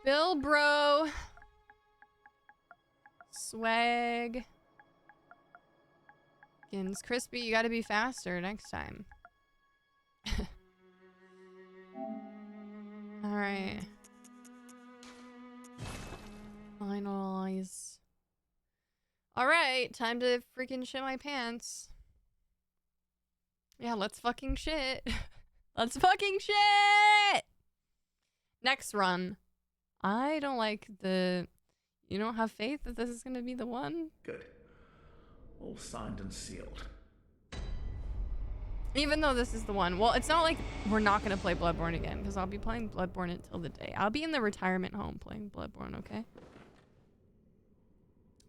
Bill, bro. Swag. Gins crispy, you gotta be faster next time. Alright. Finalize. Alright, time to freaking shit my pants. Yeah, let's fucking shit. Let's fucking shit! Next run. I don't like the... You don't have faith that this is gonna be the one? Good. All signed and sealed. Even though this is the one. Well, it's not like we're not gonna play Bloodborne again, because I'll be playing Bloodborne until the day. I'll be in the retirement home playing Bloodborne, okay?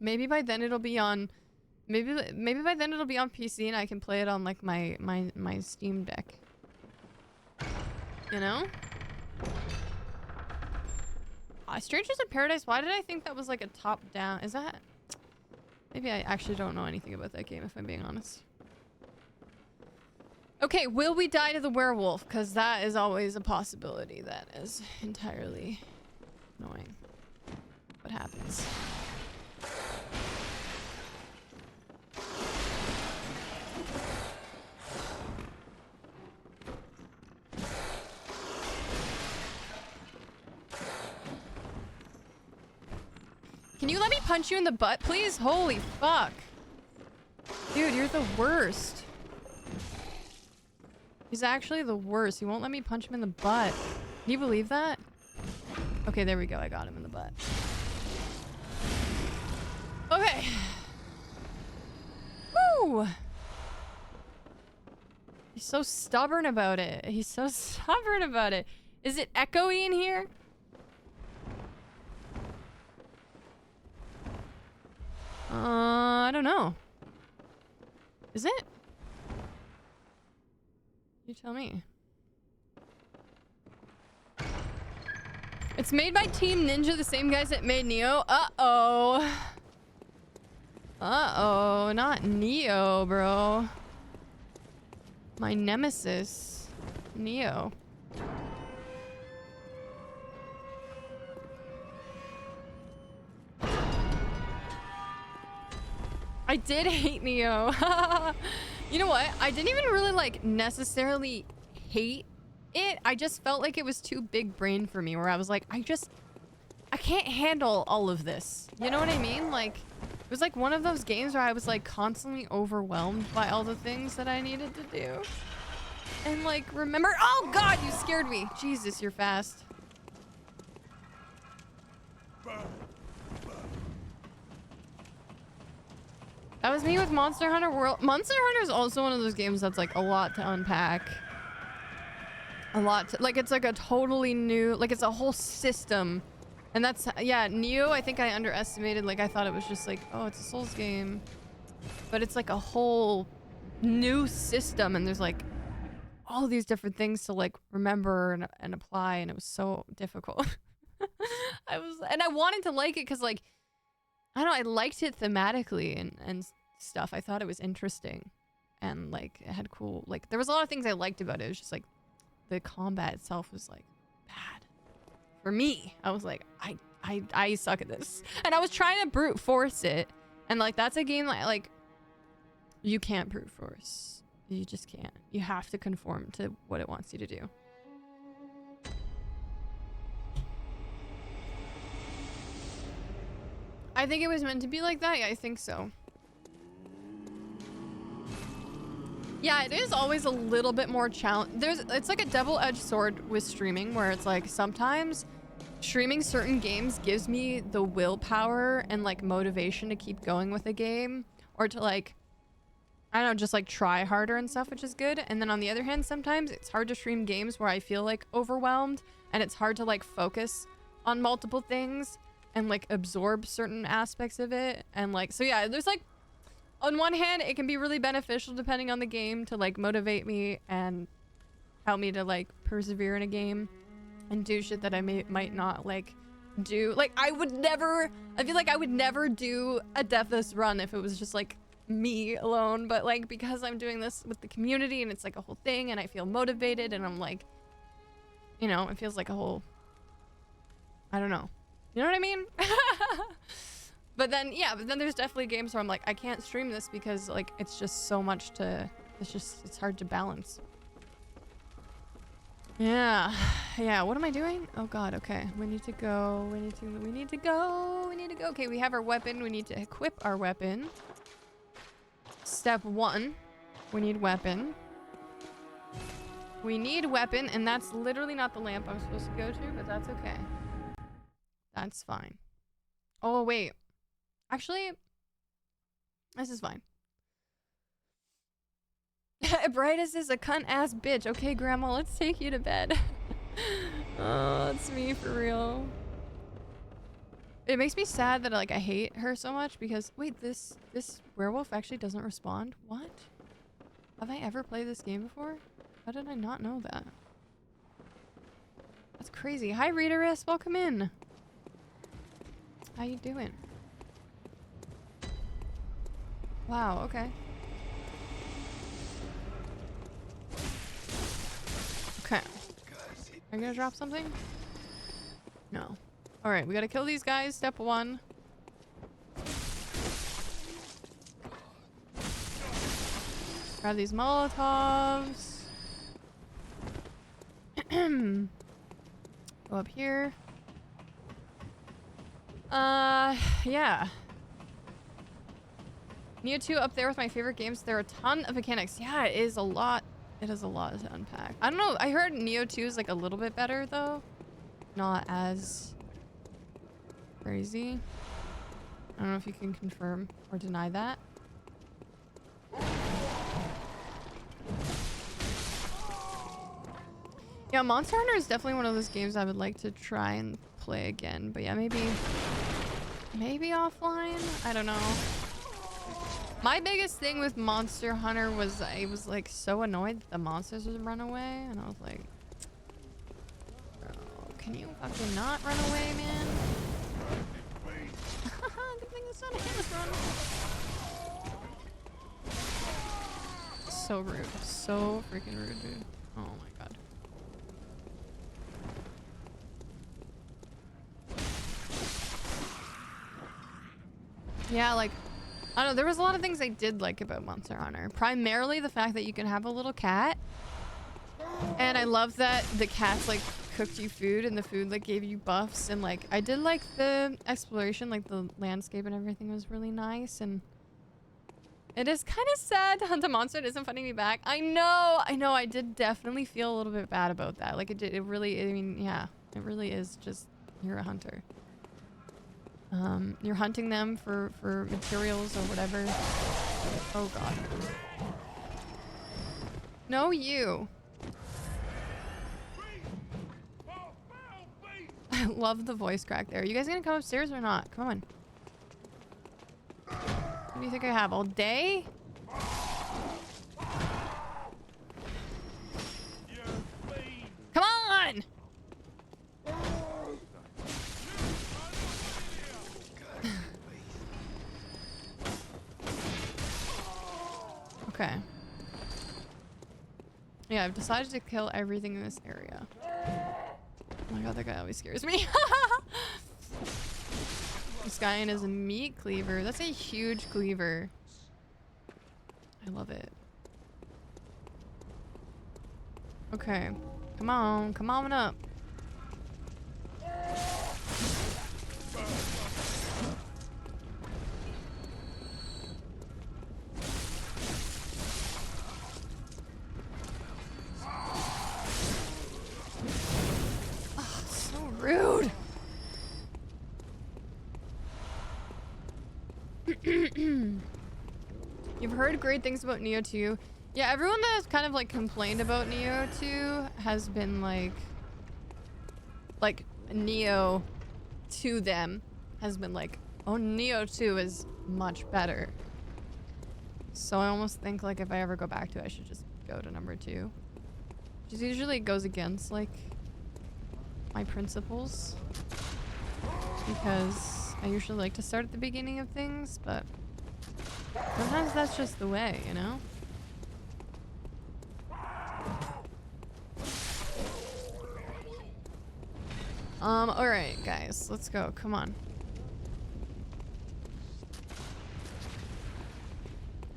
Maybe by then it'll be on... Maybe by then it'll be on PC and I can play it on like my Steam Deck. You know? Strangers in Paradise, why did I think that was like a top-down? Is that... Maybe I actually don't know anything about that game if I'm being honest. Okay, will we die to the werewolf? Because that is always a possibility. That is entirely annoying. What happens? Can you let me punch you in the butt, please? Holy fuck. Dude, you're the worst. He's actually the worst. He won't let me punch him in the butt. Can you believe that? Okay, there we go. I got him in the butt. Okay. Woo! He's so stubborn about it. He's so stubborn about it. Is it echoey in here? I don't know. Is it? You tell me. It's made by Team Ninja, the same guys that made Neo. Uh-oh. Uh-oh. Not Neo, bro. My nemesis. Neo. I did hate Neo. You know what? I didn't even really like necessarily hate it. I just felt like it was too big brain for me, where I was like, I can't handle all of this. You know what I mean? Like, it was like one of those games where I was like constantly overwhelmed by all the things that I needed to do. And like, remember, oh God, you scared me. Jesus, you're fast. That was me with Monster Hunter World. Monster Hunter is also one of those games that's like a lot to unpack. A lot to, like, it's like a totally new, like it's a whole system. And that's, yeah, Neo, I think I underestimated. Like I thought it was just like, oh, it's a Souls game. But it's like a whole new system, and there's like all these different things to like remember and apply, and it was so difficult. I wanted to like it because like, I don't know, I liked it thematically and stuff. I thought it was interesting. And like, it had cool, like, there was a lot of things I liked about it. It was just like, the combat itself was like, bad. For me, I was like, I suck at this. And I was trying to brute force it. And like, that's a game that like, you can't brute force. You just can't. You have to conform to what it wants you to do. I think it was meant to be like that. Yeah, I think so. Yeah, it is always a little bit more challenge. It's like a double-edged sword with streaming, where it's like sometimes streaming certain games gives me the willpower and like motivation to keep going with a game, or to like, I don't know, just like try harder and stuff, which is good. And then on the other hand, sometimes it's hard to stream games where I feel like overwhelmed, and it's hard to like focus on multiple things and like absorb certain aspects of it. And like, so yeah, there's like, on one hand, it can be really beneficial depending on the game to like motivate me and help me to like persevere in a game and do shit that I might not like do. Like I feel like I would never do a Deathless run if it was just like me alone. But like, because I'm doing this with the community and it's like a whole thing, and I feel motivated, and I'm like, you know, it feels like a whole, I don't know. You know what I mean? But then, yeah, but then there's definitely games where I'm like, I can't stream this because like it's just so much to, it's hard to balance. Yeah, yeah, what am I doing? Oh god, okay. We need to go, we need to go. Okay, we have our weapon, we need to equip our weapon. Step 1, we need weapon. We need weapon, and that's literally not the lamp I'm supposed to go to, but that's okay. That's fine. Oh, wait. Actually, this is fine. Brightest is a cunt-ass bitch. Okay, Grandma, let's take you to bed. Oh, it's me for real. It makes me sad that like I hate her so much because wait, this werewolf actually doesn't respond? What? Have I ever played this game before? How did I not know that? That's crazy. Hi, Readeress. Welcome in. How you doing? Wow, okay. Okay. Are you gonna drop something? No. Alright, we gotta kill these guys. Step 1. Grab these Molotovs. Go up here. Yeah. Neo 2 up there with my favorite games. There are a ton of mechanics. Yeah, it is a lot. It is a lot to unpack. I don't know. I heard Neo 2 is like a little bit better though. Not as crazy. I don't know if you can confirm or deny that. Yeah, Monster Hunter is definitely one of those games I would like to try and play again. But yeah, maybe offline? I don't know. My biggest thing with Monster Hunter was I was like so annoyed that the monsters would run away. And I was like, bro, can you fucking not run away, man? Good thing it's not a hit run. So rude. So freaking rude, dude. Oh my god. Yeah, like, I don't know, there was a lot of things I did like about Monster Hunter. Primarily the fact that you can have a little cat. And I love that the cats, like, cooked you food and the food, like, gave you buffs. And, like, I did like the exploration, like, the landscape and everything was really nice. And it is kind of sad to hunt a monster. It isn't finding me back. I know. I did definitely feel a little bit bad about that. Like, it really, I mean, yeah, it really is just, you're a hunter. You're hunting them for materials or whatever. Oh god. No, you. I love the voice crack there. You guys gonna come upstairs or not? Come on. What do you think I have? All day? Come on! Okay. Yeah, I've decided to kill everything in this area. Oh my god, that guy always scares me. This guy and his meat cleaver. That's a huge cleaver. I love it. Okay. Come on. Come on up. Rude. You've heard great things about Neo 2. Yeah, everyone that has kind of like complained about Neo 2 has been like Neo to them has been like, oh, Neo 2 is much better. So I almost think like if I ever go back to it, I should just go to number 2. Which usually goes against like my principles, because I usually like to start at the beginning of things, but sometimes that's just the way, you know? Alright, guys. Let's go. Come on.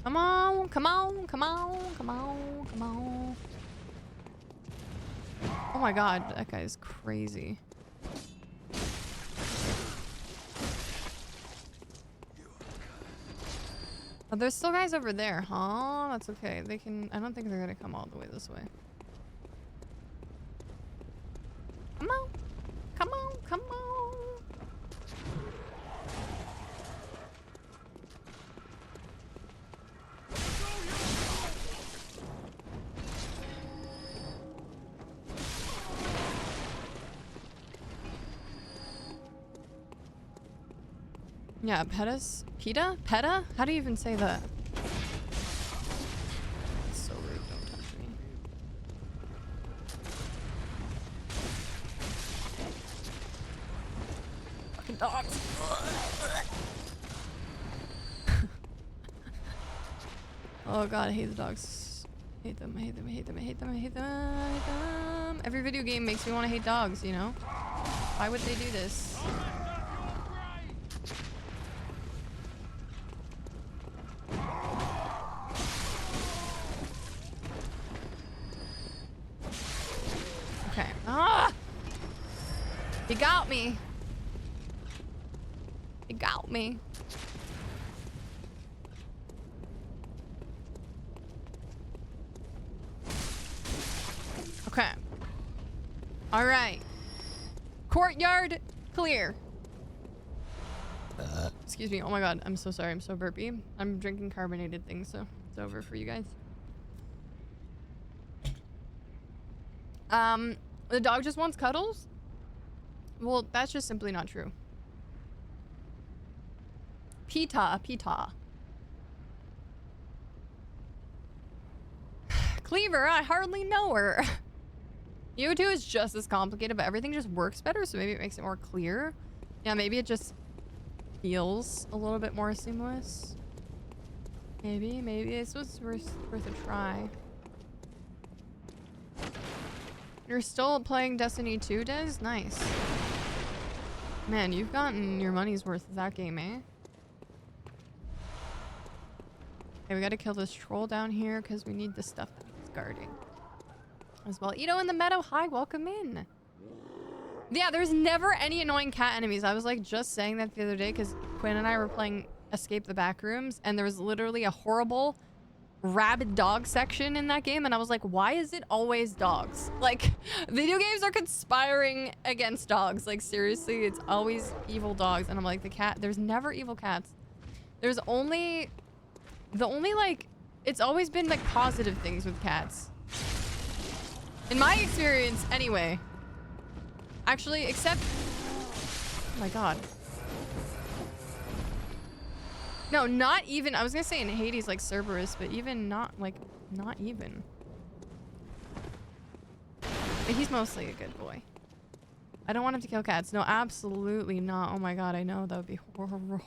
Come on, come on, come on, come on, come on. Oh my god, that guy is crazy. Oh, there's still guys over there, huh? That's okay. They can... I don't think they're gonna come all the way this way. Come on. Come on, come on. Yeah, Petas? PETA? PETA? How do you even say that? It's so rude, don't touch me. Fucking dogs. Oh god, I hate the dogs. Hate them, I hate them, I hate them, I hate them, I hate them, I hate them. Every video game makes me want to hate dogs, you know? Why would they do this? Okay. Ah! He got me. He got me. Okay. All right. Courtyard clear. Excuse me. Oh my god. I'm so sorry. I'm so burpy. I'm drinking carbonated things, so it's over for you guys. The dog just wants cuddles? Well, that's just simply not true. PETA, PETA. Cleaver, I hardly know her. EU2 is just as complicated, but everything just works better, so maybe it makes it more clear. Yeah, maybe it just feels a little bit more seamless. Maybe it's worth a try. You're still playing Destiny 2, Des? Nice. Man, you've gotten your money's worth of that game, eh? Okay, we gotta kill this troll down here because we need the stuff that he's guarding. As well. Ito in the meadow, hi, welcome in. Yeah, there's never any annoying cat enemies. I was like just saying that the other day because Quinn and I were playing Escape the Backrooms and there was literally a horrible rabid dog section in that game and I was like, why is it always dogs? Like, video games are conspiring against dogs. Like, seriously, it's always evil dogs. And I'm like, there's never evil cats. There's the only like, it's always been like positive things with cats. In my experience, anyway. Actually, except, oh my god. No, not even. I was gonna say in Hades, like Cerberus, but even not even. But he's mostly a good boy. I don't want him to kill cats. No, absolutely not. Oh my god, I know that would be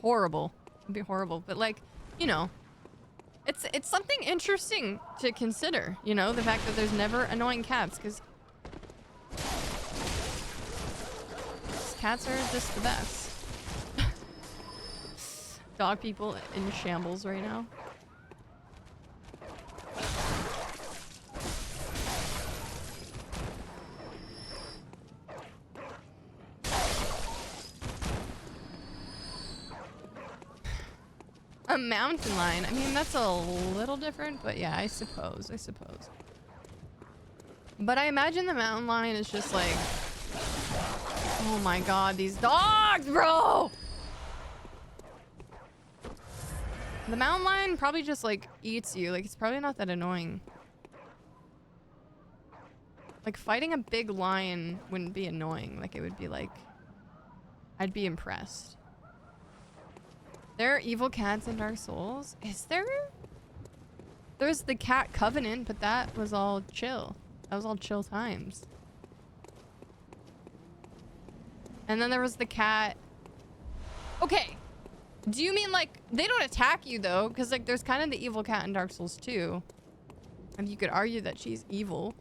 horrible. It would be horrible. But like, you know, it's something interesting to consider. You know, the fact that there's never annoying cats, because cats are just the best. Dog people in shambles right now. A mountain lion. I mean, that's a little different, but yeah, I suppose. But I imagine the mountain lion is just like, oh my god, these dogs, bro! The mountain lion probably just like eats you. Like, it's probably not that annoying. Like, fighting a big lion wouldn't be annoying. Like, it would be like, I'd be impressed. There are evil cats in Dark Souls? Is there? There's the Cat Covenant, but that was all chill. That was all chill times. And then there was the cat. Okay. Do you mean like they don't attack you though? Because like there's kind of the evil cat in Dark Souls 2. And you could argue that she's evil.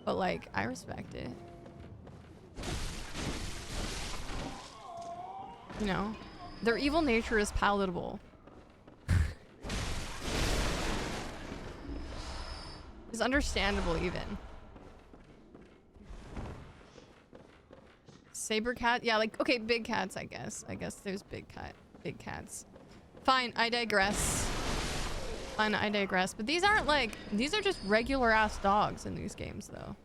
But like, I respect it. You know, their evil nature is palatable. It's understandable even. Saber cat? Yeah, like, okay, big cats, I guess. I guess there's big cats. Fine, I digress. Fine, I digress. But these aren't like, these are just regular ass dogs in these games though.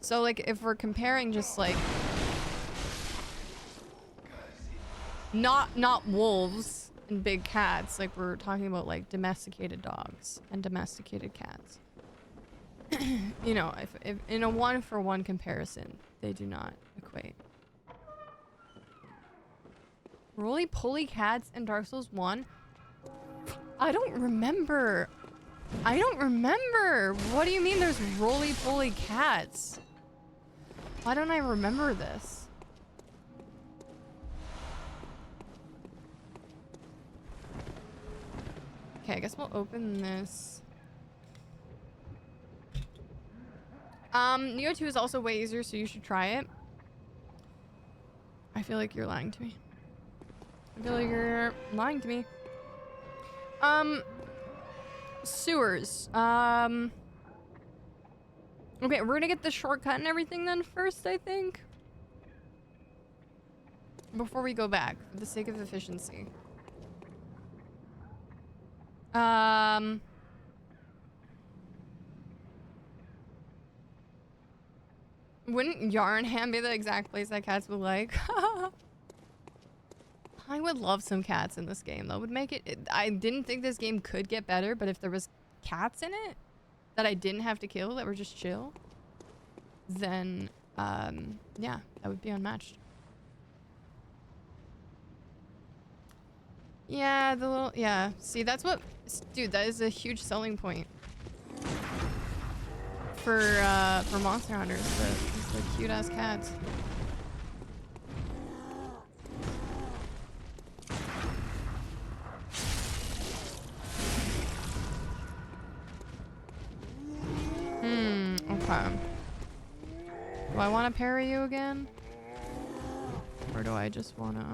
So like, if we're comparing just like, not wolves and big cats, like we're talking about like domesticated dogs and domesticated cats. You know, if in a one-for-one comparison, they do not equate. Roly-poly cats in Dark Souls 1? I don't remember. I don't remember. What do you mean there's roly-poly cats? Why don't I remember this? Okay, I guess we'll open this. Neo 2 is also way easier, so you should try it. I feel like you're lying to me. I feel like you're lying to me. Sewers. Okay, we're gonna get the shortcut and everything then first, I think. Before we go back, for the sake of efficiency. Wouldn't Yarnham be the exact place that cats would like? I would love some cats in this game. That would make it... I didn't think this game could get better, but if there was cats in it that I didn't have to kill, that were just chill, then, yeah, that would be unmatched. Yeah, the little... Yeah, see, that's what... Dude, that is a huge selling point for Monster Hunters, the cute-ass cats. Okay. Do I want to parry you again? Or do I just want to...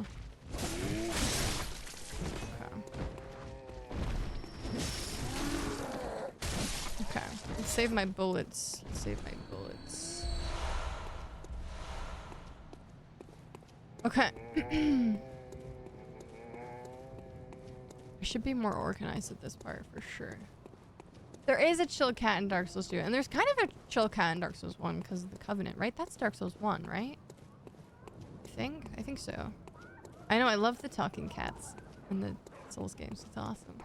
Okay. Let's save my bullets. Save my bullets. Okay. I should be more organized at this part for sure. There is a chill cat in Dark Souls 2, and there's kind of a chill cat in Dark Souls 1 because of the Covenant, right? That's Dark Souls 1, right? I think so. I know, I love the talking cats in the Souls games. It's awesome.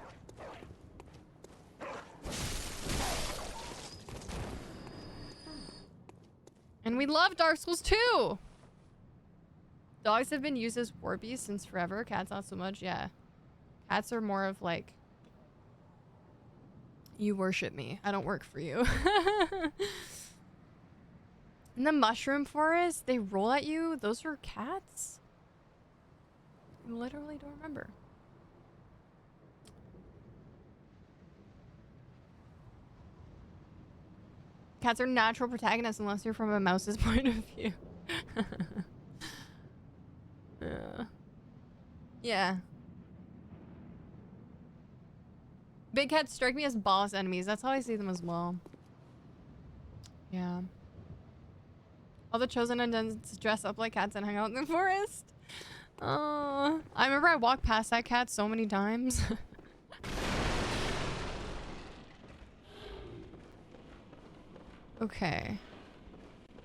And we love Dark Souls 2! Dogs have been used as war beasts since forever. Cats not so much, yeah. Cats are more of like... You worship me. I don't work for you. In the mushroom forest, they roll at you. Those are cats? I literally don't remember. Cats are natural protagonists unless you're from a mouse's point of view. Yeah. Big cats strike me as boss enemies. That's how I see them as well. Yeah. All the chosen undeads dress up like cats and hang out in the forest. Oh, I remember I walked past that cat so many times. Okay.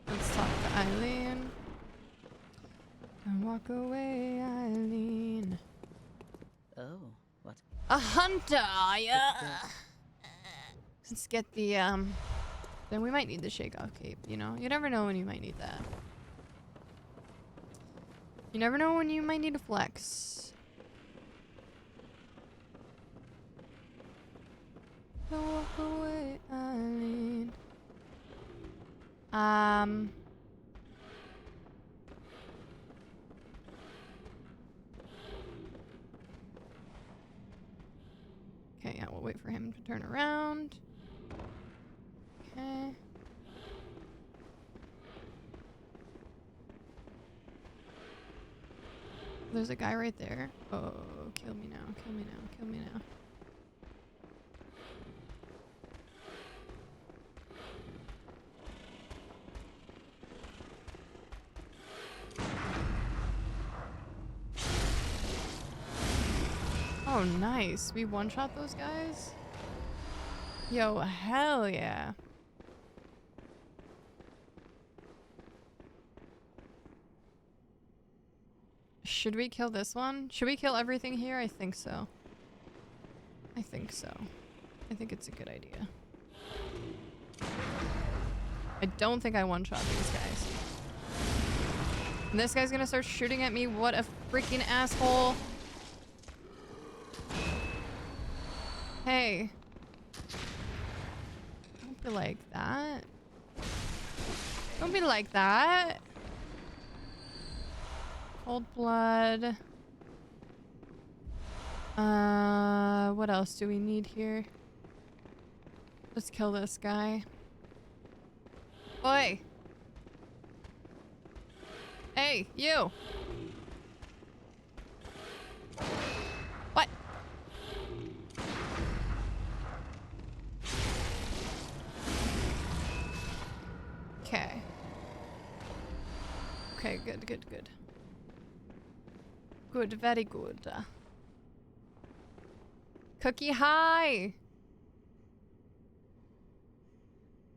Let's talk to Eileen. And walk away, Eileen. Oh, what? A hunter, yeah. Let's get the, then we might need the shake-off cape, you know? You never know when you might need that. You never know when you might need a flex. Don't walk away, Eileen. Okay, yeah, we'll wait for him to turn around. Okay. There's a guy right there. Oh, kill me now. Kill me now. Kill me now. Oh, nice. We one-shot those guys? Yo, hell yeah. Should we kill this one? Should we kill everything here? I think so. I think so. I think it's a good idea. I don't think I one-shot these guys. And this guy's gonna start shooting at me. What a freaking asshole. Hey. Don't be like that. Don't be like that. Cold blood. What else do we need here? Let's kill this guy. Oi! Hey, you! What? Okay. Okay, good, good, good. Good, very good. Cookie high!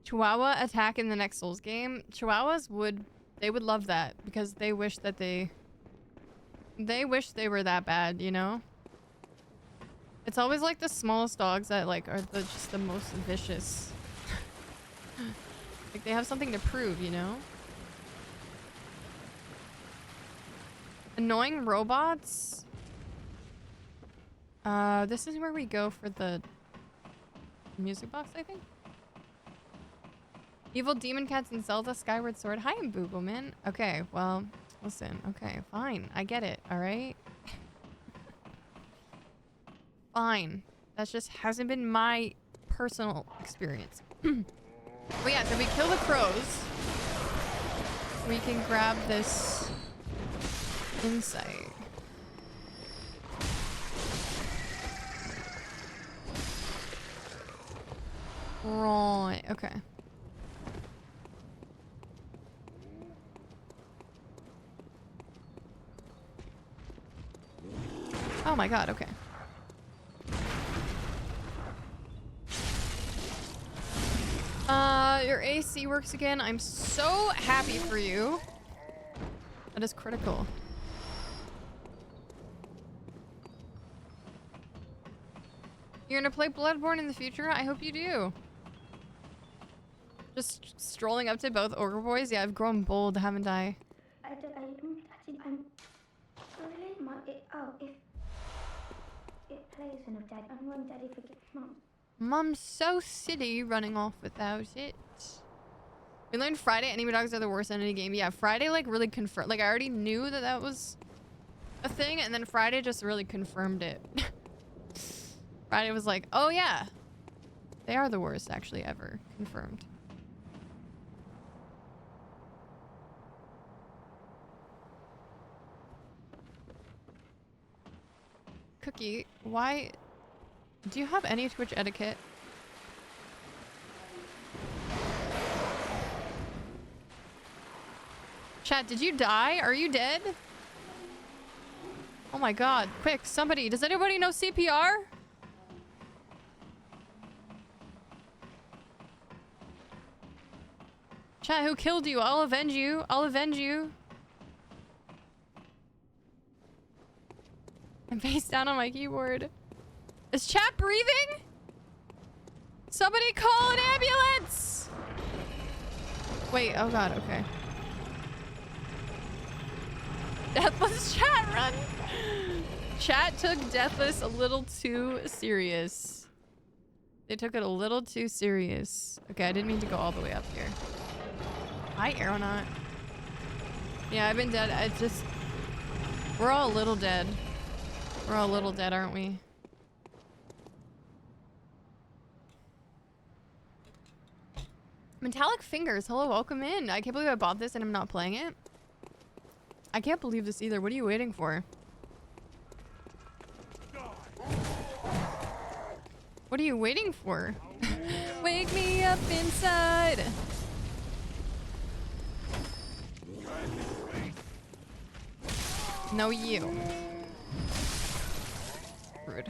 Chihuahua attack in the next Souls game. Chihuahuas would love that because they wish that they wish they were that bad, you know? It's always like the smallest dogs that like are just the most vicious. Like they have something to prove, you know? Annoying robots. This is where we go for the music box, I think. Evil demon cats in Zelda Skyward Sword. Hi, Boogleman. Okay, well, listen. Okay, fine. I get it, alright? Fine. That just hasn't been my personal experience. But yeah, so we kill the crows. We can grab this insight. Right, okay. Oh my god, okay. Your AC works again. I'm so happy for you. That is critical. You're gonna play Bloodborne in the future? I hope you do. Just strolling up to both Ogre Boys? Yeah, I've grown bold, haven't I? I'm really if it plays when I'm dead, I'm when Daddy forgets Mum. Mom's so silly running off without it. We learned Friday enemy dogs are the worst in any game. Yeah, Friday like really confirmed. Like I already knew that that was a thing, and then Friday just really confirmed it. Friday was like, oh yeah, they are the worst actually ever. Confirmed. Cookie, why do you have any Twitch etiquette? Chat, did you die? Are you dead? Oh my god, quick, somebody, does anybody know CPR? Chat, who killed you? I'll avenge you. I'll avenge you. I'm face down on my keyboard. Is chat breathing? Somebody call an ambulance! Wait, oh god, okay. Deathless chat run! Chat took Deathless a little too serious. They took it a little too serious. Okay, I didn't mean to go all the way up here. Hi, Aeronaut. Yeah, I've been dead. I just... We're all a little dead. We're all a little dead, aren't we? Metallic Fingers, hello, welcome in. I can't believe I bought this and I'm not playing it. I can't believe this either. What are you waiting for? What are you waiting for? Wake me up inside. No, you. Rude.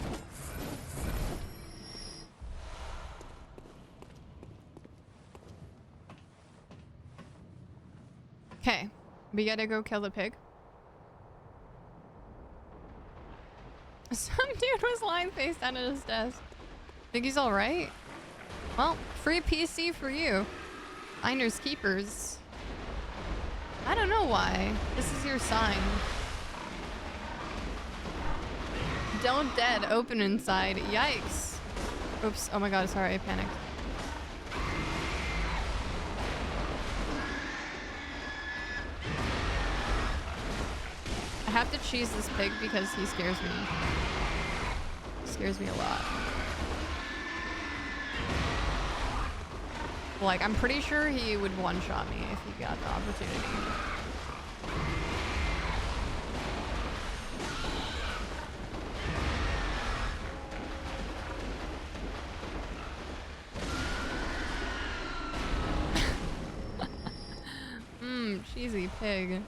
Okay, we gotta go kill the pig. Some dude was lying face down at his desk. Think he's alright? Well, free PC for you. Finders keepers. I don't know why. This is your sign. Don't dead, open inside. Yikes. Oops, oh my god, sorry, I panicked. I have to cheese this pig because he scares me. He scares me a lot. Like, I'm pretty sure he would one-shot me if he got the opportunity. Cheesy pig.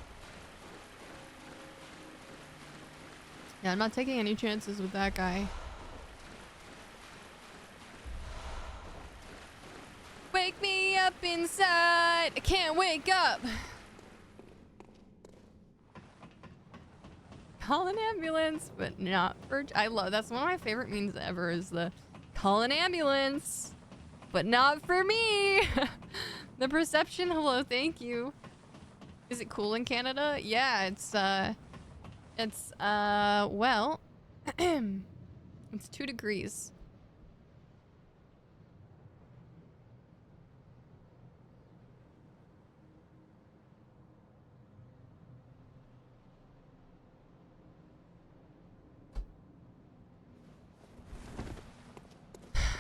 Yeah, I'm not taking any chances with that guy. Wake me up inside. I can't wake up. Call an ambulance, but not for... I love... That's one of my favorite memes ever is the call an ambulance, but not for me. The perception, hello, thank you. Is it cool in Canada? Yeah, it's well, it's 2 degrees.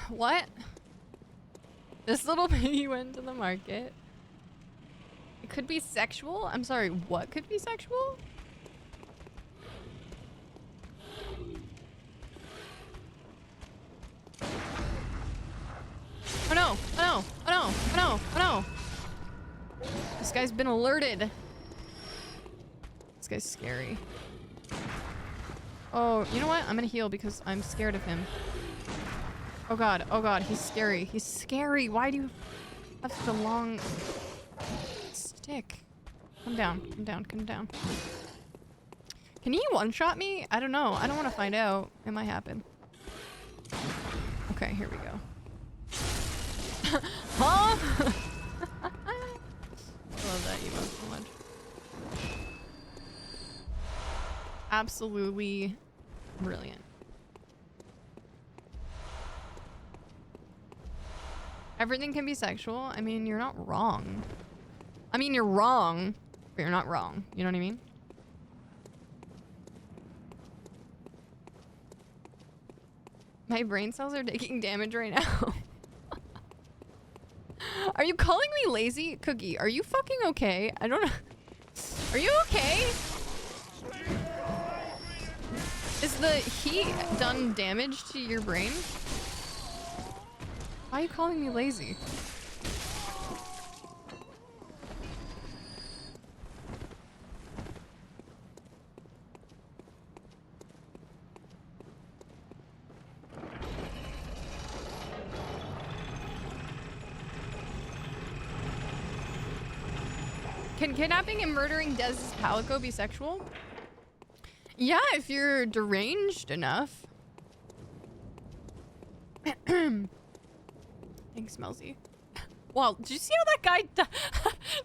What? This little piggy went to the market. It could be sexual? I'm sorry, what could be sexual? Oh no! Oh no! Oh no! Oh no! Oh no! This guy's been alerted. This guy's scary. Oh, you know what? I'm gonna heal because I'm scared of him. Oh god, he's scary. He's scary. Why do you have such a long stick? Come down, come down, come down. Can he one-shot me? I don't know. I don't want to find out. It might happen. Okay, here we go. Huh? I love that emote so much. Absolutely brilliant. Everything can be sexual. I mean, you're not wrong. I mean, you're wrong, but you're not wrong. You know what I mean? My brain cells are taking damage right now. Are you calling me lazy? Cookie, are you fucking okay? I don't know. Are you okay? Is the heat done damage to your brain? Why are you calling me lazy? Can kidnapping and murdering Dez's Palico be sexual? Yeah, if you're deranged enough. Thanks, Melzy. Wow, did you see how that guy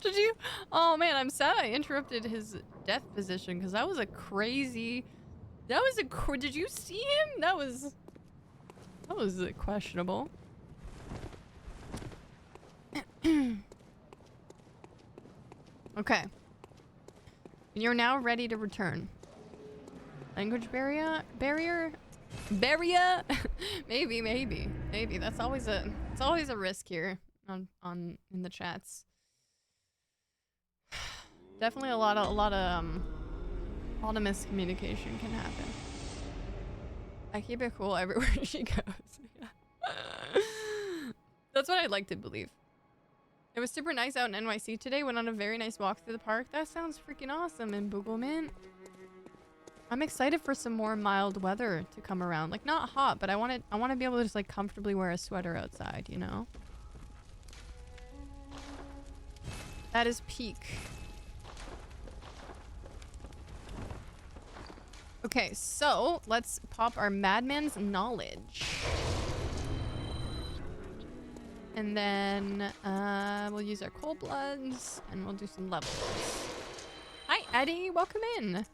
did you? Oh man, I'm sad I interrupted his death position because that was a crazy... Did you see him? That was questionable. Okay. You're now ready to return. Language barrier? Maybe. That's always a risk here in the chats. Definitely a lot of miscommunication can happen. I keep it cool everywhere she goes. That's what I'd like to believe. It was super nice out in NYC today. Went on a very nice walk through the park. That sounds freaking awesome in Booglemint. I'm excited for some more mild weather to come around. Like, not hot, but I want to be able to just like comfortably wear a sweater outside, you know? That is peak. Okay, so let's pop our Madman's Knowledge. And then we'll use our Cold Bloods and we'll do some levels. Hi, Eddie. Welcome in.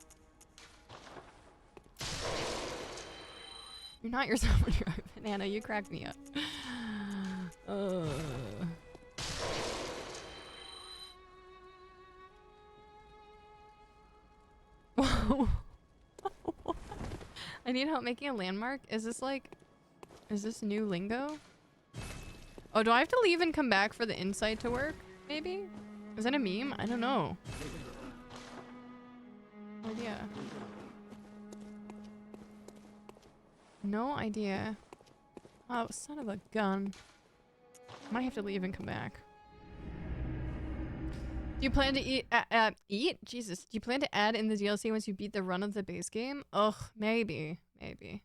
You're not yourself when you're a banana. You cracked me up. Whoa. I need help making a landmark. Is this new lingo? Oh, do I have to leave and come back for the insight to work? Maybe? Is that a meme? I don't know. No idea. No idea. Oh, son of a gun. Might have to leave and come back. Do you plan to eat? Jesus. Do you plan to add in the DLC once you beat the run of the base game? Ugh, maybe. Maybe.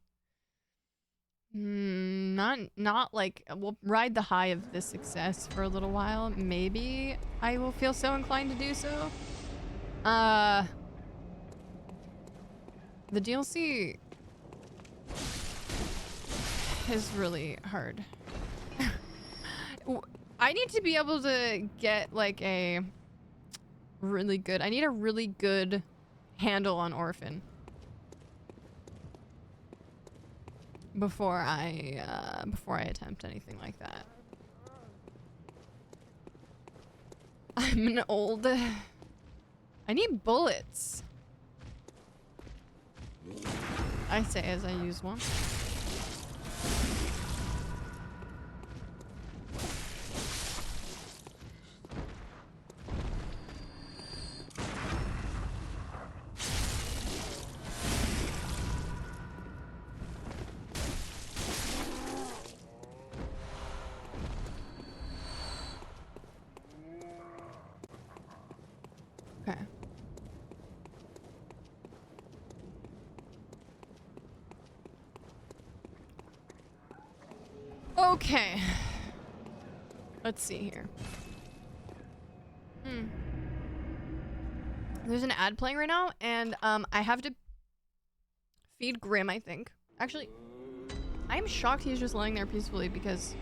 Not like, we'll ride the high of this success for a little while. Maybe I will feel so inclined to do so. The DLC is really hard. I need to be able to get like a really good, I need a really good handle on Orphan before I attempt anything like that. I'm an old, I need bullets. I say as I use one. Okay. Okay. Let's see here. There's an ad playing right now, and I have to feed Grim, I think. Actually, I'm shocked he's just laying there peacefully because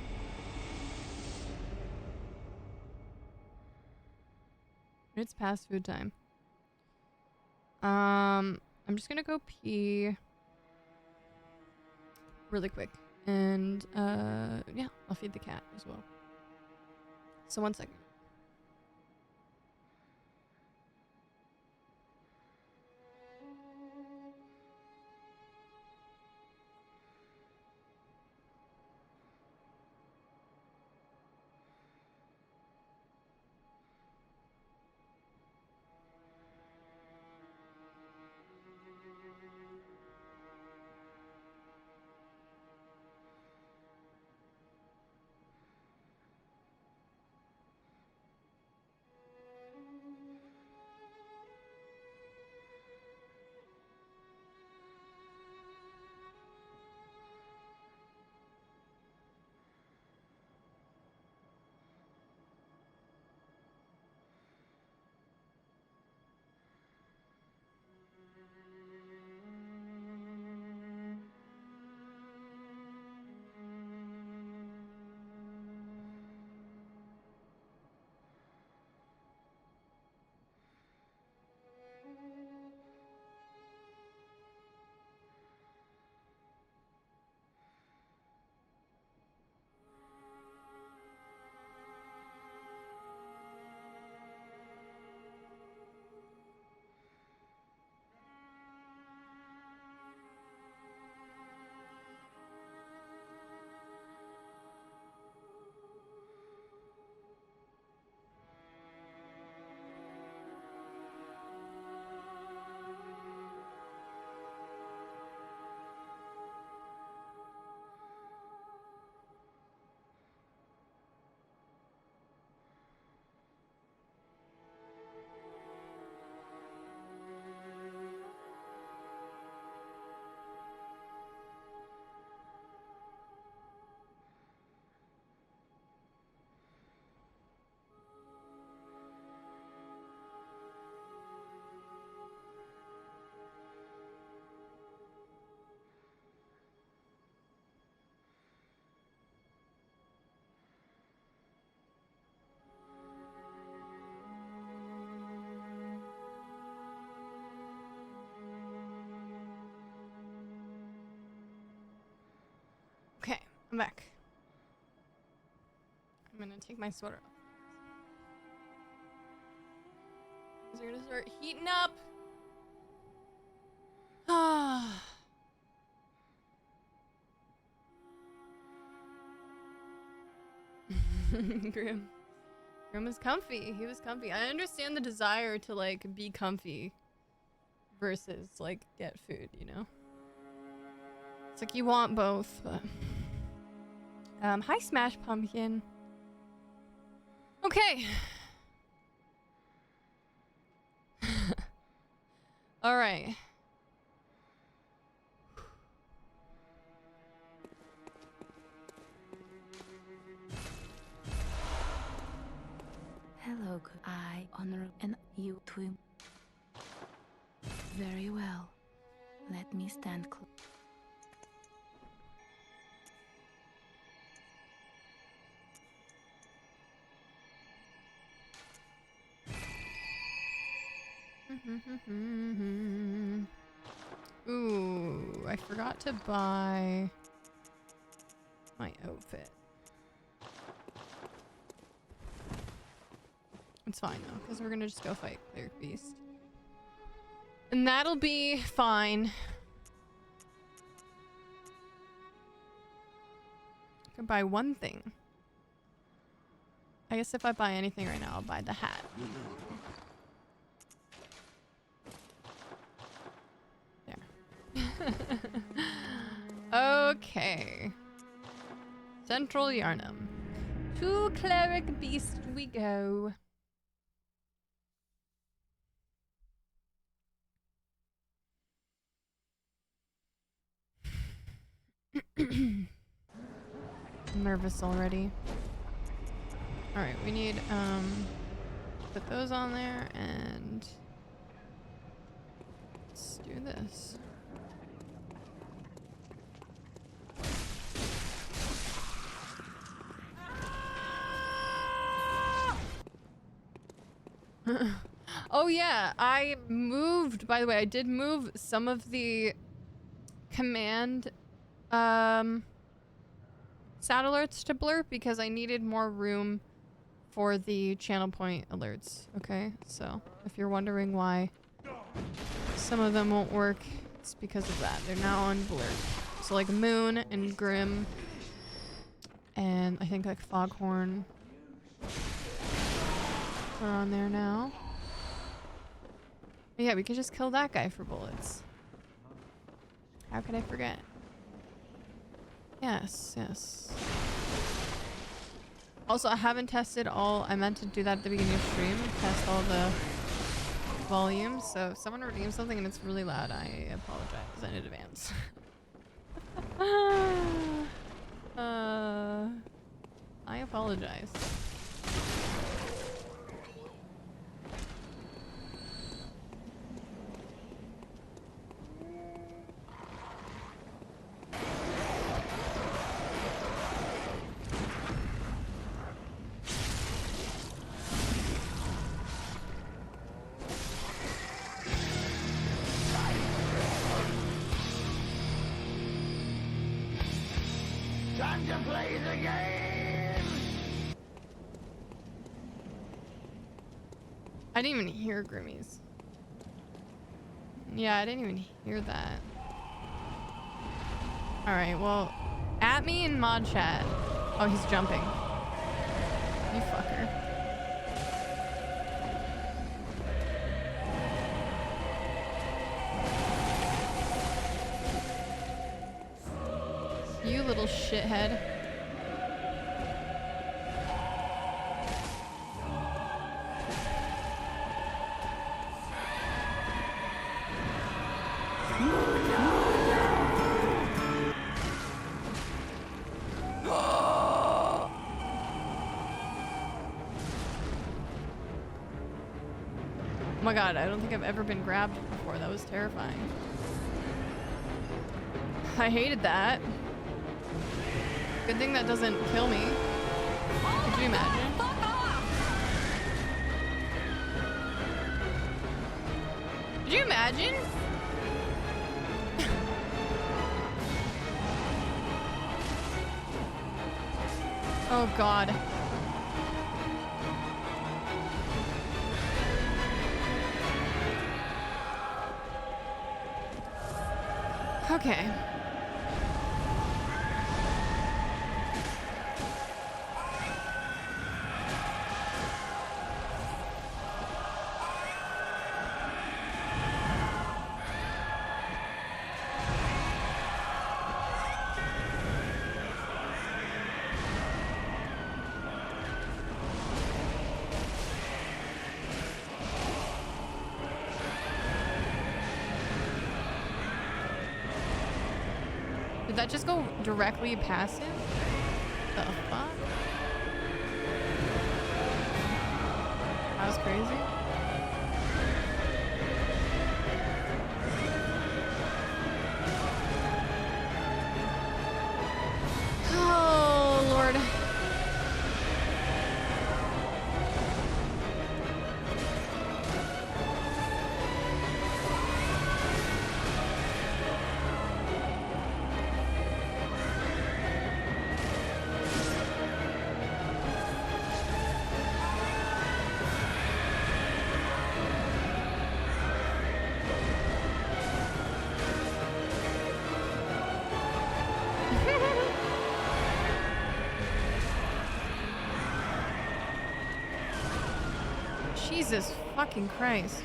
it's past food time. I'm just gonna go pee really quick. And yeah, I'll feed the cat as well. So 1 second. I'm back. I'm gonna take my sweater off. They're gonna start heating up. Ah. Grim. Grim was comfy. He was comfy. I understand the desire to like be comfy versus like get food, you know? It's like you want both, but hi Smash Pumpkin. Okay. All right. Hello, good. I honor and you too. Very well. Let me stand close. Ooh, I forgot to buy my outfit. It's fine though, because we're gonna just go fight Cleric Beast. And that'll be fine. I can buy one thing. I guess if I buy anything right now, I'll buy the hat. There. Okay. Central Yarnum. To Cleric Beast we go. I'm nervous already. Alright, we need put those on there and let's do this. Oh yeah, I moved, by the way, I did move some of the command sound alerts to blur because I needed more room for the channel point alerts. Okay, so if you're wondering why some of them won't work, it's because of that. They're now on blur. So like Moon and Grim and I think like Foghorn are on there now. But yeah, we could just kill that guy for bullets. How could I forget? Yes, yes. Also, I haven't tested all. I meant to do that at the beginning of stream. Test all the volumes. So if someone redeems something and it's really loud, I apologize in advance. I apologize. Time to play the game! I didn't even hear Grimmies. Yeah, I didn't even hear that. Alright, well, at me in mod chat. Oh, he's jumping. You fucker. You little shithead. Oh my god, I don't think I've ever been grabbed before. That was terrifying. I hated that. Good thing that doesn't kill me. Could you imagine? Could you imagine? Oh god. Okay. Did that just go directly past him? The fuck? That was crazy. Oh, Lord. Jesus fucking Christ.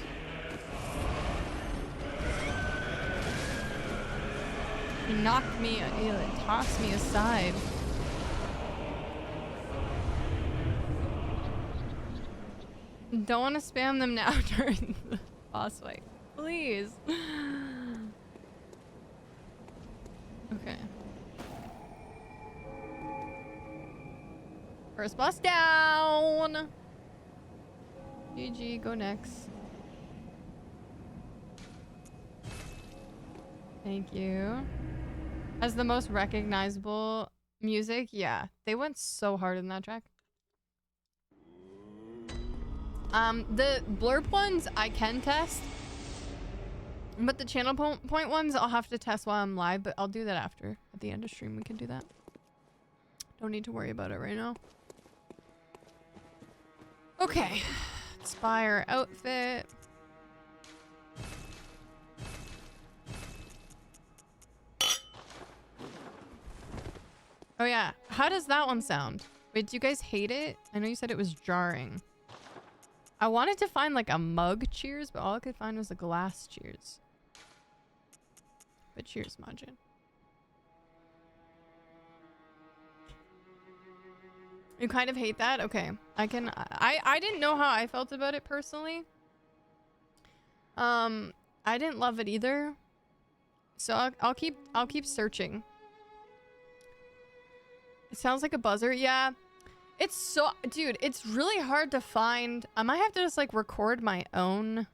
He knocked me, he tossed me aside. Don't want to spam them now during the boss fight. Please. Okay. First boss down. GG, go next. Thank you. As the most recognizable music, yeah. They went so hard in that track. The blurb ones I can test. But the channel point ones I'll have to test while I'm live, but I'll do that after. At the end of stream we can do that. Don't need to worry about it right now. Okay. Spire outfit. Oh yeah, how does that one sound? Wait, do you guys hate it? I know you said it was jarring. I wanted to find like a mug cheers, but all I could find was a glass cheers. But cheers, Majin. You kind of hate that? Okay. I didn't know how I felt about it personally. I didn't love it either. So I'll keep searching. It sounds like a buzzer. Yeah. It's so, dude, it's really hard to find. I might have to just like record my own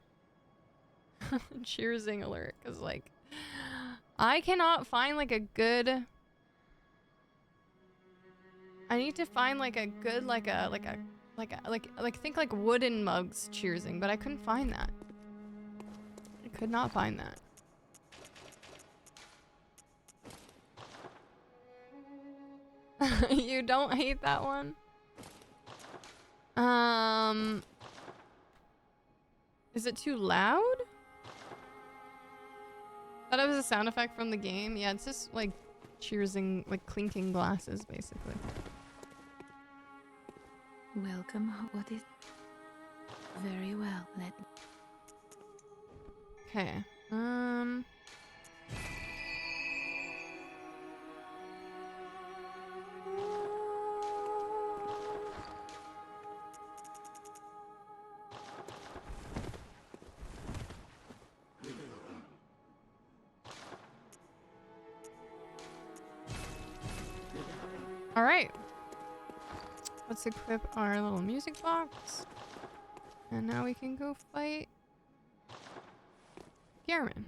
cheersing alert, cuz like I cannot find like a good, I need to find like a good like think like wooden mugs cheersing, but I couldn't find that. I could not find that. You don't hate that one? Is it too loud? Thought it was a sound effect from the game. Yeah, it's just like cheersing, like clinking glasses, basically. Welcome. What is... Very well. Let... Okay. All right. Let's equip our little music box. And now we can go fight Garmin.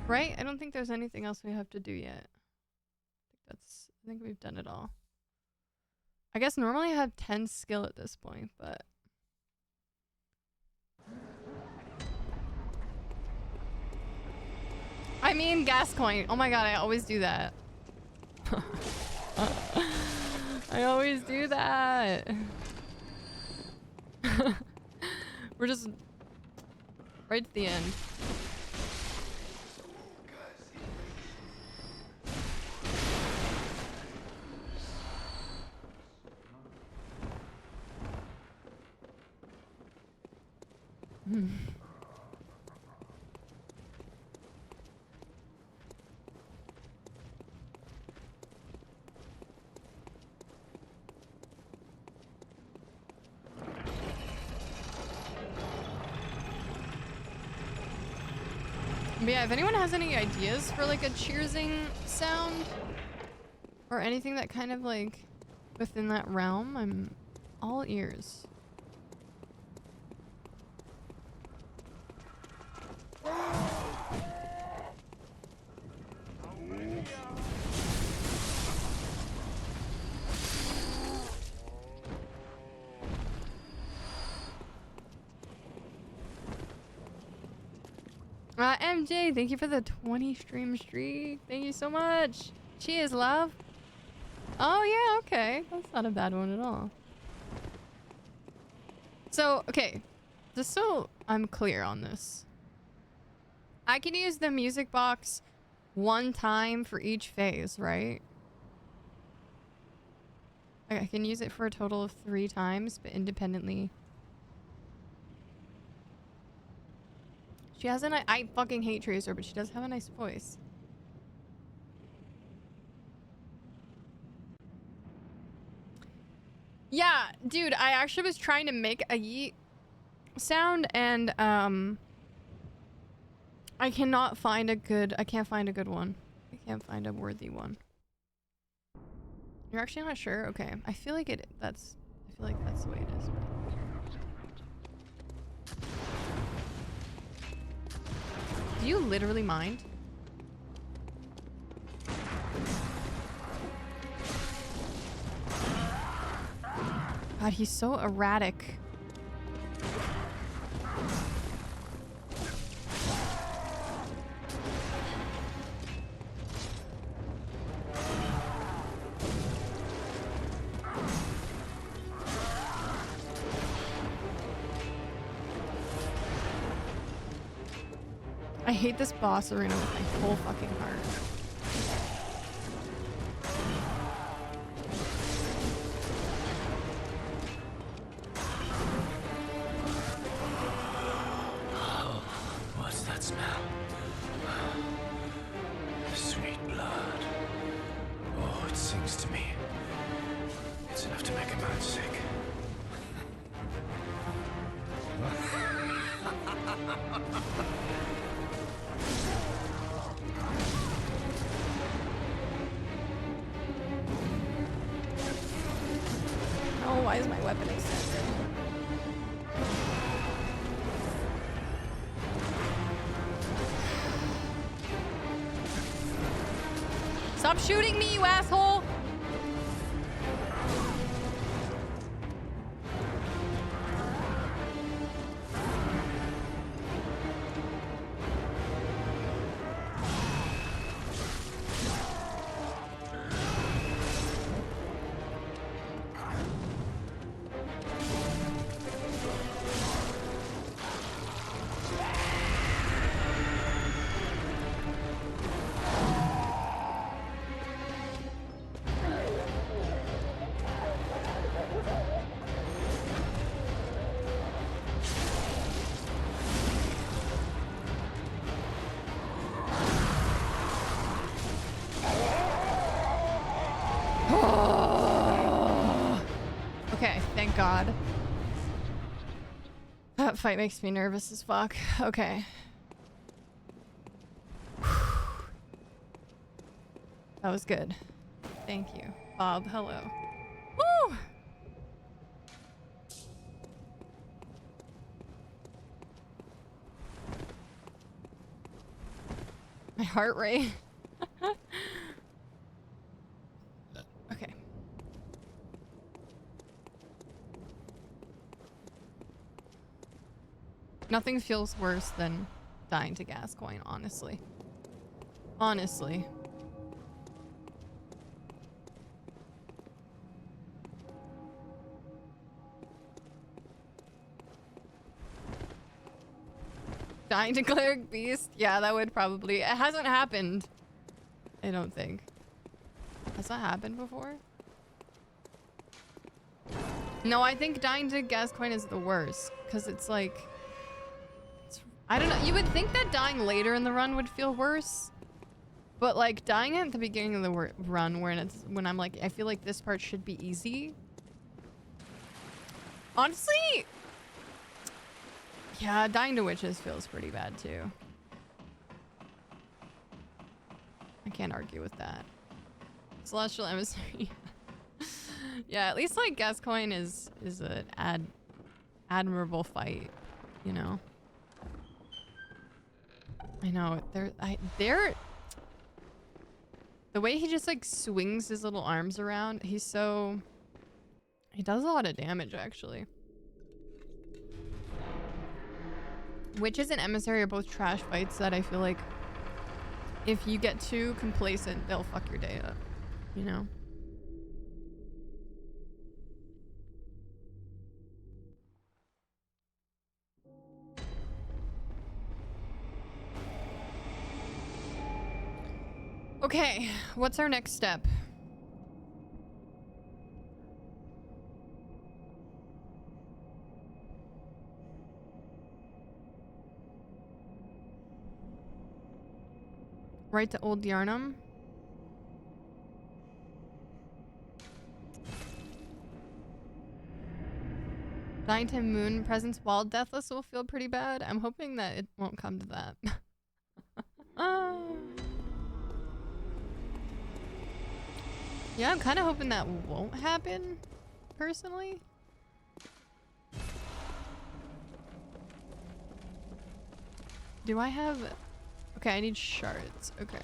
Right? I don't think there's anything else we have to do yet. I think we've done it all. I guess normally I have 10 skill at this point, but I mean Gascoigne. Oh my god, I always do that. I always do that. We're just right to the end. But yeah, if anyone has any ideas for like a cheersing sound or anything that kind of like within that realm, I'm all ears. MJ, thank you for the 20 stream streak. Thank you so much. Cheers, love. Oh, yeah, okay. That's not a bad one at all. So, okay. Just so I'm clear on this. I can use the music box one time for each phase, right? Like, I can use it for a total of 3 times, but independently. She has a nice... I fucking hate Tracer, but she does have a nice voice. Yeah, dude, I actually was trying to make a yeet sound, and, I cannot find a good... I can't find a good one. I can't find a worthy one. You're actually not sure? Okay. I feel like that's... I feel like that's the way it is. Do you literally mind? God, he's so erratic. I hate this boss arena with my whole fucking heart. Oh, what's that smell? Sweet blood. Oh, it sings to me. It's enough to make a man sick. Oh, why is my weapon extended? Stop shooting me, you asshole! Okay, thank God. That fight makes me nervous as fuck. Okay. That was good. Thank you. Bob, hello. Woo! My heart rate. Okay. Nothing feels worse than dying to Gascoigne, honestly. Honestly. Dying to cleric beast? Yeah, that would probably... It hasn't happened. I don't think. Has that happened before? No, I think dying to Gascoigne is the worst. Because it's like... I don't know. You would think that dying later in the run would feel worse. But like dying at the beginning of the run when I'm like, I feel like this part should be easy. Honestly... Yeah, dying to witches feels pretty bad too. I can't argue with that. Celestial emissary. Yeah, at least like Gascoigne is an admirable fight, you know. I know they're the way he just like swings his little arms around. He does a lot of damage actually. Witches and emissary are both trash fights that I feel like if you get too complacent, they'll fuck your day up, you know? Okay, what's our next step? Right to Old Yarnum. Dying to Moon presence while Deathless will feel pretty bad. I'm hoping that it won't come to that. Yeah, I'm kind of hoping that won't happen, personally. Do I have... Okay, I need shards. Okay.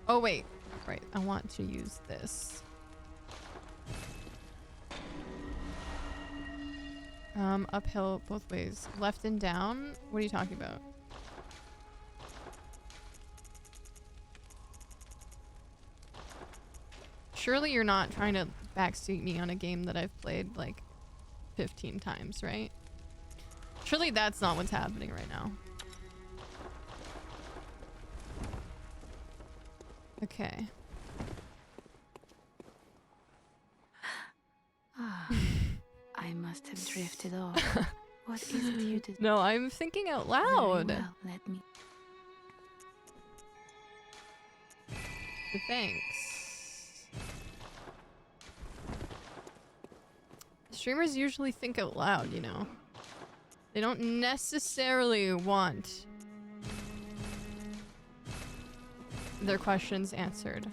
Oh, wait. Right, I want to use this. Uphill both ways. Left and down? What are you talking about? Surely you're not trying to backseat me on a game that I've played like 15 times, right? Surely that's not what's happening right now. Okay. I must have drifted off. What is it you did? No, I'm thinking out Very loud. well, let me. Thanks. Streamers usually think out loud, you know. They don't necessarily want their questions answered.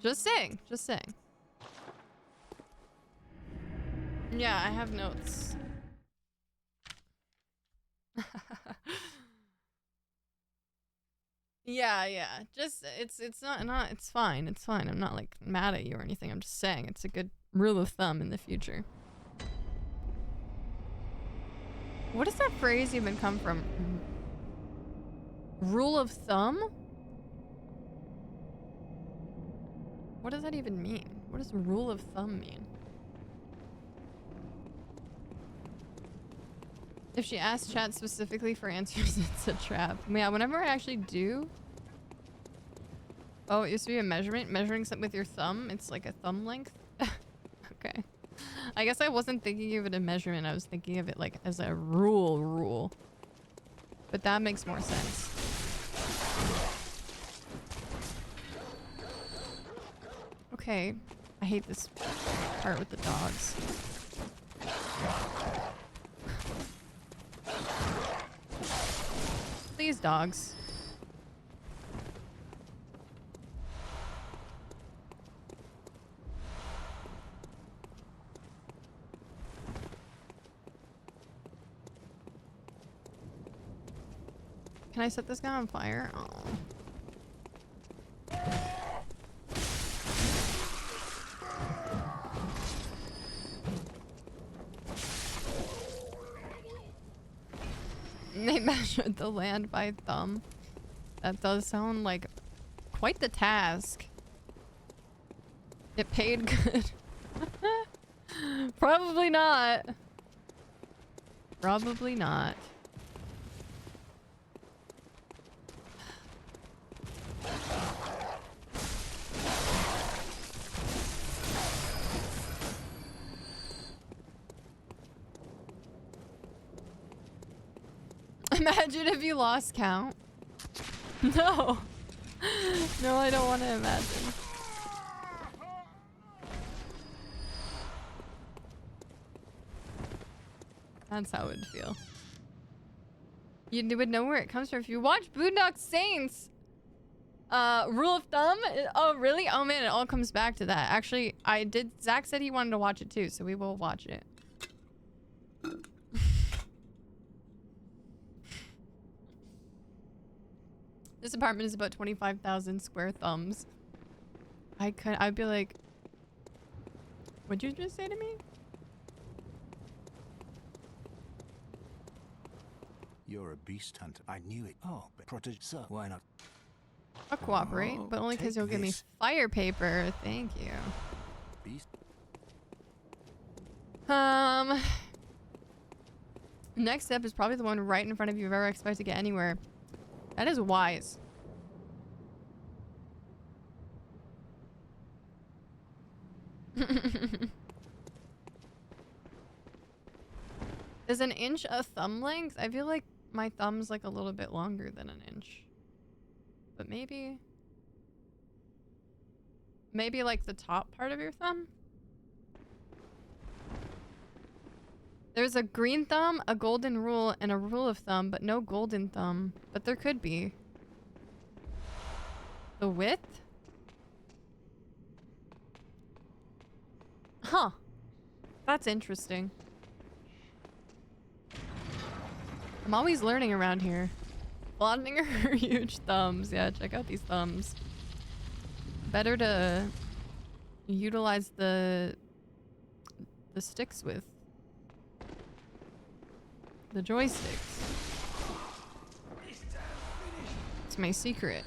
Just saying, just saying. Yeah, I have notes. Yeah. Just it's not it's fine. It's fine. I'm not like mad at you or anything. I'm just saying it's a good rule of thumb in the future. What does that phrase even come from? Rule of thumb? What does that even mean? What does rule of thumb mean? If she asks chat specifically for answers, it's a trap. Yeah, whenever I actually do... Oh, it used to be a measurement. Measuring something with your thumb. It's like a thumb length. Okay. I guess I wasn't thinking of it a measurement. I was thinking of it like as a rule. But that makes more sense. Okay. I hate this part with the dogs. Please, dogs. Can I set this guy on fire? Oh. They measured the land by thumb. That does sound like quite the task. It paid good. Probably not. Probably not. Imagine if you lost count. No. No, I don't want to imagine. That's how it would feel. You would know where it comes from if you watch Boondock Saints. Rule of thumb? Oh, really? Oh man, it all comes back to that. Actually, Zach said he wanted to watch it too, so we will watch it. This apartment is about 25,000 square thumbs. I'd be like, what'd you just say to me? You're a beast hunter. I knew it. Oh, but protege, sir. Why not? I'll cooperate, but only because you'll give me fire paper. Thank you. Beast. Next step is probably the one right in front of you if ever expect to get anywhere. That is wise. Is an inch a thumb length? I feel like my thumb's like a little bit longer than an inch. But maybe like the top part of your thumb? There's a green thumb, a golden rule, and a rule of thumb, but no golden thumb. But there could be. The width? Huh. That's interesting. I'm always learning around here. Flaunting her huge thumbs. Yeah, check out these thumbs. Better to utilize the sticks with. The joysticks. It's my secret.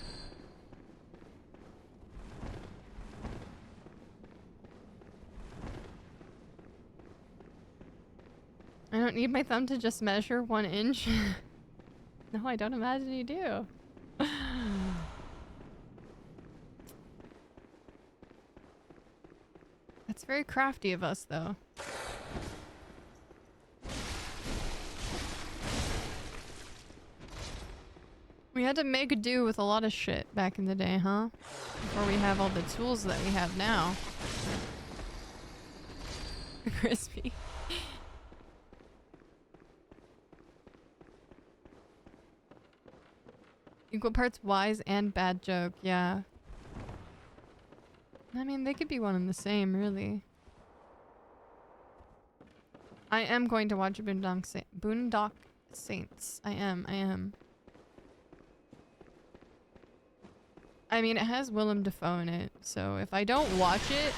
I don't need my thumb to just measure 1 inch. No, I don't imagine you do. That's very crafty of us, though. We had to make do with a lot of shit back in the day, huh? Before we have all the tools that we have now. Crispy. Equal parts wise and bad joke, yeah. I mean, they could be one and the same, really. I am going to watch Boondock Saints. I am. I mean, it has Willem Dafoe in it, so if I don't watch it,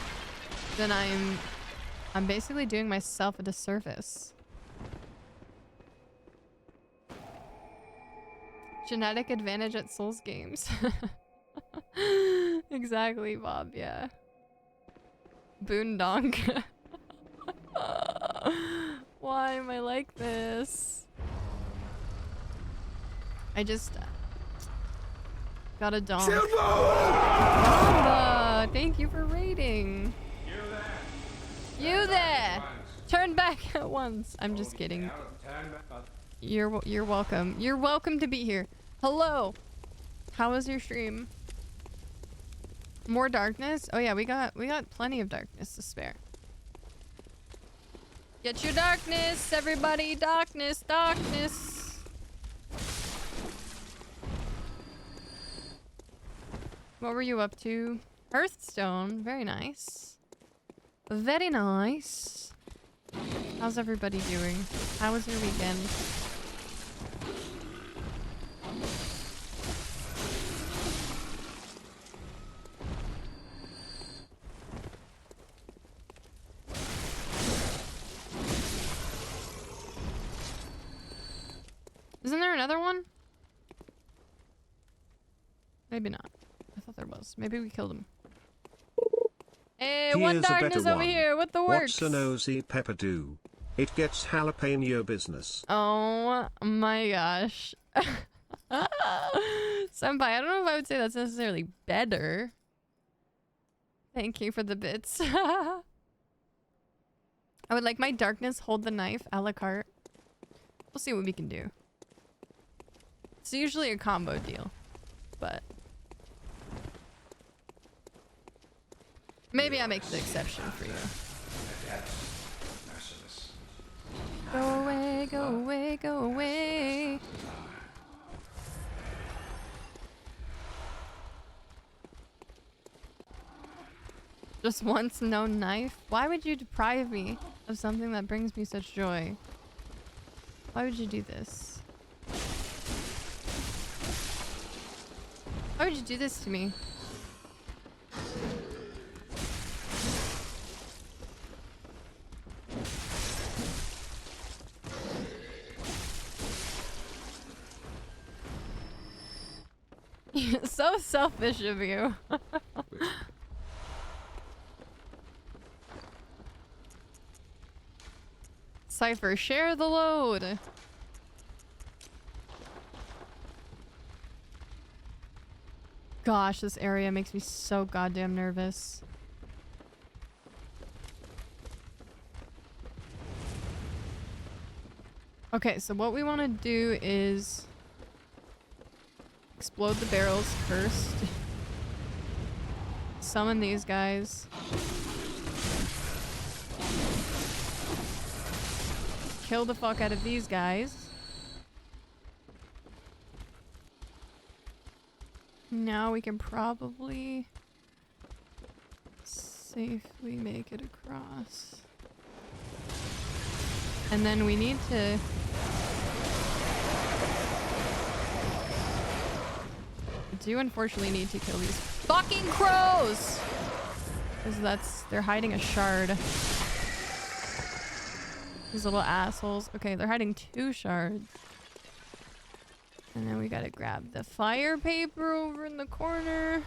then I'm basically doing myself a disservice. Genetic advantage at Souls games. Exactly, Bob, yeah. Boondonk. Why am I like this? I just got a donk. Silva! Thank you for raiding. You there! Turn back at once. I'm just kidding. You're welcome. You're welcome to be here. Hello. How was your stream? More darkness? Oh yeah, we got plenty of darkness to spare. Get your darkness, everybody! Darkness, darkness. What were you up to? Hearthstone. Very nice. Very nice. How's everybody doing? How was your weekend? Isn't there another one? Maybe not. I thought there was. Maybe we killed him. Hey, one darkness over here with the works. What's a nosy pepper do? It gets jalapeno business. Oh my gosh. Senpai, I don't know if I would say that's necessarily better. Thank you for the bits. I would like my darkness hold the knife a la carte. We'll see what we can do. It's usually a combo deal, but maybe I make the exception for you. Go away, go away, go away. Just once, no knife? Why would you deprive me of something that brings me such joy? Why would you do this? Why would you do this to me? So selfish of you. Cypher, share the load. Gosh, this area makes me so goddamn nervous. Okay, so what we want to do is explode the barrels first. Summon these guys. Kill the fuck out of these guys. Now we can probably safely make it across. And then we need to unfortunately need to kill these fucking crows! Because they're hiding a shard. These little assholes. Okay, they're hiding 2 shards. And then we gotta grab the fire paper over in the corner.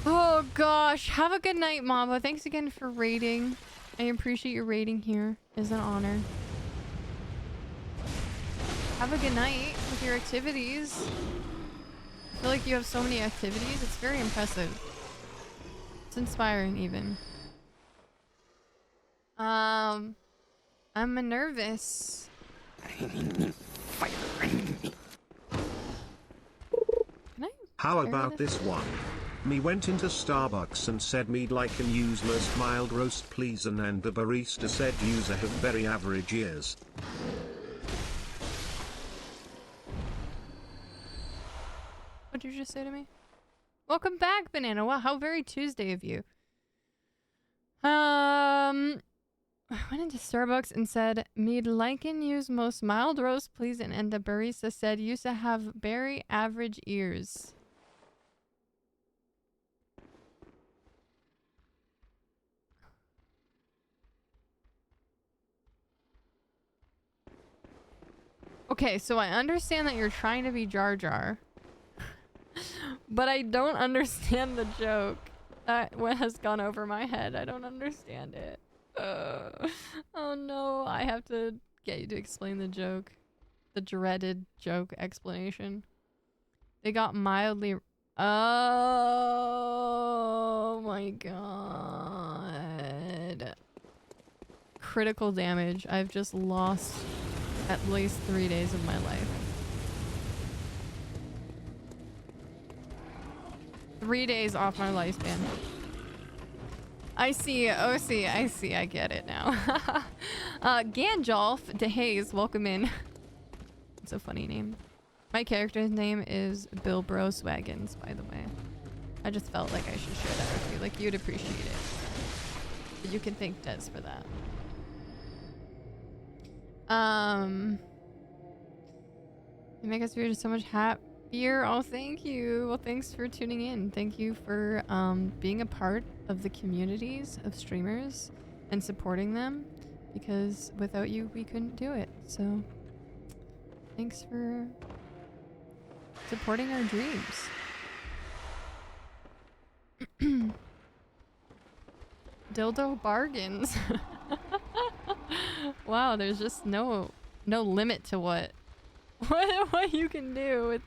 Oh gosh. Have a good night, Mamba. Thanks again for raiding. I appreciate your raiding here. It's an honor. Have a good night with your activities. I feel like you have so many activities. It's very impressive. It's inspiring even. I'm nervous. Can I? How about this one? Me went into Starbucks and said me'd like and use most mild roast please, and the barista said user have very average ears. What did you just say to me? Welcome back, Banana. Wow, how very Tuesday of you. I went into Starbucks and said, me'd like and use most mild roast, please. And the barista said, used to have very average ears. Okay, so I understand that you're trying to be Jar Jar. But I don't understand the joke. That has gone over my head. I don't understand it. Oh no, I have to get you to explain the joke. The dreaded joke explanation. They got mildly... Oh my god. Critical damage. I've just lost at least 3 days of my life. 3 days off my lifespan. I see. Oh, see. I see. I get it now. Gandalf DeHaze, welcome in. It's a funny name. My character's name is Bill Broswaggins, by the way. I just felt like I should share that with you. Like, you'd appreciate it. But you can thank Des for that. You make us feel so much happier. Oh, thank you. Well, thanks for tuning in. Thank you for being a part of the communities of streamers and supporting them, because without you, we couldn't do it. So, thanks for supporting our dreams. Dildo bargains. Wow, there's just no limit to what you can do with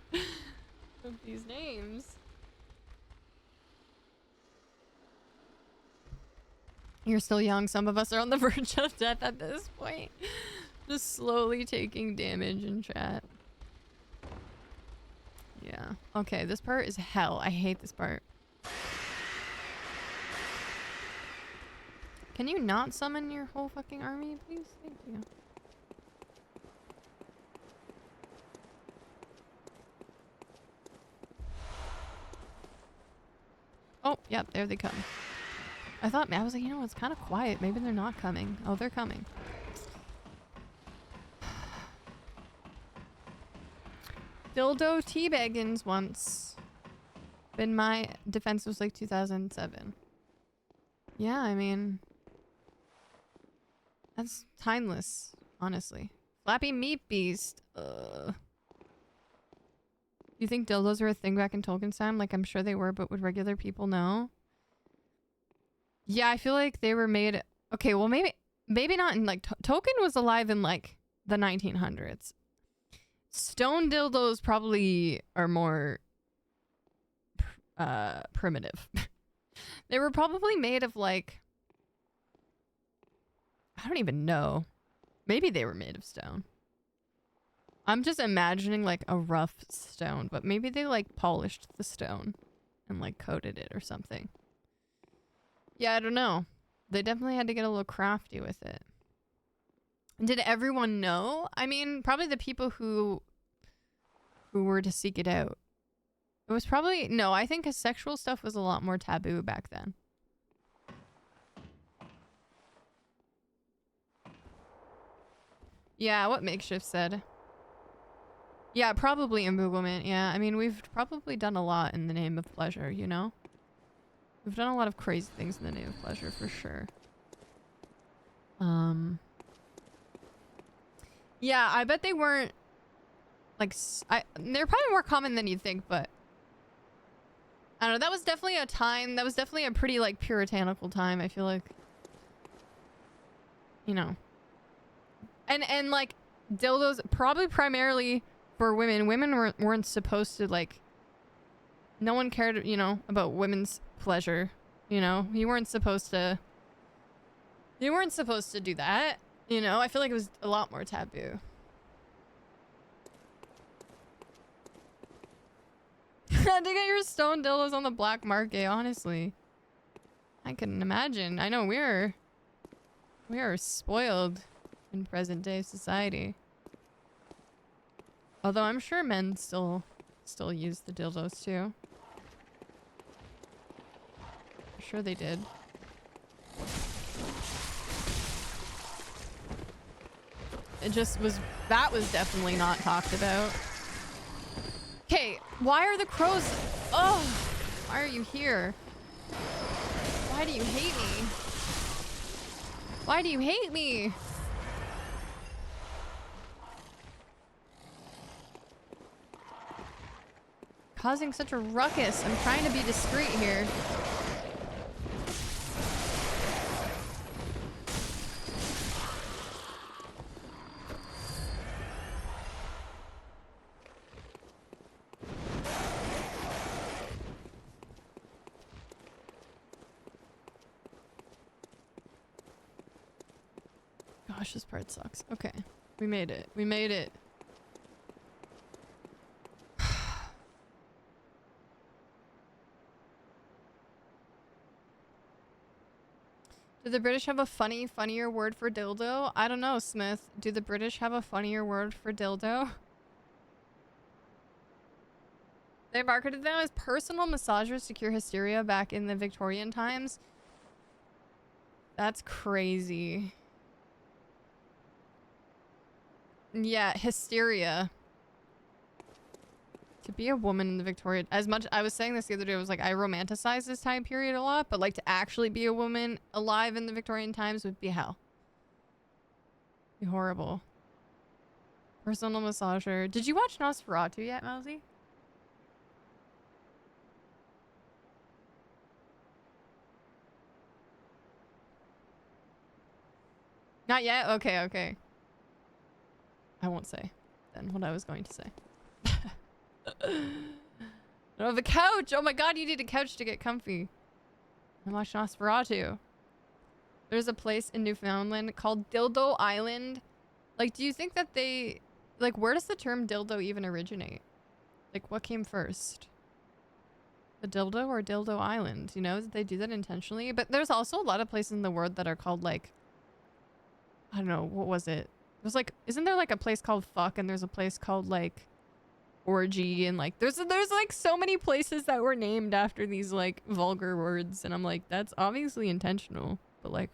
these names. You're still young. Some of us are on the verge of death at this point. Just slowly taking damage in chat. Yeah. Okay, this part is hell. I hate this part. Can you not summon your whole fucking army, please? Thank you. Oh, yep, there they come. I was like, you know, it's kind of quiet. Maybe they're not coming. Oh, they're coming. Dildo teabaggins once. Been my defense was like 2007. Yeah, I mean, that's timeless, honestly. Flappy Meat Beast. You think dildos were a thing back in Tolkien's time? Like, I'm sure they were, but would regular people know? Yeah, I feel like they were made... Okay, well, maybe not in, like... Tolkien was alive in, like, the 1900s. Stone dildos probably are more... primitive. They were probably made of, like... I don't even know. Maybe they were made of stone. I'm just imagining like a rough stone, but maybe they like polished the stone and like coated it or something. Yeah, I don't know. They definitely had to get a little crafty with it. Did everyone know? I mean, probably the people who were to seek it out. It was probably... No, I think sexual stuff was a lot more taboo back then. Yeah, what Makeshift said. Yeah, probably embezzlement. Yeah, I mean, we've probably done a lot in the name of pleasure, you know? We've done a lot of crazy things in the name of pleasure, for sure. Yeah, I bet they weren't... Like, they're probably more common than you'd think, but... I don't know, that was definitely a time... That was definitely a pretty, like, puritanical time, I feel like. You know. And like, dildos, probably primarily... For women, weren't supposed to, like... No one cared, you know, about women's pleasure. You know? You weren't supposed to do that. You know? I feel like it was a lot more taboo. To get your stone dildos on the black market, honestly. I couldn't imagine. I know we are spoiled in present day society. Although I'm sure men still use the dildos too. I'm sure they did. That was definitely not talked about. Okay, why are the crows... Oh, why are you here? Why do you hate me? Why do you hate me? Causing such a ruckus. I'm trying to be discreet here. Gosh, this part sucks. Okay. We made it. We made it. Do the British have a funnier word for dildo? I don't know, Smith. Do the British have a funnier word for dildo? They marketed them as personal massagers to cure hysteria back in the Victorian times. That's crazy. Yeah, hysteria. To be a woman in the Victorian... I was saying this the other day, I was like, I romanticize this time period a lot, but like to actually be a woman alive in the Victorian times would be hell. Be horrible. Personal massager. Did you watch Nosferatu yet, Mousy? Not yet? Okay, okay. I won't say then what I was going to say. Oh, the couch! Oh my god, you need a couch to get comfy. I watched Nosferatu. There's a place in Newfoundland called Dildo Island Like, do you think that they... Like, where does the term dildo even originate? Like, what came first? The dildo or dildo island? You know, did they do that intentionally? But there's also a lot of places in the world that are called, like... I don't know, what was it? There's, like... Isn't there, like, a place called fuck and there's a place called, like... orgy and, like... There's like, so many places that were named after these, like, vulgar words. And I'm like, that's obviously intentional. But, like...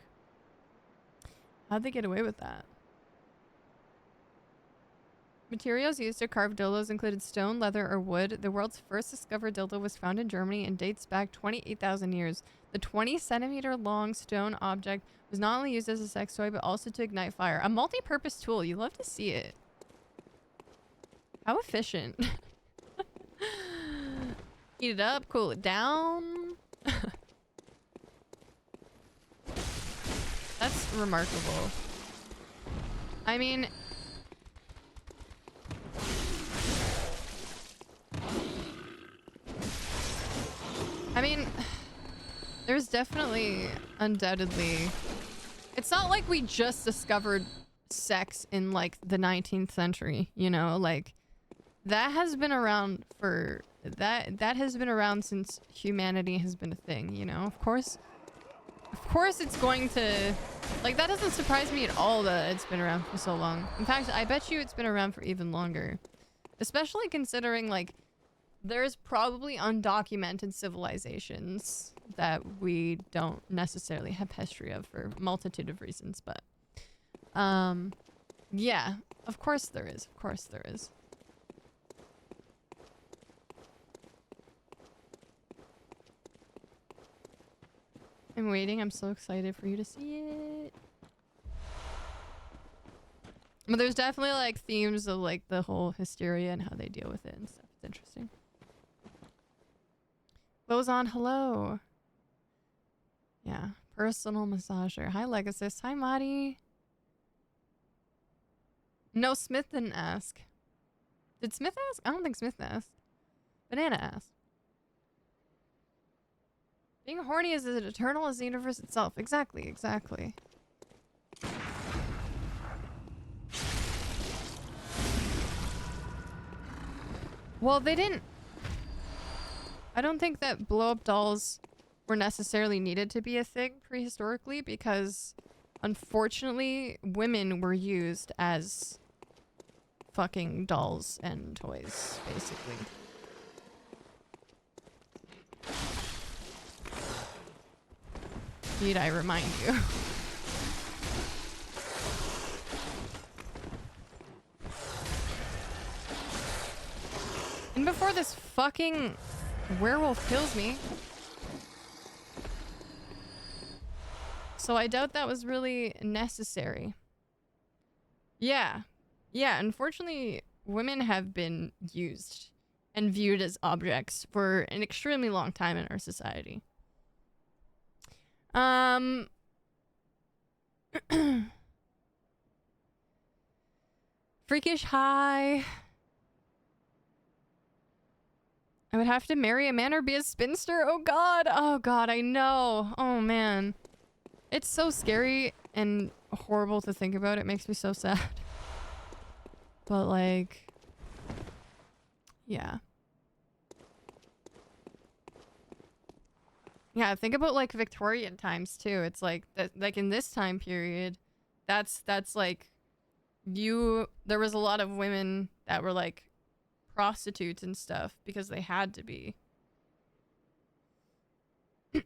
How'd they get away with that? Materials used to carve dildos included stone, leather, or wood. The world's first discovered dildo was found in Germany and dates back 28,000 years. The 20-centimeter long stone object was not only used as a sex toy, but also to ignite fire. A multi-purpose tool. You love to see it. How efficient. Heat it up, cool it down. That's remarkable. I mean... there's definitely, undoubtedly... It's not like we just discovered sex in, like, the 19th century, you know? Like, that has been around for... That has been around since humanity has been a thing, you know? Of course it's going to... Like, that doesn't surprise me at all that it's been around for so long. In fact, I bet you it's been around for even longer. Especially considering, like, there's probably undocumented civilizations that we don't necessarily have history of for a multitude of reasons, but... yeah. Of course there is. Of course there is. I'm waiting. I'm so excited for you to see it. But there's definitely, like, themes of, like, the whole hysteria and how they deal with it and stuff. It's interesting. Bozon, hello. Yeah. Personal massager. Hi, Legacy. Hi, Madi. No, Smith didn't ask. Did Smith ask? I don't think Smith asked. Banana asked. Being horny is as eternal as the universe itself. Exactly, exactly. Well, they didn't... I don't think that blow-up dolls were necessarily needed to be a thing prehistorically because, unfortunately, women were used as fucking dolls and toys, basically. Need I remind you? And before this fucking werewolf kills me. So I doubt that was really necessary. Yeah. Yeah, unfortunately, women have been used and viewed as objects for an extremely long time in our society. Freakish high. I would have to marry a man or be a spinster. Oh god. Oh god, I know. Oh man. It's so scary and horrible to think about. It makes me so sad. But like, yeah. Yeah, think about like Victorian times too. It's like that, like in this time period, that's like there was a lot of women that were like prostitutes and stuff because they had to be.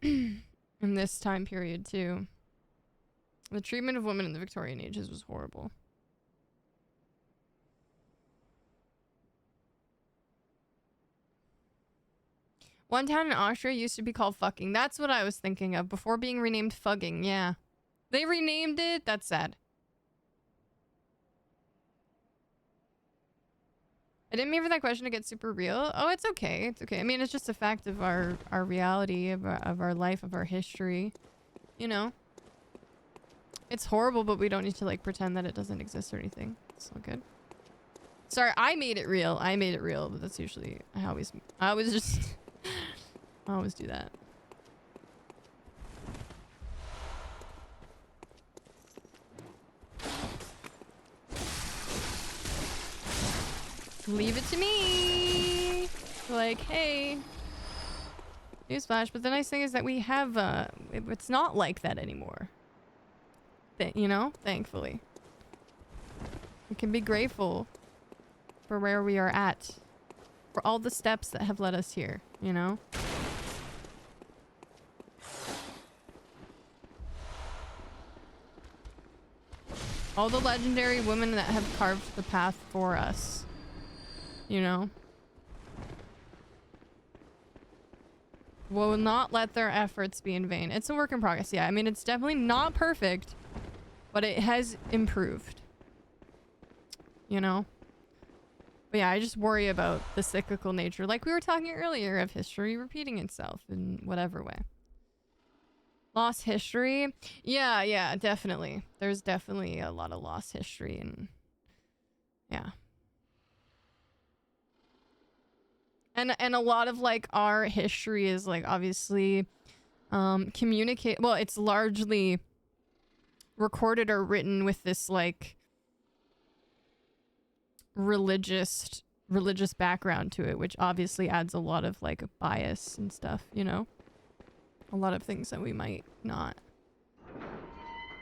In this time period too. The treatment of women in the Victorian ages was horrible. One town in Austria used to be called fucking. That's what I was thinking of before being renamed fugging. Yeah. They renamed it? That's sad. I didn't mean for that question to get super real. Oh, it's okay. It's okay. I mean, it's just a fact of our reality, of our life, of our history. You know? It's horrible, but we don't need to, like, pretend that it doesn't exist or anything. It's all good. Sorry, I made it real. I made it real, but that's usually... I always just... I always do that. leave it to me. Like, hey, newsflash. But the nice thing is that we have, it's not like that anymore. You know, thankfully. We can be grateful for where we are at. For all the steps that have led us here, you know? All the legendary women that have carved the path for us. You know? Will not let their efforts be in vain. It's a work in progress, yeah. I mean, it's definitely not perfect, but it has improved. You know? But yeah, I just worry about the cyclical nature, like we were talking earlier, of history repeating itself in whatever way. Lost history? Yeah, definitely. There's definitely a lot of lost history, and yeah. And a lot of like our history is like obviously communicate, well, it's largely recorded or written with this like religious background to it, which obviously adds a lot of like bias and stuff, you know? A lot of things that we might not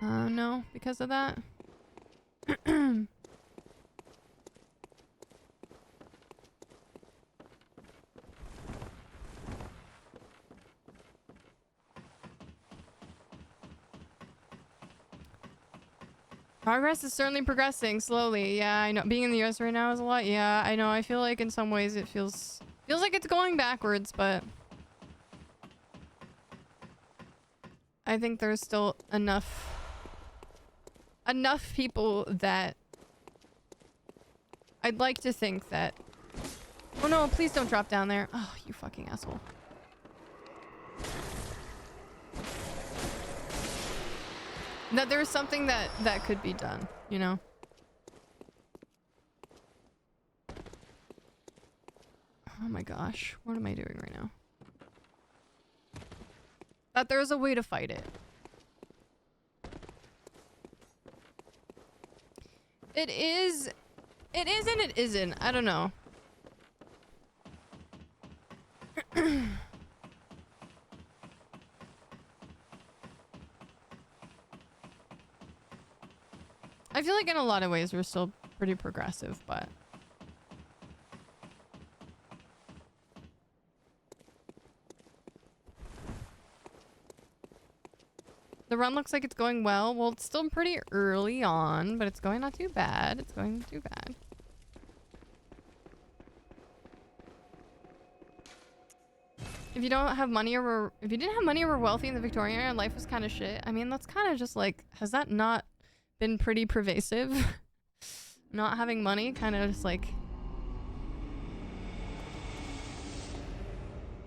know because of that. Progress is certainly progressing slowly. Yeah, I know. Being in the US right now is a lot. Yeah, I know. I feel like in some ways it feels like it's going backwards, but I think there's still enough people that I'd like to think that. Oh no, please don't drop down there. Oh, you fucking asshole. That there's something that could be done, you know? Oh my gosh, what am I doing right now? That there's a way to fight it. It is and it isn't. I don't know. I feel like in a lot of ways we're still pretty progressive, but the run looks like it's going well. Well, it's still pretty early on, but it's going not too bad. It's going not too bad. If you don't have money or if you didn't have money or were wealthy in the Victorian era and life was kind of shit, I mean, that's kind of just like, has that not been pretty pervasive? Not having money, kind of just like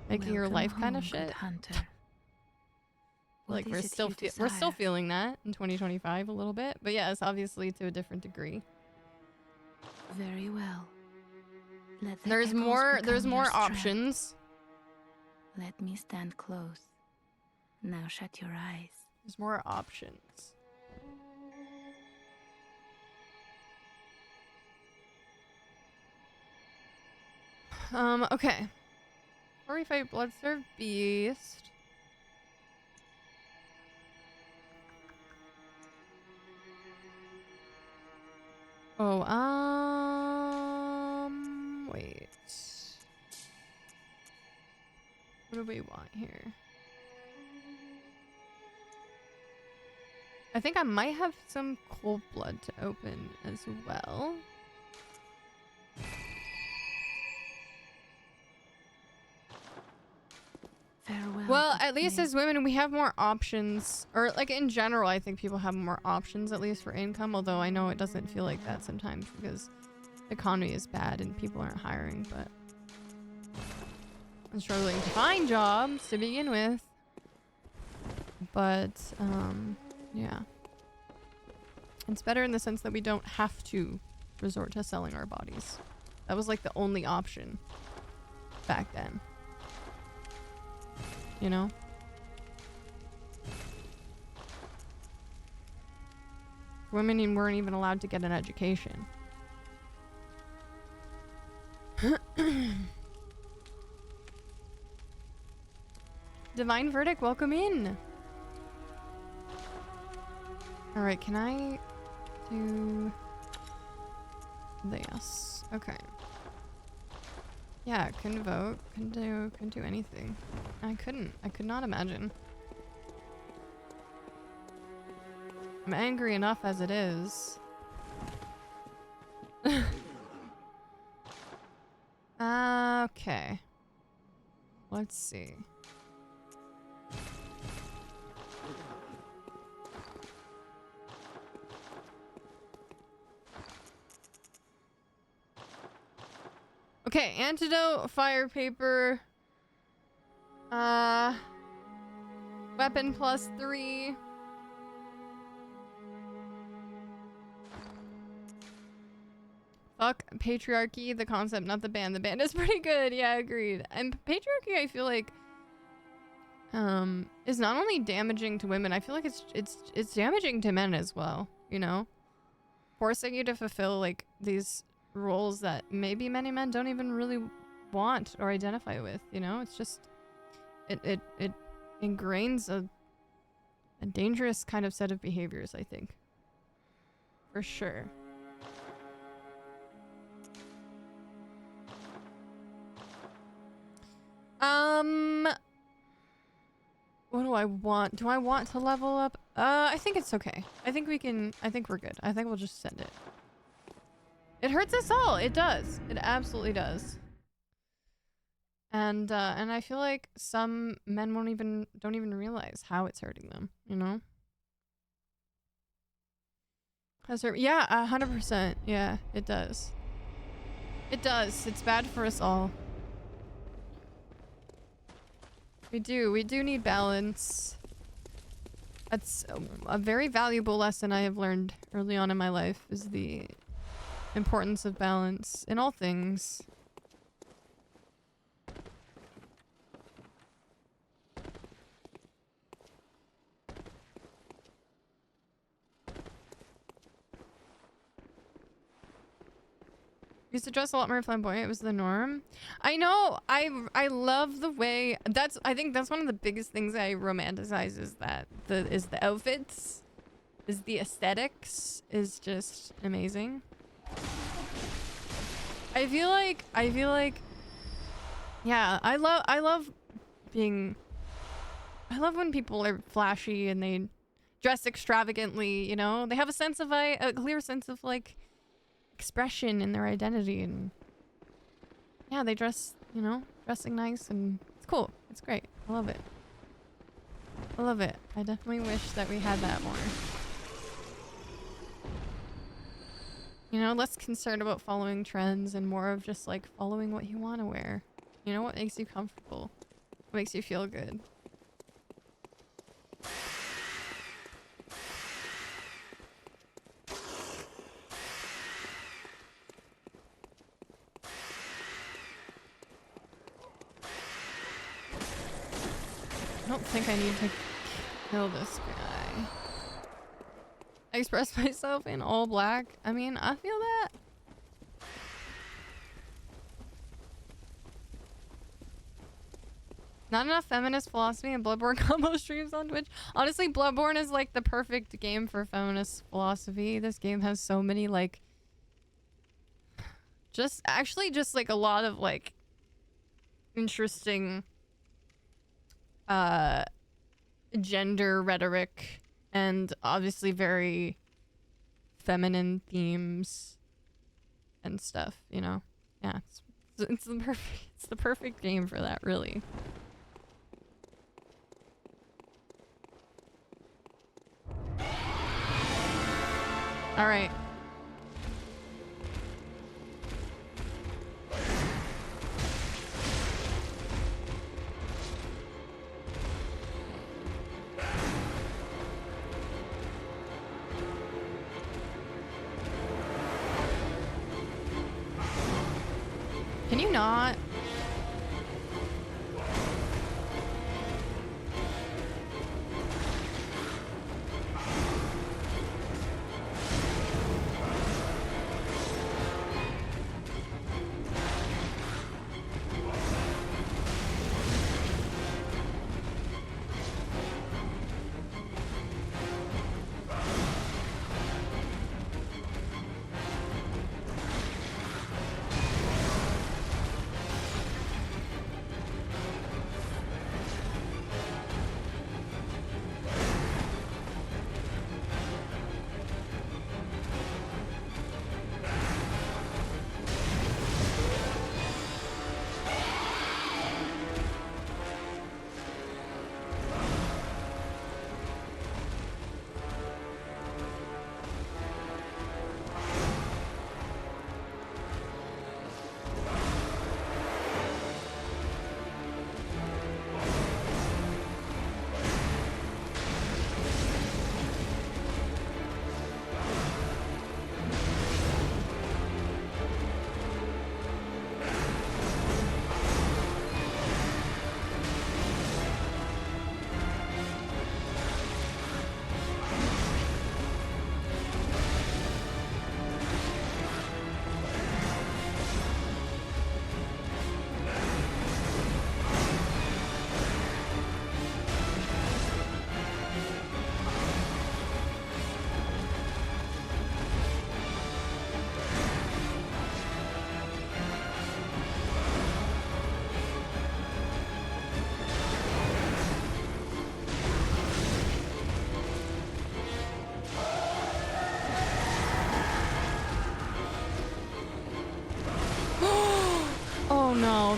making your life kind of shit. Hunter. Like we're still feeling that in 2025 a little bit, but yes, obviously to a different degree. Very well. Let the There's echoes more become there's your more strength. options. Let me stand close. Now shut your eyes. There's more options. Okay. Before we fight Bloodserved Beast. Oh, wait. What do we want here? I think I might have some cold blood to open as well. Farewell. Well, at least as women, we have more options. Or, like, in general, I think people have more options, at least for income. Although I know it doesn't feel like that sometimes because the economy is bad and people aren't hiring. But I'm struggling to find jobs to begin with. But, yeah. It's better in the sense that we don't have to resort to selling our bodies. That was, like, the only option back then. You know? Women weren't even allowed to get an education. Divine Verdict, welcome in. All right, can I do this? Okay. Yeah, couldn't vote. Couldn't do anything. I could not imagine. I'm angry enough as it is. Okay. Let's see. Okay, antidote, fire paper, weapon +3. Fuck patriarchy, the concept, not the band. The band is pretty good. Yeah, agreed. And patriarchy, I feel like, is not only damaging to women. I feel like it's damaging to men as well. You know, forcing you to fulfill like these roles that maybe many men don't even really want or identify with. You know, it's just it ingrains a dangerous kind of set of behaviors. I think, for sure. What do I want? Do I want to level up? I think it's okay. I think we're good. I think we'll just send it. It hurts us all. It does. It absolutely does. And I feel like some men don't even realize how it's hurting them, you know? Yeah, 100%. Yeah, it does. It does. It's bad for us all. We do need balance. That's a very valuable lesson I have learned early on in my life, is the importance of balance in all things. Used to dress a lot more flamboyant. It was the norm. I know. I love the way I think that's one of the biggest things I romanticize, is that the outfits, is the aesthetics is just amazing. I feel like yeah, I love when people are flashy and they dress extravagantly, you know? They have a clear sense of like expression in their identity, and yeah, they dress, you know, dressing nice, and it's cool. It's great. I love it. I love it. I definitely wish that we had that more. You know, less concerned about following trends and more of just like following what you want to wear. You know, what makes you comfortable, what makes you feel good. I don't think I need to kill this guy. I express myself in all black. I mean, I feel that. Not enough feminist philosophy and Bloodborne combo streams on Twitch. Honestly, Bloodborne is like the perfect game for feminist philosophy. This game has so many like... just like a lot of like interesting gender rhetoric and obviously very feminine themes and stuff, you know? Yeah, it's the perfect game for that, really. All right. Can you not?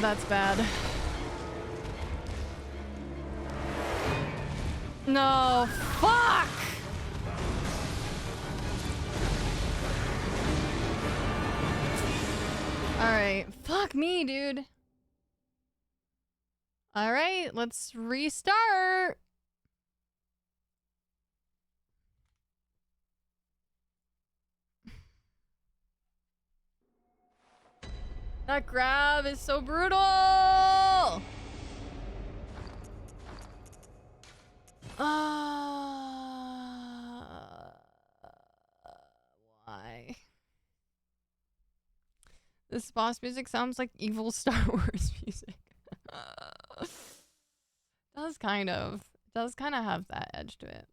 that's bad. No, fuck! Alright, fuck me, dude. Alright, let's restart. That grab is so brutal! Why? This boss music sounds like evil Star Wars music. Does kind of have that edge to it.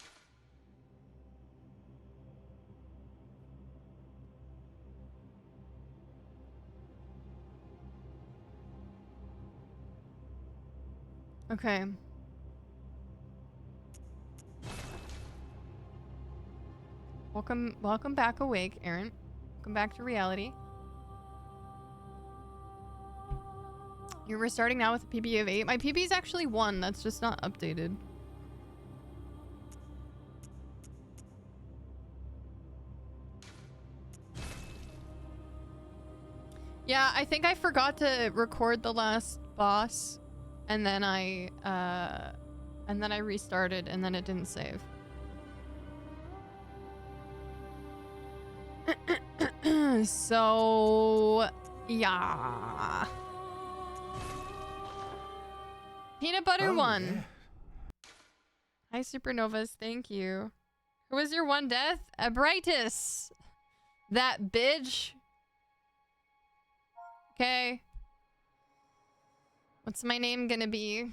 Okay. Welcome back awake, Aaron. Welcome back to reality. You're restarting now with a PB of 8. My PB is actually 1. That's just not updated. Yeah, I think I forgot to record the last boss, and then I restarted, and then it didn't save. So, yeah. Peanut butter 1. Yeah. Hi, Supernovas. Thank you. Who was your one death? Abritus. That bitch. Okay. What's my name gonna be?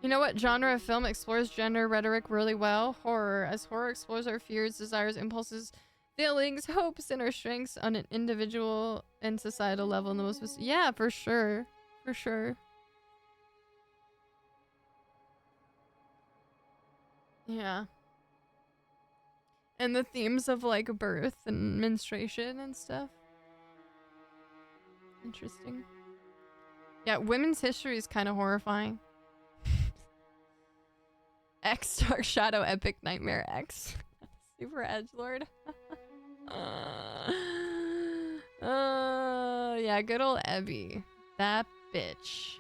You know what genre of film explores gender rhetoric really well? Horror. As horror explores our fears, desires, impulses, feelings, hopes, and our strengths on an individual and societal level in the most... Yeah, for sure. For sure. Yeah. And the themes of, like, birth and menstruation and stuff. Interesting. Yeah, women's history is kind of horrifying. X Dark Shadow Epic Nightmare X. Super edgelord. Yeah, good old Ebby. That bitch.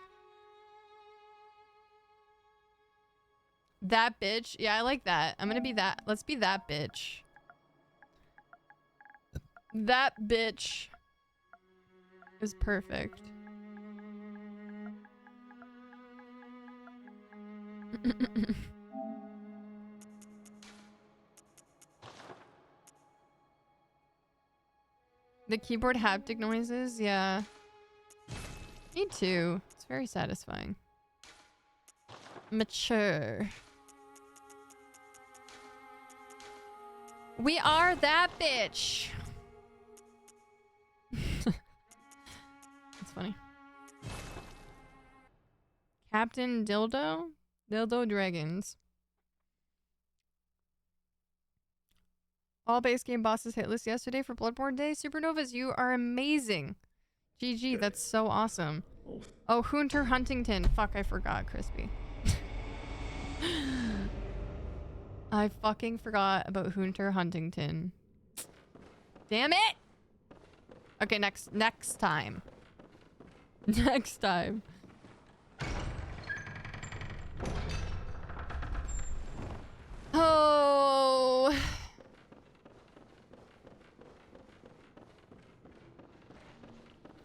That bitch. Yeah, I like that. I'm gonna be that. Let's be that bitch. That bitch is perfect. The keyboard haptic noises, yeah. Me too. It's very satisfying. Mature. We are that bitch. That's funny. Captain Dildo? Dildo Dragons. All base game bosses hit list yesterday for Bloodborne Day. Supernovas, you are amazing. GG, that's so awesome. Oh, Hunter Huntington. Fuck, I forgot, Crispy. I fucking forgot about Hunter Huntington. Damn it! Okay, next time. Next time. Oh...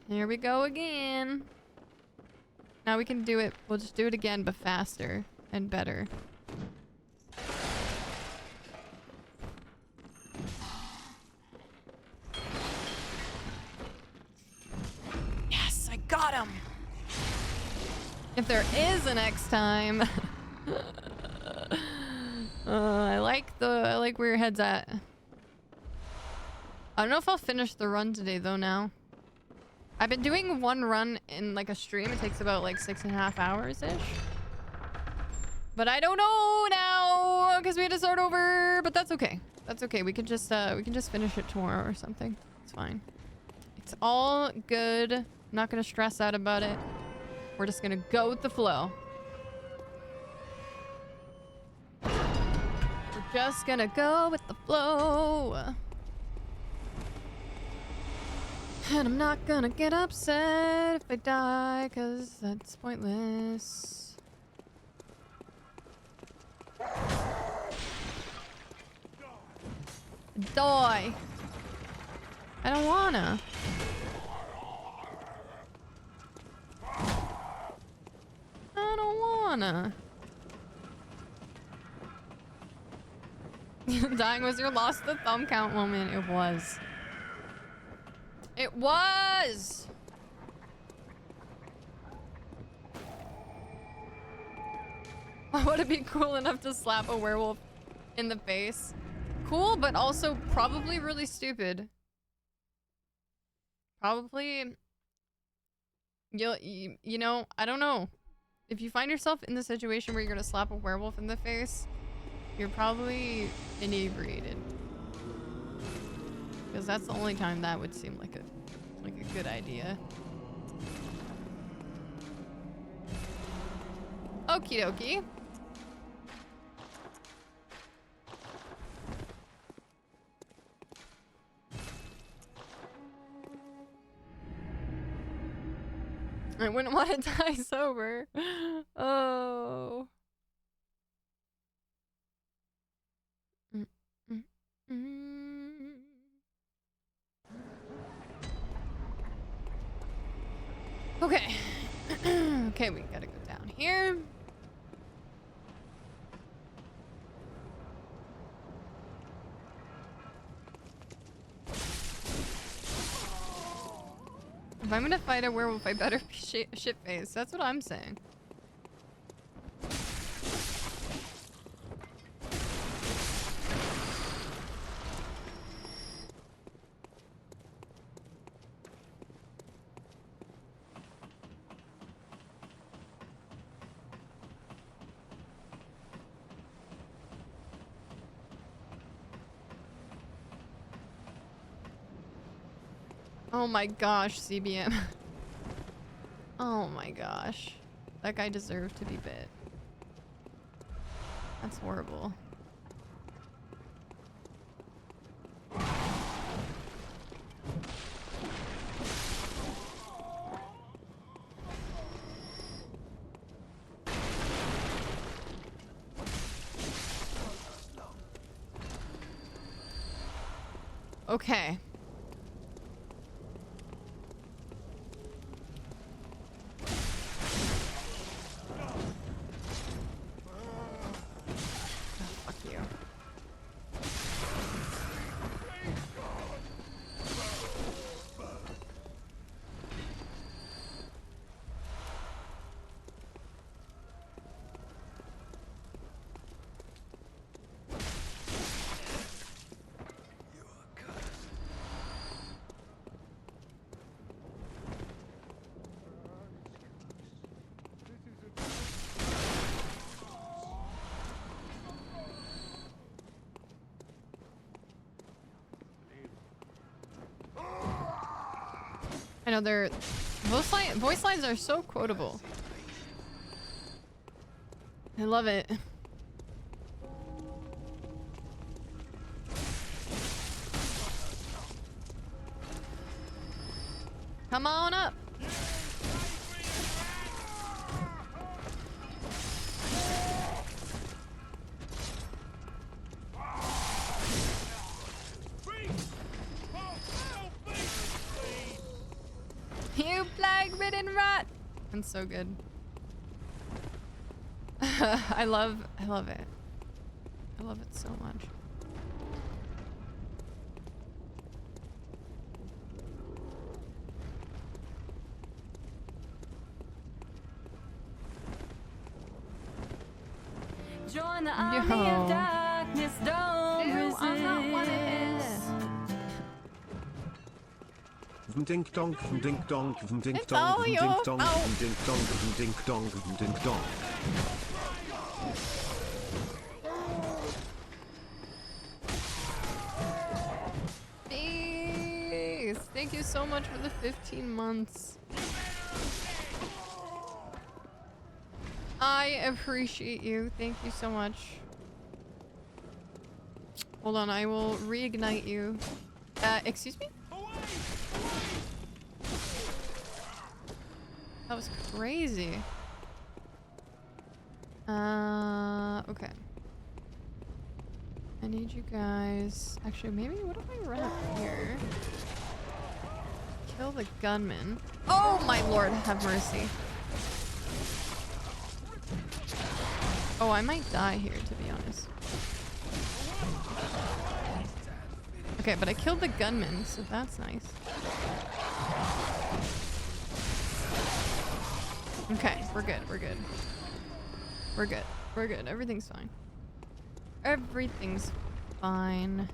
Here we go again. Now we can do it. We'll just do it again, but faster and better. Yes, I got him. If there is a next time. I like where your head's at. I don't know if I'll finish the run today though now. I've been doing one run in like a stream. It takes about like 6.5 hours-ish. But I don't know now because we had to start over. But that's okay. That's okay. We can just finish it tomorrow or something. It's fine. It's all good. I'm not gonna stress out about it. We're just gonna go with the flow. We're just gonna go with the flow. And I'm not gonna get upset if I die, cause that's pointless. Die. I don't wanna. I don't wanna. Dying was your lost the thumb count moment. It was. It was! Would it be cool enough to slap a werewolf in the face? Cool, but also probably really stupid. Probably... You know, I don't know. If you find yourself in the situation where you're gonna slap a werewolf in the face, you're probably inebriated. Because that's the only time that would seem like a good idea. Okie dokie. I wouldn't want to die sober. Oh. Okay. Okay, we gotta go down here. If I'm gonna fight a werewolf, I better be shit-faced. That's what I'm saying. Oh my gosh, CBM. Oh my gosh. That guy deserved to be bit. That's horrible. Okay. I know their voice lines are so quotable. I love it. Come on up. You plague-ridden rat! That's so good. I love it. I love it so much. Join the army of darkness, don't resist. I'm not one of his. Dink donk, dink donk, dink It's donk, all dink your donk, fault. dink donk, dink donk, dink donk. Peace. Thank you you so much for the 15 months. I appreciate you. Thank you so much. Hold on, I will reignite you. Excuse me? That was crazy. Okay. I need you guys... Actually, maybe what if I run up here? Kill the gunman. Oh my lord, have mercy. Oh, I might die here, to be honest. Okay, but I killed the gunman, so that's nice. Okay, we're good, we're good. We're good, we're good. Everything's fine. Everything's fine.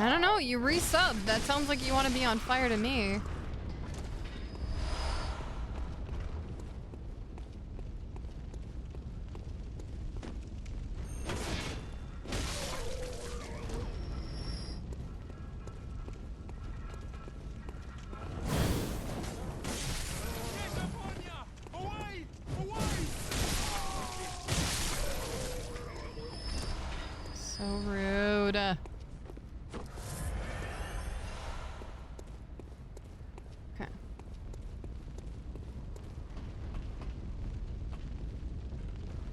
I don't know, you resubbed. That sounds like you want to be on fire to me. So rude. Okay.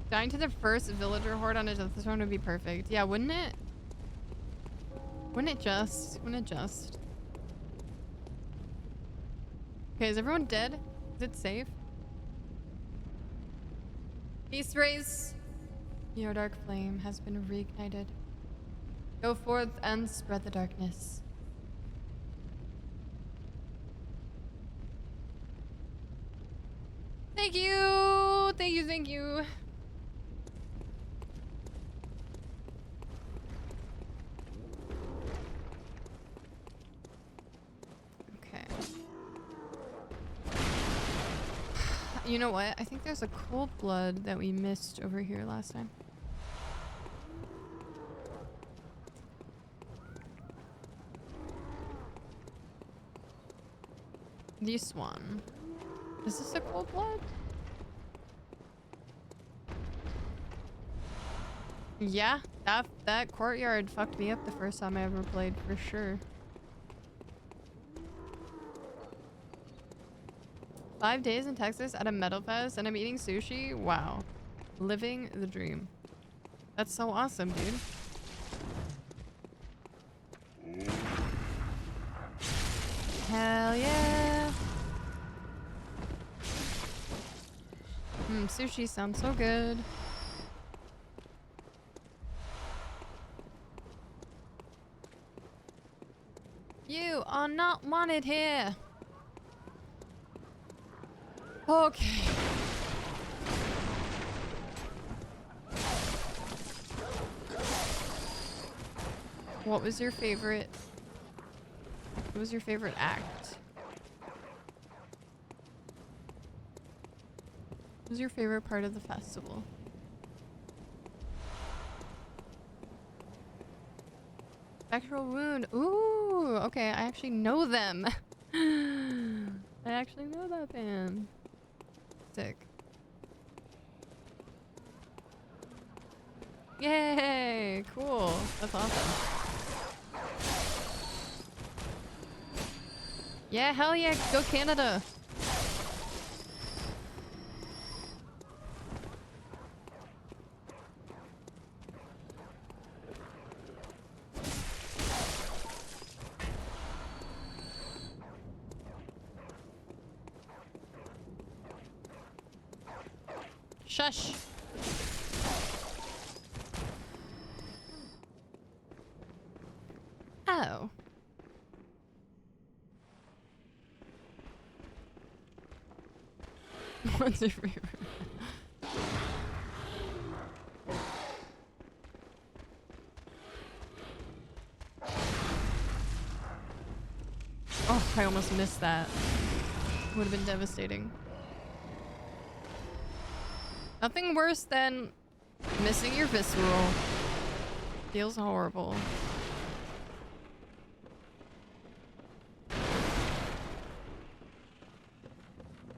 Dying to the first villager horde on a Deathless one would be perfect. Yeah, wouldn't it? Wouldn't it just? Wouldn't it just? Okay, is everyone dead? Is it safe? Peace rays. Your dark flame has been reignited. Go forth and spread the darkness. Thank you! Thank you, thank you. Okay. You know what? I think there's a cold blood that we missed over here last time. This one. Is this a cold blood? Yeah, that courtyard fucked me up the first time I ever played, for sure. 5 days in Texas at a metal fest and I'm eating sushi? Wow. Living the dream. That's so awesome, dude. Hell yeah. Sushi sounds so good. You are not wanted here. Okay. What was your favorite? What was your favorite act? What was your favorite part of the festival? Spectral Wound. Ooh, okay, I actually know them. I actually know that band. Sick. Yay! Cool. That's awesome. Yeah, hell yeah, go Canada! Shush! Oh. What's your favorite? Oh, I almost missed that. Would have been devastating. Nothing worse than missing your visceral. Feels horrible.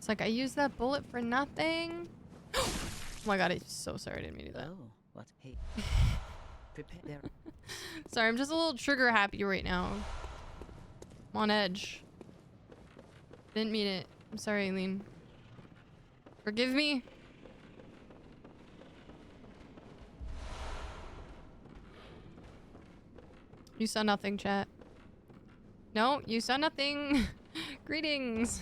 It's like, I used that bullet for nothing. Oh my god, I'm so sorry I didn't mean to do that. Oh, what? Hey. Prepare there. Sorry, I'm just a little trigger happy right now. I'm on edge. Didn't mean it. I'm sorry, Aileen. Forgive me. You saw nothing, chat. No, you saw nothing. Greetings.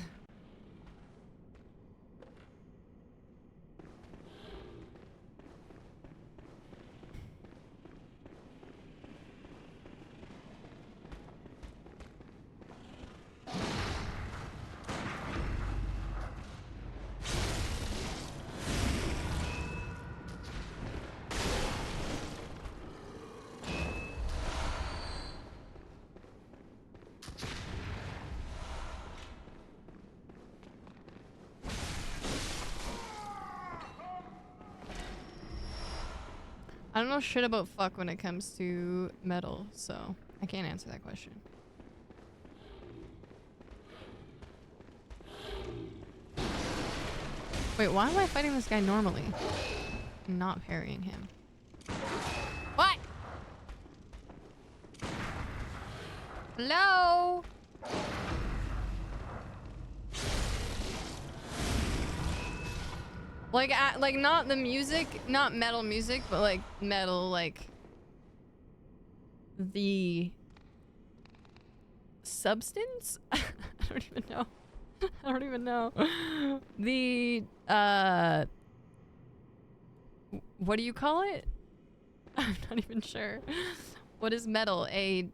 I don't know shit about fuck when it comes to metal, so I can't answer that question. Wait, why am I fighting this guy normally? I'm not parrying him. What? Hello? Like not the music, not metal music, but like metal, like the substance? I don't even know. I don't even know. The, what do you call it? I'm not even sure. What is metal? It's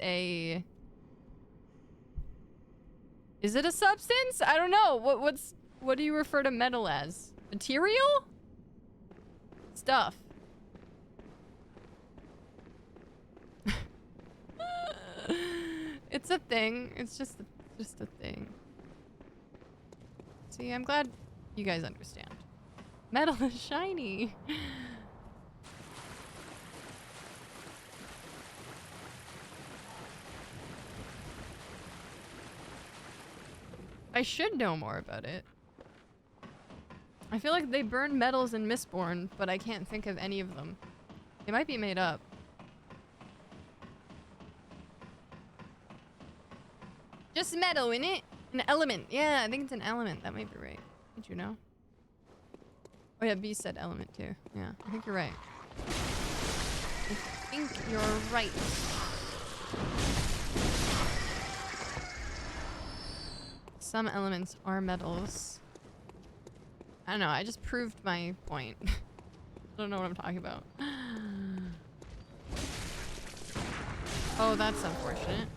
a... Is it a substance? I don't know. What do you refer to metal as? Material? Stuff. It's a thing. It's just a thing. See, I'm glad you guys understand. Metal is shiny. I should know more about it. I feel like they burn metals in Mistborn, but I can't think of any of them. They might be made up. Just metal, innit? An element. Yeah, I think it's an element. That might be right. Did you know? Oh yeah, B said element too. Yeah, I think you're right. I think you're right. Some elements are metals. I don't know, I just proved my point. I don't know what I'm talking about. Oh, that's unfortunate.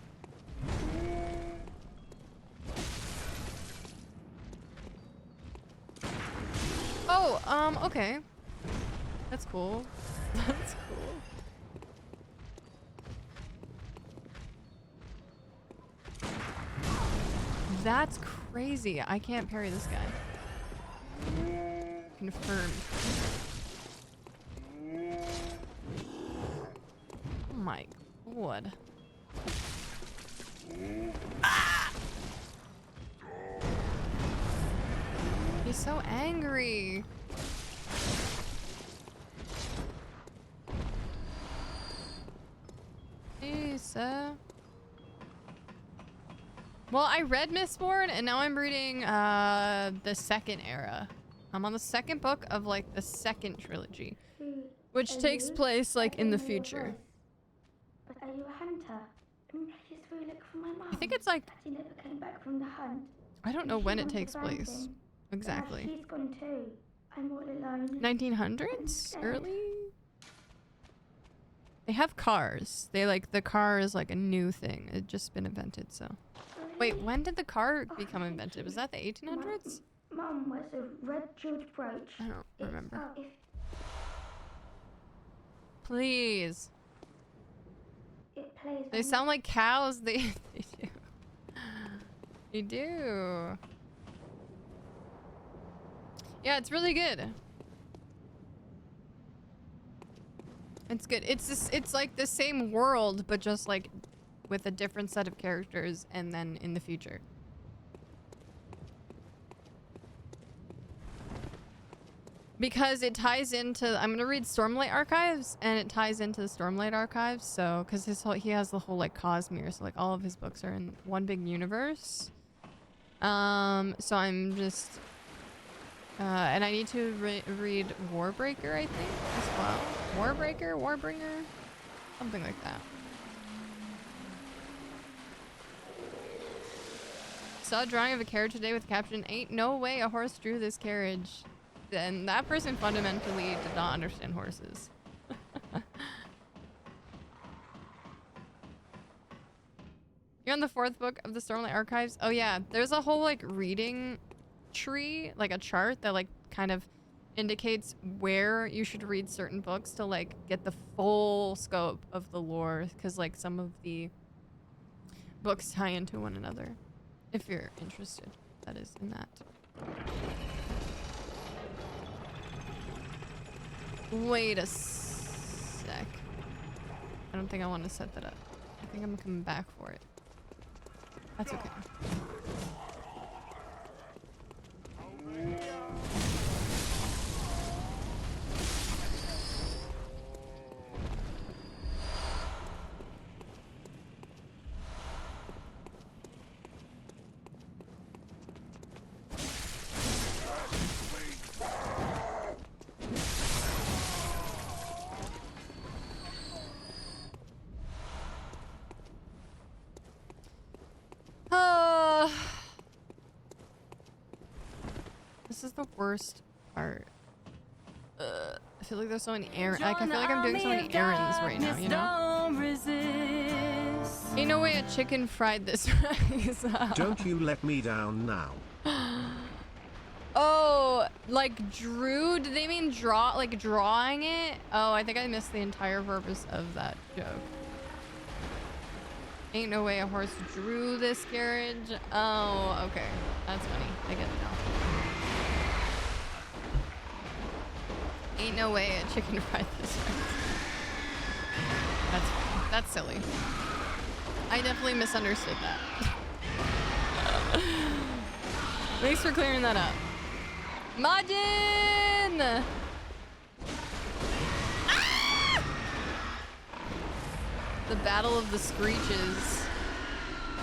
Oh, okay. That's cool. That's cool. That's crazy. I can't parry this guy. Confirmed. Oh my god. Ah! He's so angry. Jeez, well, I read Mistborn and now I'm reading the second era. I'm on the second book of like the second trilogy, which takes place like in the future. But are you a hunter? Please will look for my mom. I think it's like, Daddy never came back from the hunt. I don't know when it takes place exactly. She's gone too. I'm all alone. 1900s? Early? They have cars. They like, the car is like a new thing. It just been invented, so. Wait, when did the car become invented? Was that the 1800s? Mum wears a red jeweled brooch. I don't remember. If Please. it plays They sound like cows. They do. They do. Yeah, it's really good. It's good. It's like the same world, but just like with a different set of characters and then in the future. Because it ties into, I'm gonna read Stormlight Archives, and it ties into the Stormlight Archives. So, because he has the whole like Cosmere, so like all of his books are in one big universe. So I'm just, and I need to read Warbreaker, I think, as well. Warbreaker, Warbringer, something like that. Saw a drawing of a carriage today with the caption, "Ain't no way a horse drew this carriage." And that person fundamentally did not understand horses. You're on the 4th book of the Stormlight Archives? Oh yeah, there's a whole like reading tree, like a chart that like kind of indicates where you should read certain books to like get the full scope of the lore, because like some of the books tie into one another. If you're interested, that is, in that. Wait a sec. I don't think I want to set that up. I think I'm coming back for it. That's okay. This is the worst part. I feel like there's so many errands. Like, I feel like I'm doing so many errands right now, you know? Ain't no way a chicken fried this rice. Don't you let me down now. Oh, like drew? Did they mean draw? Like drawing it? Oh, I think I missed the entire purpose of that joke. Ain't no way a horse drew this carriage. Oh, okay. That's funny. I get it now. Ain't no way a chicken fried this rice. That's funny. That's silly. I definitely misunderstood that. Thanks for clearing that up. Majin! Ah! The Battle of the Screeches.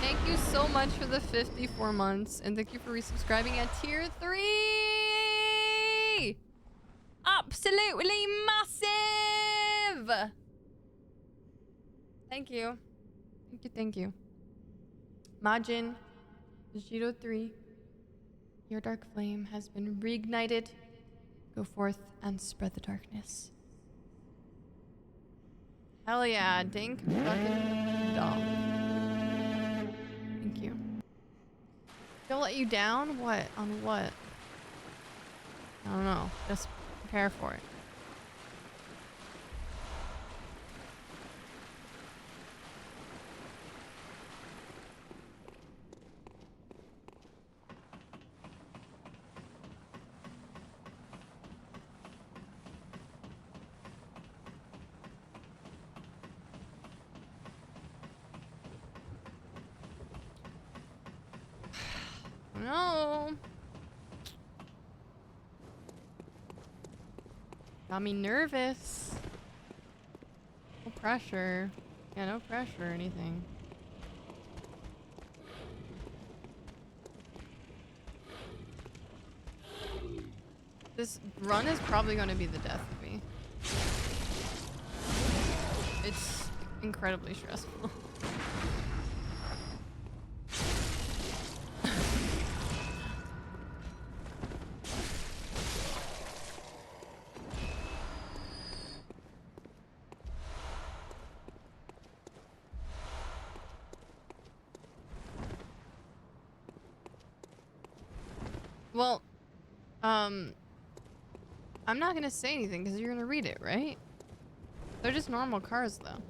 Thank you so much for the 54 months, and thank you for resubscribing at tier 3! Absolutely massive! Thank you. Thank you, thank you. Majin, Vegito 3, your dark flame has been reignited. Go forth and spread the darkness. Hell yeah, dink fucking dog. Thank you. Don't let you down? What? On what? I don't know. Just prepare for it. No. Got me nervous. No pressure. Yeah, no pressure or anything. This run is probably going to be the death of me. It's incredibly stressful. Well, I'm not gonna say anything because you're gonna read it, right? They're just normal cars, though.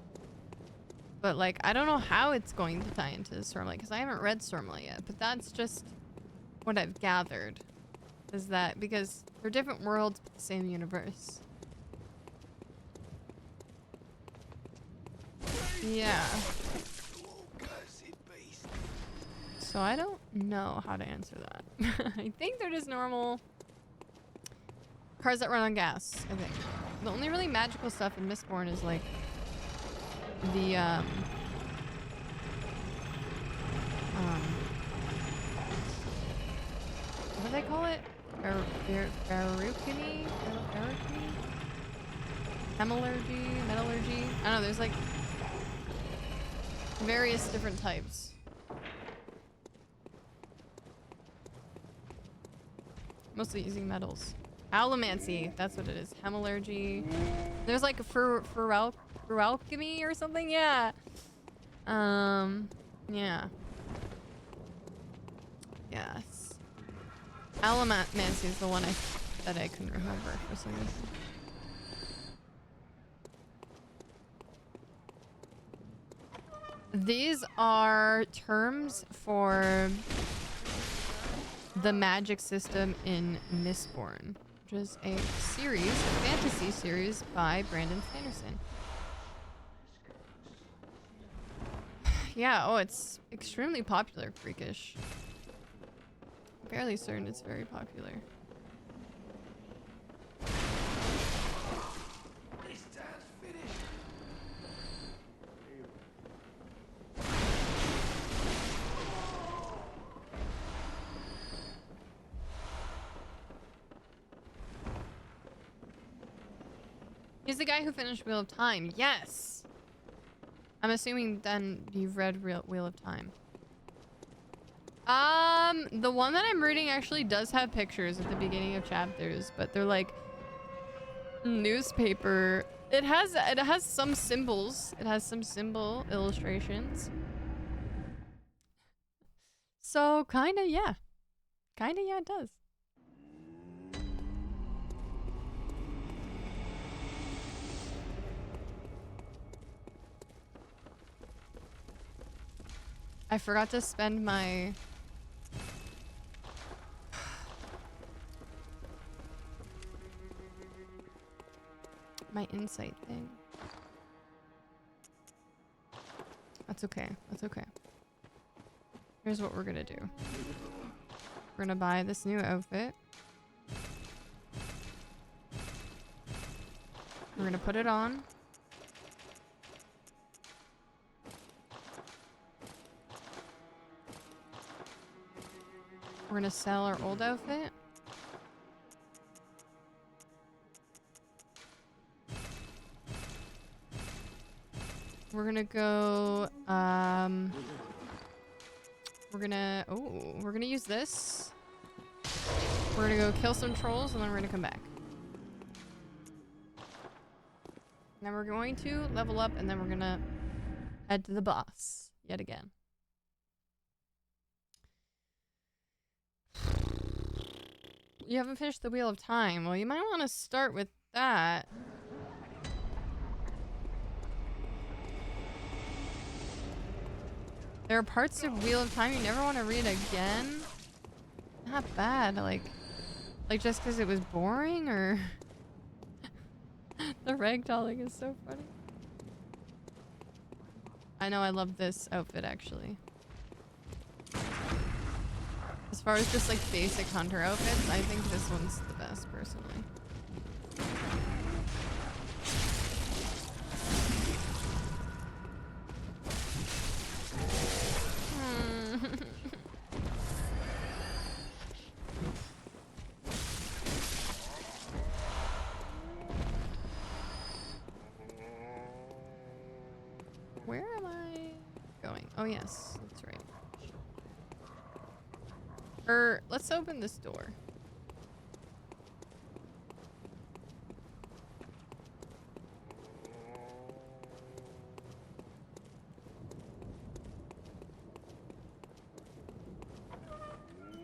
But, like, I don't know how it's going to tie into Stormlight because I haven't read Stormlight yet. But that's just what I've gathered. Is that because they're different worlds but the same universe. Yeah. So I don't know how to answer that. I think they're just normal Cars that run on gas, I think. The only really magical stuff in Mistborn is like the what do they call it? Baruchini? Metallurgy? I don't know, there's like various different types. Mostly using metals. Allomancy, that's what it is. Hemallurgy. There's like alchemy or something, yeah. Yeah. Yes. Allomancy is the one that I couldn't remember for some reason. These are terms for the magic system in Mistborn, which is a series, a fantasy series by Brandon Sanderson. Yeah, oh, it's extremely popular, Freakish. Fairly certain it's very popular. He's the guy who finished Wheel of Time. Yes! I'm assuming then you've read Wheel of Time. The one that I'm reading actually does have pictures at the beginning of chapters, but they're like newspaper. It has some symbols. It has some symbol illustrations. So kinda, yeah. Kinda, yeah, it does. I forgot to spend my insight thing. That's okay. That's okay. Here's what we're gonna do. We're gonna buy this new outfit. We're gonna put it on. We're gonna sell our old outfit. We're gonna go, we're gonna use this. We're gonna go kill some trolls and then we're gonna come back. And then we're going to level up and then we're gonna head to the boss yet again. You haven't finished the Wheel of Time. Well, you might want to start with that. There are parts of Wheel of Time you never want to read again. Not bad. Like just because it was boring, or the ragdolling is so funny. I know, I love this outfit actually. As far as just like basic hunter outfits, I think this one's the best personally. Where am I going? Oh yes, that's right. Let's open this door.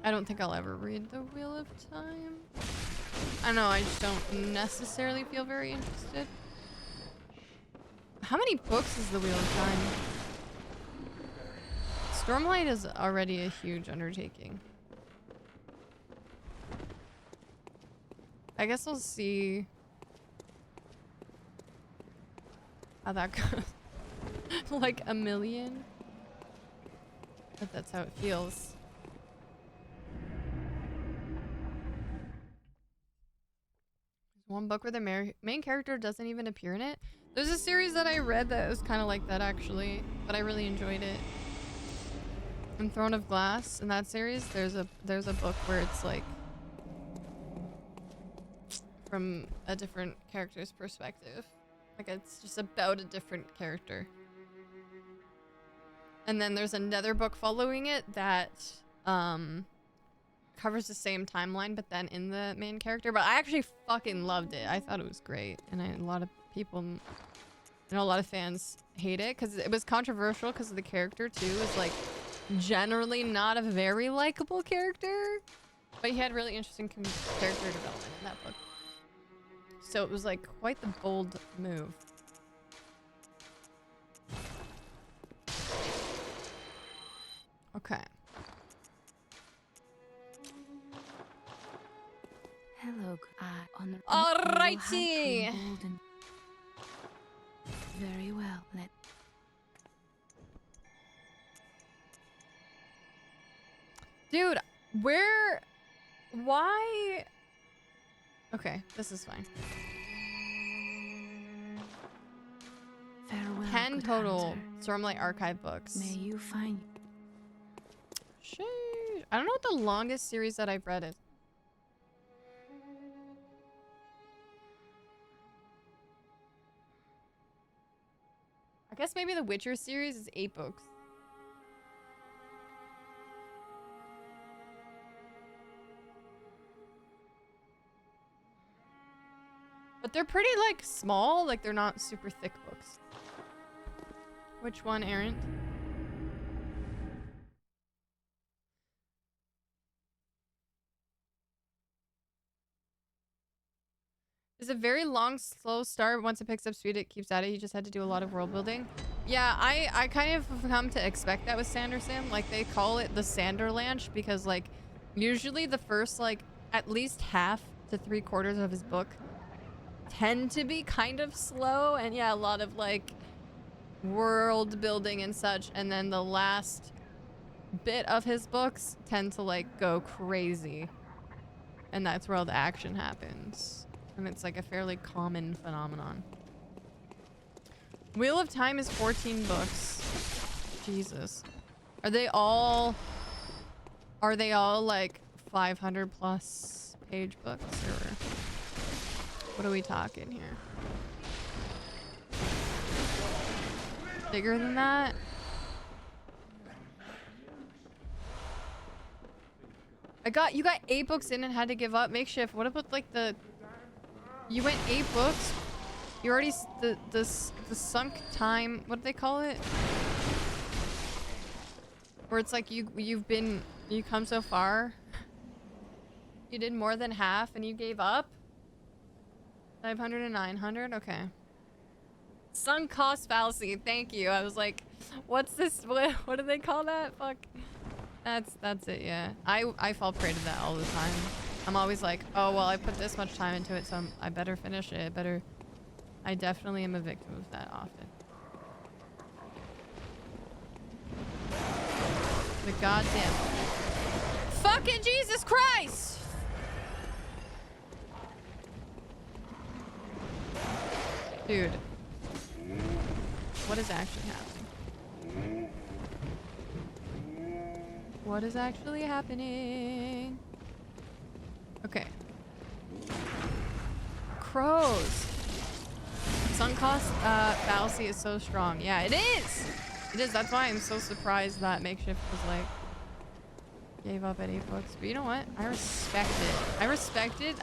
I don't think I'll ever read the Wheel of Time. I don't know, I just don't necessarily feel very interested. How many books is the Wheel of Time? Stormlight is already a huge undertaking. I guess we'll see how that goes. Like a million? But that's how it feels. One book where the main character doesn't even appear in it. There's a series that I read that was kind of like that actually, but I really enjoyed it. In Throne of Glass, in that series, there's a book where it's like from a different character's perspective. Like it's just about a different character. And then there's another book following it that covers the same timeline, but then in the main character. But I actually fucking loved it. I thought it was great, and a lot of people, a lot of fans hate it because it was controversial because the character too is like generally not a very likable character, but he had really interesting character development in that book. So it was like quite the bold move. Okay. Hello, honor. Alrighty. Very well. Dude, why? Okay, this is fine. Farewell. 10 good total hunter. Stormlight Archive books. May you find. Sheesh. I don't know what the longest series that I've read is. I guess maybe the Witcher series is 8 books. But they're pretty, like, small. Like, they're not super thick books. Which one, Aaron? It's a very long, slow start. Once it picks up speed, it keeps at it. You just had to do a lot of world building. Yeah, I kind of have come to expect that with Sanderson. Like, they call it the Sanderlanche because, like, usually the first, like, at least half to 3/4 of his book tend to be kind of slow. And, yeah, a lot of, like, world building and such. And then the last bit of his books tend to, like, go crazy. And that's where all the action happens. And it's like a fairly common phenomenon. Wheel of Time is 14 books. Jesus. Are they all like 500 plus page books, or what are we talking here? Bigger than that? You got 8 books in and had to give up. Makeshift. What about like you went 8 books. You already the sunk time. What do they call it? Where it's like you come so far. You did more than half and you gave up. 500 and 900. Okay. Sunk cost fallacy. Thank you. I was like, what's this? What do they call that? Fuck. That's it. Yeah. I fall prey to that all the time. I'm always like, oh, well, I put this much time into it, so I better finish it. I definitely am a victim of that often. The goddamn... Fucking Jesus Christ! Dude. What is actually happening? What is actually happening? Okay. Crows. Sunk cost fallacy is so strong. Yeah, it is. It is. That's why I'm so surprised that Makeshift was like gave up at 8 books. But you know what? I respect it. I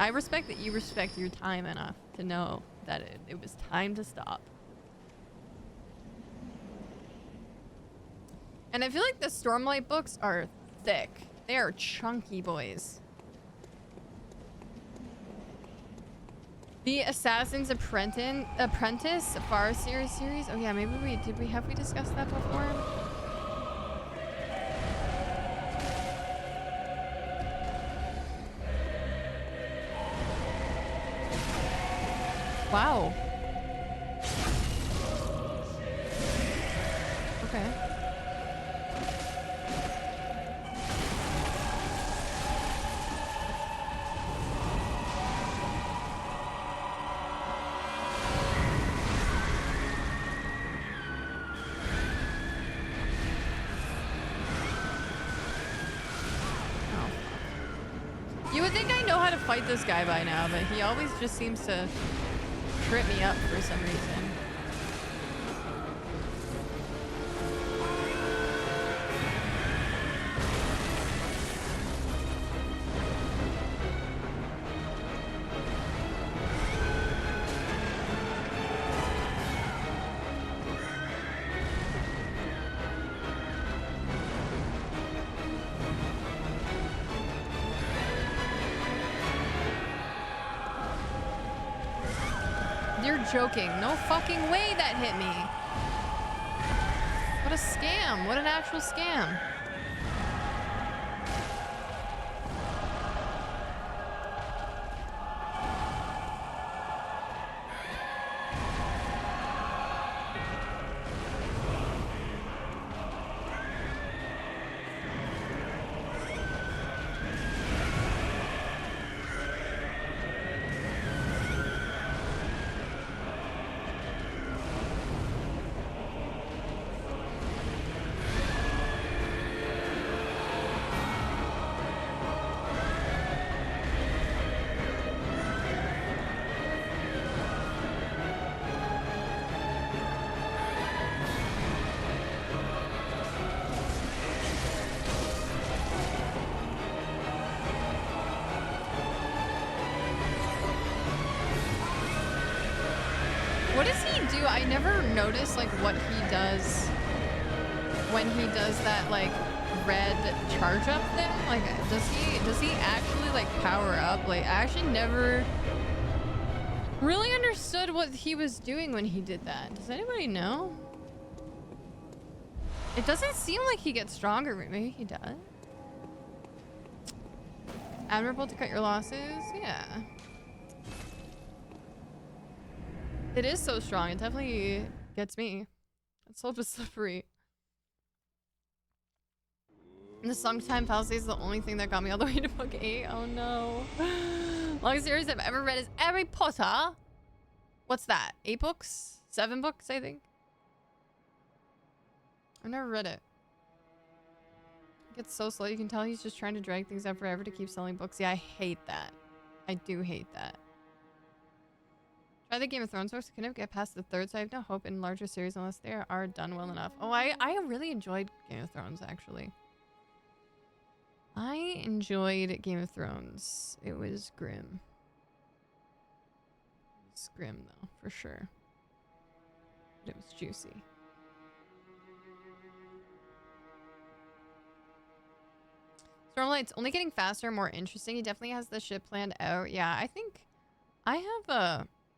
respect that you respect your time enough to know that it was time to stop. And I feel like the Stormlight books are thick. They are chunky boys. The Assassin's Apprentice Far series. Oh yeah, maybe have we discussed that before? Wow. Okay. know how to fight this guy by now, but he always just seems to trip me up for some reason. You're joking. No fucking way that hit me. What a scam. What an actual scam. What does he do? I never notice like what he does when he does that like red charge up thing. Like does he actually like power up? Like I actually never really understood what he was doing when he did that. Does anybody know? It doesn't seem like he gets stronger. Maybe he does. Admirable to cut your losses. Yeah. It is so strong. It definitely gets me. It's so slippery. And the Songtime Fallacy is the only thing that got me all the way to book 8. Oh no. Longest series I've ever read is Harry Potter. What's that? 8 books? 7 books, I think. I've never read it. It gets so slow. You can tell he's just trying to drag things out forever to keep selling books. Yeah, I hate that. I do hate that. Try the Game of Thrones books. I couldn't get past the 3rd, so I have no hope in larger series unless they are done well enough. Oh, I really enjoyed Game of Thrones, actually. I enjoyed Game of Thrones. It was grim. It was grim, though, for sure. But it was juicy. Stormlight's only getting faster, more interesting. He definitely has the ship planned out. Yeah, I think I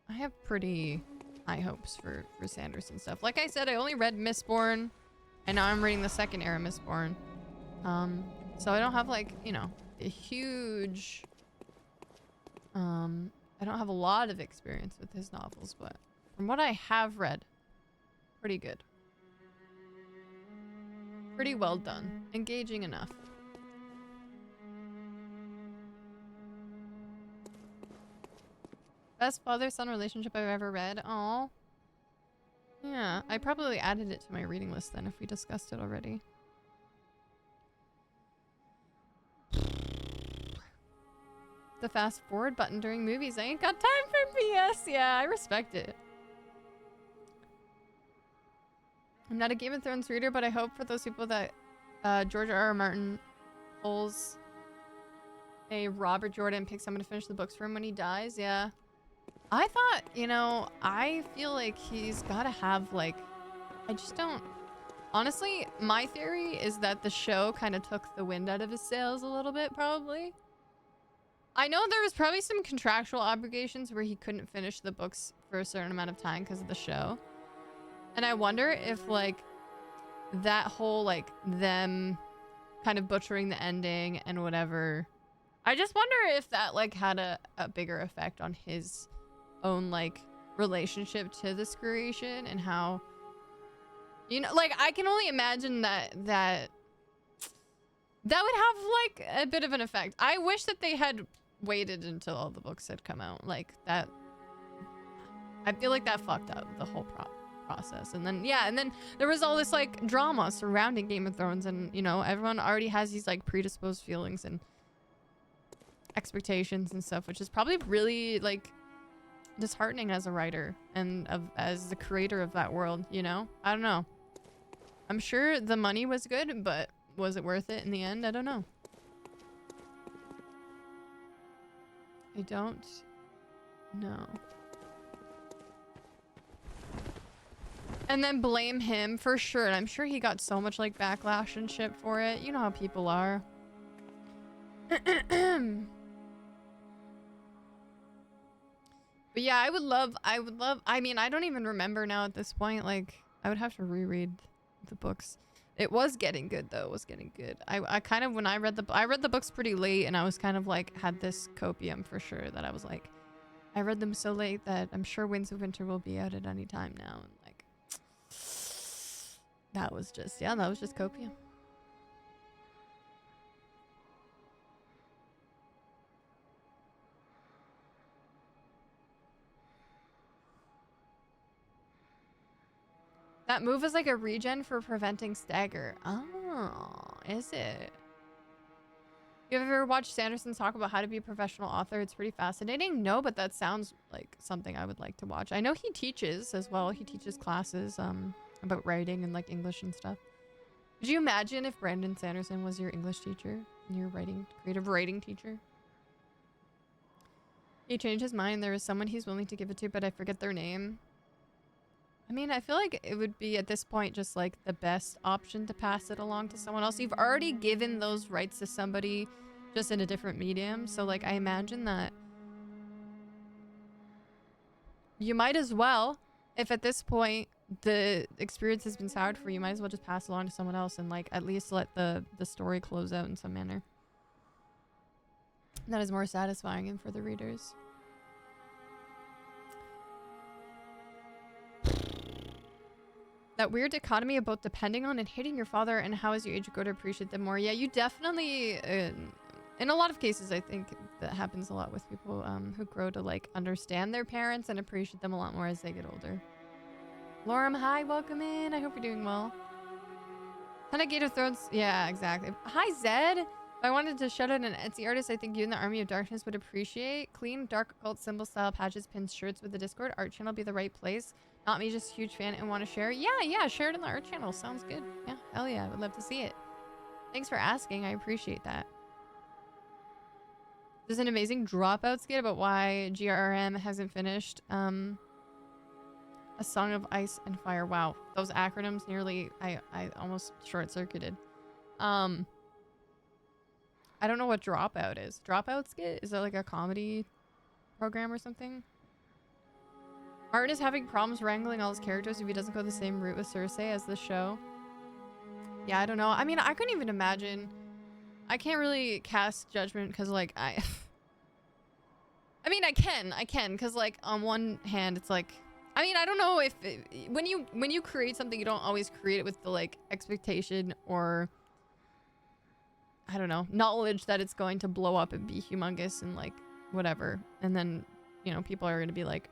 have pretty high hopes for Sanderson stuff. Like I said, I only read Mistborn, and now I'm reading the second era Mistborn. So I don't have like, you know, a huge, I don't have a lot of experience with his novels, but from what I have read, pretty good. Pretty well done. Engaging enough. Best father-son relationship I've ever read. Aw. Yeah, I probably added it to my reading list then if we discussed it already. The fast forward button during movies. I ain't got time for BS. Yeah, I respect it. I'm not a Game of Thrones reader, but I hope for those people that George R.R. Martin pulls a Robert Jordan and picks someone to finish the books for him when he dies. Yeah. I thought, you know, I feel like he's got to have, like, I just don't... Honestly, my theory is that the show kind of took the wind out of his sails a little bit, probably. I know there was probably some contractual obligations where he couldn't finish the books for a certain amount of time because of the show. And I wonder if, like, that whole, like, them kind of butchering the ending and whatever... I just wonder if that, like, had a bigger effect on his own, like, relationship to this creation and how... You know, like, I can only imagine that would have, like, a bit of an effect. I wish that they had waited until all the books had come out. Like, that... I feel like that fucked up the whole process. And then, yeah, and then there was all this, like, drama surrounding Game of Thrones. And, you know, everyone already has these, like, predisposed feelings. And expectations and stuff, which is probably really like disheartening as a writer and as the creator of that world, you know? I don't know. I'm sure the money was good, but was it worth it in the end? I don't know. I don't know. And then blame him for sure. And I'm sure he got so much like backlash and shit for it. You know how people are. But yeah, I would love, I mean, I don't even remember now at this point. Like, I would have to reread the books. It was getting good though. It was getting good. I kind of, when I read the books pretty late, and I was kind of like, had this copium for sure that I was like, I read them so late that I'm sure Winds of Winter will be out at any time now. And like, that was just, yeah, that was just copium. That move is like a regen for preventing stagger. Oh, is it? You ever watched Sanderson talk about how to be a professional author? It's pretty fascinating. No, but that sounds like something I would like to watch. I know he teaches as well. He teaches classes about writing and like English and stuff. Could you imagine if Brandon Sanderson was your English teacher and your creative writing teacher? He changed his mind. There is someone he's willing to give it to, but I forget their name. I mean, I feel like it would be at this point just like the best option to pass it along to someone else. You've already given those rights to somebody just in a different medium. So like, I imagine that you might as well, if at this point the experience has been soured for you, might as well just pass it along to someone else and like at least let the story close out in some manner. That is more satisfying and for the readers. That weird dichotomy about depending on and hating your father and how as you age you grow to appreciate them more. Yeah, you definitely, in a lot of cases, I think that happens a lot with people who grow to like understand their parents and appreciate them a lot more as they get older. Lorem, hi, welcome in. I hope you're doing well. Ton of Game of Thrones. Yeah, exactly. Hi, Zed. If I wanted to shout out an Etsy artist I think you and the Army of Darkness would appreciate. Clean, dark occult symbol style patches, pins, shirts with the Discord art channel be the right place. Not me, just a huge fan and want to share. Yeah, share it in the art channel. Sounds good. Yeah, hell yeah, I would love to see it. Thanks for asking. I appreciate that. There's an amazing dropout skit about why GRM hasn't finished A Song of Ice and Fire. Wow, those acronyms nearly, I almost short-circuited. I don't know what dropout is. Dropout skit? Is that like a comedy program or something? Martin is having problems wrangling all his characters if he doesn't go the same route with Cersei as the show. Yeah, I don't know. I mean, I couldn't even imagine. I can't really cast judgment because, like, I mean, I can, because, like, on one hand, it's like, I mean, I don't know if when you create something, you don't always create it with the like expectation or I don't know, knowledge that it's going to blow up and be humongous and like whatever, and then you know people are going to be like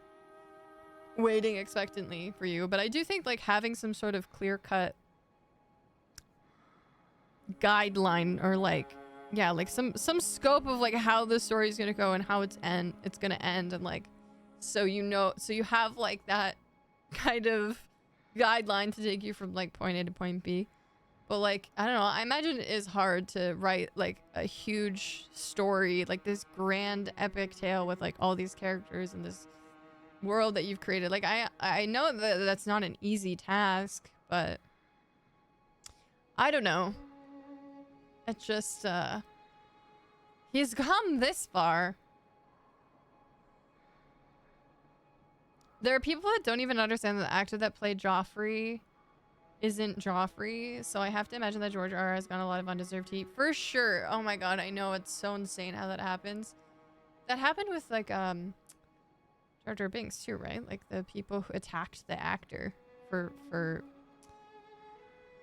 waiting expectantly for you. But I do think like having some sort of clear-cut guideline or like yeah, like some scope of like how the story is going to go and how it's going to end, and like so you know, so you have like that kind of guideline to take you from like point A to point B. But like I don't know, I imagine it is hard to write like a huge story, like this grand epic tale with like all these characters and this world that you've created. Like I know that that's not an easy task, but I don't know. It's just he's come this far. There are people that don't even understand that the actor that played Joffrey isn't Joffrey, so I have to imagine that George R. has gotten a lot of undeserved heat for sure. Oh my god, I know, it's so insane how that happens. That happened with like Jar Jar Binks too, right? Like the people who attacked the actor for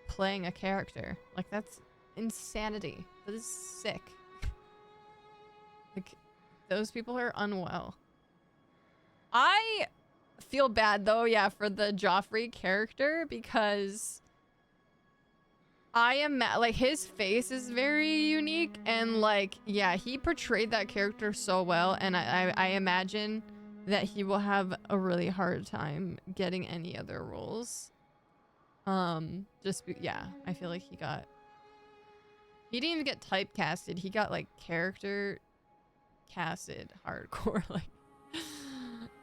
playing a character. Like that's insanity. That is sick. Like those people are unwell. I feel bad though, yeah, for the Joffrey character because I am like his face is very unique and like yeah, he portrayed that character so well, and I imagine that he will have a really hard time getting any other roles. Yeah, I feel like he didn't even get typecasted. He got like character casted hardcore. Like,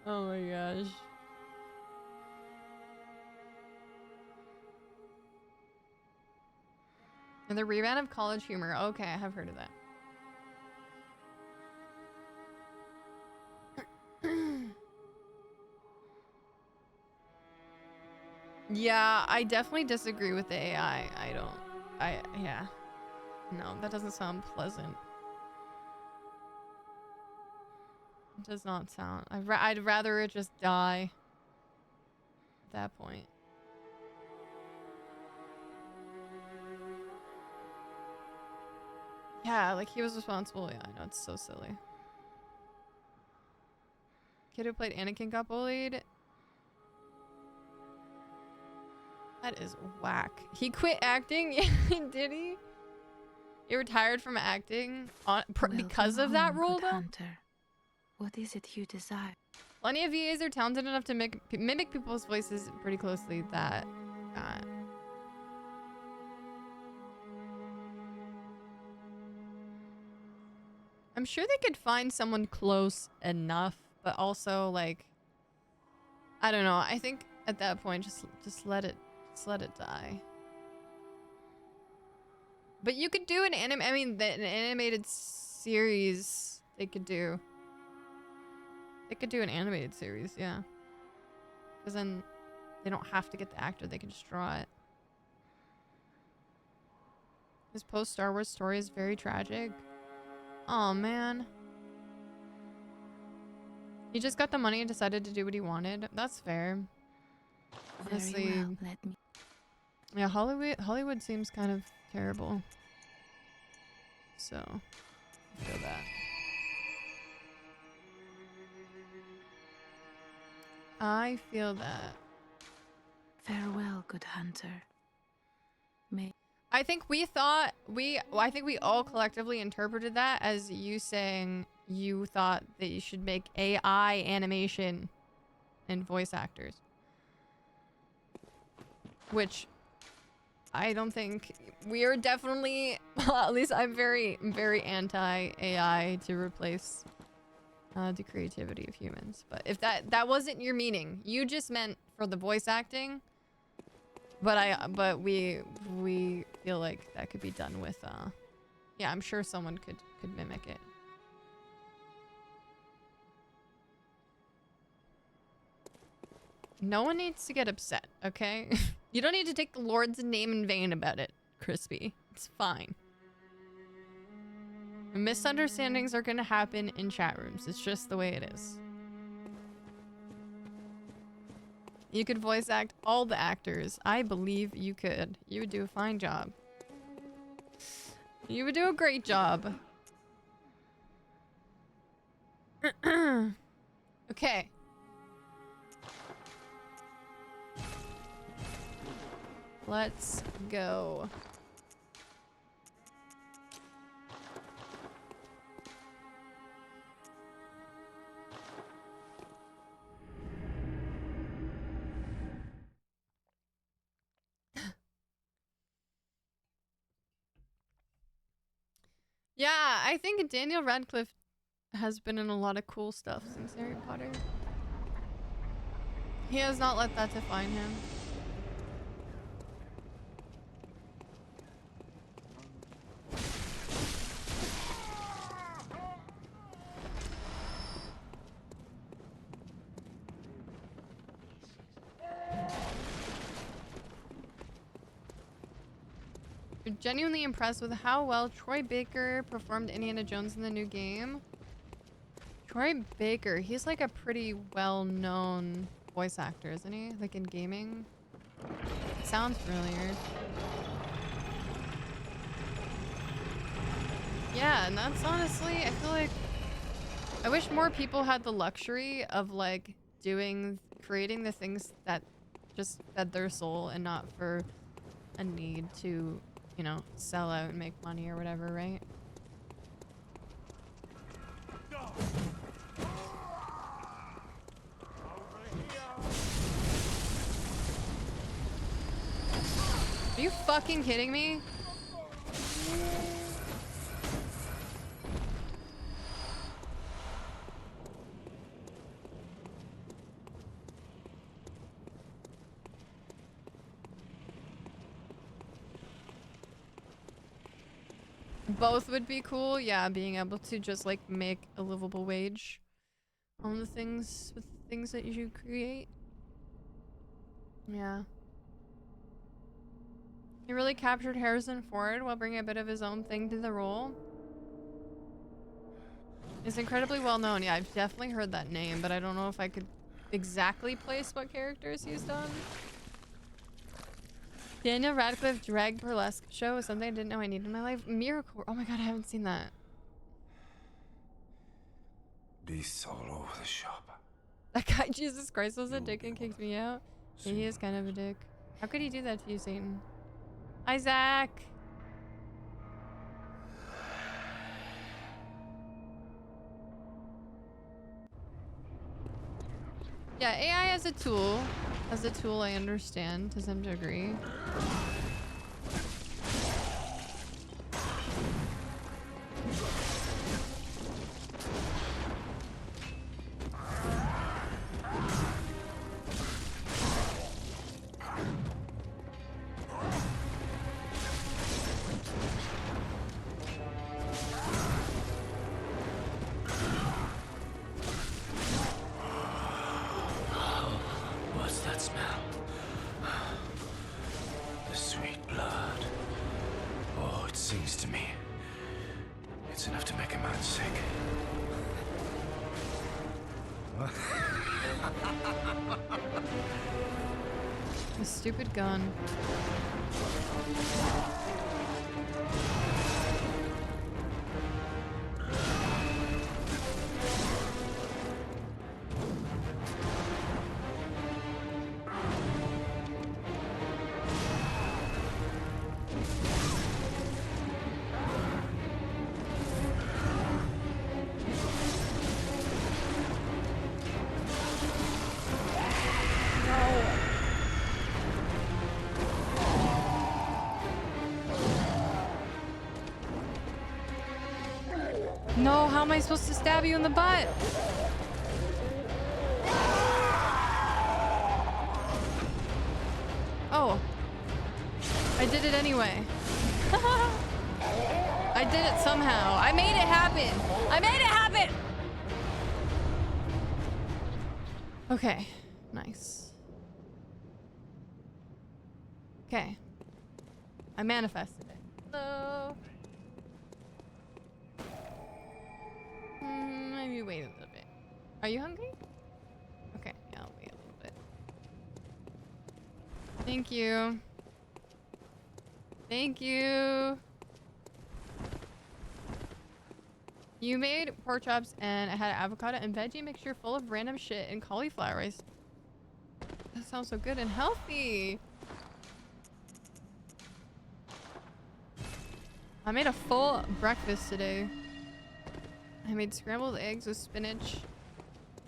oh my gosh. And the revamp of College Humor. Okay, I have heard of that. Yeah, I definitely disagree with the AI. Yeah. No, that doesn't sound pleasant. It does not sound. I'd rather it just die at that point. Yeah, like he was responsible. Yeah, I know, it's so silly. Kid who played Anakin got bullied. That is whack. He quit acting? Did he? He retired from acting because of that rule, though? Hunter. What is it you desire? Plenty of VAs are talented enough to mimic people's voices pretty closely. That... I'm sure they could find someone close enough, but also, like... I don't know. I think at that point, just let it die. But you could do an an animated series. They could do an animated series, yeah. Because then they don't have to get the actor; they can just draw it. His post-Star Wars story is very tragic. Oh man. He just got the money and decided to do what he wanted. That's fair. Honestly, Very well, let me. Yeah, Hollywood seems kind of terrible. So, I feel that. I feel that. Farewell, good hunter. May. I think we all collectively interpreted that as you saying you thought that you should make AI animation and voice actors. Which I don't think we are definitely, at least I'm very, very anti-AI to replace the creativity of humans. But if that wasn't your meaning, you just meant for the voice acting. But we feel like that could be done with yeah, I'm sure someone could mimic it. No one needs to get upset, okay? You don't need to take the Lord's name in vain about it, Crispy. It's fine. Misunderstandings are gonna happen in chat rooms. It's just the way it is. You could voice act all the actors. I believe you could. You would do a fine job. You would do a great job. Okay. Let's go. Yeah, I think Daniel Radcliffe has been in a lot of cool stuff since Harry Potter. He has not let that define him. You're genuinely impressed with how well Troy Baker performed Indiana Jones in the new game. Troy Baker, he's like a pretty well-known voice actor, isn't he? Like in gaming. Sounds familiar. Yeah, and that's honestly, I feel like I wish more people had the luxury of like creating the things that just fed their soul and not for a need to you know, sell out and make money or whatever, right? Are you fucking kidding me? Both would be cool. Yeah, being able to just like make a livable wage on the things with things that you create. Yeah. He really captured Harrison Ford while bringing a bit of his own thing to the role. It's incredibly well known. Yeah, I've definitely heard that name, but I don't know if I could exactly place what characters he's done. Daniel Radcliffe drag burlesque show is something I didn't know I needed in my life. Miracle. Oh my god, I haven't seen that. Beasts all over the shop. That guy, Jesus Christ, was a dick and kicked me out. Yeah, he is kind of a dick. How could he do that to you, Satan? Isaac! Yeah, AI as a tool. As a tool, I understand to some degree. What's that smell? The sweet blood. Oh, it sings to me. It's enough to make a man sick. A stupid gun. No, how am I supposed to stab you in the butt? Oh. I did it anyway. I did it somehow. I made it happen. I made it happen! Okay. Nice. Okay. I manifested it. Hello. Maybe wait a little bit. Are you hungry? Okay, yeah, I'll wait a little bit. Thank you. Thank you. You made pork chops and I had avocado and veggie mixture full of random shit and cauliflower rice. That sounds so good and healthy. I made a full breakfast today. I made scrambled eggs with spinach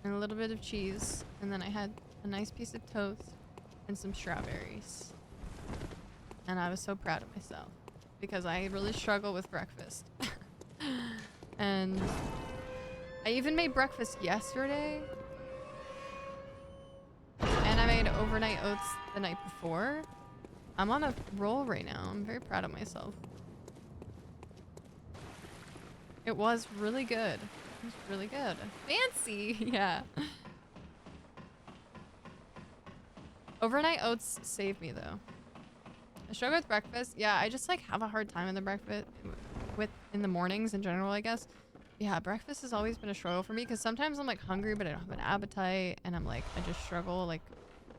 and a little bit of cheese. And then I had a nice piece of toast and some strawberries. And I was so proud of myself because I really struggle with breakfast. And I even made breakfast yesterday. And I made overnight oats the night before. I'm on a roll right now. I'm very proud of myself. It was really good. It was really good. Fancy! Yeah. Overnight oats save me though. I struggle with breakfast. Yeah, I just like have a hard time in the breakfast in the mornings in general, I guess. Yeah, breakfast has always been a struggle for me because sometimes I'm like hungry but I don't have an appetite and I'm like I just struggle like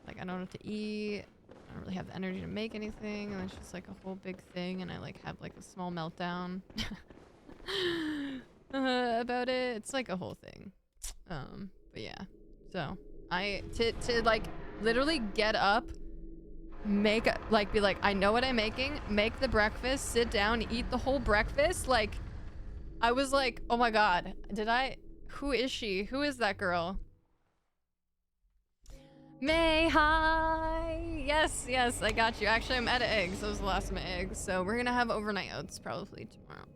I don't know what to eat. I don't really have the energy to make anything and it's just like a whole big thing and I like have like a small meltdown about it. It's like a whole thing. But yeah. So to like literally get up make like be like, I know what I'm making, make the breakfast, sit down, eat the whole breakfast. Like I was like, oh my god, who is she? Who is that girl? May, hi. Yes, yes, I got you. Actually, I'm out of eggs. That was the last of my eggs. So we're gonna have overnight oats probably tomorrow.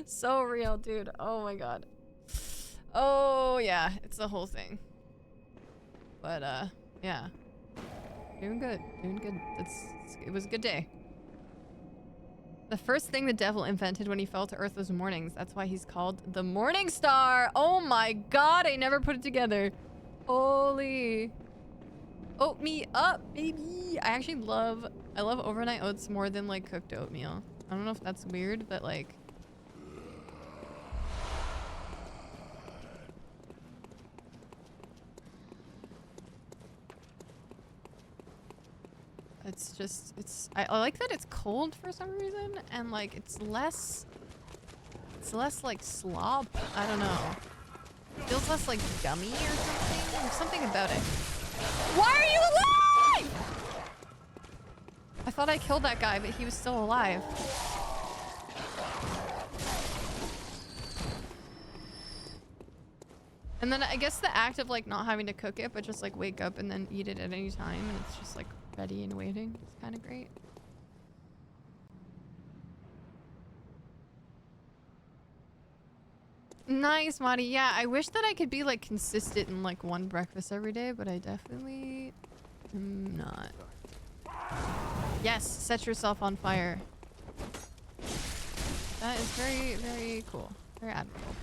So real, dude. Oh my god. Oh yeah, it's the whole thing. But yeah. Doing good. Doing good. It was a good day. The first thing the devil invented when he fell to earth was mornings. That's why he's called the Morning Star. Oh my god, I never put it together. Holy. Oat me up, baby. I love overnight oats more than like cooked oatmeal. I don't know if that's weird, but like it's just, I like that it's cold for some reason, and like it's less like slop. I don't know. Feels less like gummy or something. There's something about it. Why are you alive? I thought I killed that guy, but he was still alive. And then I guess the act of like not having to cook it, but just like wake up and then eat it at any time, and it's just like ready and waiting. It's kind of great. Nice, Madi. Yeah, I wish that I could be like consistent in like one breakfast every day, but I definitely am not. Yes, set yourself on fire. That is very, very cool. Very admirable.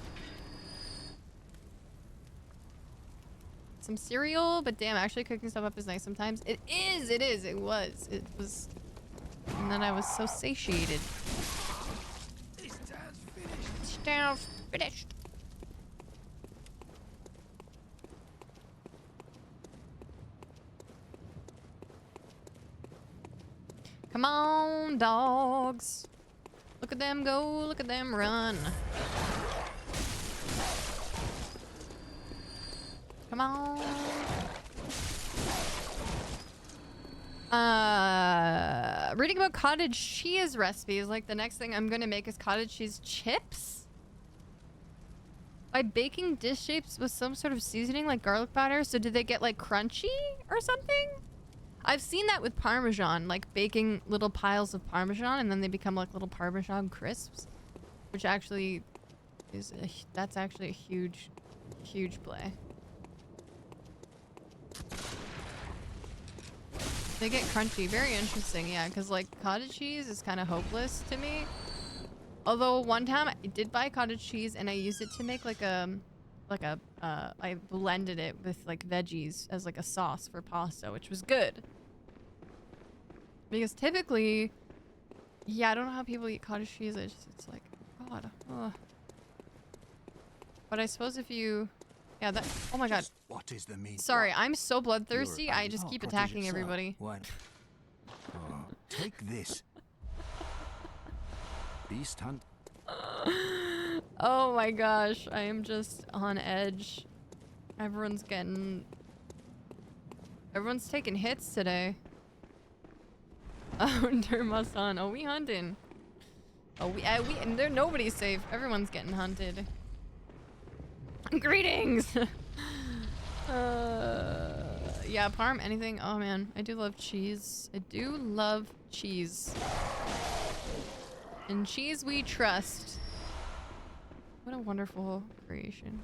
Some cereal, but damn, actually cooking stuff up is nice sometimes. It is, it was. And then I was so satiated. This town's finished. Come on, dogs. Look at them go, look at them run. Come on. Reading about cottage cheese recipes. Like the next thing I'm gonna make is cottage cheese chips. By baking dish shapes with some sort of seasoning like garlic powder. So did they get like crunchy or something? I've seen that with Parmesan, like baking little piles of Parmesan and then they become like little Parmesan crisps, which actually is that's actually a huge, huge play. They get crunchy. Very interesting, yeah, because like cottage cheese is kind of hopeless to me. Although one time I did buy cottage cheese and I used it to make like a I blended it with like veggies as like a sauce for pasta, which was good. Because typically, yeah, I don't know how people eat cottage cheese. It's like, God. Ugh. But I suppose if you, yeah, that. Oh my God. What is the mean? Sorry, I'm so bloodthirsty. I just keep attacking everybody. What? Oh, take this. Beast hunt. Oh my gosh, I am just on edge. Everyone's taking hits today. Oh, Derma-san. Oh, we hunting. Oh, and there nobody's safe. Everyone's getting hunted. Greetings. Yeah, parm, anything. Oh man, I do love cheese. I do love cheese. In cheese we trust. What a wonderful creation.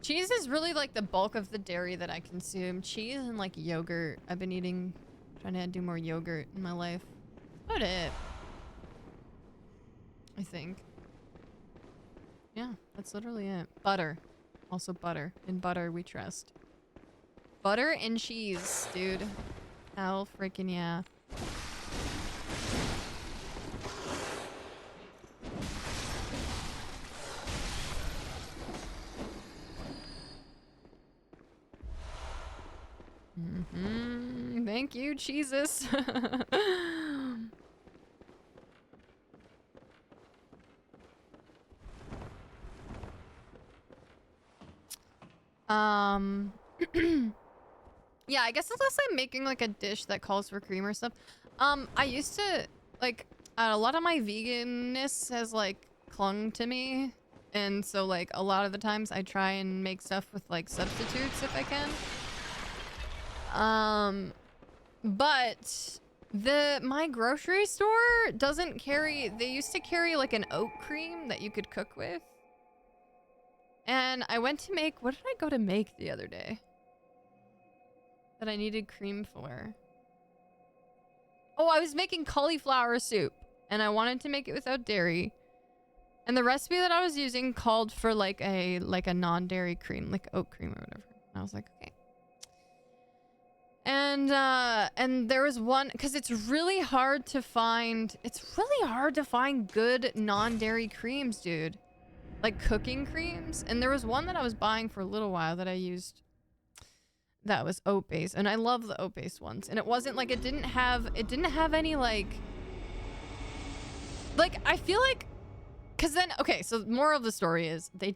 Cheese is really like the bulk of the dairy that I consume. Cheese and like yogurt. I've been trying to do more yogurt in my life. That's about it. I think. Yeah, that's literally it. Butter. Also butter. In butter we trust. Butter and cheese, dude. Hell freaking yeah. Thank you, Jesus. Yeah, I guess unless I'm making like a dish that calls for cream or stuff. I used to like a lot of my veganness has like clung to me, and so like a lot of the times I try and make stuff with like substitutes if I can. But my grocery store doesn't carry. They used to carry like an oat cream that you could cook with. And I went to make, what did I go to make the other day that I needed cream for? Oh, I was making cauliflower soup and I wanted to make it without dairy. And the recipe that I was using called for like a non-dairy cream, like oat cream or whatever. And I was like, okay. And there was one, because it's really hard to find good non-dairy creams, dude. Like cooking creams. And there was one that I was buying for a little while that I used that was oat based, and I love the oat based ones. And it wasn't like it didn't have any like I feel like, because then okay, so the moral of the story is they're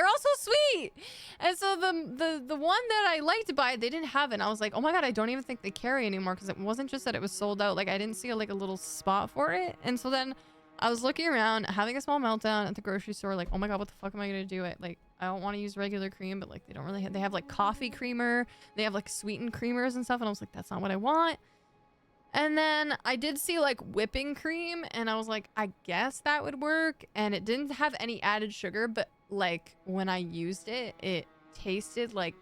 also sweet. And so the one that I liked to buy, they didn't have it. And I was like, oh my god, I don't even think they carry anymore, because it wasn't just that it was sold out, like I didn't see like a little spot for it. And so then I was looking around, having a small meltdown at the grocery store, like, oh my god, what the fuck am I gonna do? Like, I don't want to use regular cream, but like they don't really they have like coffee creamer, they have like sweetened creamers and stuff, and I was like, that's not what I want. And then I did see like whipping cream, and I was like, I guess that would work. And it didn't have any added sugar, but like when I used it, it tasted like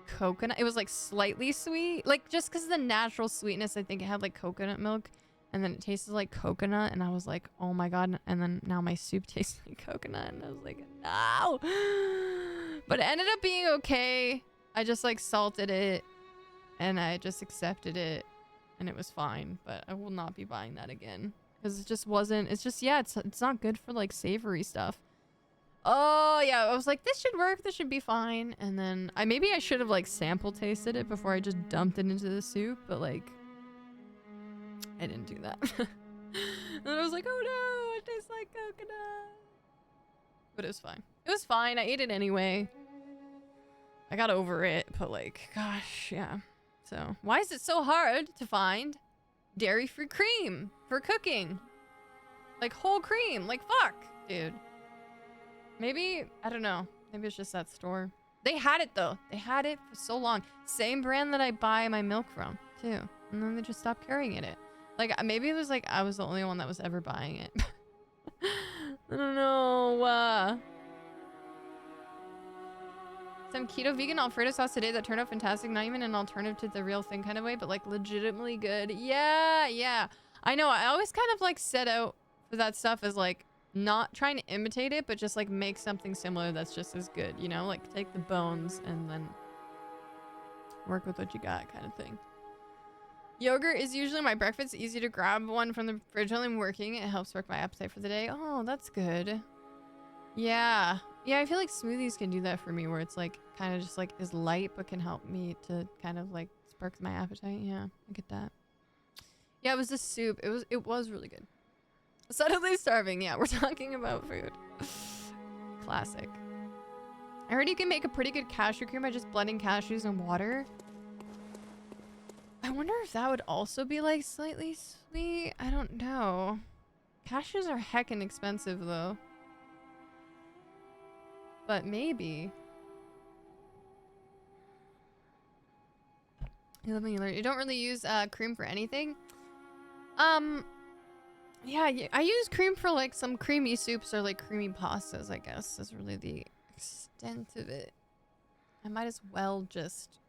coconut. It was like slightly sweet, like just because of the natural sweetness. I think it had like coconut milk. And then it tasted like coconut, and I was like, oh my god. And then now my soup tastes like coconut, and I was like, no. But it ended up being okay. I just like salted it, and I just accepted it, and it was fine. But I will not be buying that again, because it just wasn't. It's just, yeah, it's not good for like savory stuff. Oh yeah, I was like, this should work. This should be fine. And then maybe I should have like sample tasted it before I just dumped it into the soup, but like, I didn't do that. And I was like, oh no, it tastes like coconut. But it was fine. It was fine. I ate it anyway. I got over it, but like, gosh, yeah. So, why is it so hard to find dairy-free cream for cooking? Like whole cream. Like, fuck, dude. Maybe, I don't know. Maybe it's just that store. They had it though. They had it for so long. Same brand that I buy my milk from, too. And then they just stopped carrying it. Like, maybe it was like I was the only one that was ever buying it. I don't know. Some keto vegan Alfredo sauce today that turned out fantastic. Not even an alternative to the real thing kind of way, but like legitimately good. Yeah. I know. I always kind of like set out for that stuff as like not trying to imitate it, but just like make something similar that's just as good, you know? Like take the bones and then work with what you got kind of thing. Yogurt is usually my breakfast. Easy to grab one from the fridge while I'm working. It helps work my appetite for the day. Oh, that's good. Yeah. Yeah, I feel like smoothies can do that for me, where it's like kind of just like is light but can help me to kind of like spark my appetite. Yeah, I get that. Yeah, it was the soup. It was really good. Suddenly starving. Yeah, we're talking about food. Classic. I heard you can make a pretty good cashew cream by just blending cashews and water. I wonder if that would also be like slightly sweet. I don't know. Cashews are heckin' expensive though. But maybe. You live and you learn. You don't really use cream for anything? Yeah, I use cream for like some creamy soups or like creamy pastas, I guess. Is really the extent of it. I might as well just...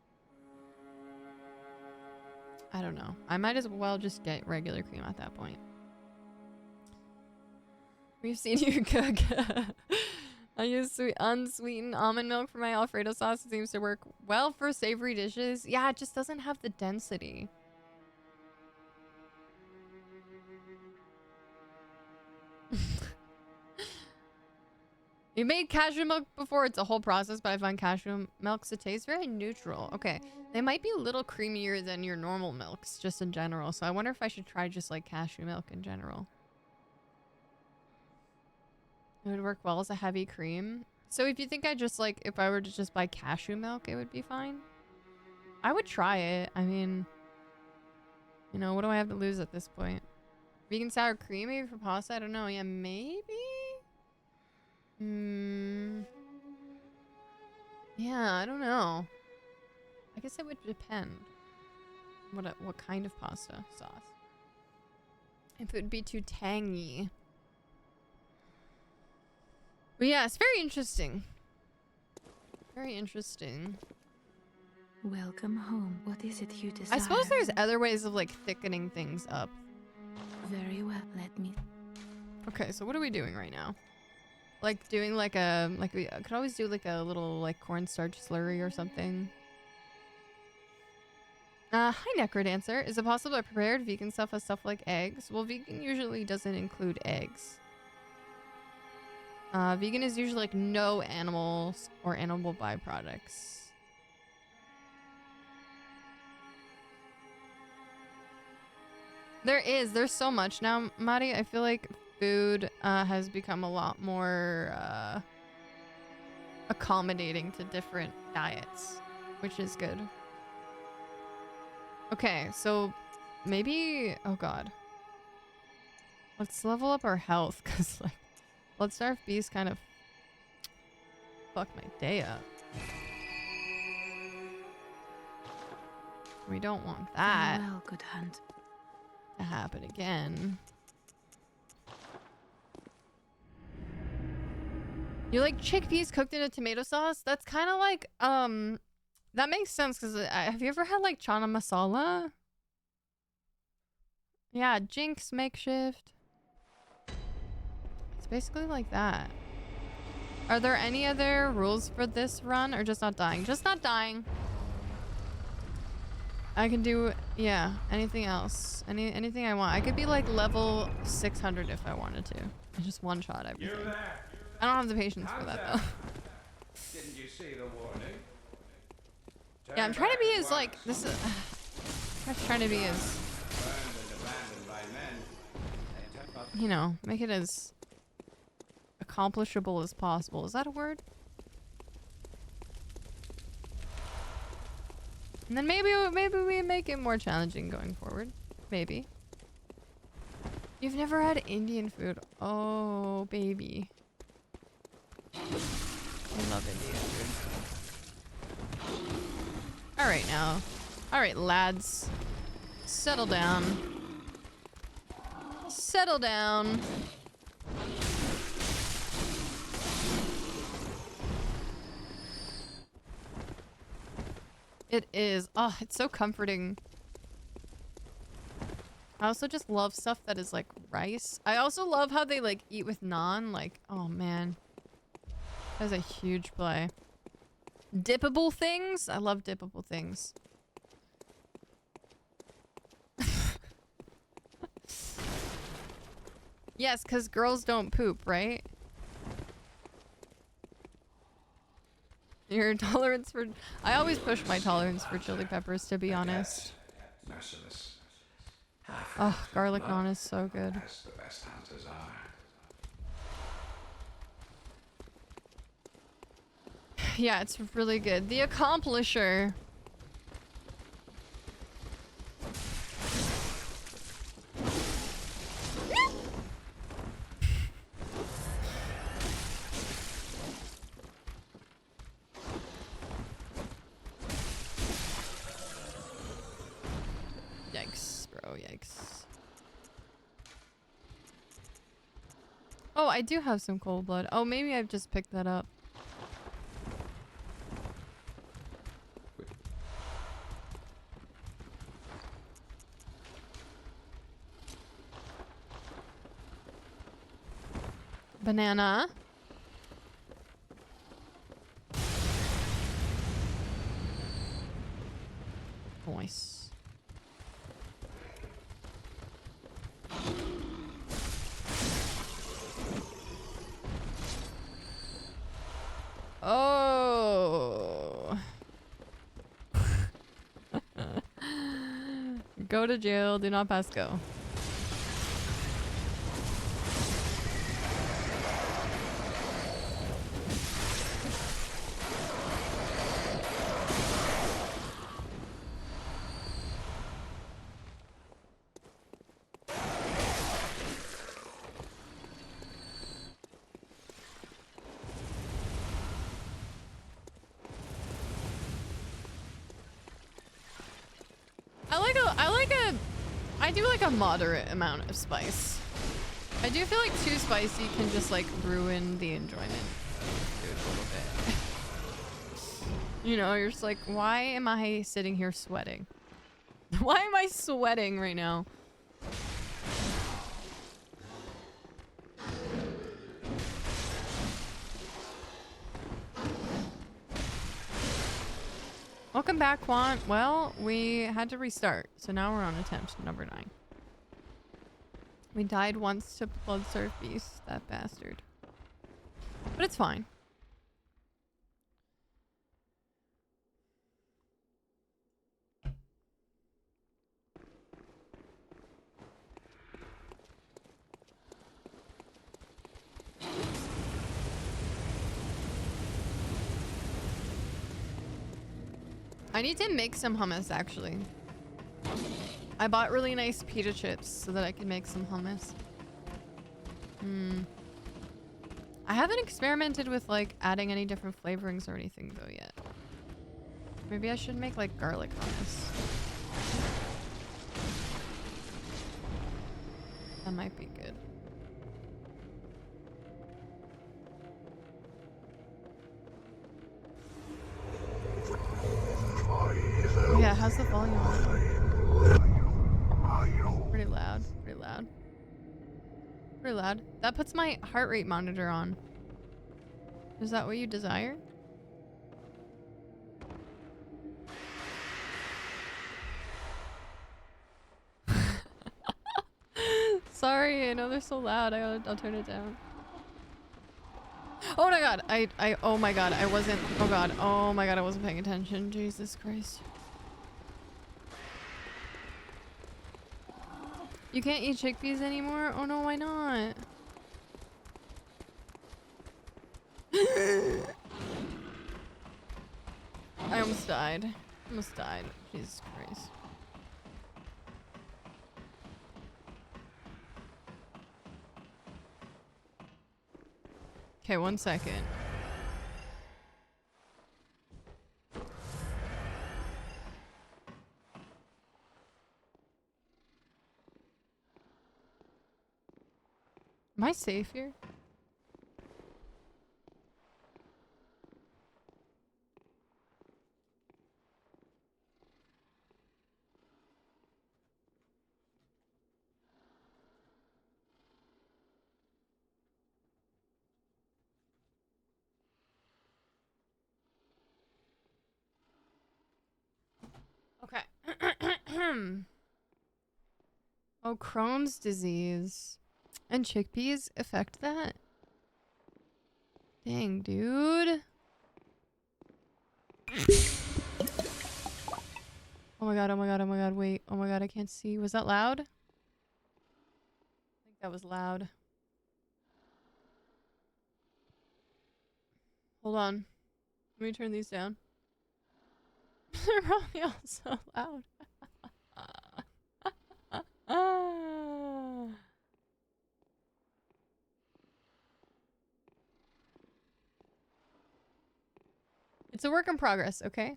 I don't know. I might as well just get regular cream at that point. We've seen you cook. I use unsweetened almond milk for my Alfredo sauce. It seems to work well for savory dishes. Yeah, it just doesn't have the density. You made cashew milk before. It's a whole process, but I find cashew milks to taste very neutral. Okay, they might be a little creamier than your normal milks, just in general. So I wonder if I should try just like cashew milk in general. It would work well as a heavy cream. So if you think I just like, if I were to just buy cashew milk, it would be fine? I would try it. I mean, you know, what do I have to lose at this point? Vegan sour cream maybe for pasta? I don't know. Yeah, maybe? Yeah, I don't know. I guess it would depend. What kind of pasta sauce? If it would be too tangy. But yeah, it's very interesting. Very interesting. Welcome home. What is it you desire? I suppose there's other ways of like thickening things up. Very well. Let me. Okay, so what are we doing right now? Like doing like a we could always do like a little like cornstarch slurry or something. Hi Necrodancer. Is it possible that prepared vegan stuff has stuff like eggs? Well, vegan usually doesn't include eggs. Vegan is usually like no animals or animal byproducts. There's so much now, Mari. I feel like food has become a lot more accommodating to different diets, which is good. Okay, so maybe, oh god. Let's level up our health, because like, Blood Starved Beast kind of fucked my day up. We don't want that Well, good hunt. to happen again. You like chickpeas cooked in a tomato sauce? That's kind of like, that makes sense because have you ever had like chana masala? Yeah, Jinx makeshift. It's basically like that. Are there any other rules for this run or just not dying? Just not dying. I can do, yeah, anything else. Anything I want. I could be like level 600 if I wanted to. I just one shot everything. I don't have the patience for that though. Didn't you see the warning? Yeah, I'm trying to be as like, this is, I'm trying to be as, you know, make it as accomplishable as possible. Is that a word? And then maybe we make it more challenging going forward. Maybe. You've never had Indian food. Oh, baby. I love Indian food. Alright now. Alright, lads. Settle down. Settle down. It is. Oh, it's so comforting. I also just love stuff that is like rice. I also love how they like eat with naan. Like, oh man. That's a huge play. Dippable things? I love dippable things. Yes, because girls don't poop, right? Your tolerance for... I always push my tolerance for chili peppers, to be honest. Merciless. Oh, garlic naan is so good. As the best hunters are. Yeah, it's really good. The Accomplisher. Yikes, bro, yikes. Oh, I do have some cold blood. Oh, maybe I've just picked that up. Banana. Nice. Oh. Go to jail, do not pass go. I do like a moderate amount of spice. I do feel like too spicy can just like ruin the enjoyment of food a little bit. You know, you're just like, why am I sitting here sweating? Why am I sweating right now? Welcome back, Quant. Well, we had to restart, so now we're on attempt number 9. We died once to Bloodsurf Beast, that bastard. But it's fine. I need to make some hummus, actually. I bought really nice pita chips so that I can make some hummus. I haven't experimented with, like, adding any different flavorings or anything, though, yet. Maybe I should make, like, garlic hummus. That might be good. Yeah, how's the volume on? Pretty loud, pretty loud. Pretty loud. That puts my heart rate monitor on. Is that what you desire? Sorry, I know they're so loud. I'll turn it down. Oh my god, oh my god, I wasn't, oh my god, I wasn't paying attention. Jesus Christ. You can't eat chickpeas anymore? Oh no, why not? I almost died. Almost died. Jesus Christ. Okay, 1 second. Am I safe here? Okay. Oh, Crohn's disease. And chickpeas affect that? Dang, dude. Oh my god, oh my god, oh my god, wait. Oh my god, I can't see. Was that loud? I think that was loud. Hold on. Let me turn these down. They're probably all so loud. It's a work in progress, okay?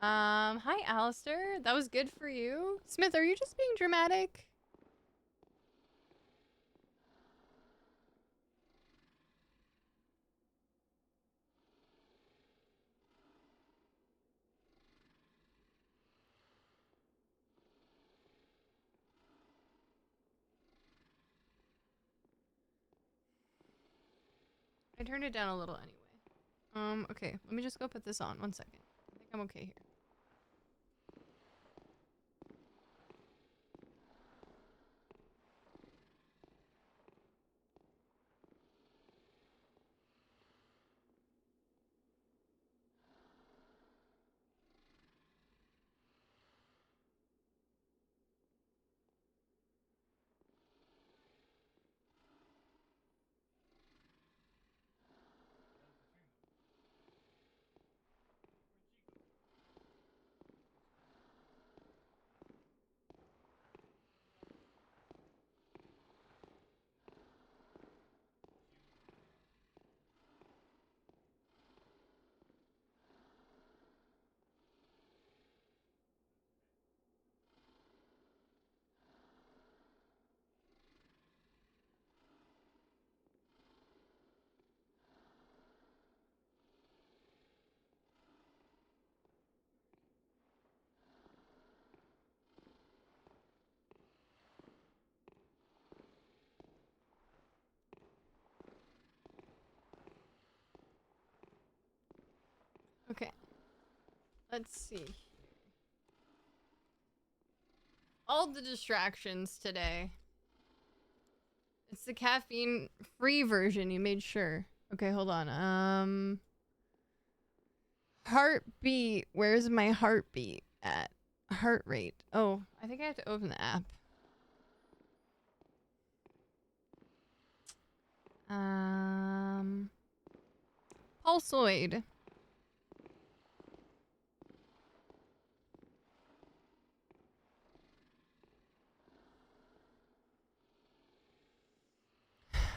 Hi, Alistair. That was good for you. Smith, are you just being dramatic? I turned it down a little anyway. Okay. Let me just go put this on. 1 second. I think I'm okay here. Okay. Let's see. All the distractions today. It's the caffeine-free version, you made sure. Okay, hold on. Heartbeat. Where's my heartbeat at? Heart rate. Oh, I think I have to open the app. Pulsoid.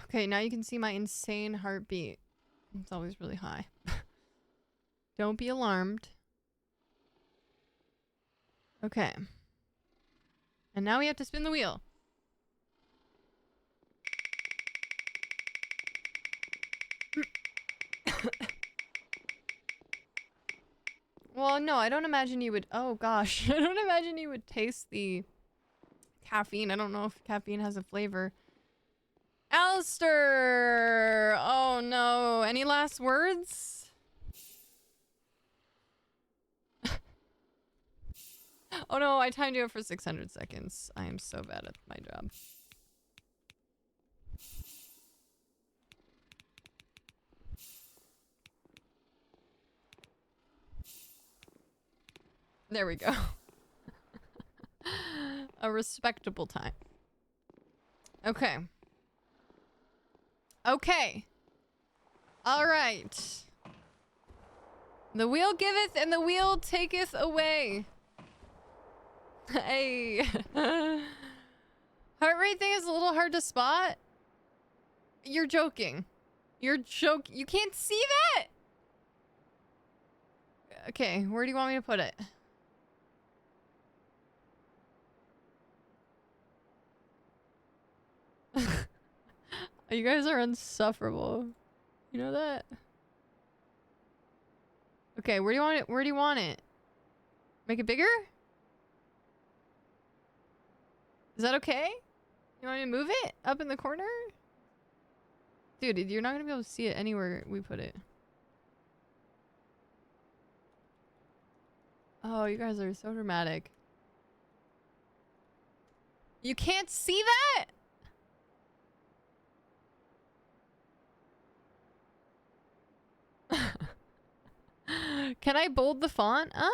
Okay, now you can see my insane heartbeat. It's always really high. Don't be alarmed. Okay. And now we have to spin the wheel. Well, no, I don't imagine you would... Oh, gosh. I don't imagine you would taste the caffeine. I don't know if caffeine has a flavor. Alistair! Oh, no. Any last words? Oh, no. I timed you up for 600 seconds. I am so bad at my job. There we go. A respectable time. Okay. Okay. All right. The wheel giveth and the wheel taketh away. Hey. Heart rate thing is a little hard to spot. You're joking. You're joking. You can't see that? Okay, where do you want me to put it? You guys are insufferable. You know that? Okay, where do you want it? Where do you want it? Make it bigger? Is that okay? You want me to move it up in the corner? Dude, you're not gonna be able to see it anywhere we put it. Oh, you guys are so dramatic. You can't see that? Can I bold the font? I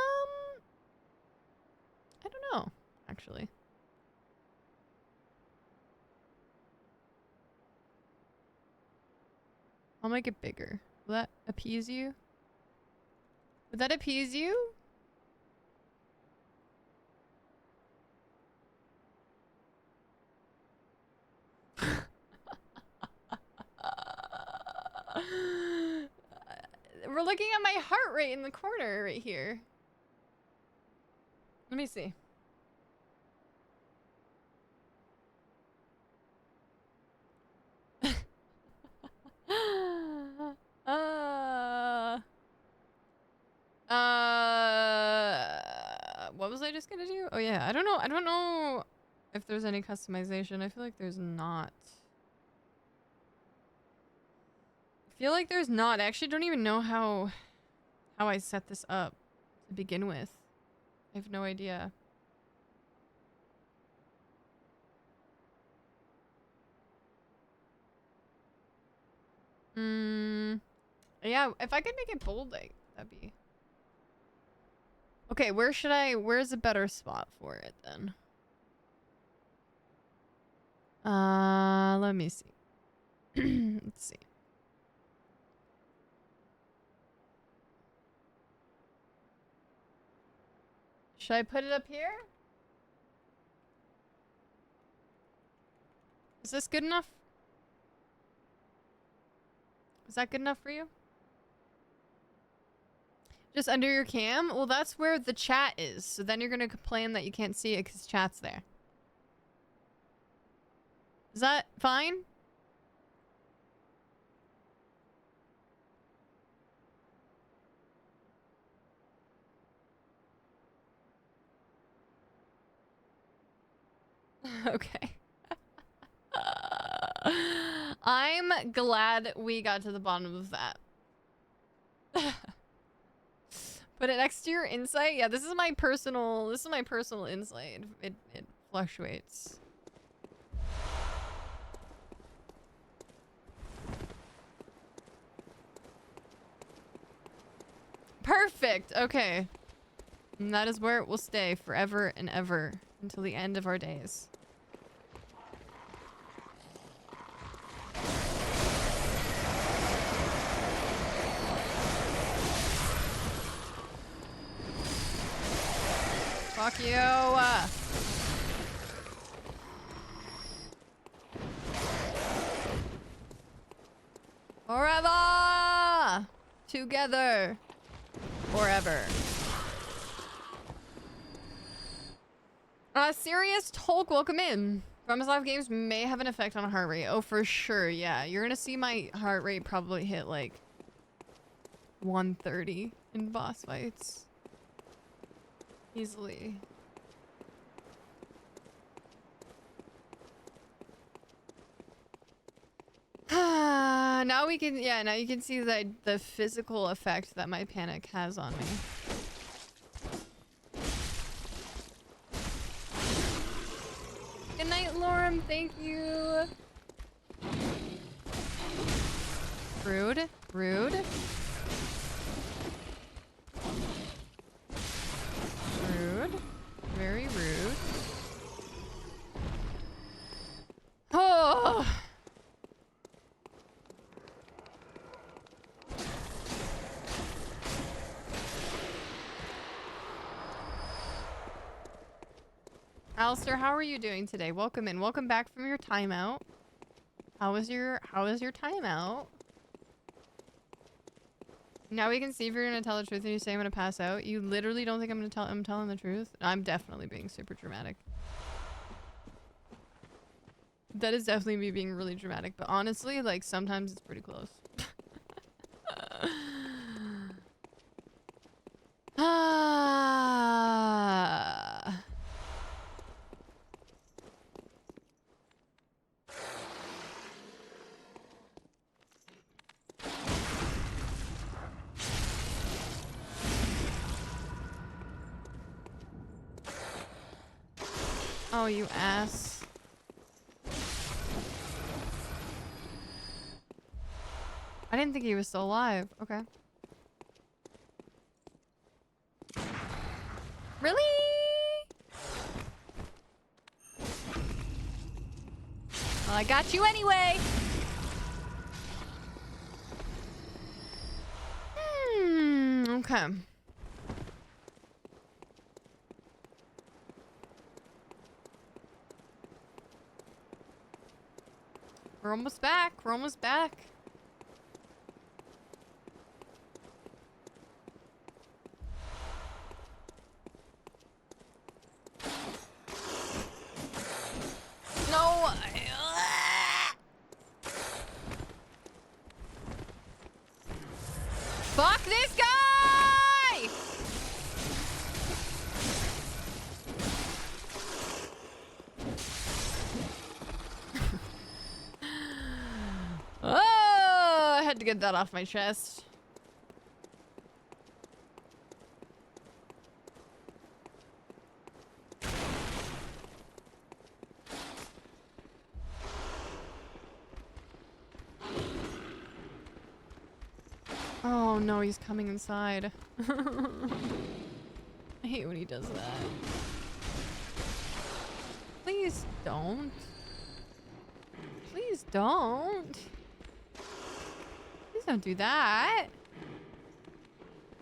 don't know, actually. I'll make it bigger. Will that appease you? Would that appease you? We're looking at my heart rate in the corner right here. Let me see. What was I just gonna do? Oh yeah, I don't know if there's any customization. I feel like there's not. I actually don't even know how I set this up to begin with. I have no idea. Yeah, if I could make it bold, that'd be... Okay, where's a better spot for it then? Let me see. Let's see. Should I put it up here? Is this good enough? Is that good enough for you? Just under your cam? Well, that's where the chat is. So then you're gonna complain that you can't see it because chat's there. Is that fine? Okay. I'm glad we got to the bottom of that. Put it next to your insight. Yeah, this is my personal insight. It fluctuates. Perfect. Okay. And that is where it will stay forever and ever until the end of our days. Fuck you. Forever. Together. Forever. Serious Tolk, welcome in. Promise Live games may have an effect on heart rate. Oh, for sure. Yeah, you're gonna see my heart rate probably hit like 130 in boss fights. Easily. Now we can, yeah, now you can see the physical effect that my panic has on me. Good night, Lorem. Thank you. Rude. Rude. Rude. Very rude. Oh! Alistair, how are you doing today? Welcome in. Welcome back from your timeout. How was your timeout? Now we can see if you're gonna tell the truth and you say I'm gonna pass out. You literally don't think I'm telling the truth? I'm definitely being super dramatic. That is definitely me being really dramatic, but honestly, like, sometimes it's pretty close. Ah. Oh, you ass. I didn't think he was still alive. Okay. Really? Well, I got you anyway. Okay. We're almost back. We're almost back. No. Fuck this guy! Oh, I had to get that off my chest. Oh no, he's coming inside. I hate when he does that. Please don't. Please don't. Please don't do that.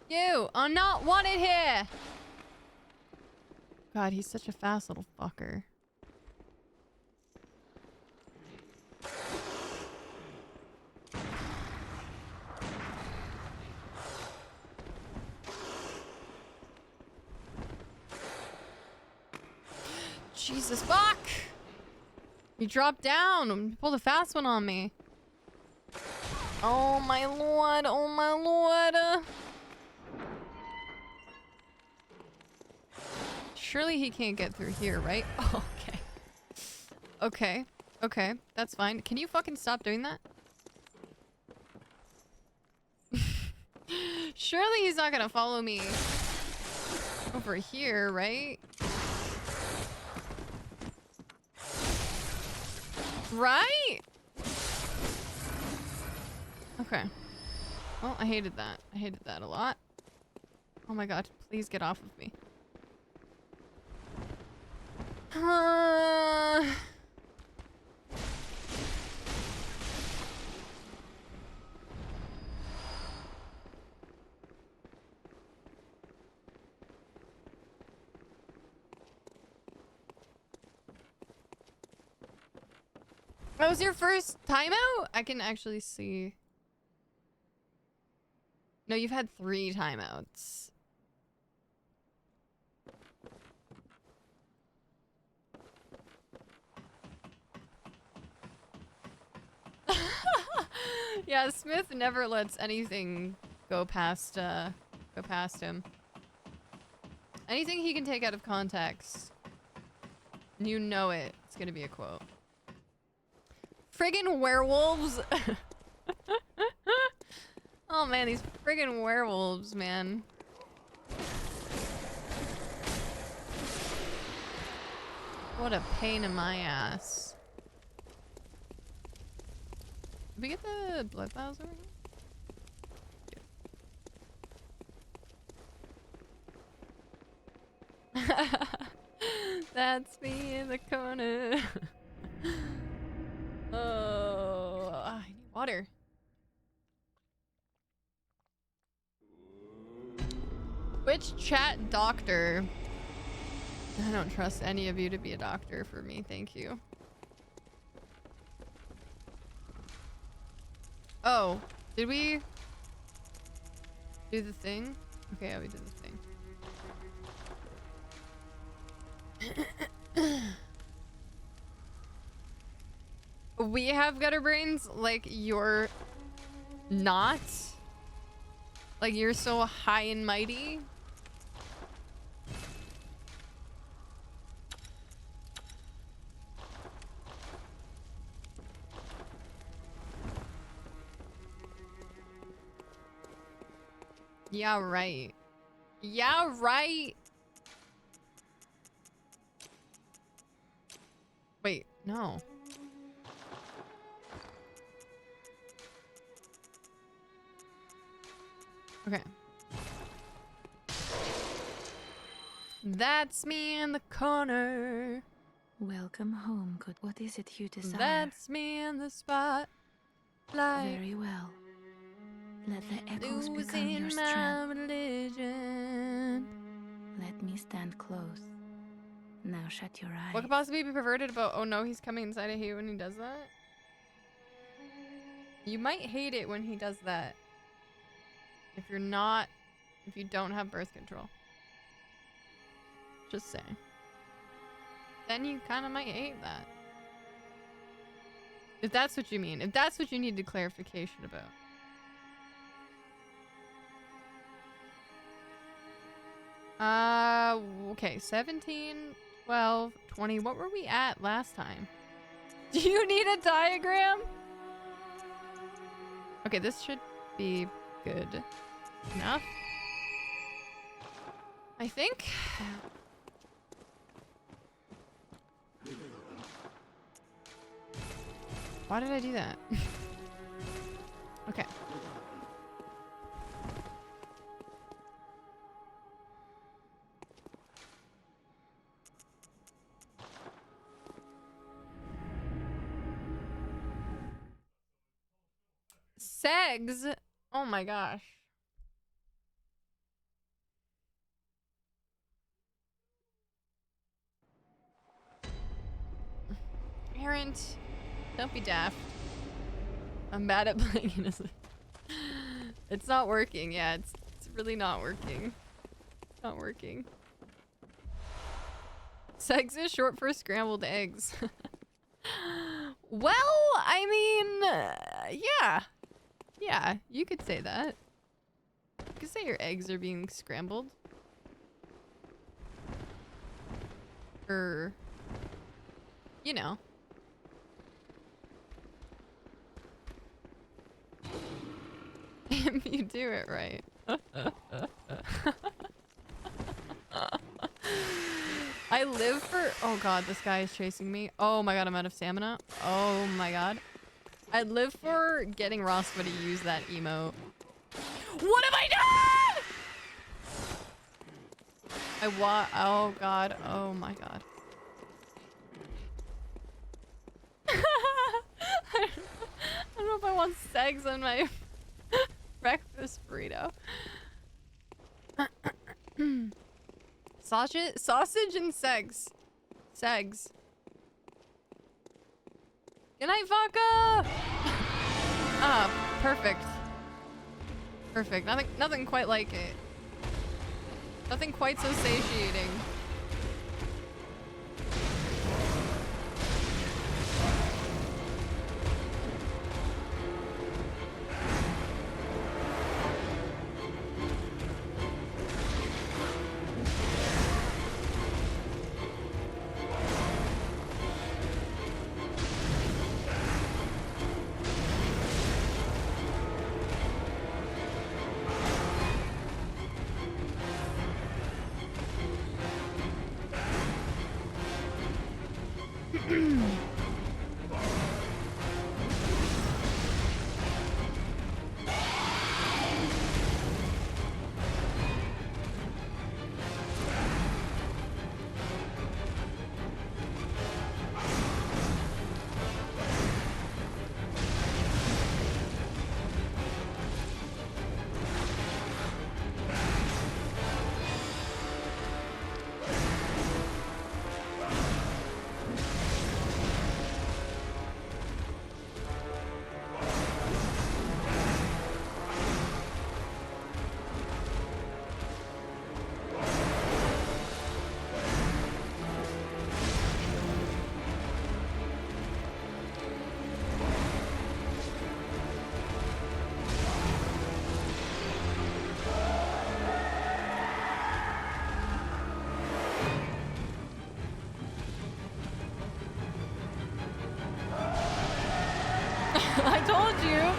You are not wanted here. God, he's such a fast little fucker. Jesus, fuck! He dropped down. He pulled a fast one on me. Oh my lord, oh my lord. Surely he can't get through here, right? Oh, okay. Okay, okay, that's fine. Can you fucking stop doing that? Surely he's not gonna follow me over here, right? Right? Okay. Well, I hated that. I hated that a lot. Oh my god, please get off of me. That was your first timeout? I can actually see. No, you've had 3 timeouts. Yeah, Smith never lets anything go past him. Anything he can take out of context. You know it. It's gonna be a quote. Friggin' werewolves! Oh man, these friggin' werewolves, man. What a pain in my ass. Did we get the blood vials over here? That's me in the corner. Oh, I need water. Which chat doctor? I don't trust any of you to be a doctor for me, thank you. Oh, did we do the thing? Okay, yeah, we did the thing. We have gutter brains, like you're not? Like you're so high and mighty? Yeah, right. Yeah, right. Wait, no. Okay. That's me in the corner. Welcome home, good. What is it you desire? That's me in the spotlight. Very well. Let the echoes become your Losing my strength. religion. Let me stand close. Now shut your eyes. What could possibly be perverted about, oh no, he's coming inside? I hate when he does that. You might hate it when he does that. If you don't have birth control. Just saying. Then you kind of might hate that. If that's what you mean. If that's what you need clarification about. Okay, 17, 12, 20. What were we at last time? Do you need a diagram? Okay, this should be good enough. I think. Why did I do that? Okay. Segs? Oh my gosh. Errant, don't be daft. I'm bad at playing innocent. It's not working. Yeah, it's really not working. It's not working. Segs is short for scrambled eggs. Well, I mean, yeah. Yeah, you could say that. You could say your eggs are being scrambled. Or, you know. If you do it right. I live for... Oh god, this guy is chasing me. Oh my god, I'm out of stamina. Oh my god. I live for getting Roscoe to use that emote. What have I done?! Oh god. Oh my god. I don't know if I want segs on my breakfast burrito. Sausage and segs. Segs. Good night, vodka! Ah, perfect. Perfect. Nothing quite like it. Nothing quite so satiating. I told you.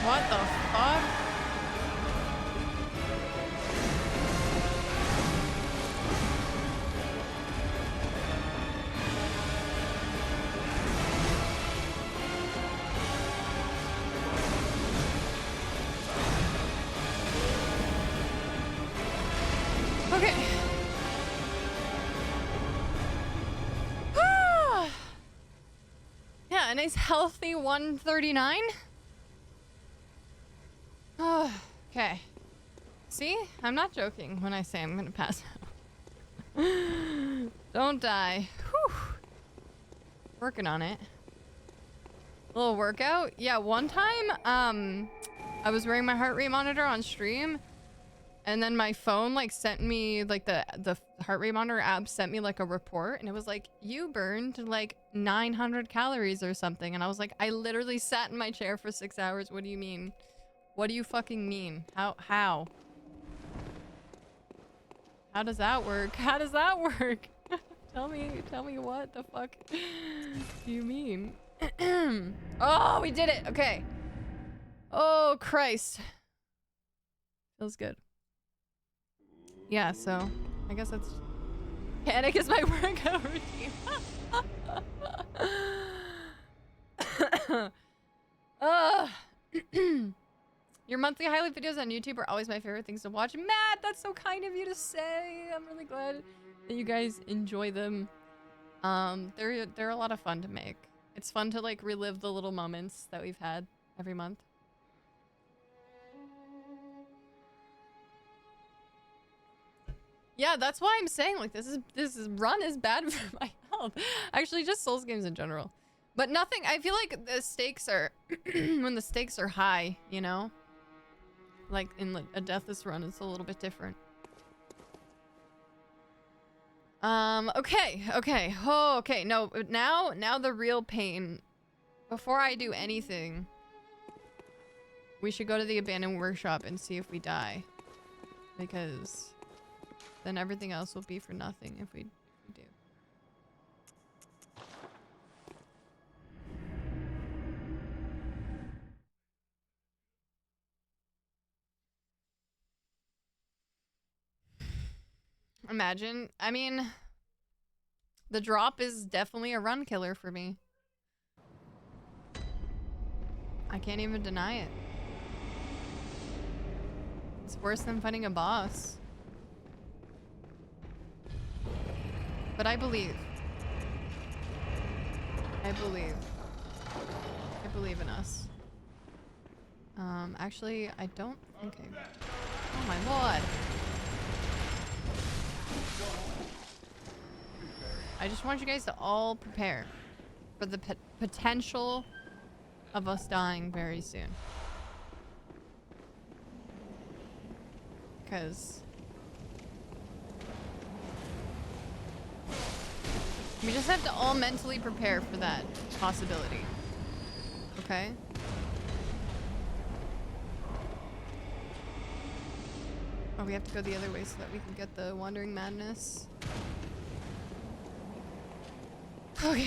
What the fuck? Okay. Yeah, a nice healthy 139. Okay. See? I'm not joking when I say I'm gonna pass out. Don't die. Whew. Working on it. A little workout? Yeah, one time, I was wearing my heart rate monitor on stream, and then my phone, like, sent me, like, the heart rate monitor app sent me, like, a report, and it was like, you burned, like, 900 calories or something, and I was like, I literally sat in my chair for 6 hours. What do you mean? What do you fucking mean? How? How does that work? How does that work? tell me what the fuck do you mean? Oh, we did it. Okay. Oh, Christ. Feels good. Yeah, so I guess that's panic is my workout routine. Your monthly highlight videos on YouTube are always my favorite things to watch. Matt, that's so kind of you to say. I'm really glad that you guys enjoy them. They're a lot of fun to make. It's fun to like relive the little moments that we've had every month. Yeah, that's why I'm saying like this run is bad for my health. Actually, just Souls games in general. But nothing. I feel like the stakes are when the stakes are high, you know. Like in a Deathless run, it's a little bit different. Okay. Oh, okay. No, now the real pain. Before I do anything, we should go to the abandoned workshop and see if we die. Because then everything else will be for nothing if we do. Imagine. I mean, the drop is definitely a run killer for me. I can't even deny it. It's worse than fighting a boss. But I believe. I believe in us. Actually, I don't think I... Oh my lord. I just want you guys to all prepare for the potential of us dying very soon. Because we just have to all mentally prepare for that possibility. Okay? Oh, we have to go the other way so that we can get the Wandering Madness. Okay.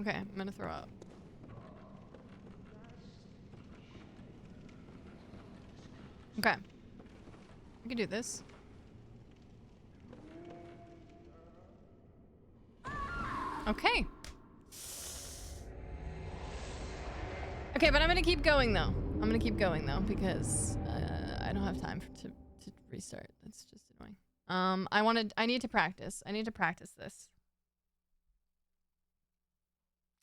Okay, I'm gonna throw up. Okay. We can do this. Okay. Okay, but I'm gonna keep going though. Because I don't have time to restart. That's just annoying. I need to practice. I need to practice this.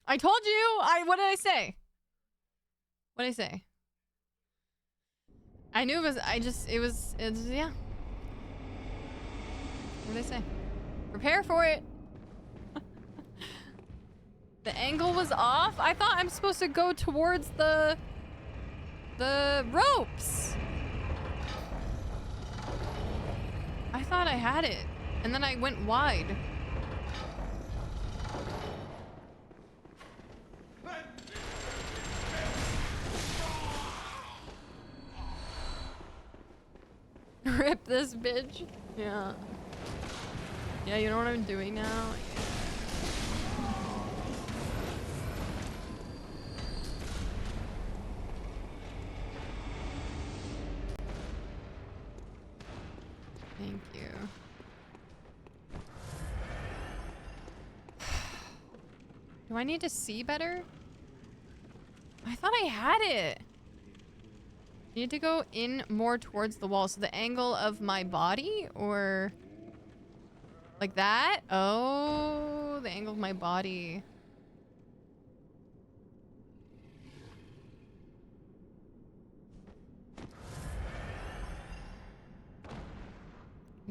I told you! What did I say? What did I say? I knew it was, yeah. What did I say? Prepare for it. The angle was off? I thought I'm supposed to go towards the ropes. I thought I had it. And then I went wide. Rip this bitch. Yeah. Yeah, you know what I'm doing now? Yeah. Thank you. Do I need to see better? I thought I had it. I need to go in more towards the wall. So the angle of my body or like that? Oh, the angle of my body.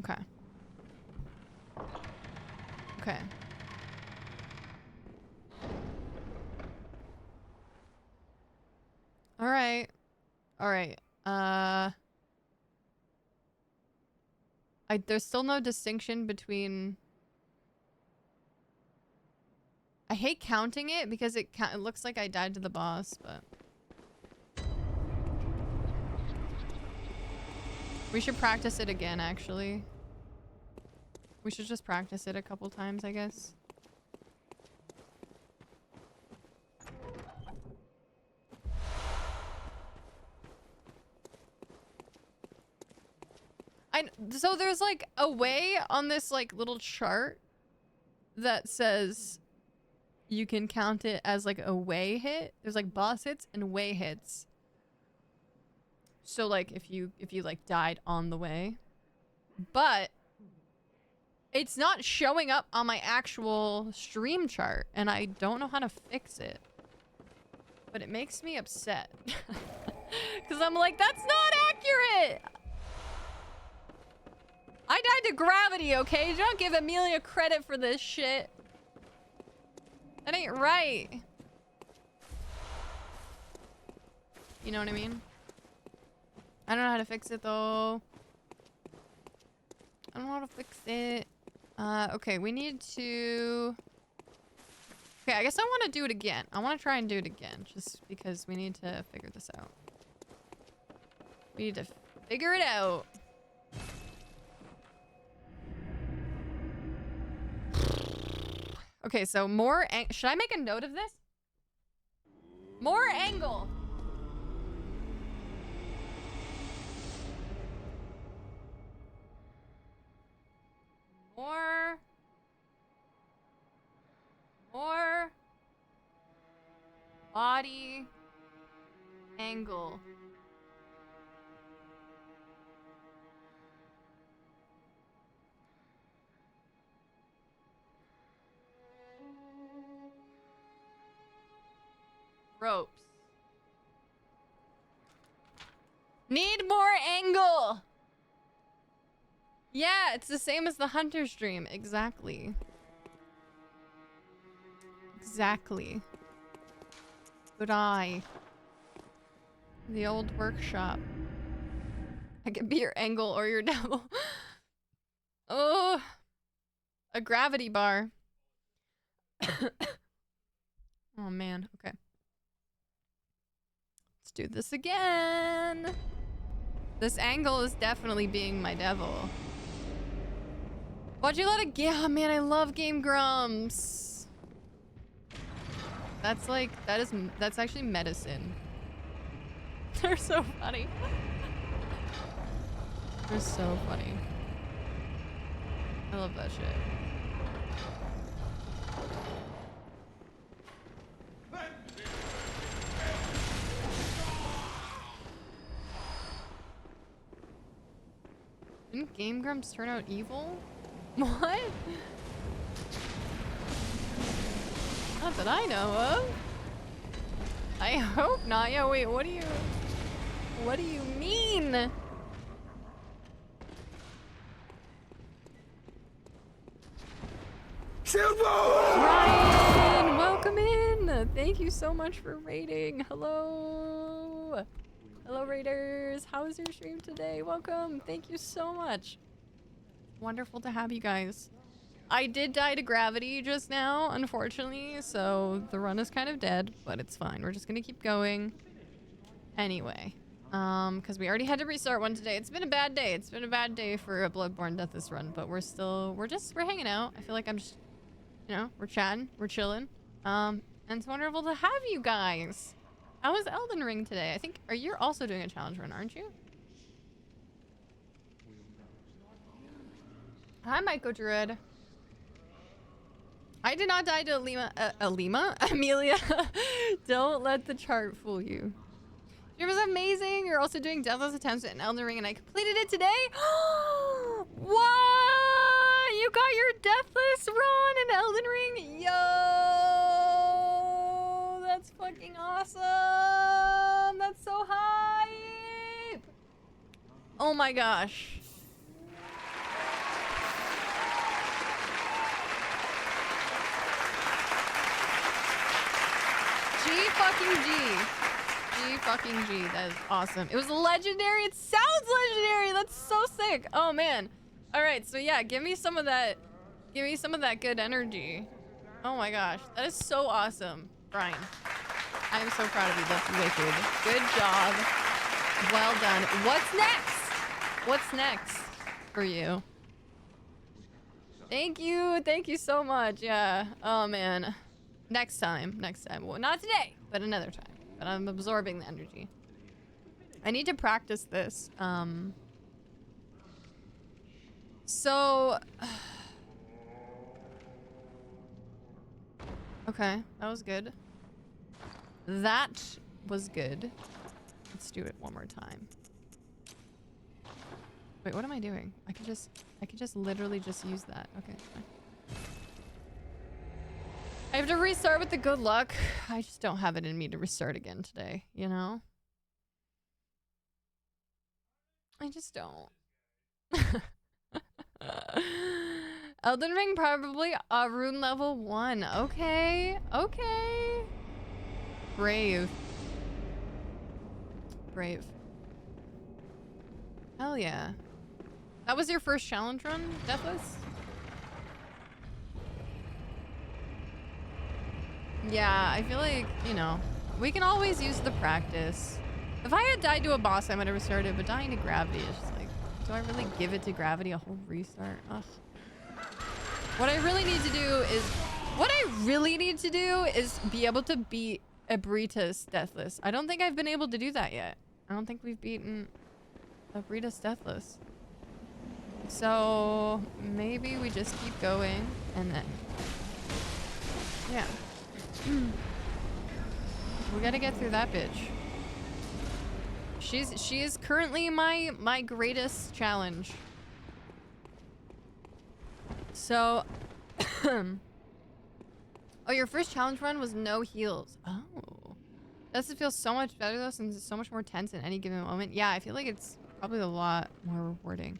Okay. Okay. All right. All right. There's still no distinction between... I hate counting it because it looks like I died to the boss, but... We should practice it again, actually. We should just practice it a couple times, I guess. So there's like a way on this like little chart that says you can count it as like a way hit. There's like boss hits and way hits. So like if you like died on the way. But it's not showing up on my actual stream chart and I don't know how to fix it. But it makes me upset. Cuz I'm like, that's not accurate. I died to gravity, okay? Don't give Amelia credit for this shit. That ain't right. You know what I mean? I don't know how to fix it though. I don't know how to fix it. Okay, we need to... Okay, I guess I want to do it again. I want to try and do it again, just because we need to figure this out. We need to figure it out. Okay, so more... Should I make a note of this? More angle. More body angle. Ropes. Need more angle. Yeah, it's the same as the hunter's dream. Exactly. Exactly. Good eye. The old workshop. I could be your angle or your devil. Oh. A gravity bar. Oh man, okay. Let's do this again. This angle is definitely being my devil. Why'd you let it... Yeah, man, I love Game Grumps. That's like... That's actually medicine. They're so funny. They're so funny. I love that shit. Didn't Game Grumps turn out evil? What? Not that I know of. I hope not. Yeah, wait, what do you mean? Ryan, welcome in. Thank you so much for raiding. Hello. Hello, raiders. How was your stream today? Welcome. Thank you so much. Wonderful to have you guys. I did die to gravity just now, unfortunately, so the run is kind of dead, but it's fine. We're just gonna keep going. Anyway, because we already had to restart one today. It's been a bad day. It's been a bad day for a Bloodborne Deathless run, but we're hanging out. I feel like I'm just, you know, we're chatting, we're chilling. And it's wonderful to have you guys. How was Elden Ring today? I think, you're also doing a challenge run, aren't you? Hi, Myco Druid. I did not die to Amelia. Don't let the chart fool you. It was amazing. You're also doing Deathless attempts at an Elden Ring, and I completed it today. What? You got your Deathless run in Elden Ring? Yo! That's fucking awesome. That's so hype. Oh my gosh. G fucking G. That is awesome. It was legendary. It sounds legendary. That's so sick. Oh man. All right. So yeah, give me some of that. Give me some of that good energy. Oh my gosh. That is so awesome. Brian, I am so proud of you. That's wicked. Good job. Well done. What's next? What's next for you? Thank you. Thank you so much. Yeah. Oh man. Next time. Next time. Well, not today, but another time. But I'm absorbing the energy. I need to practice this. So... Okay, that was good. That was good. Let's do it one more time. Wait, what am I doing? I could just literally just use that. Okay, fine. I have to restart with the good luck. I just don't have it in me to restart again today, you know? I just don't. Elden Ring probably rune level 1. Okay. Okay. Brave. Brave. Hell yeah. That was your first challenge run, Deathless? Yeah, I feel like, you know, we can always use the practice. If I had died to a boss, I might have restarted, but dying to gravity is just like, do I really give it to gravity a whole restart? Ugh. What I really need to do is be able to beat Abritas Deathless. I don't think I've been able to do that yet. I don't think we've beaten Abritas Deathless. So maybe we just keep going and then, yeah. We gotta get through that bitch. She is currently my greatest challenge. So, oh, your first challenge run was no heals. Oh, does it feel so much better though, since it's so much more tense in any given moment? Yeah, I feel like it's probably a lot more rewarding.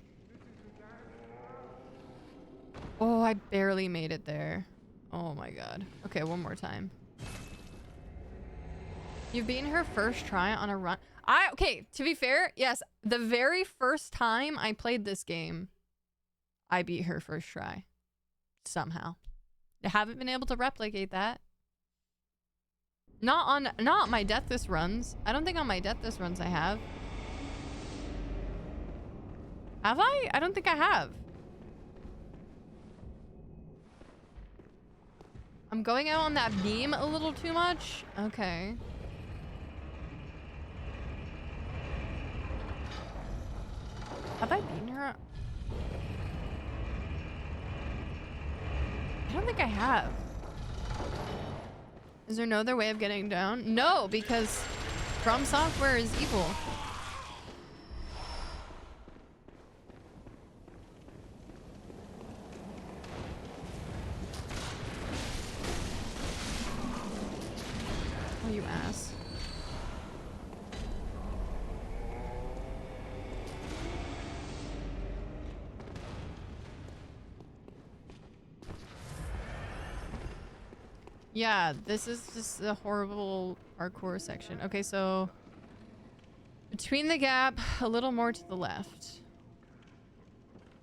Oh, I barely made it there. Oh my god. Okay, one more time. You've beaten her first try on a run. Okay, to be fair, yes, the very first time I played this game, I beat her first try. Somehow. I haven't been able to replicate that. Not my Deathless runs. I don't think on my Deathless runs I have. Have I? I don't think I have. I'm going out on that beam a little too much. Okay. Have I beaten her? I don't think I have. Is there no other way of getting down? No, because From Software is evil. Oh, you ass. Yeah, this is just a horrible parkour section. Okay, so between the gap, a little more to the left.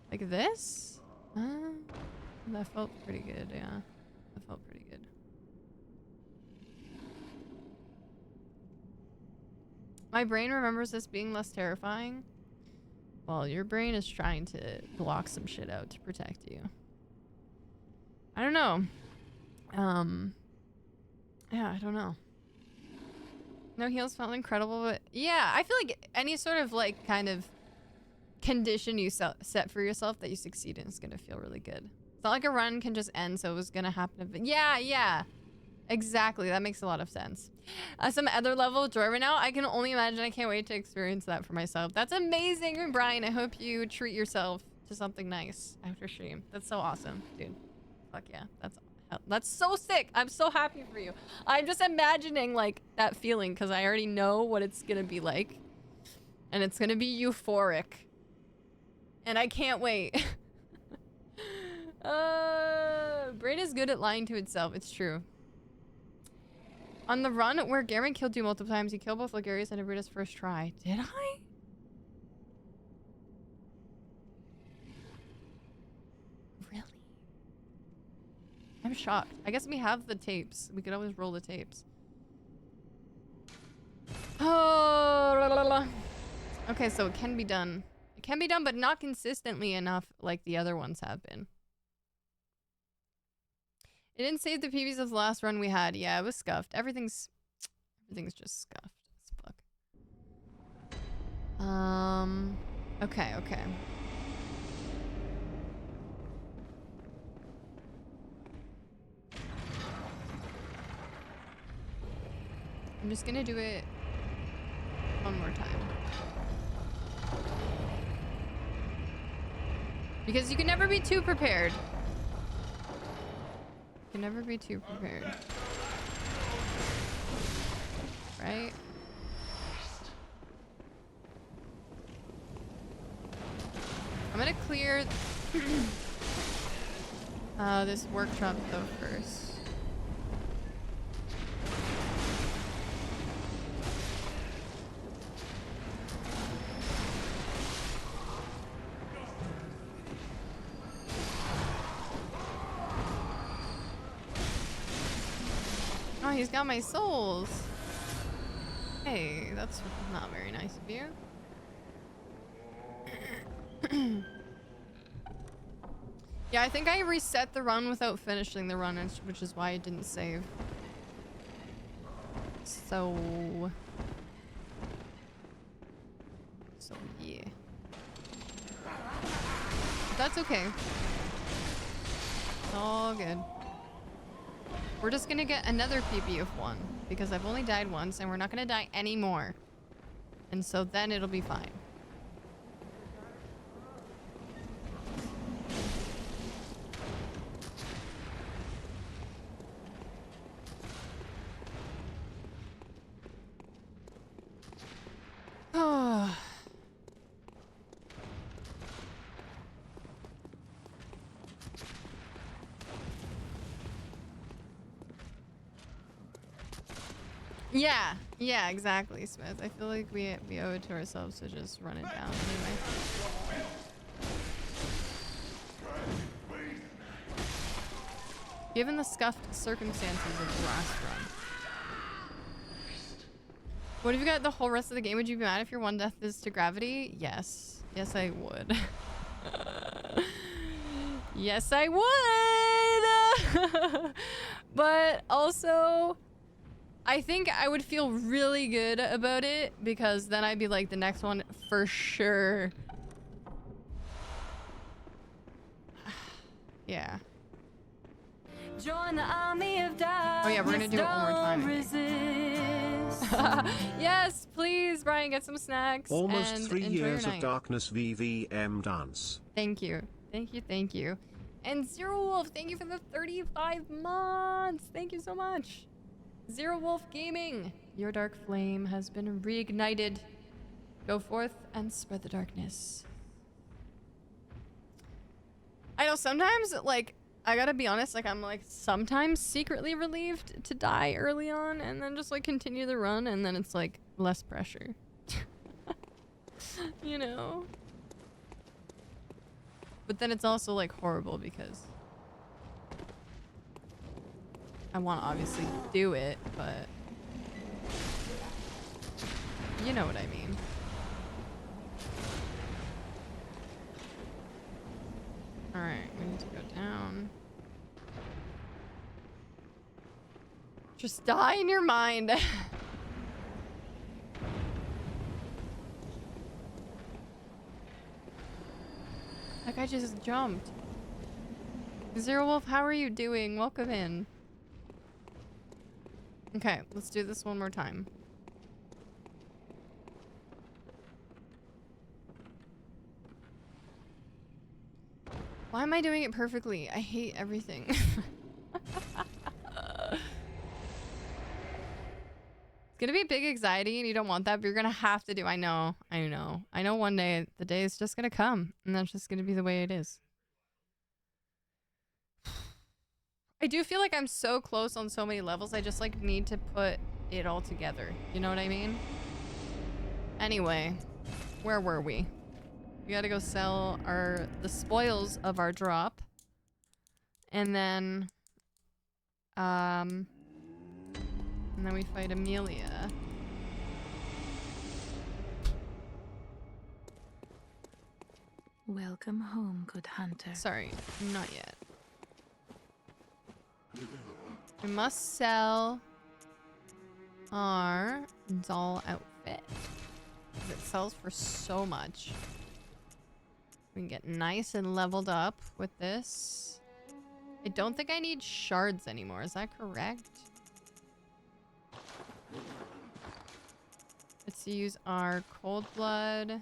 Like this? That felt pretty good, yeah. That felt pretty good. My brain remembers this being less terrifying. Well, your brain is trying to block some shit out to protect you. I don't know. Yeah, I don't know. No heals felt incredible, but yeah, I feel like any sort of like kind of condition you set for yourself that you succeed in is gonna feel really good. It's not like a run can just end, so it was gonna happen. But yeah, exactly. That makes a lot of sense. Some other level of joy right now. I can only imagine. I can't wait to experience that for myself. That's amazing, Brian. I hope you treat yourself to something nice after stream. That's so awesome, dude. Fuck yeah, that's so sick. I'm so happy for you. I'm just imagining like that feeling because I already know what it's gonna be like, and it's gonna be euphoric, and I can't wait. Brain is good at lying to itself. It's true. On the run where Garen killed you multiple times, you killed both Ligurius and Abritas first try. Did I? Really? I'm shocked. I guess we have the tapes. We could always roll the tapes. Oh, la, la, la. Okay, so it can be done. It can be done, but not consistently enough like the other ones have been. It didn't save the PBs of the last run we had. Yeah, it was scuffed. Everything's just scuffed as fuck. Okay. I'm just gonna do it one more time. Because you can never be too prepared. You can never be too prepared. Right? I'm gonna clear this workshop though first. Oh, he's got my souls. Hey, that's not very nice of you. Yeah, I think I reset the run without finishing the run, which is why I didn't save. So yeah. That's okay. It's all good. We're just gonna get another PB of 1 because I've only died once and we're not gonna die anymore. And so then it'll be fine. Oh. Yeah, exactly, Smith. I feel like we owe it to ourselves to just run it down anyway. Given the scuffed circumstances of the last run. What if you got the whole rest of the game? Would you be mad if your one death is to gravity? Yes. Yes, I would. Yes, I would! But also, I think I would feel really good about it because then I'd be like, the next one for sure. Yeah. Join the army of darkness. Oh yeah, we're gonna do it one more time. Yes, please, Brian, get some snacks. Almost and 3 enjoy your years of night. darkness VVM dance. Thank you. Thank you, thank you. And Zero Wolf, thank you for the 35 months. Thank you so much. Zero Wolf Gaming, your dark flame has been reignited. Go forth and spread the darkness. I know sometimes, like, I gotta be honest, like, I'm, like, sometimes secretly relieved to die early on and then just, like, continue the run and then it's, like, less pressure. You know? But then it's also, like, horrible because I want to obviously do it, but you know what I mean. Alright, we need to go down. Just die in your mind. That guy just jumped. Zero Wolf, how are you doing? Welcome in. Okay, let's do this one more time. Why am I doing it perfectly? I hate everything. It's gonna be a big anxiety and you don't want that, but you're gonna have to do. I know one day the day is just gonna come and that's just gonna be the way it is. I do feel like I'm so close on so many levels. I just like need to put it all together. You know what I mean? Anyway, where were we? We gotta go sell the spoils of our drop. And then we fight Amelia. Welcome home, good hunter. Sorry, not yet. We must sell our doll outfit. It sells for so much. We can get nice and leveled up with this. I don't think I need shards anymore. Is that correct? Let's use our cold blood.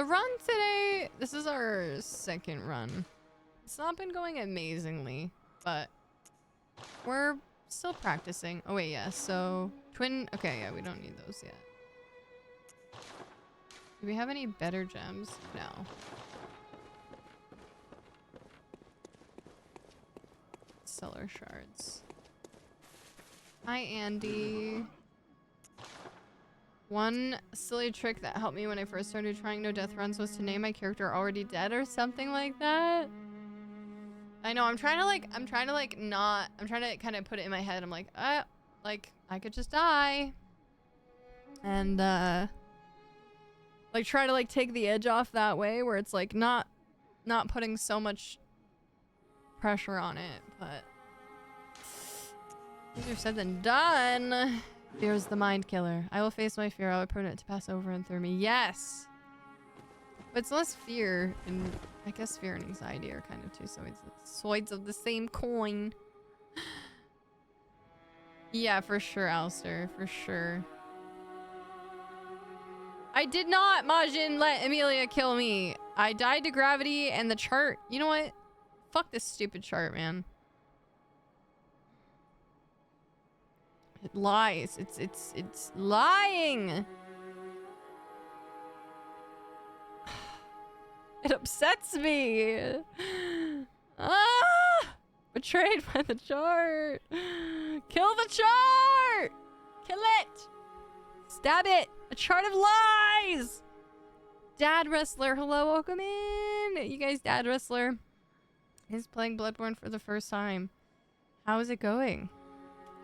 The run today, this is our second run. It's not been going amazingly, but we're still practicing. Oh wait, yeah, so twin, okay, yeah, we don't need those yet. Do we have any better gems? No. Cellar shards. Hi, Andy. One silly trick that helped me when I first started trying no death runs was to name my character already dead or something like that. I know, I'm trying to kind of put it in my head. I'm like, like, I could just die. And, like, try to, like, take the edge off that way where it's, like, not putting so much pressure on it, but easier said than done. Fear is the mind killer. I will face my fear. I will permit it to pass over and through me. Yes! But it's less fear, and I guess fear and anxiety are kind of two sides of the same coin. Yeah, for sure, Alistair. For sure. I did not, Majin, let Amelia kill me. I died to gravity and the chart. You know what? Fuck this stupid chart, man. It lies. It's lying. It upsets me. Ah! Betrayed by the chart. Kill the chart! Kill it! Stab it! A chart of lies! Dad Wrestler, hello, welcome in! You guys, Dad Wrestler is playing Bloodborne for the first time. How is it going?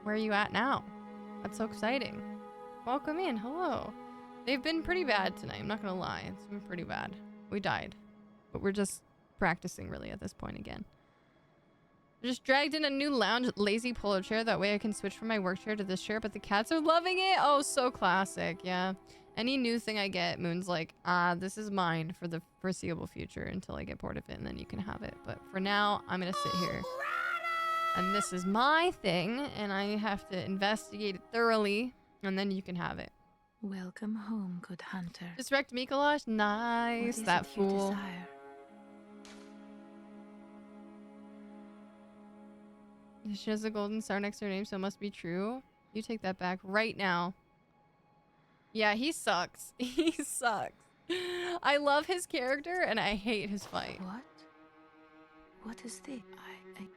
Where are you at now? That's so exciting. Welcome in, hello. They've been pretty bad tonight, I'm not gonna lie. It's been pretty bad. We died. But we're just practicing really at this point again. I just dragged in a new lounge lazy polo chair. That way I can switch from my work chair to this chair, but the cats are loving it. Oh, so classic. Yeah. Any new thing I get, Moon's like, this is mine for the foreseeable future until I get bored of it, and then you can have it. But for now, I'm gonna sit here. And this is my thing, and I have to investigate it thoroughly, and then you can have it. Welcome home, good hunter. Just wrecked Mikolash? Nice. What is That it you fool. desire? She has a golden star next to her name, so it must be true. You take that back right now. Yeah, he sucks. He sucks. I love his character, and I hate his fight. What? What is this?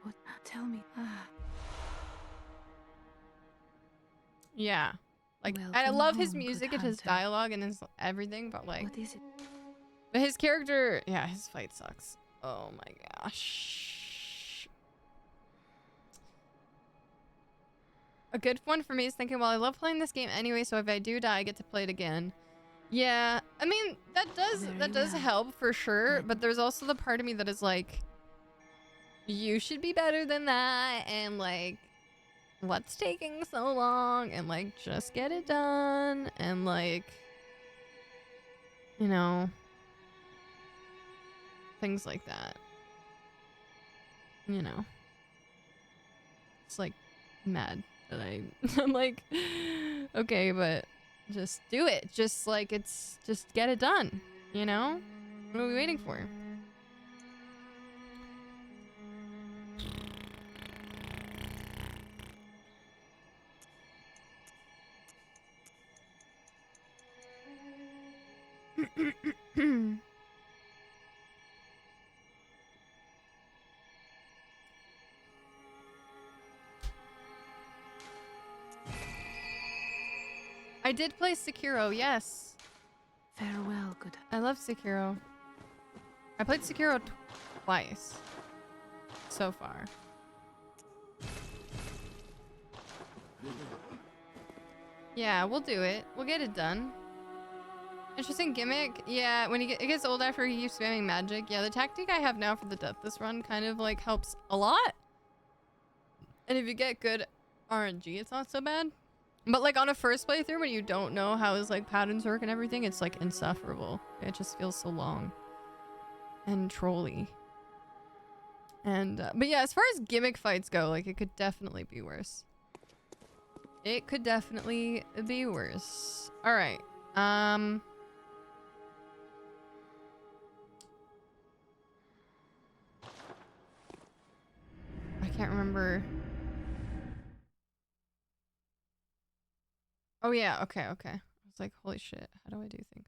What? Tell me. Yeah. Like, and I Welcome love his home, good music and his hunter. dialogue and his everything, but like... What is it? But his character... Yeah, his fight sucks. Oh my gosh. A good one for me is thinking, well, I love playing this game anyway, so if I do die, I get to play it again. Yeah, I mean, that does help for sure, but there's also the part of me that is like, you should be better than that, and like, what's taking so long, and like, just get it done, and like, you know, things like that. You know, it's like mad that I'm like, okay, but just do it. Just like, just get it done, you know? What are we waiting for? I did play Sekiro, yes. Farewell, good. I love Sekiro. I played Sekiro twice so far. Yeah, we'll do it. We'll get it done. Interesting gimmick. Yeah, when it gets old after he keeps spamming magic. Yeah, the tactic I have now for the Deathless run kind of like helps a lot. And if you get good RNG, it's not so bad. But like on a first playthrough when you don't know how his like patterns work and everything, it's like insufferable. It just feels so long and trolly. And but yeah, as far as gimmick fights go, like it could definitely be worse. It could definitely be worse. All right. can't remember. Oh yeah, okay, okay. I was like, holy shit, how do I do things?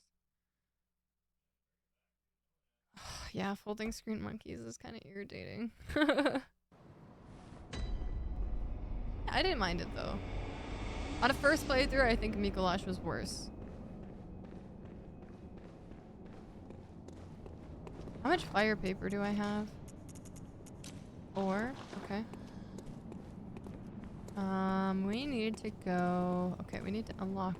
Yeah, folding screen monkeys is kind of irritating. I didn't mind it though. On a first playthrough, I think Mikolash was worse. How much fire paper do I have? 4. Okay. We need to go... Okay, we need to unlock...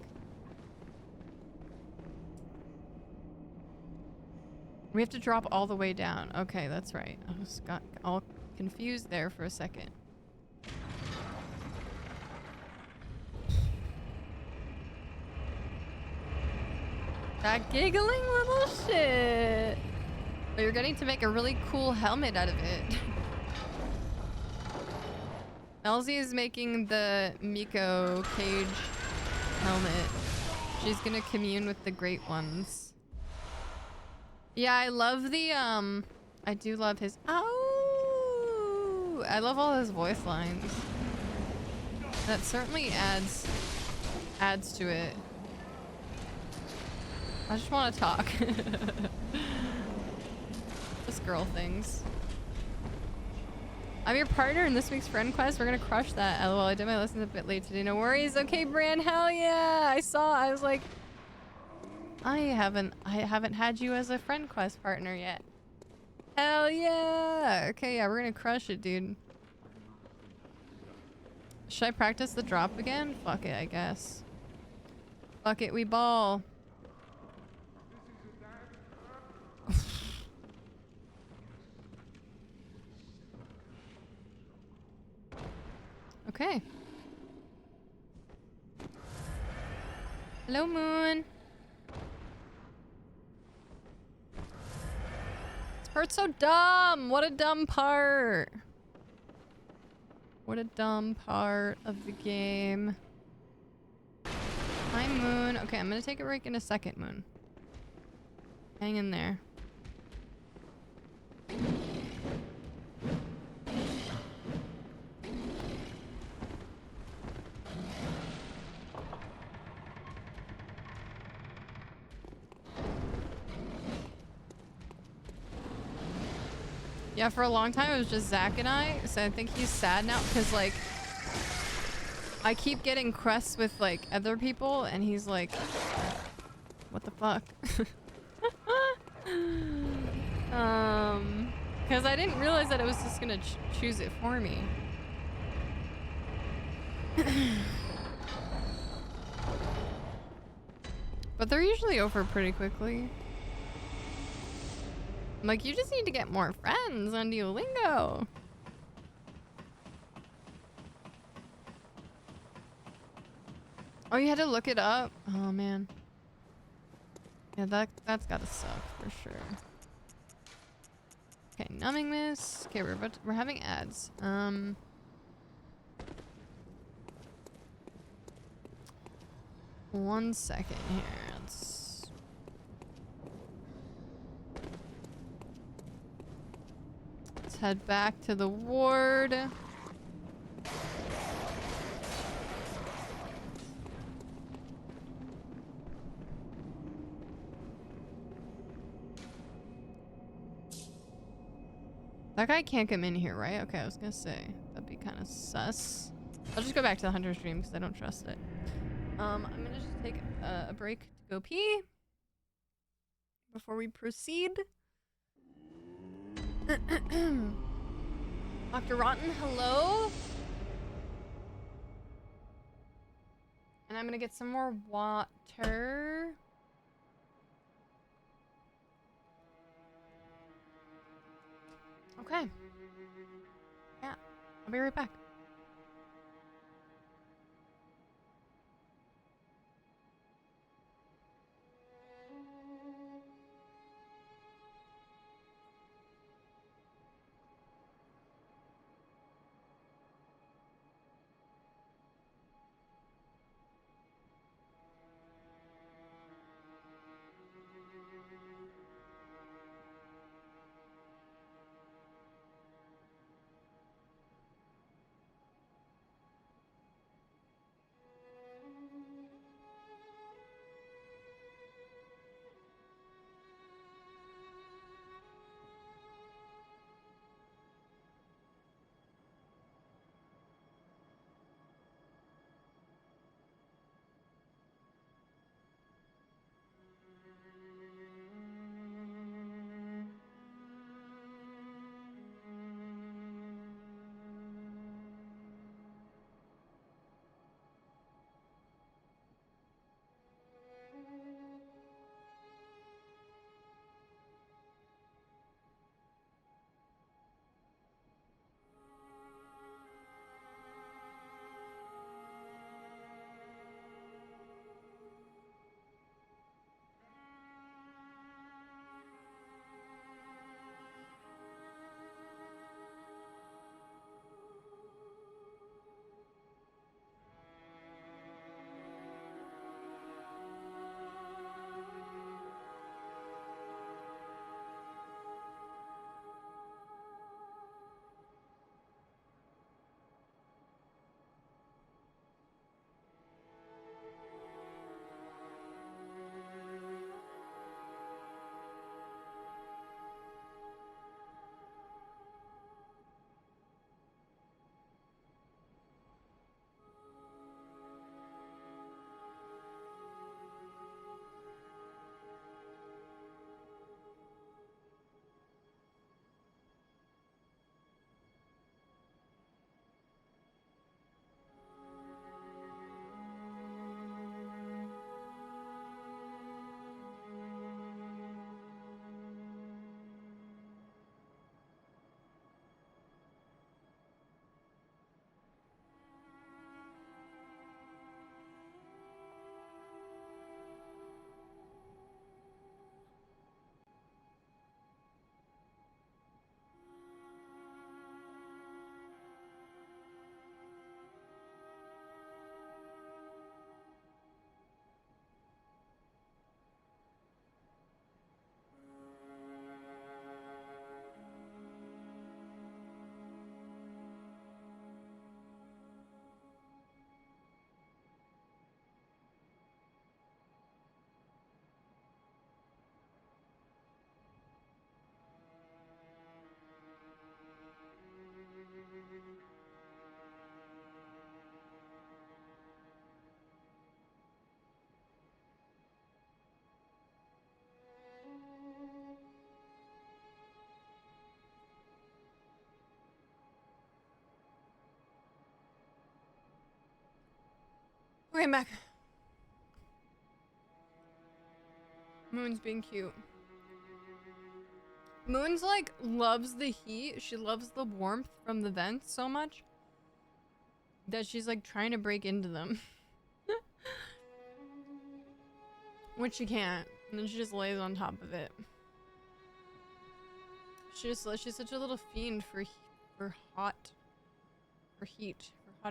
We have to drop all the way down. Okay, that's right. I just got all confused there for a second. That giggling little shit! But you're getting to make a really cool helmet out of it. Elsie is making the Miko cage helmet. She's gonna commune with the great ones. Yeah, I love the, I do love his, oh! I love all his voice lines. That certainly adds to it. I just want to talk. Just girl things. I'm your partner in this week's friend quest. We're gonna crush that. LOL, I did my lessons a bit late today. No worries. Okay, Bran, hell yeah! I was like, I haven't had you as a friend quest partner yet. Hell yeah! Okay, yeah, we're gonna crush it, dude. Should I practice the drop again? Fuck it, I guess. Fuck it, we ball. Okay. Hello, Moon. This part's so dumb. What a dumb part. What a dumb part of the game. Hi, Moon. Okay, I'm gonna take a break in a second, Moon. Hang in there. Yeah, for a long time it was just Zach and I, so I think he's sad now because like I keep getting quests with like other people and he's like, what the fuck? Because I didn't realize that it was just gonna choose it for me. But they're usually over pretty quickly. I'm like, you just need to get more friends on Duolingo. Oh, you had to look it up? Oh, man. Yeah, that's gotta suck for sure. Okay, numbing this. Okay, we're having ads. 1 second here. Let's head back to the ward. That guy can't come in here, right? Okay, I was gonna say. That'd be kind of sus. I'll just go back to the hunter's dream because I don't trust it. I'm gonna just take a break to go pee before we proceed. Dr. Rotten, hello? And I'm gonna get some more water. Okay. Yeah, I'll be right back. Okay, I'm back. Moon's being cute. Moon's like loves the heat. She loves the warmth from the vents so much that she's like trying to break into them. Which she can't. And then she just lays on top of it. She's such a little fiend for heat, for hot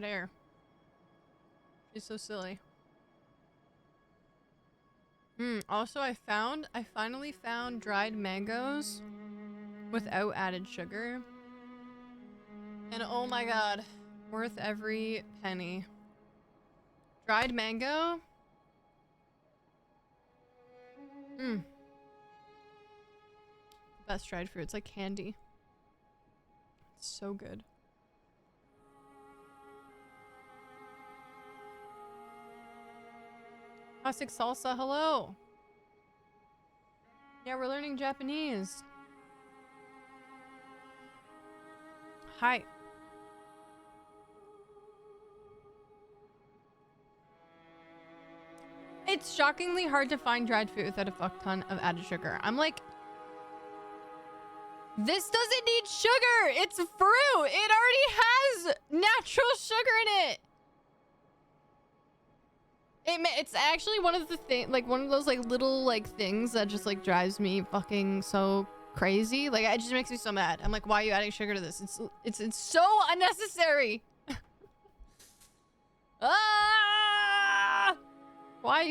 air. She's so silly. Also I finally found dried mangoes without added sugar. And oh my god, worth every penny. Dried mango. Best dried fruit. It's like candy. It's so good. Classic salsa, hello. Yeah, we're learning Japanese. Hi. It's shockingly hard to find dried fruit without a fuck ton of added sugar. I'm like, this doesn't need sugar. It's fruit. It already has natural sugar in it. It's actually one of the things, like one of those like little like things that just like drives me fucking so crazy. Like it just makes me so mad. I'm like, why are you adding sugar to this? It's so unnecessary. Ah! Why?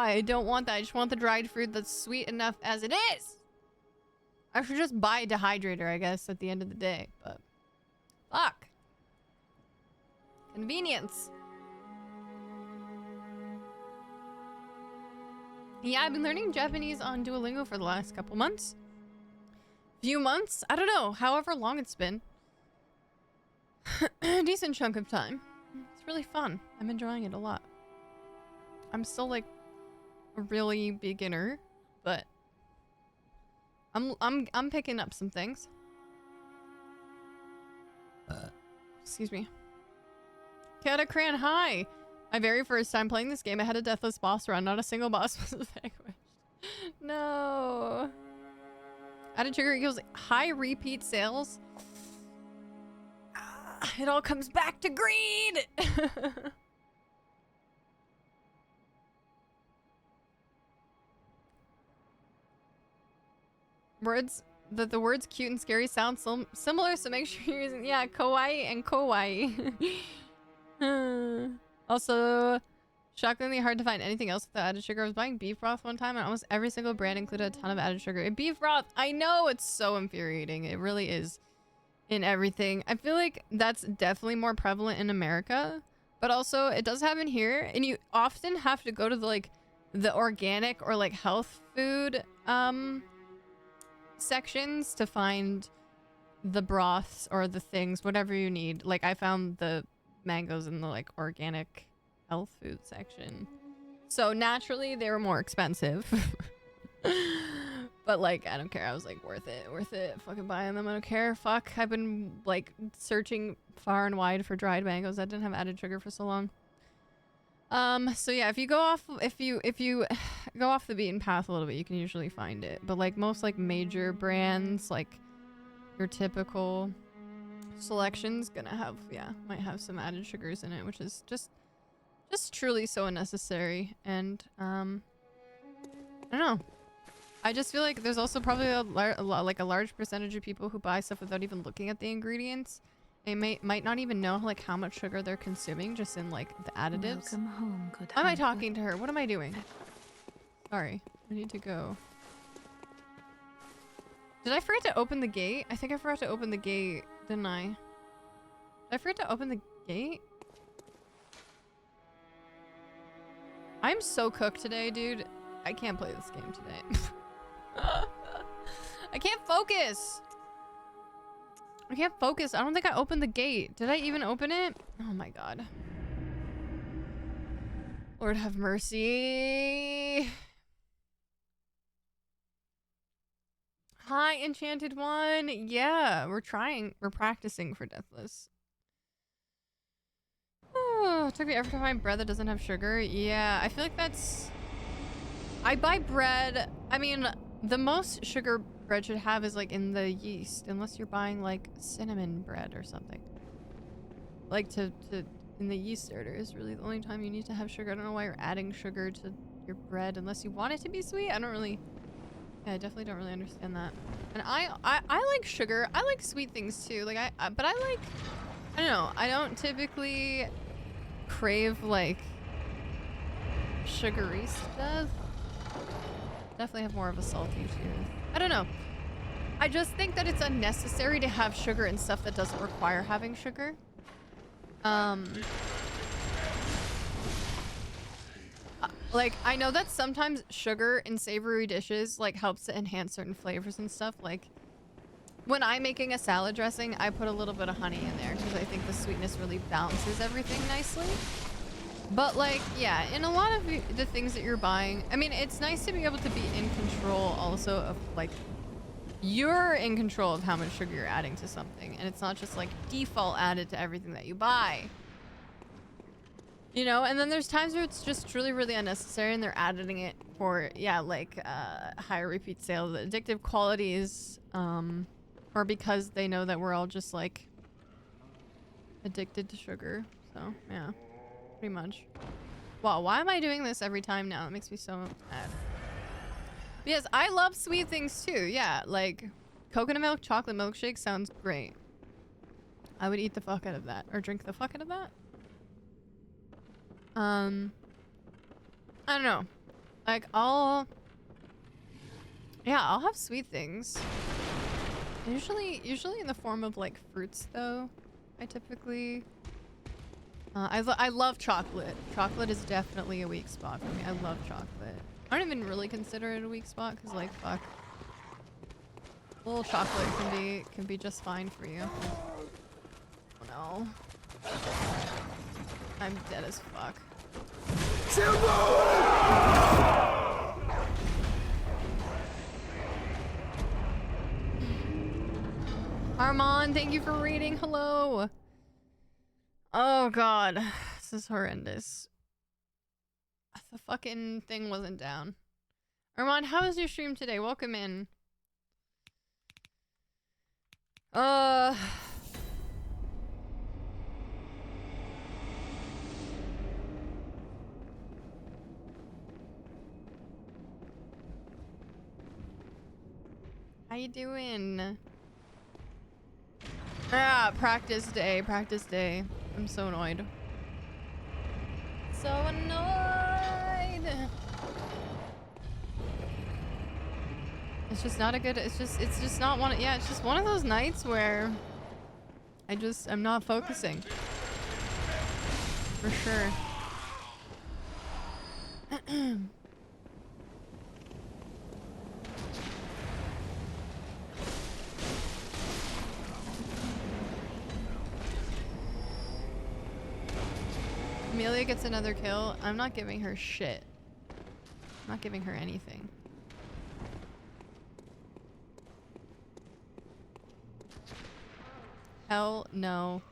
I don't want that. I just want the dried fruit that's sweet enough as it is. I should just buy a dehydrator, I guess, at the end of the day, but fuck. Convenience. Yeah, I've been learning Japanese on Duolingo for the last couple months. Few months? I don't know. However long it's been. A decent chunk of time. It's really fun. I'm enjoying it a lot. I'm still like a really beginner, but I'm picking up some things. Excuse me. Kata Cran, hi! My very first time playing this game, I had a deathless boss run. Not a single boss was vanquished. No. Added sugar equals high repeat sales. It all comes back to greed! The words cute and scary sound similar, so make sure you're using, yeah, kawaii and kawaii. Also, shockingly hard to find anything else without added sugar. I was buying beef broth one time and almost every single brand included a ton of added sugar. In beef broth, I know, it's so infuriating. It really is. In everything. I feel like that's definitely more prevalent in America, but also it does happen here, and you often have to go to the organic or like health food sections to find the broths or the things, whatever you need. Like I found the mangoes in the like organic health food section, so naturally they were more expensive. But like I don't care. I was like, worth it, fucking buying them. I don't care. Fuck, I've been like searching far and wide for dried mangoes that didn't have added sugar for so long. So yeah, if you go off go off the beaten path a little bit, you can usually find it. But like most like major brands, like your typical selection's gonna have, might have some added sugars in it, which is just truly so unnecessary. And I don't know. I just feel like there's also probably a large percentage of people who buy stuff without even looking at the ingredients. They might not even know like how much sugar they're consuming just in like the additives. Welcome home, good Am I hunter. talking to her? What am I doing? Sorry, I need to go. Did I forget to open the gate? I think I forgot to open the gate, didn't I? Did I forget to open the gate? I'm so cooked today, dude. I can't play this game today. I can't focus. I can't focus. I don't think I opened the gate. Did I even open it? Oh my god. Lord have mercy. Hi, Enchanted One. Yeah, we're trying. We're practicing for Deathless. Oh, it took me ever to find bread that doesn't have sugar. Yeah, I feel like that's... I buy bread... I mean, the most sugar bread should have is like in the yeast, unless you're buying like cinnamon bread or something. Like in the yeast starter is really the only time you need to have sugar. I don't know why you're adding sugar to your bread unless you want it to be sweet. I don't really... Yeah, I definitely don't really understand that. And I like sugar. I like sweet things too. Like but I like... I don't know. I don't typically crave like sugary stuff. Definitely have more of a salty tooth. I don't know. I just think that it's unnecessary to have sugar in stuff that doesn't require having sugar. Like, I know that sometimes sugar in savory dishes like helps to enhance certain flavors and stuff. Like, when I'm making a salad dressing, I put a little bit of honey in there because I think the sweetness really balances everything nicely. But like, yeah, in a lot of the things that you're buying, I mean, it's nice to be able to be in control also of like, you're in control of how much sugar you're adding to something. And it's not just like default added to everything that you buy. You know, and then there's times where it's just truly really unnecessary and they're adding it for, yeah, like higher repeat sales, addictive qualities, or because they know that we're all just like addicted to sugar. So, yeah, pretty much. Wow, why am I doing this every time now? That makes me so mad. But yes, I love sweet things too. Yeah, like coconut milk, chocolate milkshake sounds great. I would eat the fuck out of that or drink the fuck out of that. I don't know. Like, I'll have sweet things. Usually in the form of like fruits though. I typically I love chocolate. Chocolate is definitely a weak spot for me. I love chocolate. I don't even really consider it a weak spot because like fuck. A little chocolate can be just fine for you. Oh no. I'm dead as fuck. Armand, thank you for reading. Hello. Oh god. This is horrendous. The fucking thing wasn't down. Armand, how was your stream today? Welcome in. How you doing? Ah, practice day, practice day. I'm so annoyed. So annoyed. It's just not a good, it's just not one, yeah, it's just one of those nights where I'm not focusing. For sure. Amelia gets another kill. I'm not giving her shit. I'm not giving her anything. Hell no.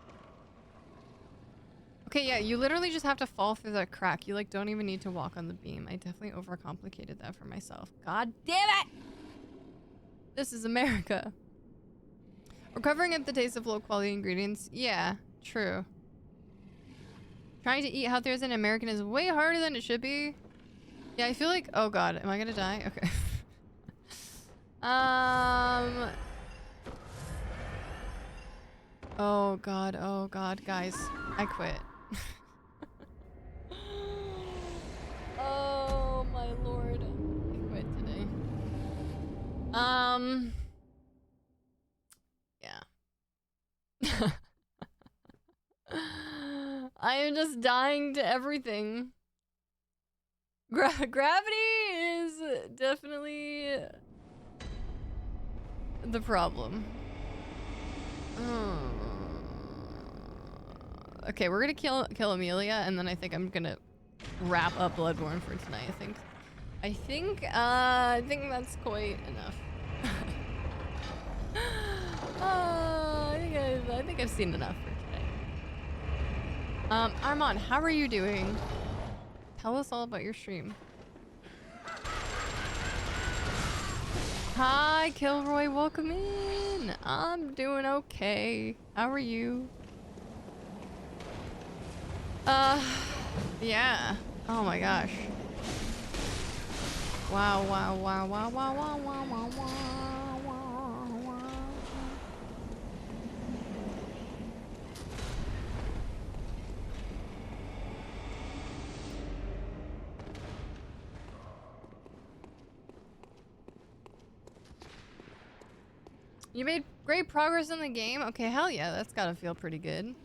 Okay, yeah, you literally just have to fall through the crack. You like don't even need to walk on the beam. I definitely overcomplicated that for myself. God damn it! This is America. Recovering at the taste of low quality ingredients. Yeah, true. Trying to eat healthier as an American is way harder than it should be. Yeah, I feel like... Oh god, am I gonna die? Okay. Oh god, guys. I quit. Oh my lord. I quit today. Yeah. I am just dying to everything. Gravity is definitely the problem. Okay, we're gonna kill Amelia, and then I think I'm gonna wrap up Bloodborne for tonight. I think that's quite enough. I think I've seen enough for today. Armand, how are you doing? Tell us all about your stream. Hi, Kilroy, welcome in. I'm doing okay. How are you? Yeah. Oh my gosh. Wow, wow, wow, wow, wow, wow, wow, wow, wow, wow, wow. You made great progress in the game? Okay, hell yeah, that's gotta feel pretty good.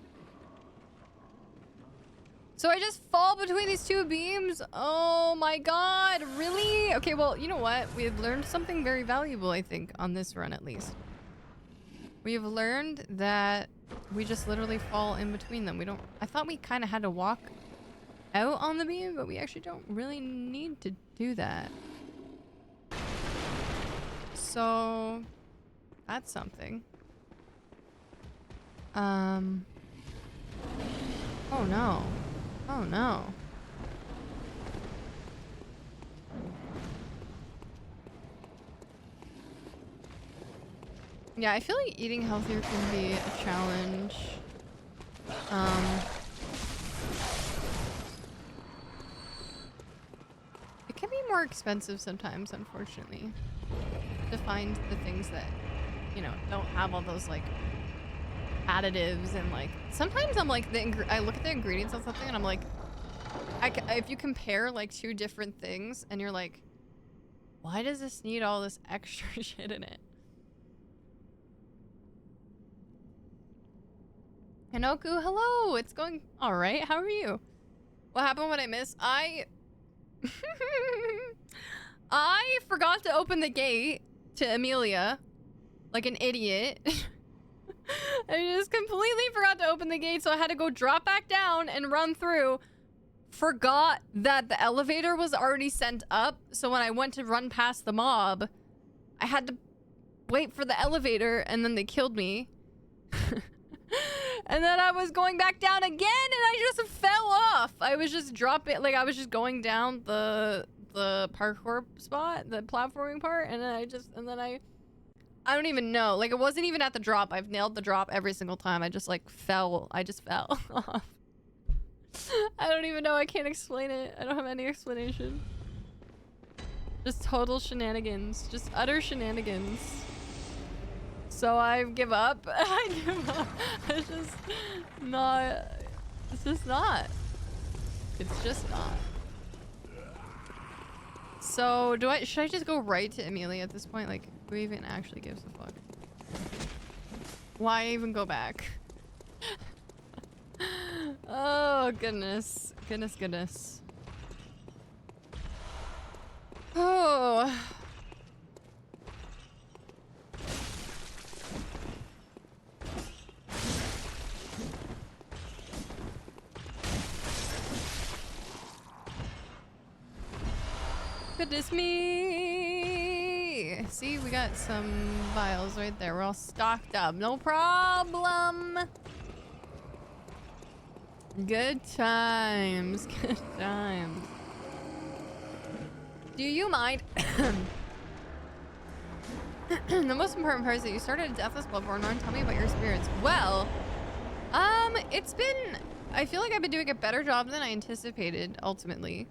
So I just fall between these two beams? Oh my god, really? Okay, well, you know what? We have learned something very valuable, I think, on this run at least. We have learned that we just literally fall in between them. We don't... I thought we kind of had to walk out on the beam, but we actually don't really need to do that. So... that's something. Oh no. Oh no. Yeah, I feel like eating healthier can be a challenge. It can be more expensive sometimes, unfortunately, to find the things that, you know, don't have all those like additives and like sometimes I'm like I look at the ingredients of something and I'm like if you compare like two different things and you're like, why does this need all this extra shit in it? Hinoku, hello, it's going all right. How are you? What happened? What I missed? I forgot to open the gate to Amelia like an idiot. I just completely forgot to open the gate, so I had to go drop back down and run through. Forgot that the elevator was already sent up, so when I went to run past the mob, I had to wait for the elevator, and then they killed me. And then I was going back down again, and I just fell off. I was just dropping, like I was just going down the parkour spot, the platforming part, and then I don't even know. Like, it wasn't even at the drop. I've nailed the drop every single time. I just, like, fell. I just fell off. I don't even know. I can't explain it. I don't have any explanation. Just total shenanigans. Just utter shenanigans. So I give up. I give up. It's just not... It's just not. It's just not. So, should I just go right to Amelia at this point? Like, who even actually gives a fuck? Why even go back? Oh, goodness. Goodness. Oh. Goodness me. See, we got some vials right there. We're all stocked up. No problem. Good times. Good times. Do you mind? The most important part is that you started a Deathless Bloodborne run. Tell me about your experience. Well, it's been... I feel like I've been doing a better job than I anticipated, ultimately.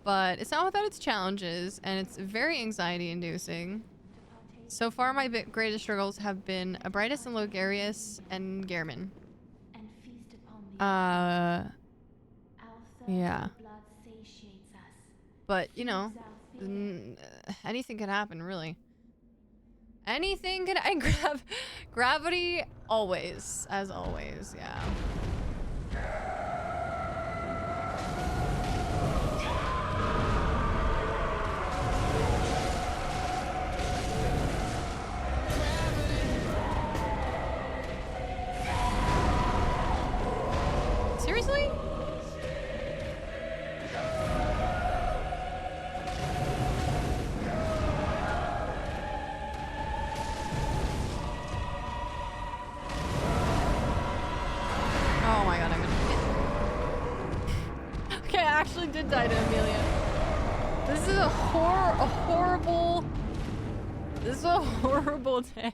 But it's not without its challenges, and it's very anxiety-inducing. So far, my greatest struggles have been Abritus and Logarius and Gehrman. Yeah. But, you know, anything could happen, really. Anything could... Gravity, always. As always, yeah. Seriously? Oh my god, I'm gonna hit actually did die to Amelia. This is a horrible. This is a horrible day.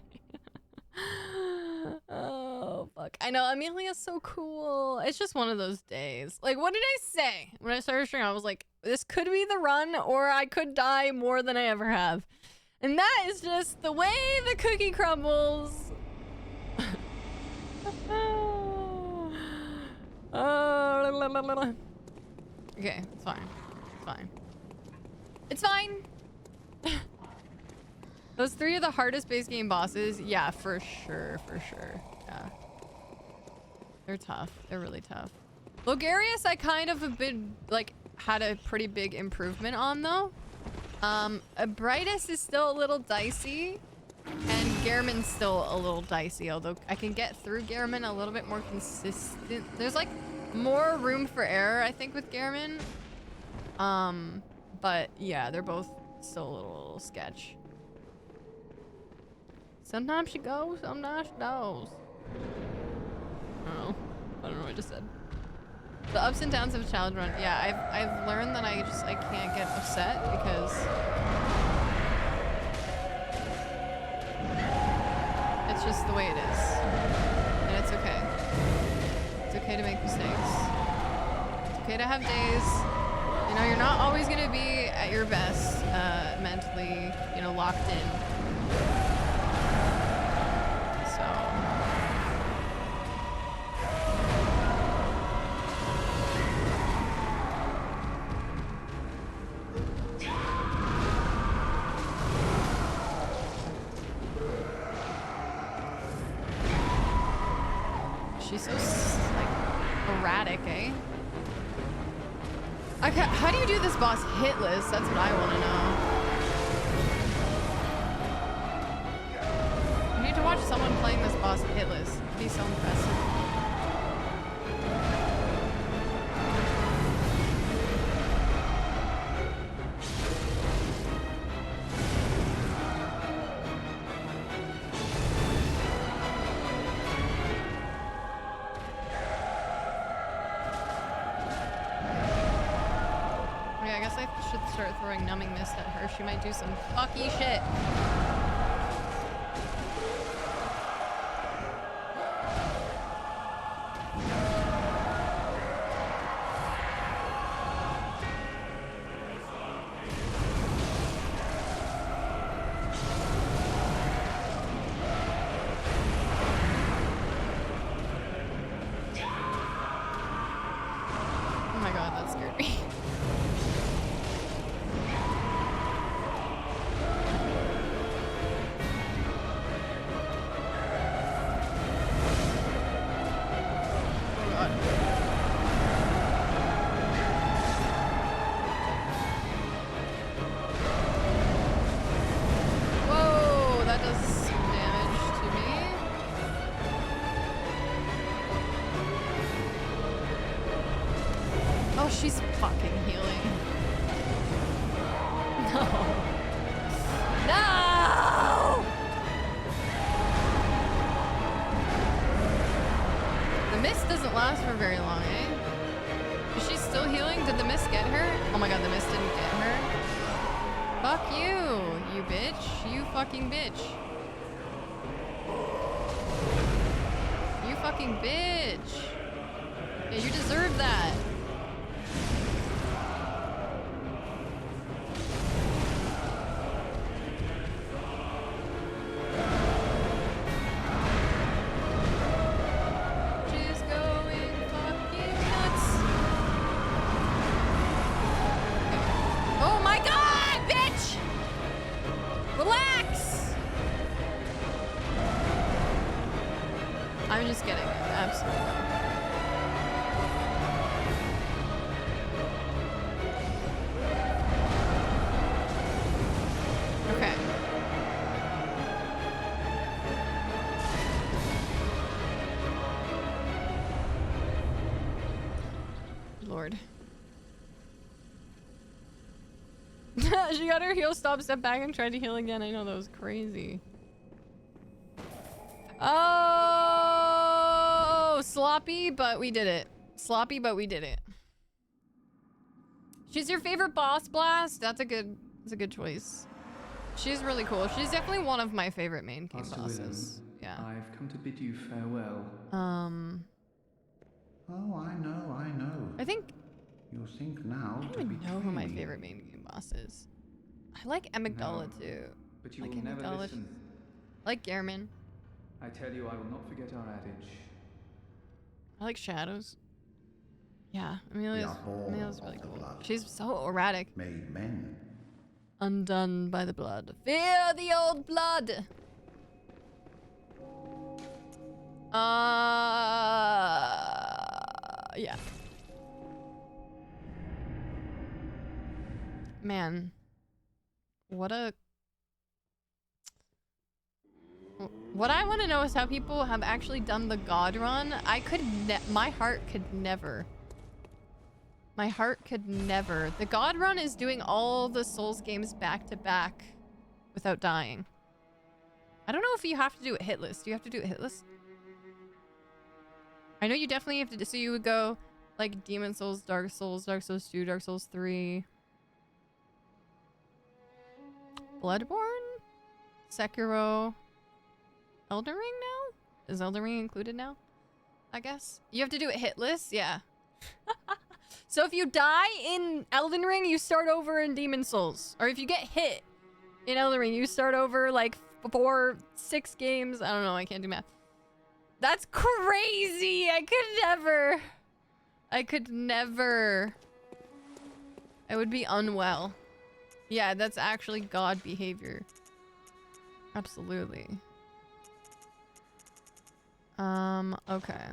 Oh fuck! I know Amelia's so cool. It's just one of those days. Like, what did I say when I started streaming? I was like, this could be the run, or I could die more than I ever have, and that is just the way the cookie crumbles. Okay, it's fine. It's fine. It's fine. Those 3 are the hardest base game bosses. Yeah, for sure, for sure. Yeah. They're tough. They're really tough. Logarius, I kind of have been, like, had a pretty big improvement on, though. Brightus is still a little dicey. And Gehrman's still a little dicey, although I can get through Gehrman a little bit more consistent. There's, like, more room for error, I think, with Gehrman. But, yeah, they're both still a little sketch. Sometimes she goes, sometimes she goes. I don't know what I just said. The ups and downs of a challenge run. Yeah, I've learned that I can't get upset because it's just the way it is. And it's okay. It's okay to make mistakes. It's okay to have days. You know, you're not always gonna be at your best, mentally, you know, locked in. She's so, like, erratic, eh? How do you do this boss hitless? That's what I want to know. I need to watch someone playing this boss hitless. It'd be so impressive. Start throwing numbing mist at her. She might do some fucky shit. Oh my god, that scared me. She's fucking healing. No. No! The mist doesn't last for very long, eh? Is she still healing? Did the mist get her? Oh my god, the mist didn't get her. Fuck you, you bitch. You fucking bitch. You fucking bitch. Yeah, you deserve that. I'm just kidding. Absolutely. Okay. Lord. She got her heal, stop, step back, and tried to heal again. I know, that was crazy. Oh, sloppy, but we did it. Sloppy, but we did it. She's your favorite boss, Blast? That's a good choice. She's really cool. She's definitely one of my favorite main game Master bosses. Willem, Yeah. I've come to bid you farewell. Oh, I know. I think You think now I to don't even know who my betray me. favorite main game boss is. I like Amygdala No, too. But you Like will never Amygdala. listen. I like Gehrman. I tell you, I will not forget our adage. I like Shadows. Yeah, We Amelia's are born really of the cool. blood. She's so erratic. Made men. Undone by the blood. Fear the old blood! Yeah. Man. What I want to know is how people have actually done the God run. My heart could never. My heart could never. The God run is doing all the Souls games back to back without dying. I don't know if you have to do it hitless. Do you have to do it hitless? I know you definitely have to. So you would go like Demon Souls, Dark Souls 2, Dark Souls 3. Bloodborne? Sekiro? Elden Ring now? Is Elden Ring included now? I guess. You have to do it hitless? Yeah. So if you die in Elden Ring, you start over in Demon Souls. Or if you get hit in Elden Ring, you start over like 6 games. I don't know, I can't do math. That's crazy! I could never. I would be unwell. Yeah, that's actually God behavior. Absolutely. Okay.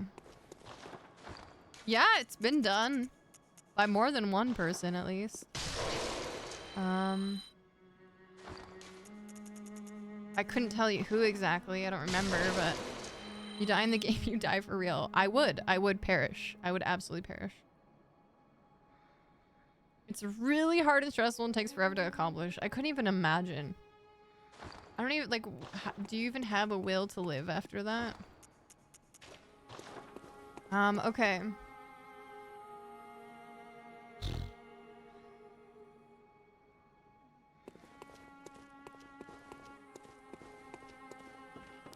Yeah, it's been done. By more than one person, at least. I couldn't tell you who exactly. I don't remember, but you die in the game, you die for real. I would perish. I would absolutely perish. It's really hard and stressful and takes forever to accomplish. I couldn't even imagine. I don't even, like, do you even have a will to live after that? Okay.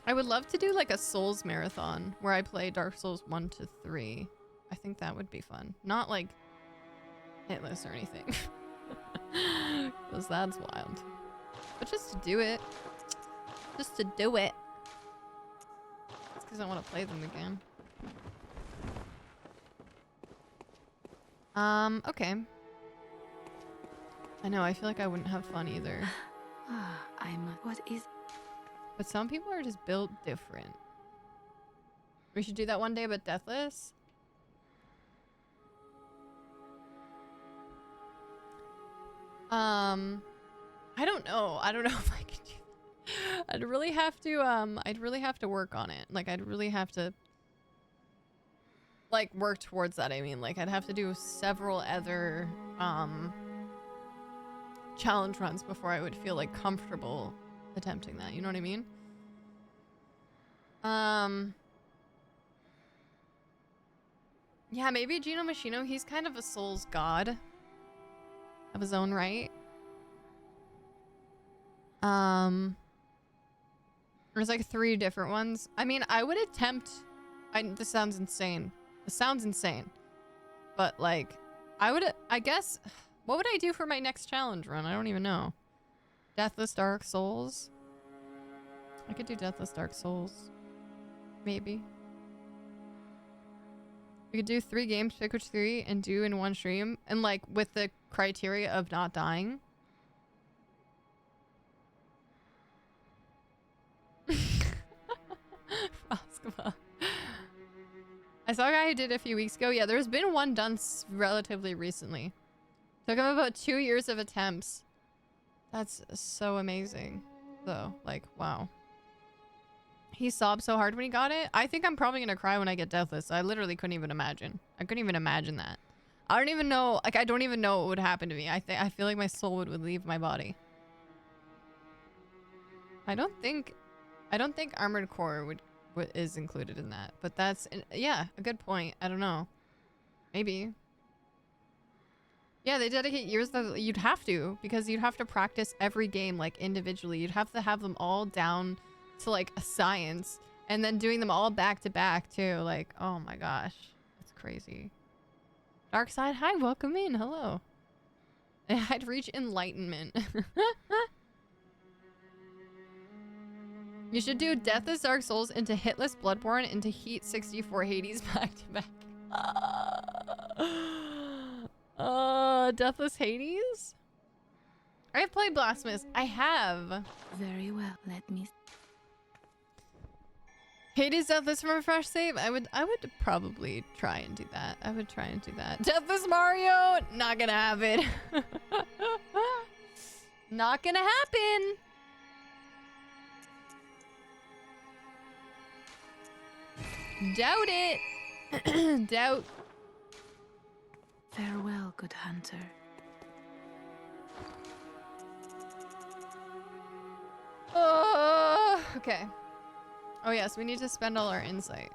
I would love to do like a Souls marathon where I play Dark Souls 1 to 3. I think that would be fun. Not like hitless or anything. Because that's wild. But just to do it. Just to do it. It's because I want to play them again. Okay. I know, I feel like I wouldn't have fun either. What is... But some people are just built different. We should do that one day, but deathless. I don't know. I don't know if I could do that. I'd really have to work on it. Like, I'd really have to like work towards that. I mean, like, I'd have to do several other challenge runs before I would feel like comfortable attempting that. You know what I mean? Yeah, maybe Gino Machino, he's kind of a Souls god of his own right. There's like 3 different ones. I mean, I would attempt... this sounds insane. This sounds insane. But like, I guess... What would I do for my next challenge run? I don't even know. Deathless Dark Souls? I could do Deathless Dark Souls. Maybe. We could do 3 games, pick which 3, and do in one stream. And like, with the criteria of not dying. Roskava. I saw a guy who did it a few weeks ago. Yeah, there's been one done relatively recently. Took him about 2 years of attempts. That's so amazing, though. Like, wow. He sobbed so hard when he got it. I think I'm probably gonna cry when I get deathless. I literally couldn't even imagine. I couldn't even imagine that. I don't even know. Like, I don't even know what would happen to me. I feel like my soul would leave my body. I don't think Armored Core is included in that. But that's, yeah, a good point. I don't know. Maybe. Yeah, they dedicate years that you'd have to, because you'd have to practice every game like individually. You'd have to have them all down to like a science, and then doing them all back to back too. Like, oh my gosh, that's crazy. Dark side, hi, welcome in. Hello. I'd reach enlightenment. You should do Deathless Dark Souls into Hitless Bloodborne into Heat 64 Hades back to back. Deathless Hades? I have played Blasphemous. I have. Very well. Let me. Hades Deathless from a fresh save? I would probably try and do that. I would try and do that. Deathless Mario? Not gonna happen. Not gonna happen. Doubt it. Doubt. Farewell, good hunter. Okay. Oh yes, we need to spend all our insight.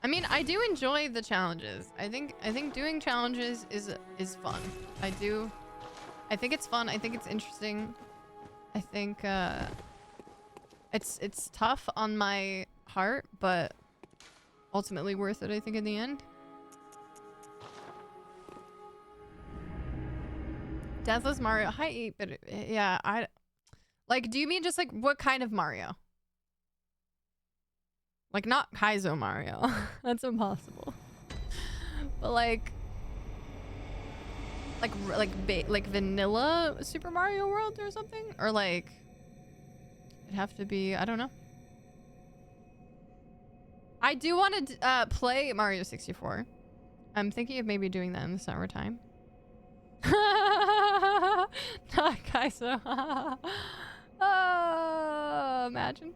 I mean, I do enjoy the challenges. I think doing challenges is fun. I think it's fun. I think it's interesting. I think it's tough on my heart, but ultimately worth it, I think, in the end. Deathless Mario. Hi, 8-bit. Yeah, like, do you mean just like what kind of Mario? Like not Kaizo Mario. That's impossible. But like vanilla Super Mario World or something? Or like it'd have to be, I don't know. I do want to play Mario 64. I'm thinking of maybe doing that in the summertime. Not Kaizo. Imagine.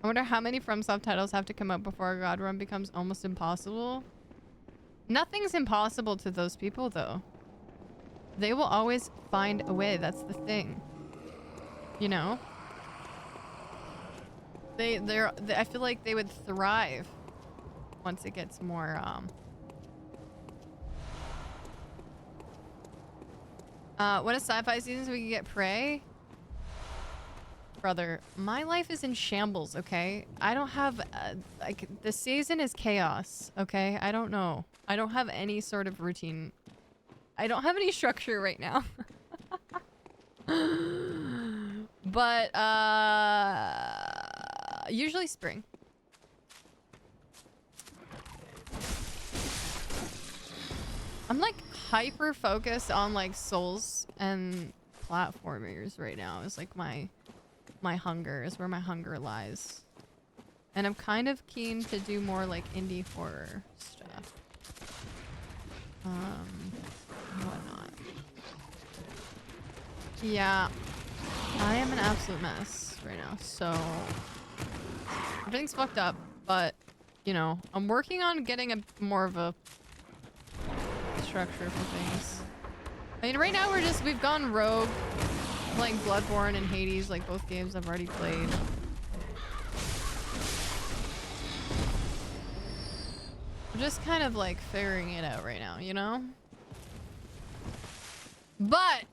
I wonder how many From subtitles have to come up before a God run becomes almost impossible. Nothing's impossible to those people, though. They will always find a way. That's the thing. You know? I feel like they would thrive once it gets more, what a sci-fi season so we can get Prey? Brother, my life is in shambles, okay? I don't have, like, the season is chaos, okay? I don't know. I don't have any sort of routine. I don't have any structure right now. But, usually spring. I'm, like, hyper focused on, like, Souls and platformers right now. It's, like, my hunger is where my hunger lies. And I'm kind of keen to do more like indie horror stuff. Whatnot. Yeah. I am an absolute mess right now, so everything's fucked up, but you know, I'm working on getting a more of a structure for things. I mean, right now we've gone rogue. Playing Bloodborne and Hades, like both games I've already played. I'm just kind of like figuring it out right now, you know? But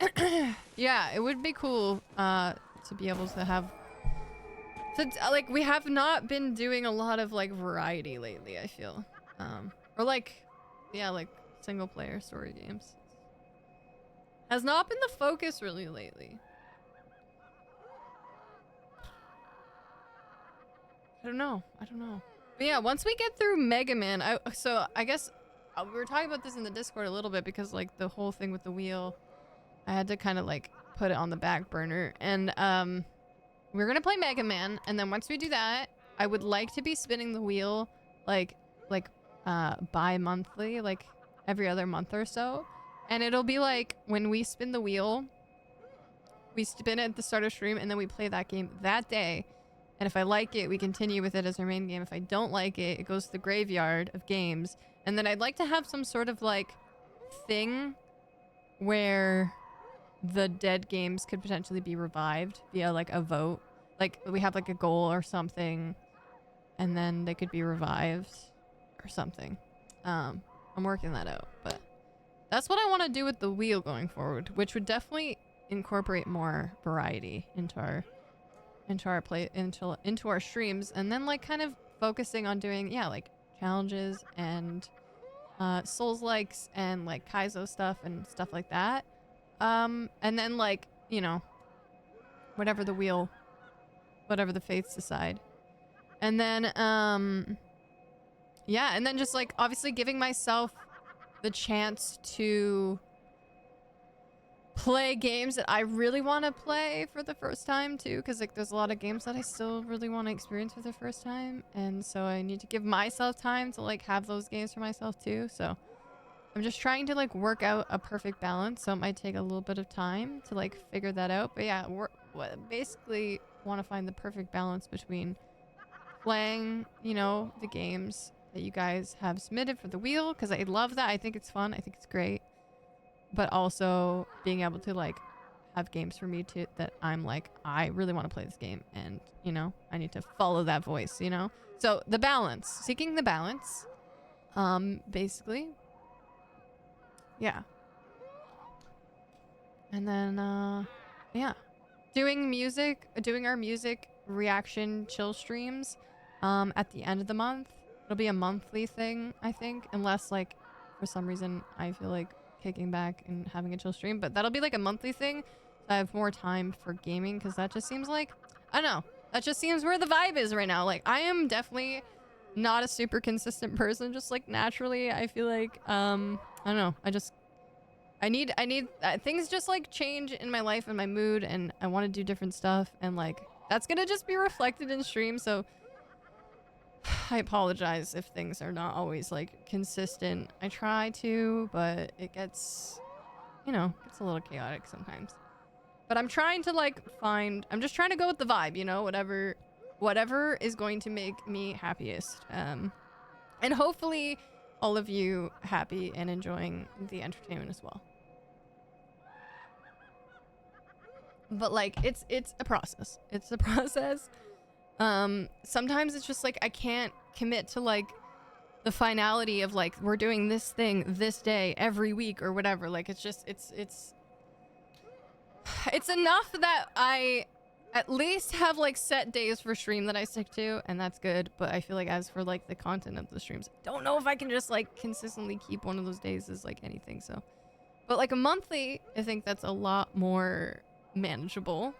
yeah, it would be cool to be able to have like we have not been doing a lot of like variety lately, I feel. Or like yeah, like single player story games. Has not been the focus really lately. I don't know. But yeah, once we get through Mega Man, so I guess we were talking about this in the Discord a little bit because like the whole thing with the wheel, I had to kind of like put it on the back burner. And we're gonna play Mega Man, and then once we do that, I would like to be spinning the wheel like bi-monthly, like every other month or so. And it'll be like when we spin the wheel, we spin it at the start of stream, and then we play that game that day. And if I like it, we continue with it as our main game. If I don't like it, it goes to the graveyard of games. And then I'd like to have some sort of like thing where the dead games could potentially be revived via like a vote. Like we have like a goal or something, and then they could be revived or something. I'm working that out, but that's what I want to do with the wheel going forward, which would definitely incorporate more variety into our streams, and then like kind of focusing on doing like challenges and souls likes and like Kaizo stuff and stuff like that. And then like, you know, whatever the fates decide. And then yeah, and then just like obviously giving myself the chance to play games that I really want to play for the first time too, because like there's a lot of games that I still really want to experience for the first time, and so I need to give myself time to like have those games for myself too. So I'm just trying to like work out a perfect balance, so it might take a little bit of time to like figure that out, but yeah, basically want to find the perfect balance between playing, you know, the games that you guys have submitted for the wheel, because I love that. I think it's fun, I think it's great, but also being able to like have games for me too that I'm like, I really want to play this game, and you know, I need to follow that voice, you know. So the balance, seeking the balance, basically, yeah. And then yeah, doing our music reaction chill streams at the end of the month. It'll be a monthly thing, I think, unless like for some reason I feel like kicking back and having a chill stream, but that'll be like a monthly thing. I have more time for gaming, because that just seems like, I don't know, that just seems where the vibe is right now. Like I am definitely not a super consistent person, just like naturally. I feel like I don't know, I need things just like change in my life and my mood, and I want to do different stuff, and like that's gonna just be reflected in stream. So I apologize if things are not always like consistent. I try to, but it gets, you know, it's a little chaotic sometimes. But I'm trying to like I'm just trying to go with the vibe, you know, whatever is going to make me happiest. And hopefully all of you happy and enjoying the entertainment as well. But like it's a process. It's a process. Sometimes it's just like I can't commit to like the finality of like we're doing this thing this day every week or whatever. Like it's just it's enough that I at least have like set days for stream that I stick to, and that's good. But I feel like as for like the content of the streams, I don't know if I can just like consistently keep one of those days as like anything. So but like a monthly, I think that's a lot more manageable.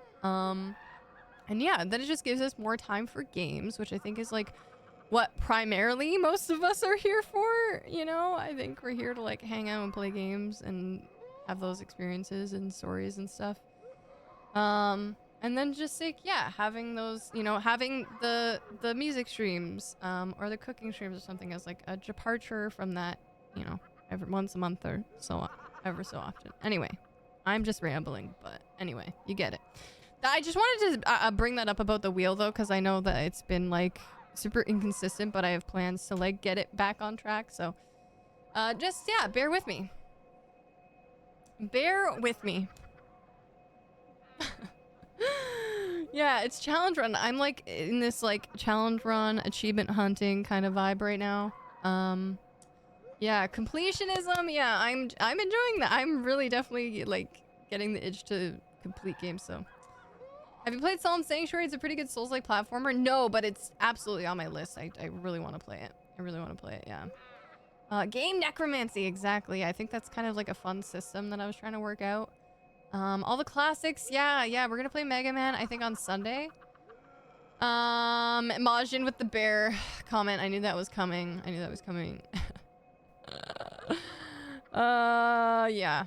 And yeah, then it just gives us more time for games, which I think is like what primarily most of us are here for, you know? I think we're here to like hang out and play games and have those experiences and stories and stuff. And then just like, yeah, having those, you know, having the music streams or the cooking streams or something as like a departure from that, you know, every once a month or so, ever so often. Anyway, I'm just rambling, but anyway, you get it. I just wanted to bring that up about the wheel though, because I know that it's been like super inconsistent, but I have plans to like get it back on track. So just, yeah, bear with me. Bear with me. Yeah, it's challenge run. I'm like in this like challenge run, achievement hunting kind of vibe right now. Yeah, completionism. Yeah, I'm enjoying that. I'm really definitely like getting the itch to complete games. So have you played Solemn Sanctuary? It's a pretty good Souls-like platformer. No, but it's absolutely on my list. I really want to play it. I really want to play it, yeah. Game necromancy, exactly. I think that's kind of like a fun system that I was trying to work out. All the classics, yeah, we're gonna play Mega Man, I think, on Sunday. Majin with the bear comment. I knew that was coming. Yeah.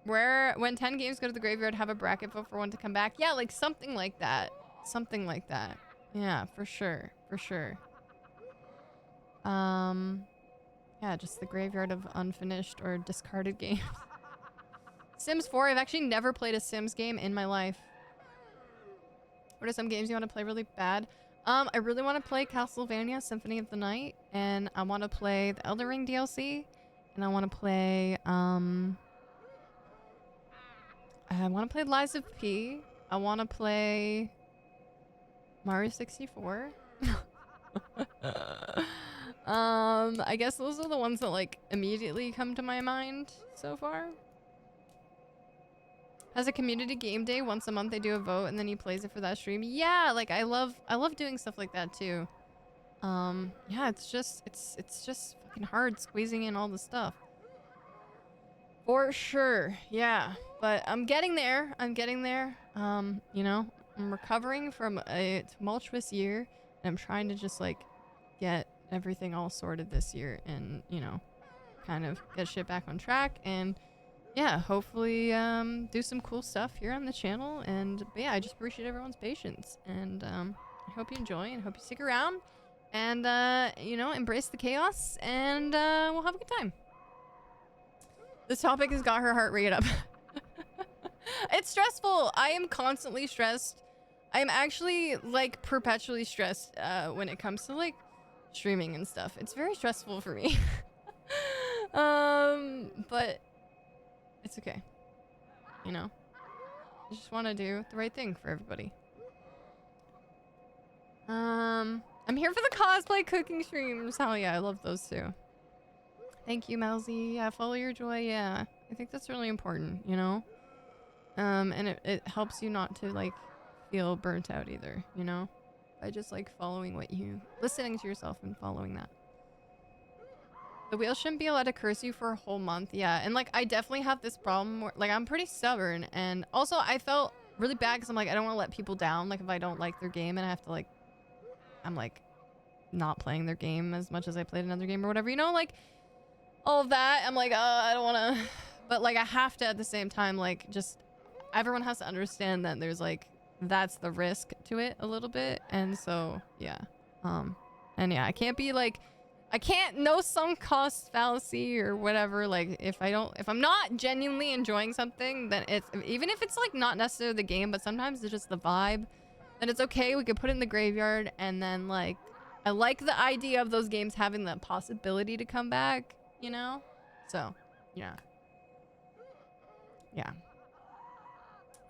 When 10 games go to the graveyard, have a bracket vote for one to come back. Yeah, like something like that. Something like that. Yeah, for sure. For sure. Yeah, just the graveyard of unfinished or discarded games. Sims 4, I've actually never played a Sims game in my life. What are some games you want to play really bad? I really want to play Castlevania Symphony of the Night, and I want to play the Elden Ring DLC, and I want to play, I I want to play Lies of P. I want to play Mario 64. I guess those are the ones that like immediately come to my mind so far. Has a community game day once a month. They do a vote and then he plays it for that stream. Yeah, like I love doing stuff like that too. Yeah, it's just fucking hard squeezing in all the stuff. For sure. Yeah, but I'm getting there. You know, I'm recovering from a tumultuous year and I'm trying to just like get everything all sorted this year and, you know, kind of get shit back on track and yeah, hopefully do some cool stuff here on the channel. And but yeah, I just appreciate everyone's patience and I hope you enjoy and hope you stick around and you know, embrace the chaos and we'll have a good time. This topic has got her heart rate up. It's stressful. I am constantly stressed. I am actually like perpetually stressed when it comes to like streaming and stuff. It's very stressful for me. But it's okay. You know, I just want to do the right thing for everybody. I'm here for the cosplay cooking streams. Hell yeah, I love those too. Thank you, Mousy. Yeah, follow your joy. Yeah, I think that's really important, you know? And it helps you not to, like, feel burnt out either, you know? By just, like, following listening to yourself and following that. The wheel shouldn't be allowed to curse you for a whole month. Yeah, and, like, I definitely have this problem where, like, I'm pretty stubborn. And also, I felt really bad because I'm like, I don't want to let people down. Like, if I don't like their game and I have to, like, I'm, like, not playing their game as much as I played another game or whatever, you know? Like, all of that, I'm like, I don't want to, but like I have to at the same time, like just everyone has to understand that there's like that's the risk to it a little bit. And so yeah, and yeah, I can't be like no sunk cost fallacy or whatever. Like if I'm not genuinely enjoying something, then it's, even if it's like not necessarily the game, but sometimes it's just the vibe, then it's okay, we could put it in the graveyard. And then like I like the idea of those games having the possibility to come back, you know? So, yeah. Yeah.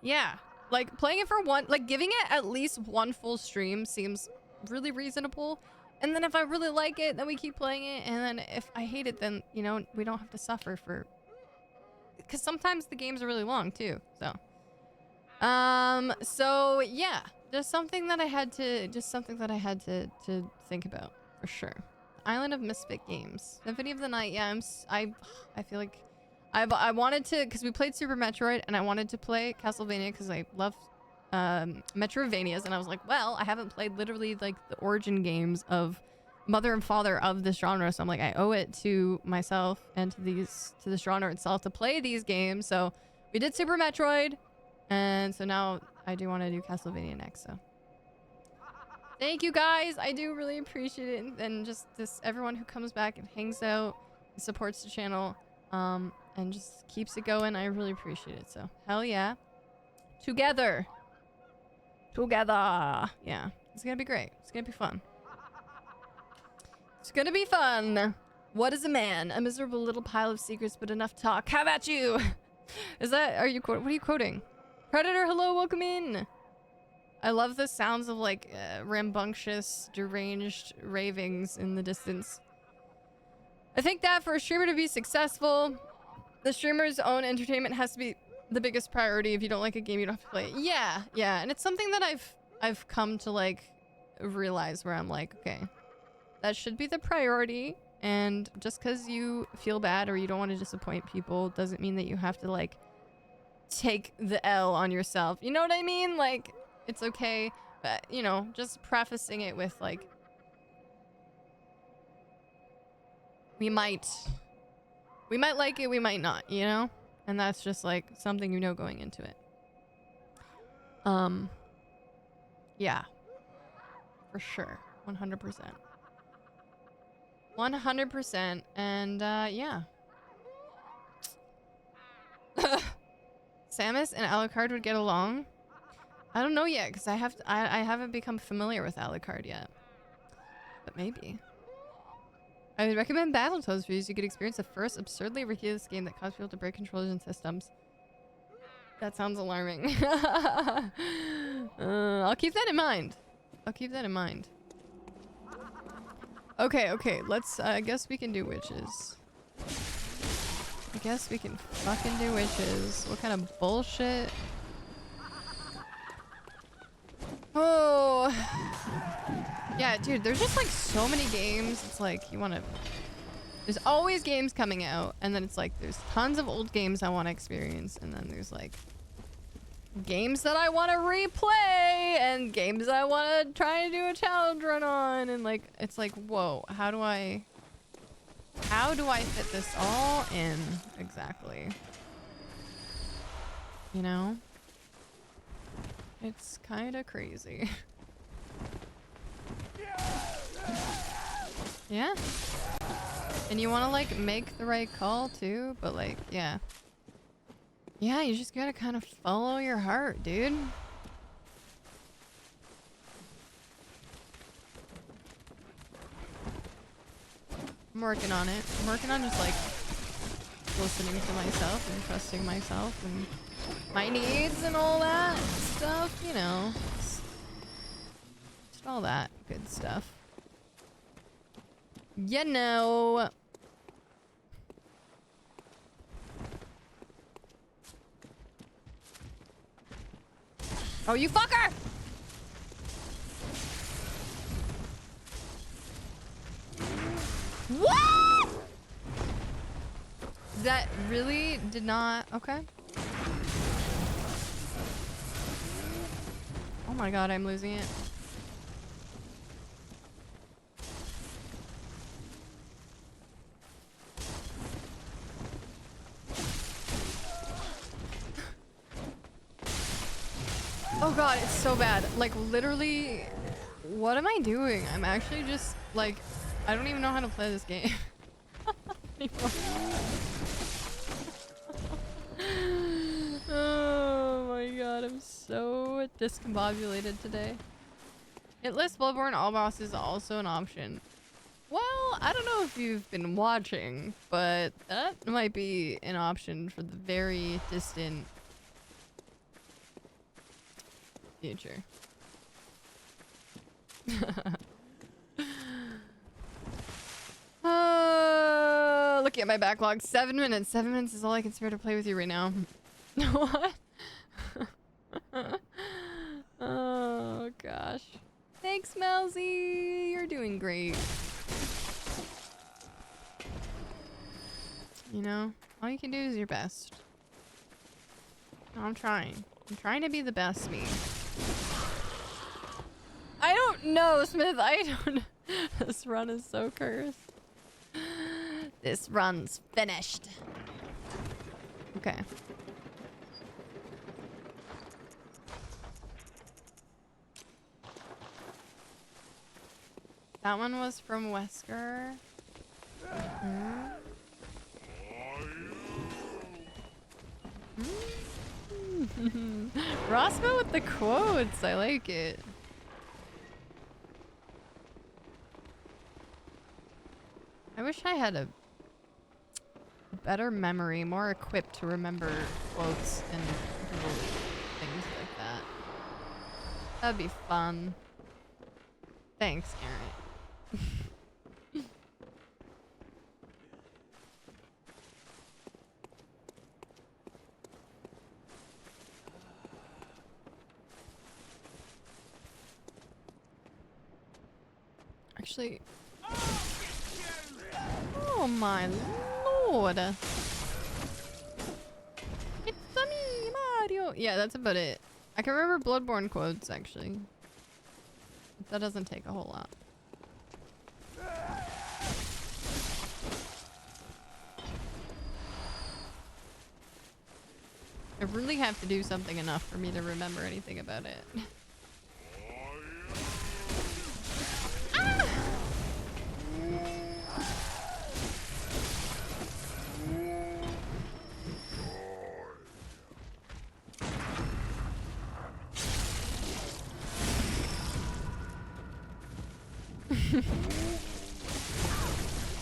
Yeah. Like, playing it for one... Like, giving it at least one full stream seems really reasonable. And then if I really like it, then we keep playing it. And then if I hate it, then, you know, we don't have to suffer for... Because sometimes the games are really long, too. So... So, yeah. Just something that I had to... to think about. For sure. Island of Misfit Games. Symphony of the Night. Yeah, I feel like I wanted to, because we played Super Metroid and I wanted to play Castlevania because I love Metroidvanias, and I was like, well, I haven't played literally like the origin games of mother and father of this genre, so I'm like, I owe it to myself and to this genre itself to play these games. So we did Super Metroid, and so now I do want to do Castlevania next. So thank you guys, I do really appreciate it, and just everyone who comes back and hangs out and supports the channel, and just keeps it going. I really appreciate it. So hell yeah, together, yeah, it's gonna be great. It's gonna be fun. It's gonna be fun. What is a man? A miserable little pile of secrets, but enough talk. How about you? What are you quoting? Predator, hello, welcome in. I love the sounds of like rambunctious, deranged ravings in the distance. I think that for a streamer to be successful, the streamer's own entertainment has to be the biggest priority. If you don't like a game, you don't have to play it. Yeah, yeah, and it's something that I've come to like realize, where I'm like, okay, that should be the priority. And just because you feel bad or you don't want to disappoint people doesn't mean that you have to like take the L on yourself. You know what I mean? Like, it's okay, but you know, just prefacing it with like, we might like it, we might not, you know? And that's just like something you know going into it. Yeah. For sure. 100%. 100%. And yeah. Samus and Alucard would get along? I don't know yet, because I haven't become familiar with Alucard yet. But maybe. I would recommend Battletoads for you so you could experience the first absurdly ridiculous game that caused people to break controllers and systems. That sounds alarming. I'll keep that in mind. I'll keep that in mind. Okay, okay, let's, I guess we can do witches. I guess we can fucking do witches. What kind of bullshit? Oh. Yeah, dude, there's just like so many games. It's like you want to... There's always games coming out, and then it's like there's tons of old games I want to experience, and then there's like games that I want to replay, and games I want to try and do a challenge run on, and like it's like, whoa, how do I fit this all in exactly? You know? It's kind of crazy. Yeah. And you want to like make the right call too, but like, yeah. Yeah, you just gotta kind of follow your heart, dude. I'm working on it. I'm working on just like listening to myself and trusting myself and my needs and all that stuff, you know. Just all that good stuff. You know. Oh, you fucker! What? That really did not... Okay. Oh my god, I'm losing it. Oh god, it's so bad. Like, literally, what am I doing? I'm actually just, like, I don't even know how to play this game. Oh my god, I'm so discombobulated today. Hit list Bloodborne all bosses also an option. Well, I don't know if you've been watching, but that might be an option for the very distant future. Looking at my backlog, 7 minutes. 7 minutes is all I can spare to play with you right now. What? Oh gosh. Thanks, Mousy. You're doing great. You know, all you can do is your best. I'm trying. I'm trying to be the best me. I don't know, Smith. I don't know. This run is so cursed. This run's finished. Okay. That one was from Wesker. Roscoe with the quotes. I like it. I wish I had a better memory, more equipped to remember quotes and little things like that. That'd be fun. Thanks, Garrett. Actually... Oh my lord. It's me, Mario. Yeah, that's about it. I can remember Bloodborne quotes, actually. But that doesn't take a whole lot. I really have to do something enough for me to remember anything about it.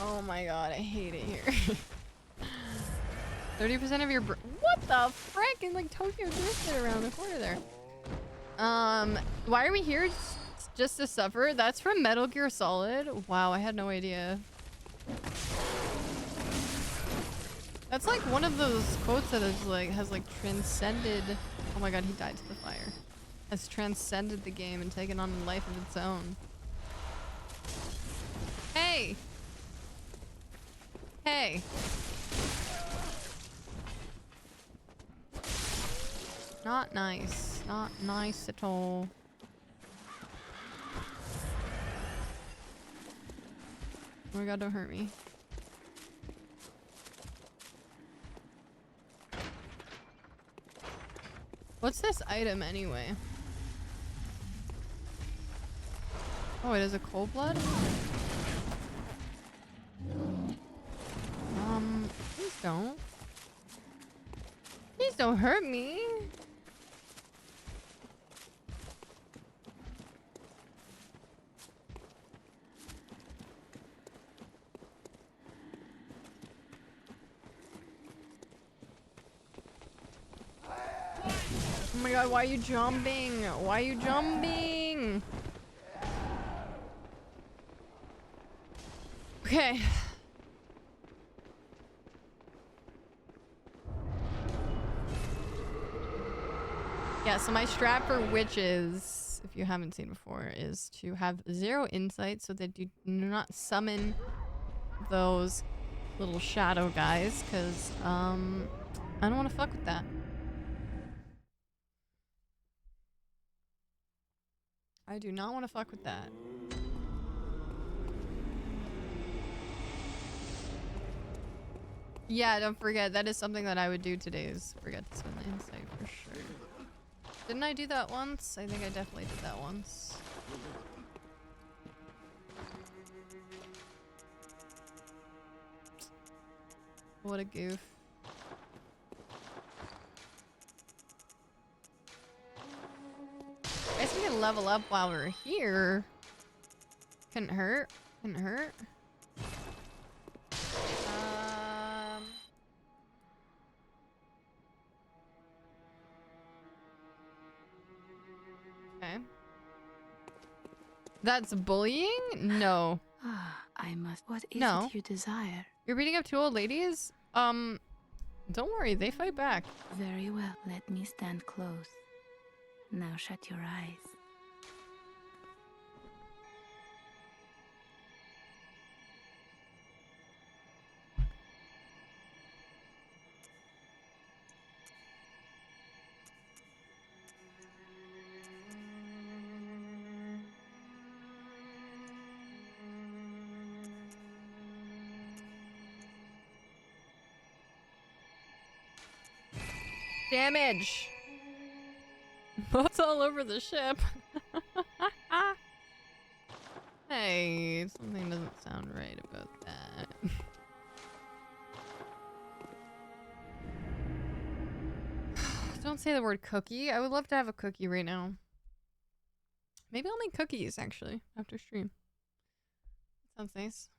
Oh my god, I hate it here. 30% of your what the frick? And like Tokyo drifted around the corner there. Why are we here? Just to suffer? That's from Metal Gear Solid. Wow, I had no idea. That's like one of those quotes that is like has like transcended. Oh my god, he died to the fire. Has transcended the game and taken on a life of its own. Hey! Hey! Not nice. Not nice at all. Oh my god, don't hurt me. What's this item anyway? Oh, it is a cold blood? Please don't. Please don't hurt me. Oh my god, why are you jumping? Why are you jumping? Okay. Yeah, so my strat for witches, if you haven't seen before, is to have 0 insight so that you do not summon those little shadow guys, because I don't want to fuck with that. I do not want to fuck with that. Yeah, don't forget, that is something that I would do today, is forget to spend the insight for sure. Didn't I do that once? I think I definitely did that once. What a goof. I guess we can level up while we're here. Couldn't hurt. Couldn't hurt. Okay. That's bullying? No. I must. What is No. it you desire? You're beating up 2 old ladies? Don't worry, they fight back. Very well. Let me stand close. Now shut your eyes. Damage! What's all over the ship? Hey, something doesn't sound right about that. Don't say the word cookie. I would love to have a cookie right now. Maybe I'll make cookies, actually, after stream. Sounds nice.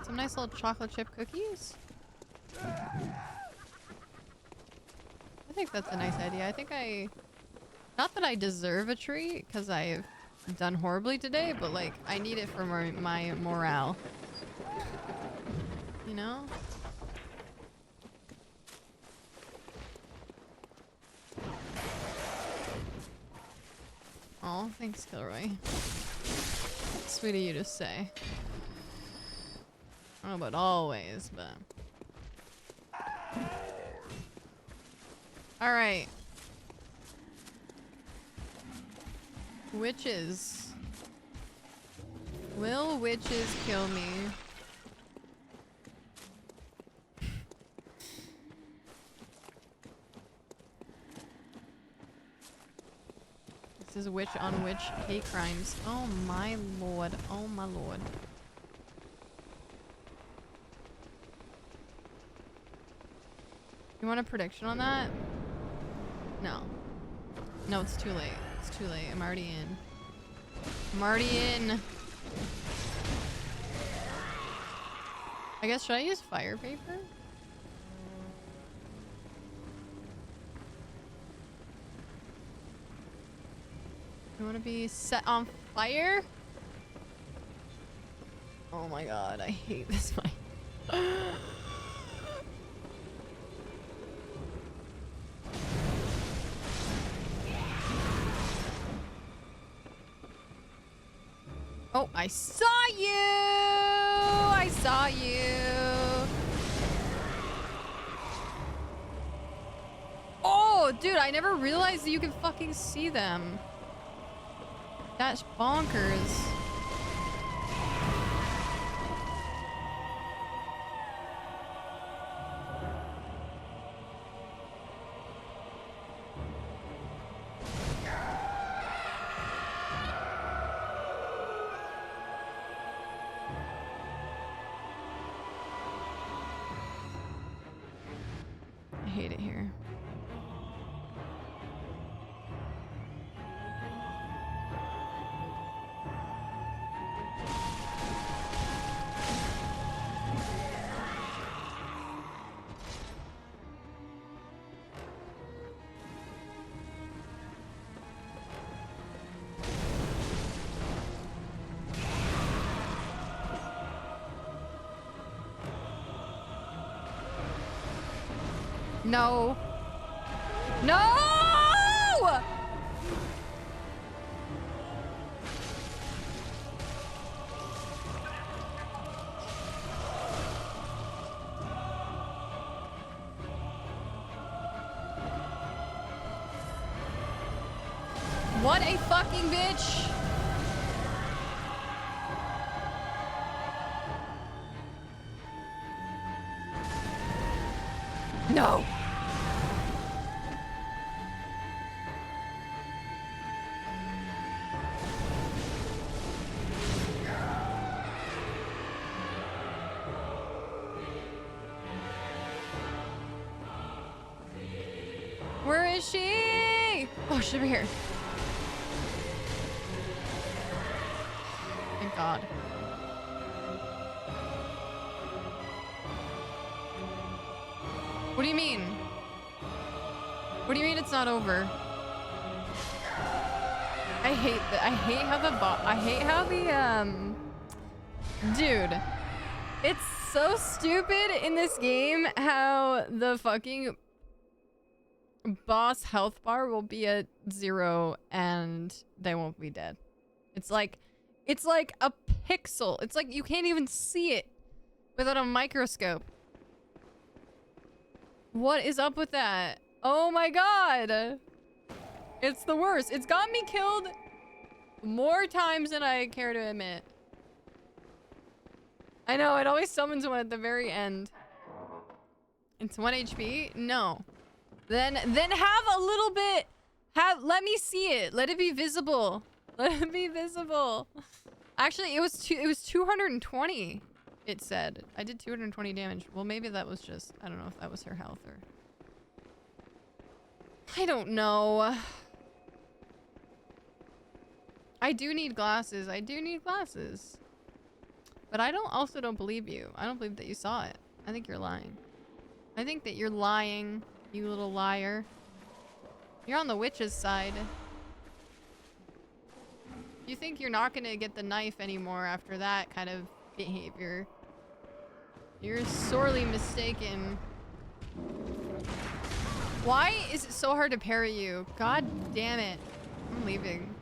Some nice little chocolate chip cookies. I think that's a nice idea. I think not that I deserve a treat, because I've done horribly today, but like, I need it for my morale. You know? Oh, thanks, Kilroy. Sweet of you to say. I don't know about always, but... Alright. Witches. Will witches kill me? This is witch on witch hate crimes. Oh my lord. Oh my lord. You want a prediction on that? No. No, it's too late. It's too late. I'm already in. I'm already in. I guess, should I use fire paper? You want to be set on fire? Oh my god, I hate this fight. Oh, I saw you! I saw you! Oh, dude, I never realized that you could fucking see them. That's bonkers. I hate it here. No. No! What a fucking bitch! No! Where is she? Oh, she's over here. Thank God. What do you mean? What do you mean it's not over? I hate that. I hate how dude, it's so stupid in this game how the fucking boss health bar will be at 0 and they won't be dead. It's like a pixel. It's like you can't even see it without a microscope. What is up with that? Oh my god. It's the worst. It's got me killed more times than I care to admit. I know, it always summons one at the very end. It's 1 HP? No. Then have a little bit. Let me see it. Let it be visible. Let it be visible. Actually, it was 220. It said. I did 220 damage. Well, maybe that was just, I don't know if that was her health or I don't know. I do need glasses. I do need glasses. But I also don't believe you. I don't believe that you saw it. I think you're lying. I think that you're lying, you little liar. You're on the witch's side. You think you're not gonna get the knife anymore after that kind of behavior. You're sorely mistaken. Why is it so hard to parry you? God damn it. I'm leaving.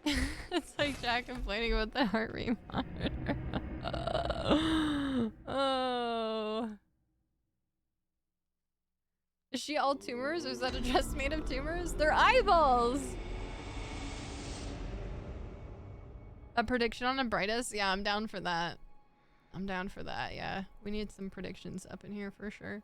It's like Jack complaining about the heart rate monitor. Oh. Is she all tumors? Or is that a dress made of tumors? They're eyeballs! A prediction on a brightest? Yeah, I'm down for that. I'm down for that, yeah. We need some predictions up in here for sure.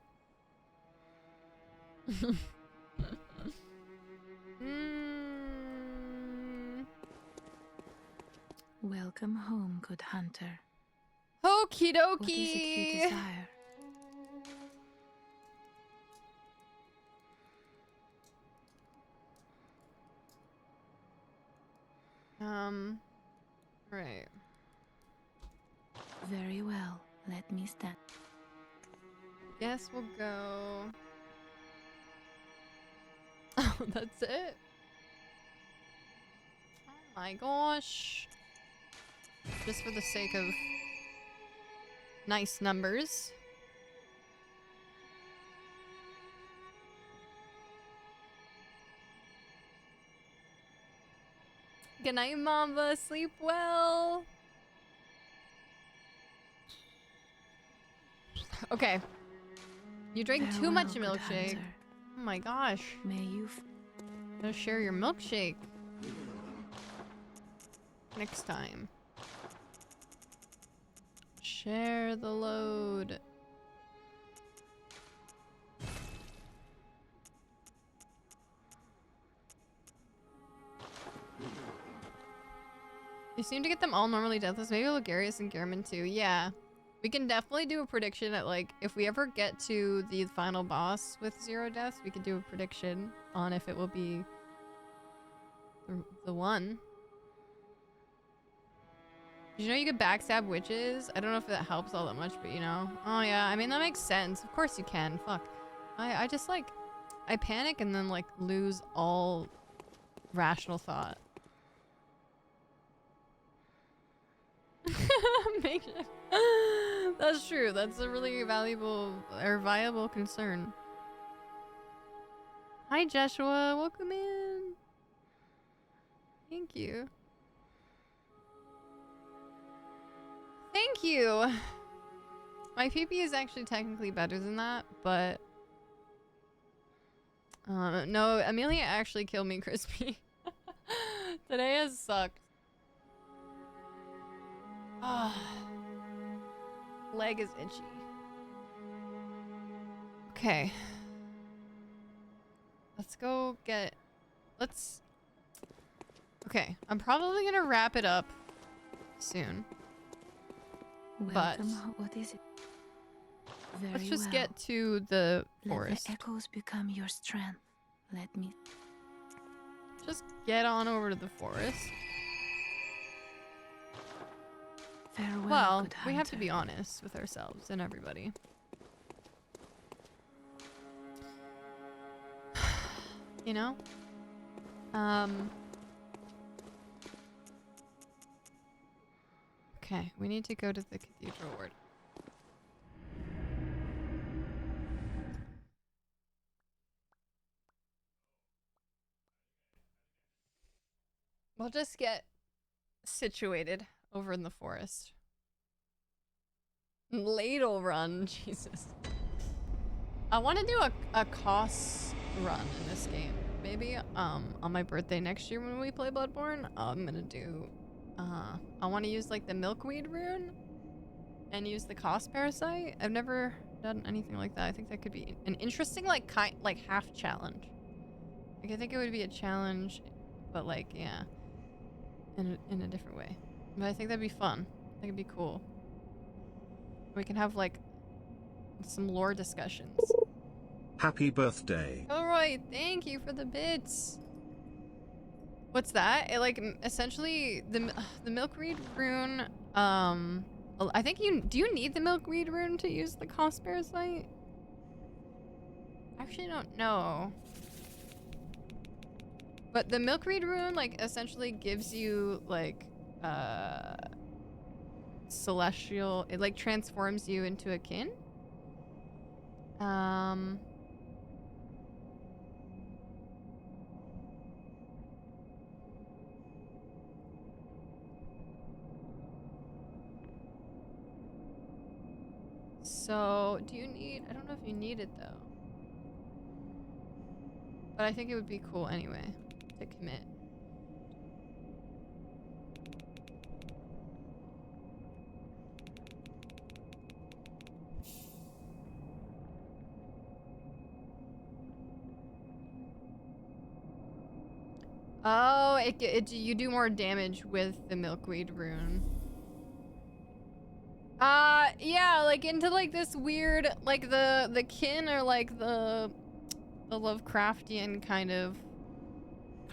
Welcome home, good hunter. Okie dokie. What is it you desire? Right. Very well. Let me stand. Guess we'll go. Oh, that's it? Oh my gosh. Just for the sake of nice numbers. Good night, Mamba. Sleep well. Okay. You drank too much Farewell, good milkshake. hunter. Oh my gosh. May you Gotta share your milkshake. Next time. Share the load. You seem to get them all normally deathless. Maybe Logarius and Gehrman too. Yeah. We can definitely do a prediction at, like, if we ever get to the final boss with 0 deaths, we can do a prediction on if it will be the one. Did you know you could backstab witches? I don't know if that helps all that much, but you know. Oh yeah, I mean, that makes sense. Of course you can. Fuck. I just, like, I panic and then, like, lose all rational thought. Make it. That's true. That's a really valuable or viable concern. Hi, Joshua. Welcome in. Thank you. Thank you. My PP is actually technically better than that, but no, Amelia actually killed me, Crispy. Today has sucked. Ah. Leg is itchy. Okay. Let's go get... Okay, I'm probably gonna wrap it up soon. welcome. What is it? Very Let's just well. get to the forest. Let the echoes become your strength. Let me. Just get on over to the forest. Farewell, Well, good we have to hunter. be honest with ourselves and everybody. You know? Okay, we need to go to the cathedral ward. We'll just get situated over in the forest. Ladle run, Jesus. I want to do a cost run in this game. Maybe on my birthday next year when we play Bloodborne, I'm gonna do I want to use like the milkweed rune and use the cost parasite. I've never done anything like that. I think that could be an interesting like half challenge. Like I think it would be a challenge, but like yeah, in a different way. But I think that'd be fun. I think it'd be cool. We can have like some lore discussions. Happy birthday. Elroy, thank you for the bits. What's that? It like essentially the milkweed rune. I think do you need the milkweed rune to use the cost parasite? I actually don't know. But the milkweed rune like essentially gives you like celestial. It like transforms you into a kin. So, do you need... I don't know if you need it, though. But I think it would be cool anyway, to commit. Oh, you do more damage with the milkweed rune. Yeah, like into like this weird, like the kin or like the Lovecraftian kind of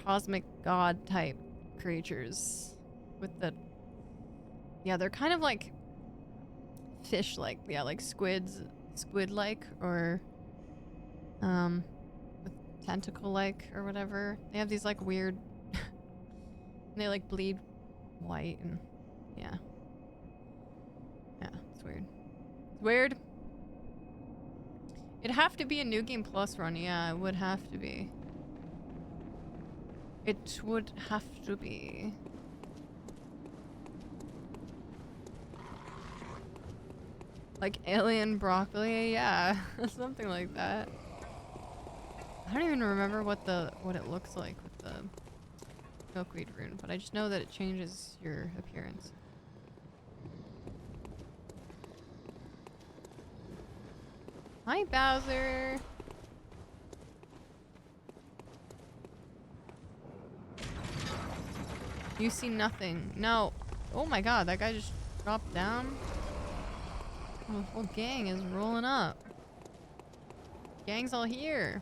cosmic god type creatures with the, yeah, they're kind of like fish-like, yeah, like squid-like, or with tentacle-like or whatever. They have these like weird they like bleed white, and yeah, it's weird. It's weird. It'd have to be a New Game Plus run. Yeah, it would have to be. It would have to be. Like alien broccoli, yeah. Something like that. I don't even remember what it looks like with the milkweed rune, but I just know that it changes your appearance. Hi, Bowser. You see nothing. No. Oh my god, that guy just dropped down. The whole gang is rolling up. Gang's all here.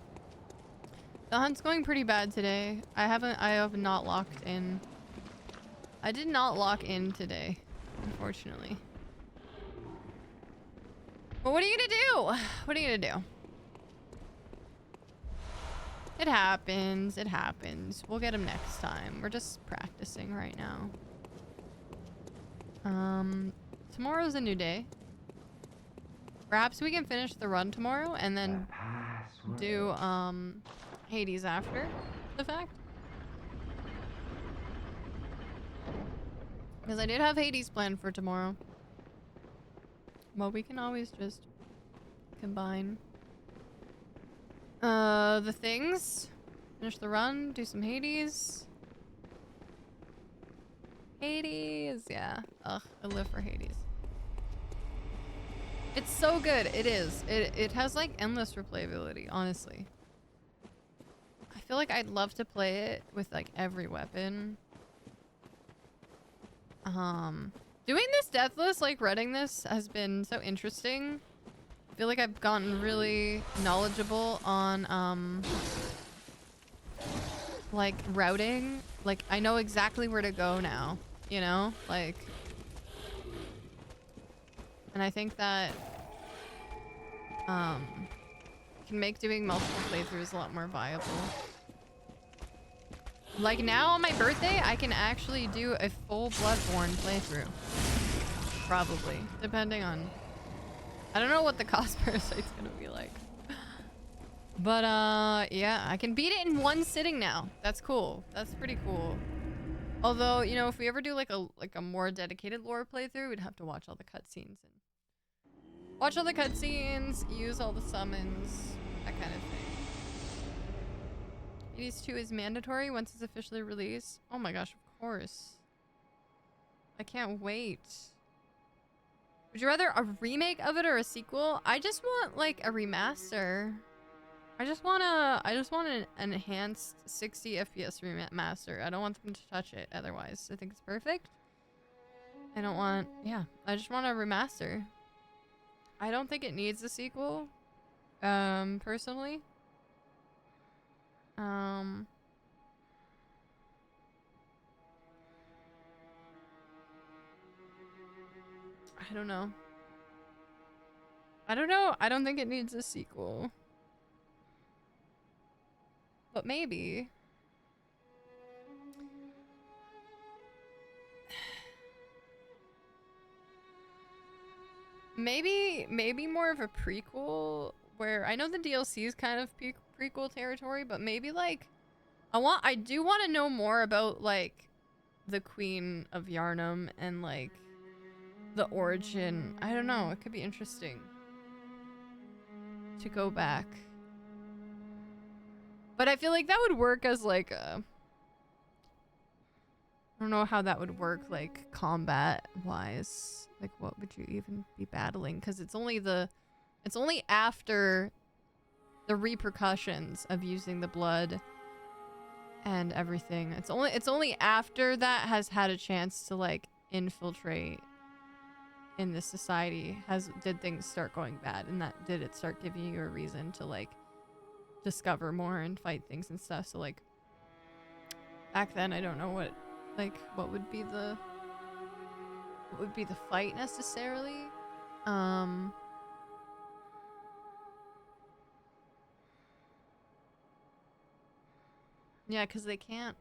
The hunt's going pretty bad today. I have not locked in. I did not lock in today, unfortunately. But what are you gonna do? What are you gonna do? It happens. It happens. We'll get him next time. We're just practicing right now. Tomorrow's a new day. Perhaps we can finish the run tomorrow and then do Hades after the fact. Because I did have Hades planned for tomorrow. Well, we can always just combine the things. Finish the run, do some Hades. Hades, yeah. Ugh, I live for Hades. It's so good. It is. It has like endless replayability, honestly. I feel like I'd love to play it with like every weapon. Doing this Deathless, like running this, has been so interesting. I feel like I've gotten really knowledgeable on like routing. Like I know exactly where to go now, you know? Like, and I think that can make doing multiple playthroughs a lot more viable. Like now on my birthday, I can actually do a full Bloodborne playthrough. Probably, depending on, I don't know what the cost per site's gonna be like. But yeah, I can beat it in one sitting now. That's cool. That's pretty cool. Although, you know, if we ever do like a more dedicated lore playthrough, we'd have to watch all the cutscenes and watch all the cutscenes, use all the summons, that kind of thing. Hades 2 is mandatory once it's officially released. Oh my gosh, of course. I can't wait. Would you rather a remake of it or a sequel? I just want like a remaster. I just want an enhanced 60 FPS remaster. I don't want them to touch it otherwise. I think it's perfect. I don't want, yeah, I just want a remaster. I don't think it needs a sequel, personally. I don't know. I don't know. I don't think it needs a sequel. But maybe. Maybe more of a prequel where I know the DLC is kind of prequel territory, but maybe like I do want to know more about like the Queen of Yharnam and like the origin. I don't know, it could be interesting to go back. But I feel like that would work as like a, I don't know how that would work like combat wise. Like what would you even be battling? Because it's only after the repercussions of using the blood and everything. It's only after that has had a chance to like infiltrate in this society did things start going bad, and that did it start giving you a reason to like discover more and fight things and stuff. So like back then I don't know Like, what would be the fight necessarily? Yeah, because they can't.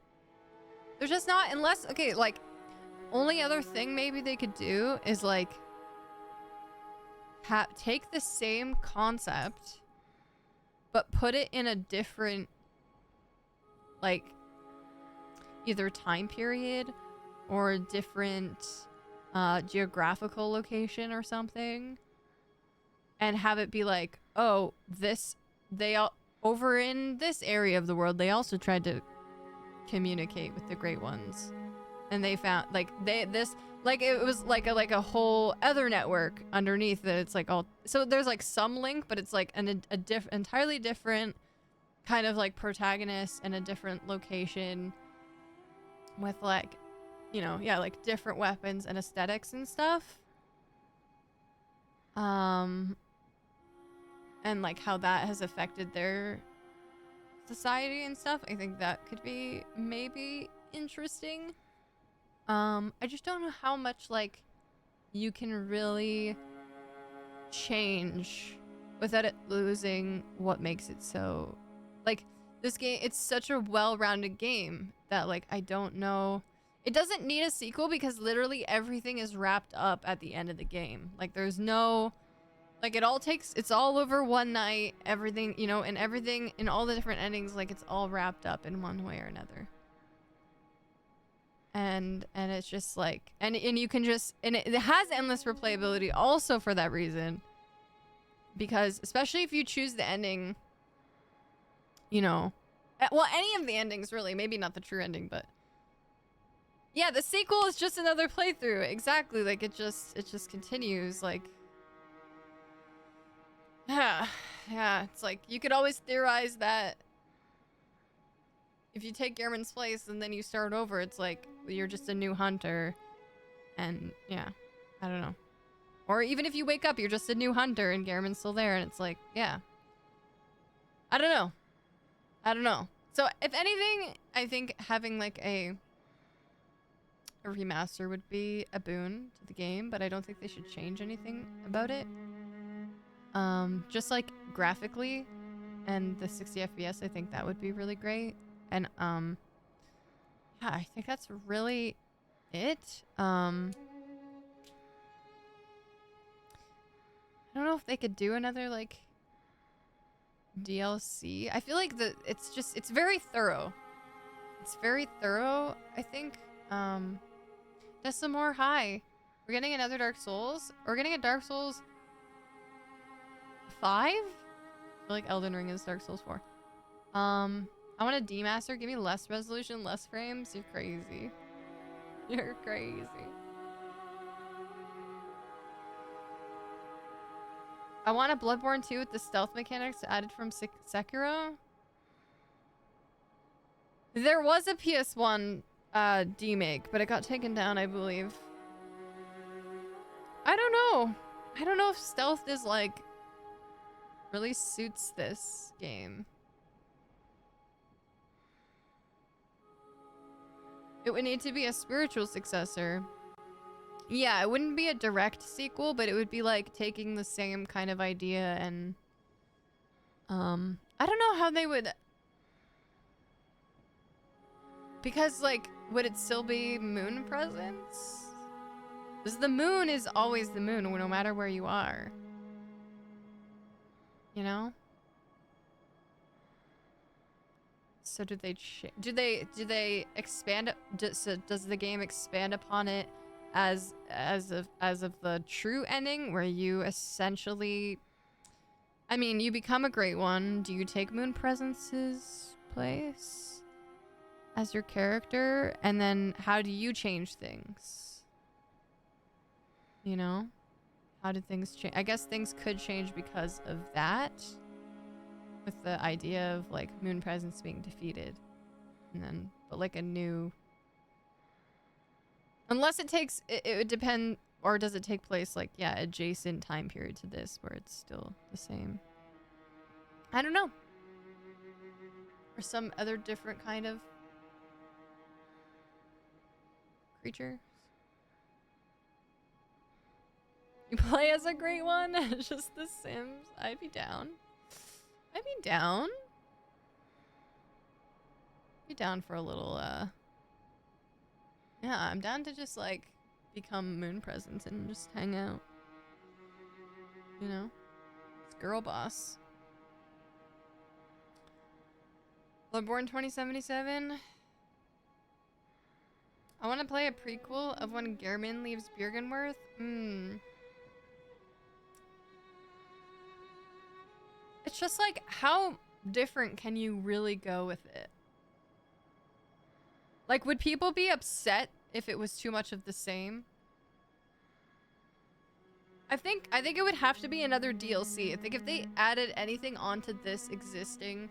They're just not, unless, okay, like, only other thing maybe they could do is, like, take the same concept, but put it in a different, like, either time period or a different geographical location or something, and have it be like, oh, over in this area of the world, they also tried to communicate with the Great Ones, and they found like it was like a whole other network underneath that. It's like all, so there's like some link, but it's like entirely different kind of like protagonist in a different location with, like, you know, yeah, like different weapons and aesthetics and stuff. And like how that has affected their society and stuff. I think that could be maybe interesting. I just don't know how much, like, you can really change without it losing what makes it so, like, this game, it's such a well-rounded game that, like, I don't know. It doesn't need a sequel because literally everything is wrapped up at the end of the game. Like, there's no, like, it's all over one night, everything, you know, and everything in all the different endings, like, it's all wrapped up in one way or another. And it's just like, and you can just, and it has endless replayability also for that reason, because especially if you choose the ending, you know, well, any of the endings really, maybe not the true ending, but yeah, the sequel is just another playthrough. Exactly. Like, it just continues. Like, yeah, it's like you could always theorize that if you take Gehrman's place and then you start over, it's like you're just a new hunter. And yeah, I don't know. Or even if you wake up, you're just a new hunter and Gehrman's still there, and it's like, yeah. I don't know. So if anything, I think having like a remaster would be a boon to the game, but I don't think they should change anything about it. Just like graphically and the 60 FPS, I think that would be really great. And yeah, I think that's really it. I don't know if they could do another like DLC. I feel like it's very thorough. It's very thorough, I think. Just some more. Hi. We're getting another Dark Souls. We're getting a Dark Souls 5? I feel like Elden Ring is Dark Souls 4. I want a demaster. Give me less resolution, less frames. You're crazy. You're crazy. I want a Bloodborne 2 with the stealth mechanics added from Sekiro. There was a PS1 demake, but it got taken down, I believe. I don't know. I don't know if stealth is like really suits this game. It would need to be a spiritual successor. Yeah, it wouldn't be a direct sequel, but it would be like taking the same kind of idea and I don't know how they would, because like, would it still be moon presence? Because the moon is always the moon, no matter where you are. You know? So do they expand it? Does the game expand upon it as of the true ending, where you essentially, I mean, you become a Great One? Do you take Moon Presence's place as your character, and then how do you change things? You know, how did things change? I guess things could change because of that, with the idea of like Moon Presence being defeated, and then but like a new, unless it takes, it would depend, or does it take place like, yeah, adjacent time period to this where it's still the same? I don't know. Or some other different kind of creature. You play as a great one? Just The Sims? I'd be down. I'd be down. Be down for a little, yeah, I'm down to just, like, become Moon Presence and just hang out. You know? It's girl boss. Bloodborne 2077. I want to play a prequel of when Gehrman leaves Bjergenworth. It's just like, how different can you really go with it? Like, would people be upset if it was too much of the same? I think it would have to be another DLC. I think if they added anything onto this existing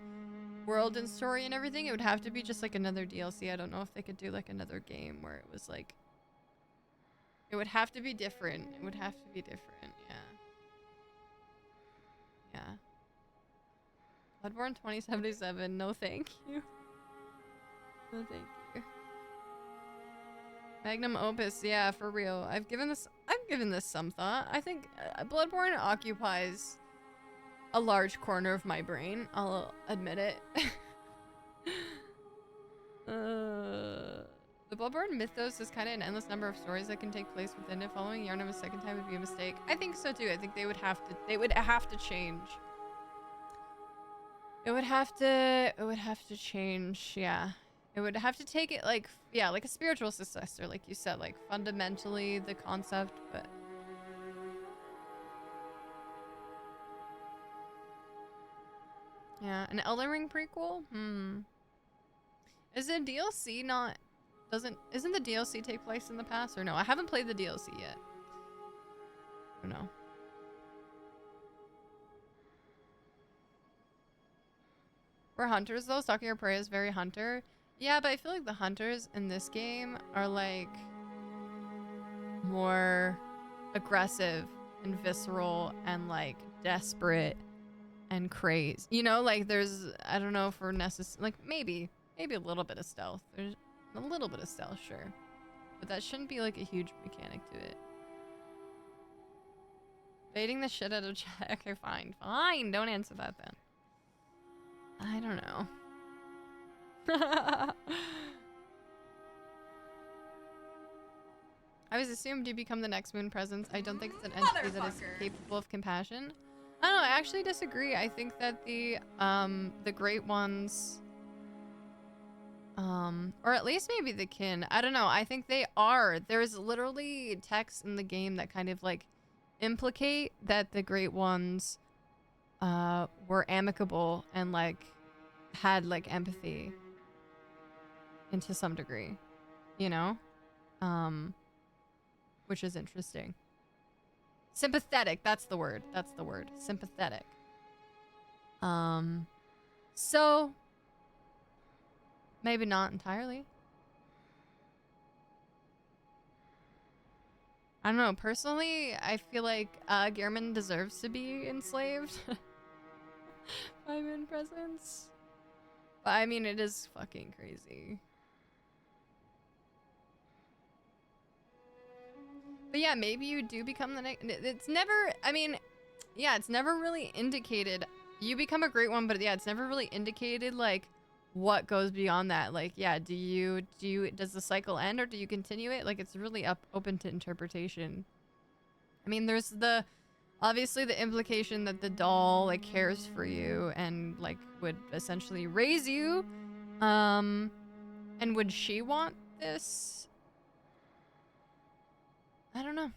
world and story and everything, it would have to be just like another DLC. I don't know if they could do like another game where it was like, it would have to be different. It would have to be different. Yeah. Bloodborne 2077. No thank you. No thank you. Magnum Opus. Yeah, for real. I've given this some thought. I think Bloodborne occupies a large corner of my brain. I'll admit it. The Bloodborne mythos is kind of an endless number of stories that can take place within it. Following Yarnum a second time would be a mistake. I think so too. I think they would have to change. It would have to change, yeah. It would have to take it like, yeah, like a spiritual successor, like you said, like fundamentally the concept, but yeah, an Elden Ring prequel? Is it DLC not, isn't the DLC take place in the past or no? I haven't played the DLC yet. I don't know. We're hunters though. Stalking Your Prey is very hunter. Yeah, but I feel like the hunters in this game are like more aggressive and visceral and like desperate and crazed. You know, like there's, I don't know if we're necessary, like maybe a little bit of stealth. There's a little bit of stealth, sure. But that shouldn't be like a huge mechanic to it. Baiting the shit out of chat. Okay, fine. Fine. Don't answer that then. I don't know. I was assumed you become the next Moon Presence. I don't think it's an entity that is capable of compassion. I don't know, I actually disagree. I think that the Great Ones, or at least maybe the Kin, I don't know, I think they are. There's literally text in the game that kind of like implicate that the Great Ones were amicable and like had like empathy and to some degree, you know, which is interesting. Sympathetic, that's the word, sympathetic. So maybe not entirely. I don't know, personally I feel like Gehrman deserves to be enslaved by Moon Presence. But I mean, it is fucking crazy. But yeah, maybe you do become the next. It's never, I mean, yeah, it's never really indicated. You become a Great One, but yeah, it's never really indicated like what goes beyond that. Like, yeah, does the cycle end or do you continue it? Like, it's really open to interpretation. I mean, there's obviously the implication that the doll like cares for you and like would essentially raise you. And would she want this? I don't know.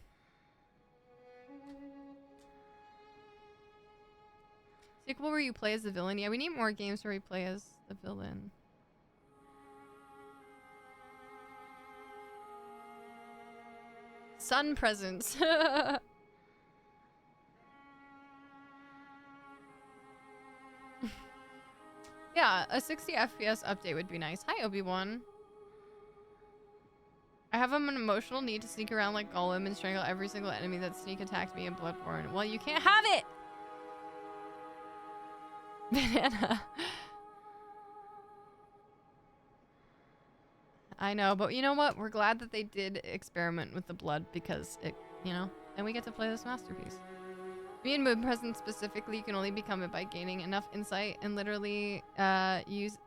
Sequel where you play as the villain. Yeah, we need more games where we play as the villain. Sun presence. Yeah, a 60 FPS update would be nice. Hi, Obi-Wan. I have an emotional need to sneak around like Gollum and strangle every single enemy that sneak attacked me in Bloodborne. Well, you can't have it! Banana. I know, but you know what? We're glad that they did experiment with the blood because it, you know, then we get to play this masterpiece. Me and Moon Presence specifically, you can only become it by gaining enough insight and literally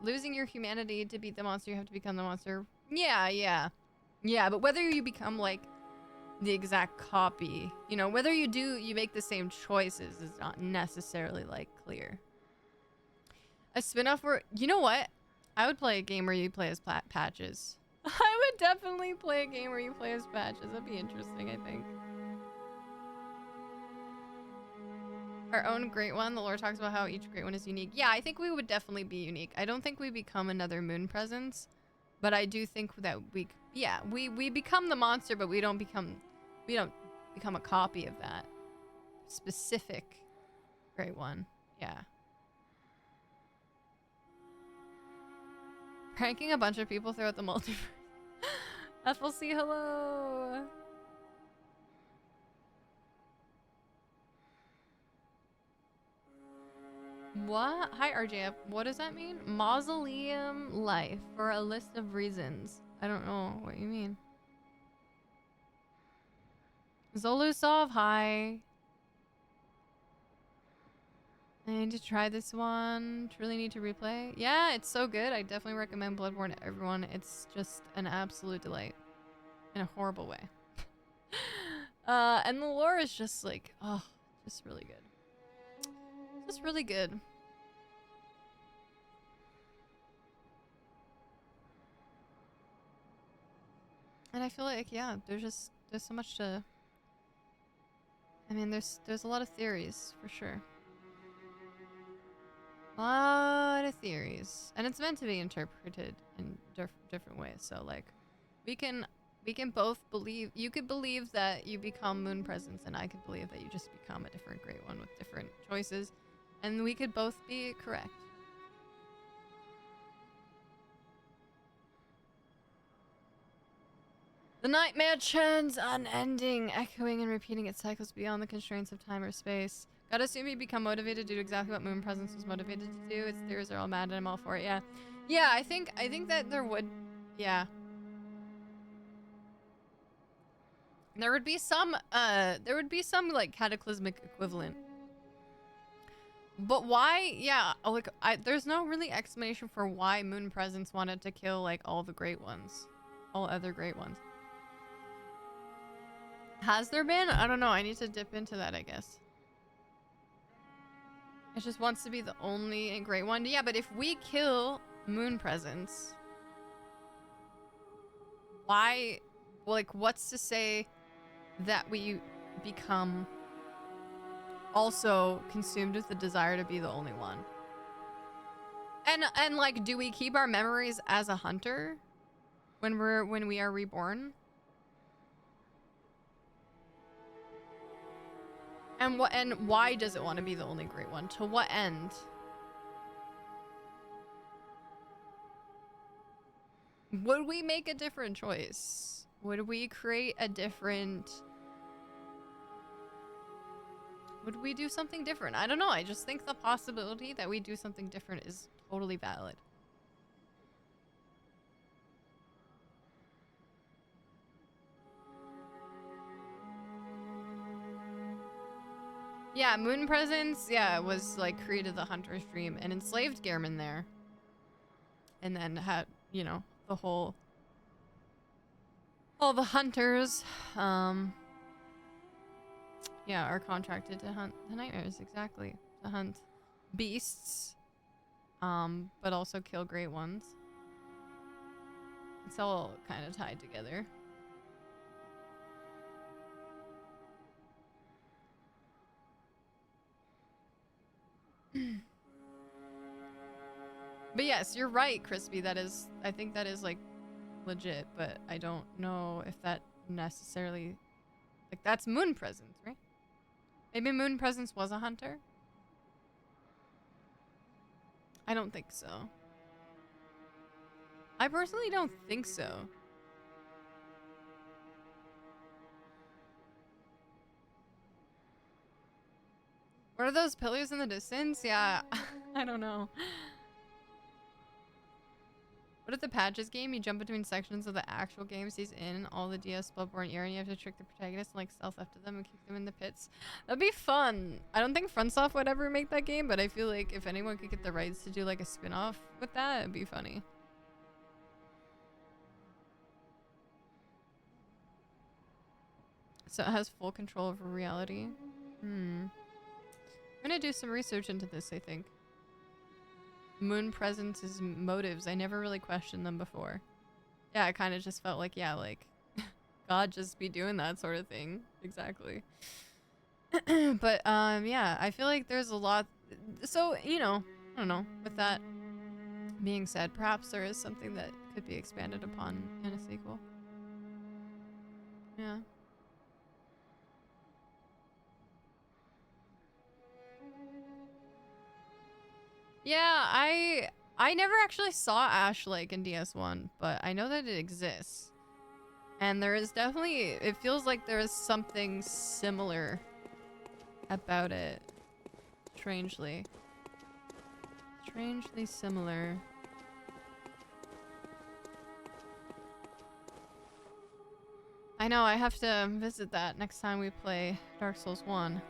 losing your humanity to beat the monster. You have to become the monster. Yeah, but whether you become like the exact copy, you know, whether you make the same choices is not necessarily like clear. A spin-off where, you know what? I would play a game where you play as Patches. I would definitely play a game where you play as Patches. That'd be interesting, I think. Our own great one. The lore talks about how each great one is unique. Yeah, I think we would definitely be unique. I don't think we become another Moon Presence, but I do think that we become the monster, but we don't become a copy of that specific great one. Yeah. Pranking a bunch of people throughout the multiverse. FLC, hello. What? Hi, RJF. What does that mean? Mausoleum life for a list of reasons. I don't know what you mean. Zolusov, hi. I need to try this one. Truly need to replay. Yeah, it's so good. I definitely recommend Bloodborne to everyone. It's just an absolute delight. In a horrible way. And the lore is just like, oh, just really good. Just really good. And I feel like, yeah, there's so much to... I mean, there's a lot of theories, for sure. A lot of theories. And it's meant to be interpreted in different ways. So, like, we can both believe... You could believe that you become Moon Presence, and I could believe that you just become a different Great One with different choices. And we could both be correct. The nightmare churns unending, echoing and repeating its cycles beyond the constraints of time or space. Gotta assume you become motivated to do exactly what Moon Presence was motivated to do. Its theories are all mad and I'm all for it, yeah. Yeah, I think that there would... Yeah. There would be some, like, cataclysmic equivalent. But why? Yeah, like, there's no really explanation for why Moon Presence wanted to kill, like, all the great ones. All other great ones. Has there been? I don't know. I need to dip into that, I guess. It just wants to be the only great one. Yeah, but if we kill Moon Presence, why? Like, what's to say that we become also consumed with the desire to be the only one? And like, do we keep our memories as a hunter when we are reborn? And why does it want to be the only great one? To what end? Would we make a different choice? Would we create a different... Would we do something different? I don't know. I just think the possibility that we do something different is totally valid. Yeah, Moon Presence, yeah, was like created the hunter's dream and enslaved Gehrman there. And then had, you know, the whole... All the hunters, yeah, are contracted to hunt the nightmares, exactly. To hunt beasts, but also kill great ones. It's all kind of tied together. But yes, you're right, Crispy. That is, I think that is like legit, but I don't know if that necessarily, like, that's Moon Presence, right? Maybe Moon Presence was a hunter? I don't think so. I personally don't think so. What are those pillars in the distance? Yeah, I don't know. What if the patches game, you jump between sections of the actual games he's in, all the DS Bloodborne era, and you have to trick the protagonist and like stealth after them and kick them in the pits? That'd be fun. I don't think FromSoft would ever make that game, but I feel like if anyone could get the rights to do like a spin-off with that, it'd be funny. So it has full control over reality. I'm gonna do some research into this, I think. Moon presence's motives. I never really questioned them before. Yeah, I kind of just felt like, yeah, like, God just be doing that sort of thing. Exactly. But, yeah, I feel like there's a lot. So, you know, I don't know. With that being said, perhaps there is something that could be expanded upon in a sequel. Yeah. Yeah, I never actually saw Ash Lake in DS1, but I know that it exists. And there is definitely, it feels like there is something similar about it. Strangely. Strangely similar. I know, I have to visit that next time we play Dark Souls 1.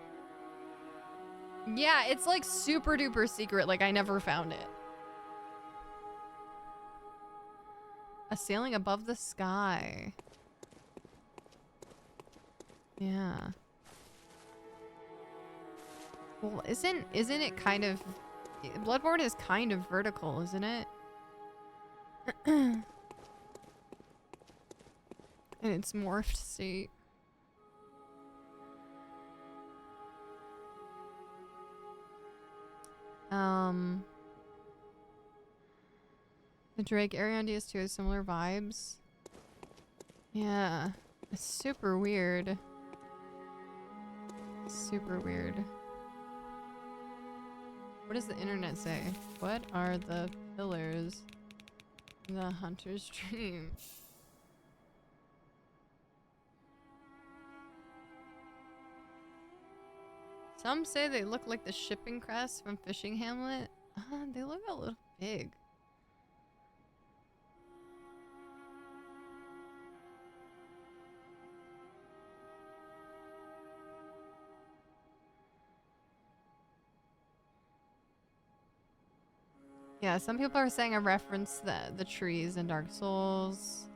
Yeah, it's like super duper secret. Like, I never found it. A sailing above the sky. Yeah. Well, isn't it kind of... Bloodborne is kind of vertical, isn't it? In its morphed state. The Drake area on DS2 has similar vibes. Yeah. It's super weird. Super weird. What does the internet say? What are the pillars in the hunter's dream? Some say they look like the shipping crest from Fishing Hamlet. They look a little big. Yeah, some people are saying a reference the trees in Dark Souls.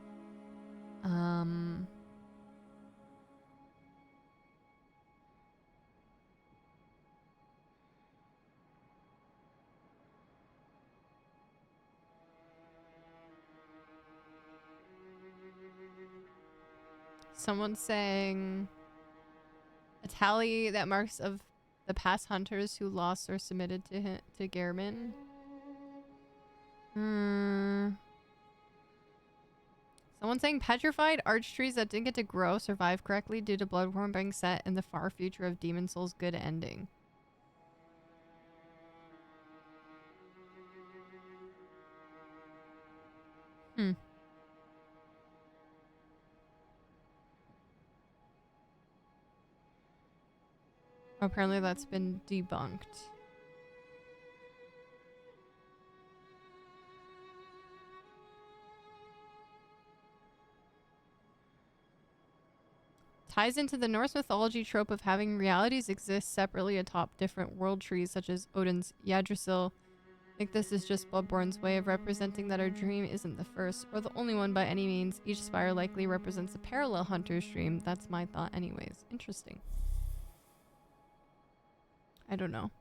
Someone's saying a tally that marks of the past hunters who lost or submitted to Gehrman. Someone saying petrified arch trees that didn't get to grow survive correctly due to Bloodborne being set in the far future of Demon Souls' good ending. Apparently that's been debunked. Ties into the Norse mythology trope of having realities exist separately atop different world trees, such as Odin's Yggdrasil. I think this is just Bloodborne's way of representing that our dream isn't the first or the only one by any means. Each spire likely represents a parallel hunter's dream. That's my thought anyways. Interesting. I don't know.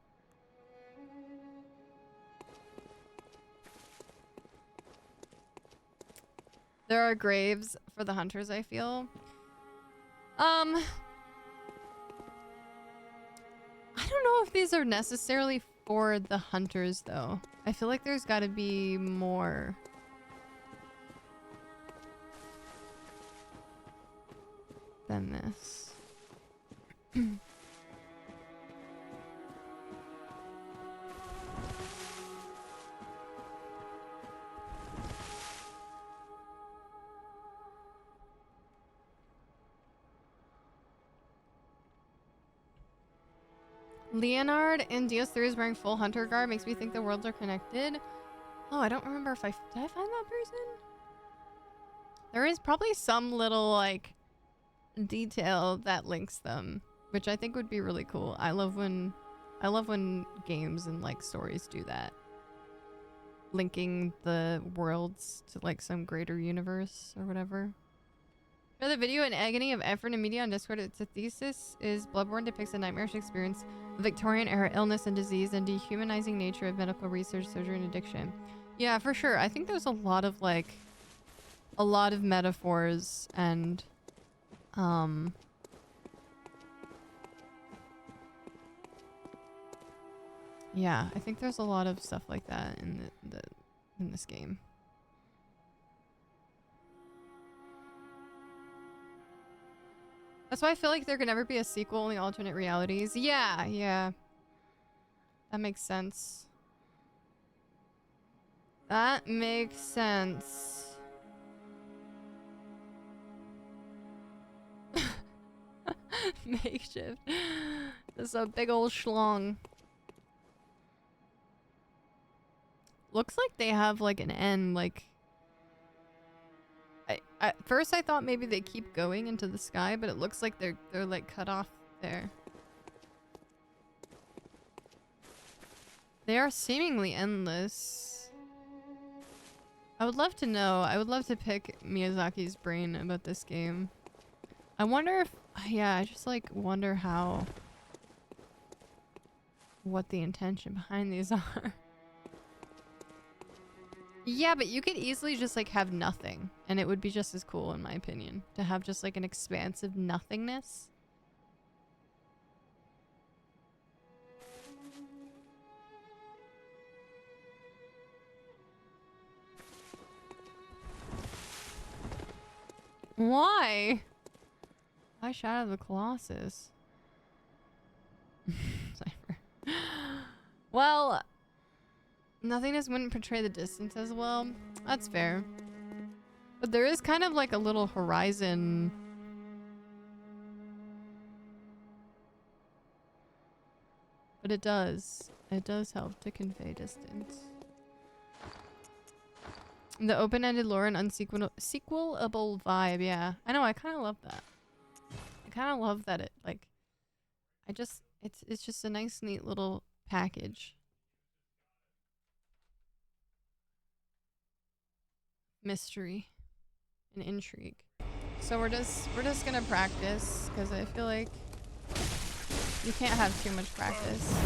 There are graves for the hunters, I feel. I don't know if these are necessarily for the hunters, though. I feel like there's got to be more. Than this. Leonard in DS3 is wearing full hunter garb. Makes me think the worlds are connected. Oh, I don't remember if did I find that person? There is probably some little like detail that links them, which I think would be really cool. I love when games and like stories do that. Linking the worlds to like some greater universe or whatever. For the video, An Agony of Effort and Media on Discord, it's a thesis is Bloodborne depicts a nightmarish experience of Victorian era illness and disease and dehumanizing nature of medical research, surgery, and addiction. Yeah, for sure. I think there's a lot of metaphors and yeah, I think there's a lot of stuff like that in in this game. That's why I feel like there could never be a sequel, only alternate realities. Yeah, yeah. That makes sense. That makes sense. Makeshift. This is a big old schlong. Looks like they have like an end, like at first I thought maybe they keep going into the sky, but it looks like they're like cut off there. They are seemingly endless. I would love to know. I would love to pick Miyazaki's brain about this game. I wonder if, yeah, I just like wonder what the intention behind these are. Yeah, but you could easily just like have nothing and it would be just as cool in my opinion to have just like an expansive nothingness. Why? Why Shadow of the Colossus? Cypher. Well, nothingness wouldn't portray the distance as well. That's fair. But there is kind of like a little horizon. But it does. It does help to convey distance. The open-ended lore and unsequelable vibe, yeah. I know, I kind of love that. I kind of love that it, like... It's just a nice, neat little package. Mystery and intrigue. So we're just gonna practice because I feel like you can't have too much practice.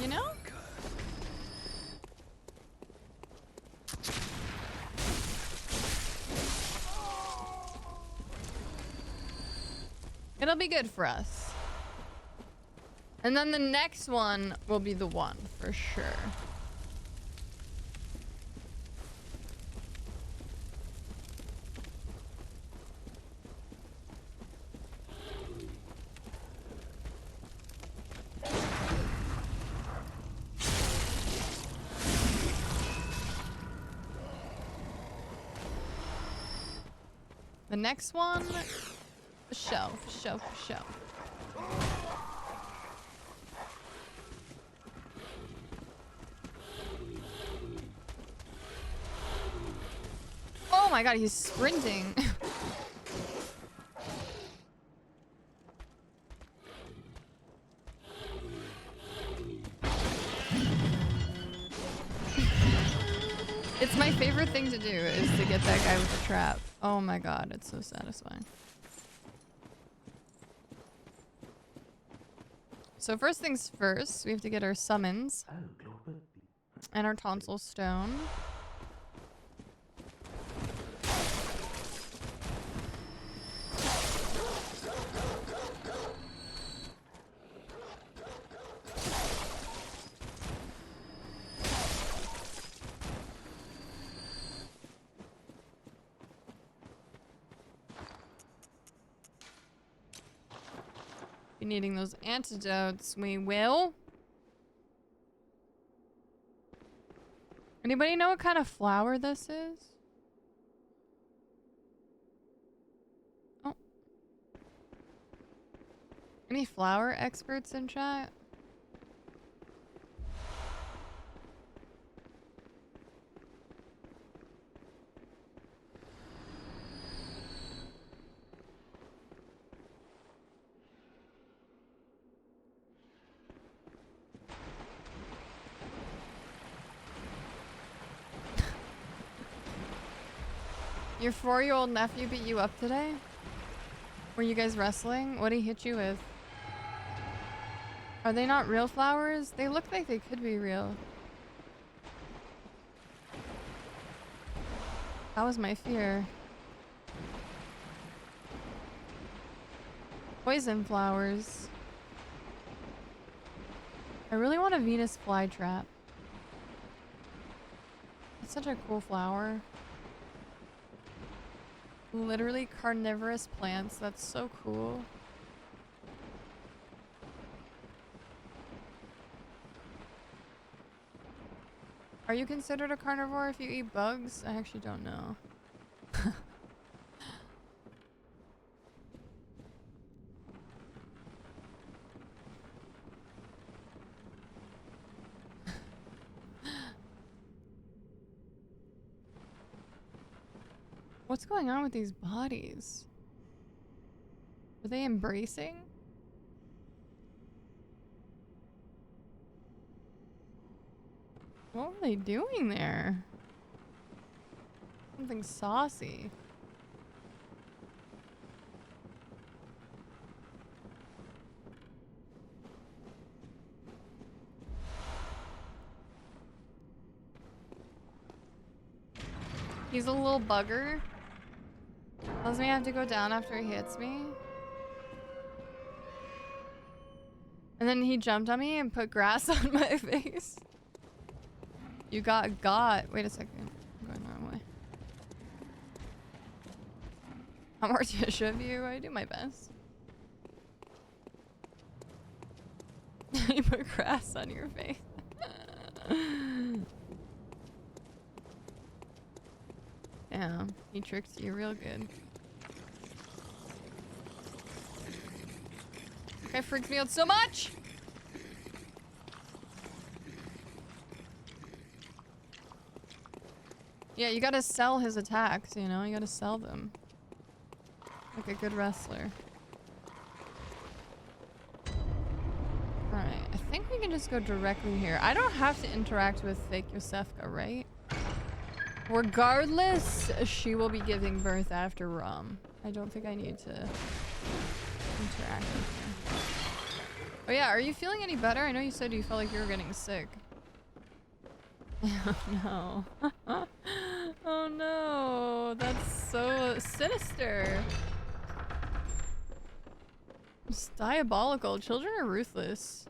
You know? It'll be good for us. And then the next one will be the one for sure. The next one, for show. Oh my god, he's sprinting. It's my favorite thing to do is to get that guy with the trap. Oh my god, it's so satisfying. So first things first, we have to get our summons and our tonsil stone. Needing those antidotes, we will. Anybody know what kind of flower this is? Oh. Any flower experts in chat? Your 4-year-old nephew beat you up today? Were you guys wrestling? What'd he hit you with? Are they not real flowers? They look like they could be real. That was my fear. Poison flowers. I really want a Venus flytrap. It's such a cool flower. Literally carnivorous plants. That's so cool. Are you considered a carnivore if you eat bugs? I actually don't know. What's going on with these bodies? Are they embracing? What were they doing there? Something saucy. He's a little bugger. Tells me I have to go down after he hits me. And then he jumped on me and put grass on my face. You got. Wait a second. I'm going the wrong way. I'm Morticia of you. I do my best. You put grass on your face. Yeah, he tricked you real good. That guy freaked me out so much! Yeah, you gotta sell his attacks, you know? You gotta sell them. Like a good wrestler. Alright, I think we can just go directly here. I don't have to interact with fake Yosefka, right? Regardless, she will be giving birth after Rom. I don't think I need to interact with her. Oh yeah, are you feeling any better? I know you said you felt like you were getting sick. Oh no. Oh no, that's so sinister. It's diabolical. Children are ruthless.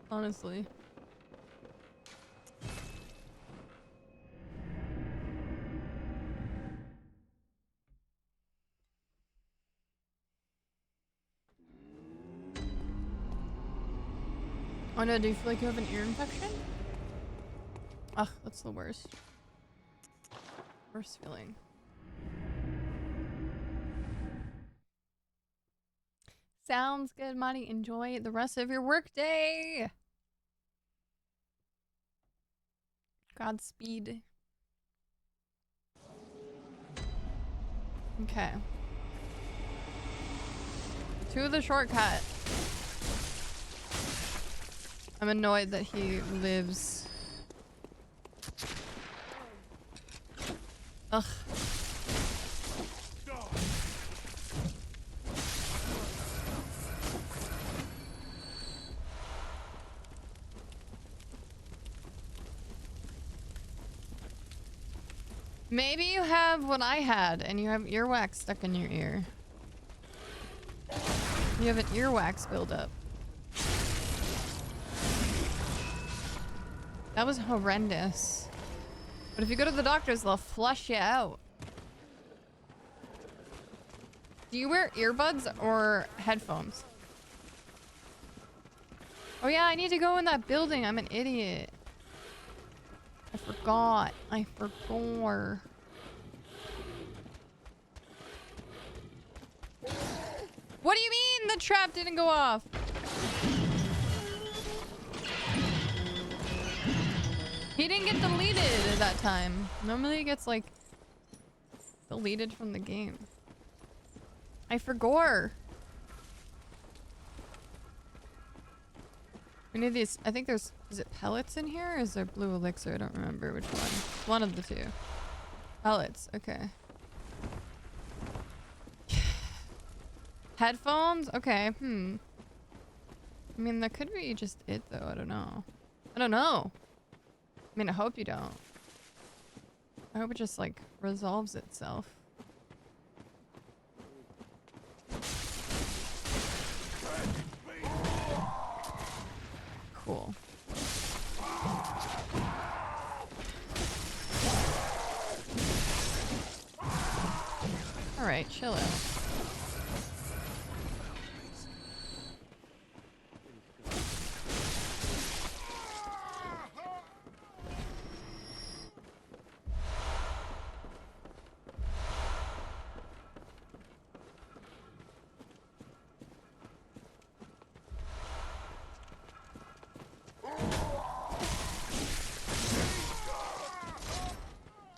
Honestly. Oh no, do you feel like you have an ear infection? Ugh, that's the worst. Worst feeling. Sounds good, Monty. Enjoy the rest of your workday. Godspeed. Okay. To the shortcut. I'm annoyed that he lives. Ugh. Maybe you have what I had and you have earwax stuck in your ear. You have an earwax buildup. That was horrendous. But if you go to the doctors, they'll flush you out. Do you wear earbuds or headphones? Oh yeah, I need to go in that building. I'm an idiot. I forgot. What do you mean the trap didn't go off? He didn't get deleted at that time. Normally he gets like deleted from the game. I forgot. We need these. I think there's. Is it pellets in here? Or is there blue elixir? I don't remember which one. One of the two. Pellets. Okay. Headphones? Okay, I mean, that could be just it, though. I don't know. I don't know. I mean, I hope you don't. I hope it just, like, resolves itself. Cool. Alright, chill out.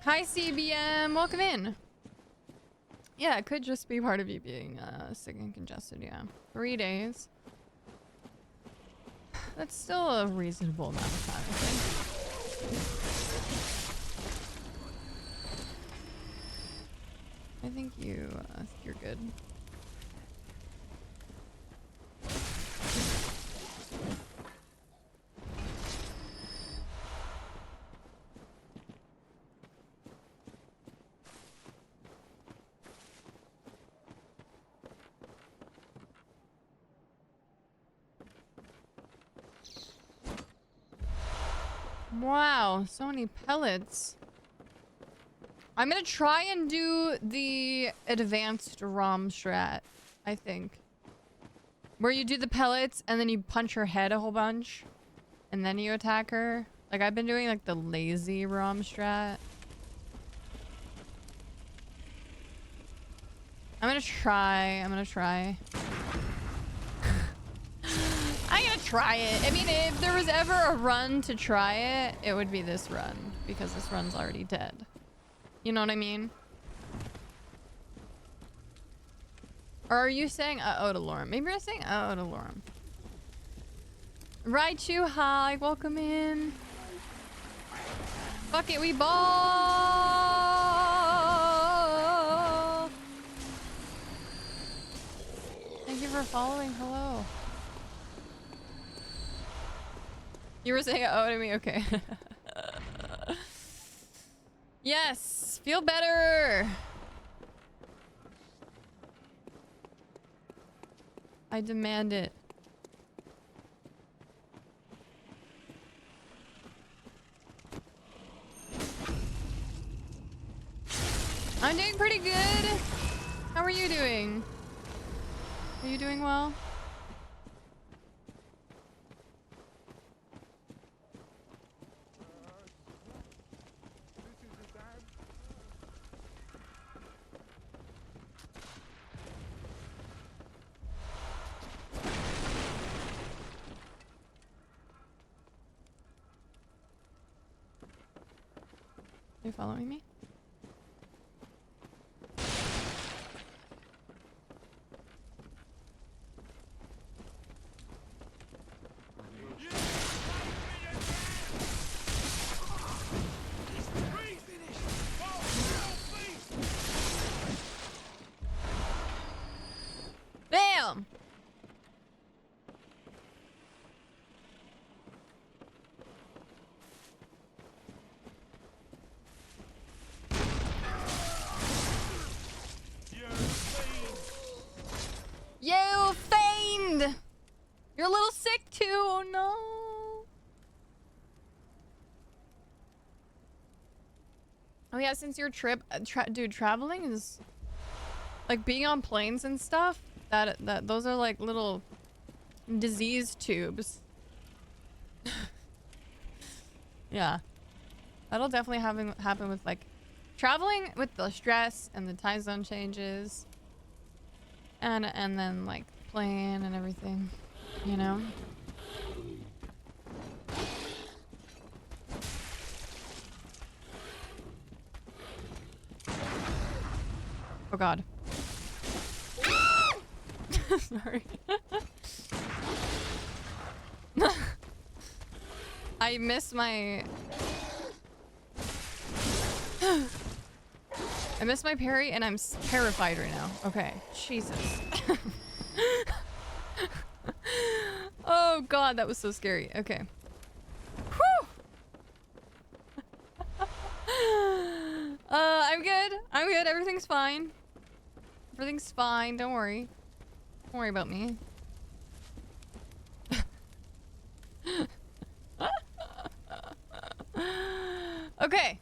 Hi CBM, welcome in. Yeah, it could just be part of you being sick and congested, yeah. 3 days. That's still a reasonable amount of time, I think. I think you're good. Wow, so many pellets. I'm gonna try and do the advanced ROM strat, I think. Where you do the pellets and then you punch her head a whole bunch. And then you attack her. Like, I've been doing like the lazy ROM strat. I'm gonna try. I'm gonna try it. I mean, if there was ever a run to try it, it would be this run. Because this run's already dead. You know what I mean? Or are you saying uh-oh to Lorem? Maybe you're saying uh-oh to Lorem. Raichu, hi. Welcome in. Fuck it, we ball! Thank you for following. Hello. You were saying oh to me? Okay. Yes! Feel better! I demand it. I'm doing pretty good. How are you doing? Are you doing well? Are you following me? Bam! You fiend! You're a little sick too, oh no! Oh yeah, since your trip, dude, traveling is like being on planes and stuff. Those are like little disease tubes. Yeah, that'll definitely happen with like traveling with the stress and the time zone changes, and then like plane and everything, you know. Oh god. Sorry. I miss my... I miss my parry and I'm terrified right now. Okay. Jesus. Oh god, that was so scary. Okay. Whew! I'm good. I'm good. Everything's fine. Everything's fine. Don't worry. Don't worry about me. Okay.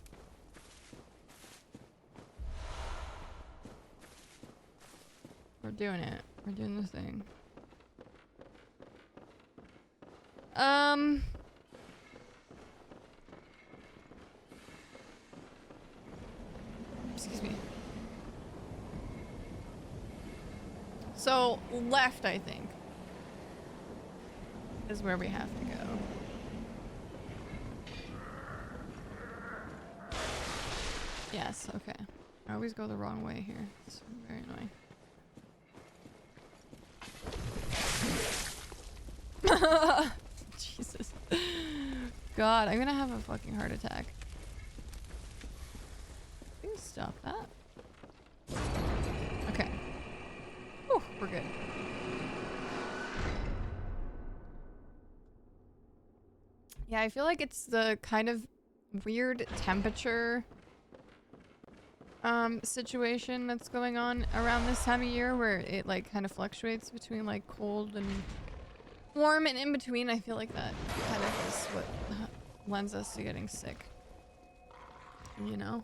We're doing it. We're doing this thing. Excuse me. So, left, I think, is where we have to go. Yes, okay. I always go the wrong way here. It's very annoying. Jesus. God, I'm gonna have a fucking heart attack. Please stop that. Okay. Whew, we're good. Yeah, I feel like it's the kind of weird temperature situation that's going on around this time of year where it like kind of fluctuates between like cold and warm and in between. I feel like that kind of is what lends us to getting sick. You know?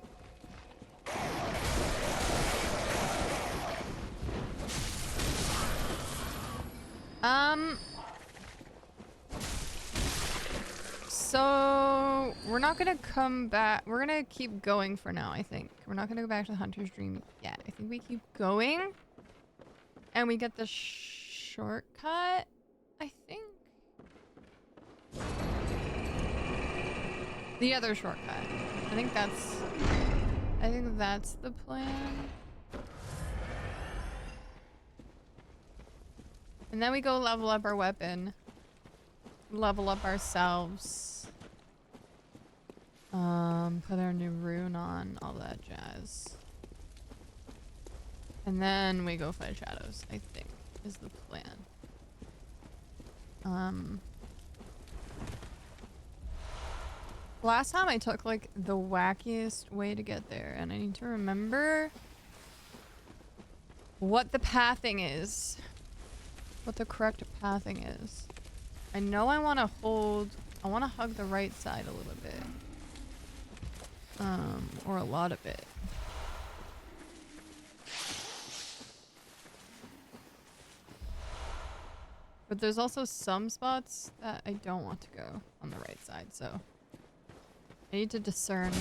So we're not gonna come back. We're gonna keep going for now, I think. We're not gonna go back to the Hunter's Dream yet. I think we keep going and we get the shortcut, I think. The other shortcut. I think that's the plan. And then we go level up our weapon. Level up ourselves. Put our new rune on, all that jazz. And then we go fight shadows, I think, is the plan. Last time I took like the wackiest way to get there, and I need to remember what the pathing is. What the correct pathing is. I know I want to hug the right side a little bit. Or a lot of it. But there's also some spots that I don't want to go on the right side, so I need to discern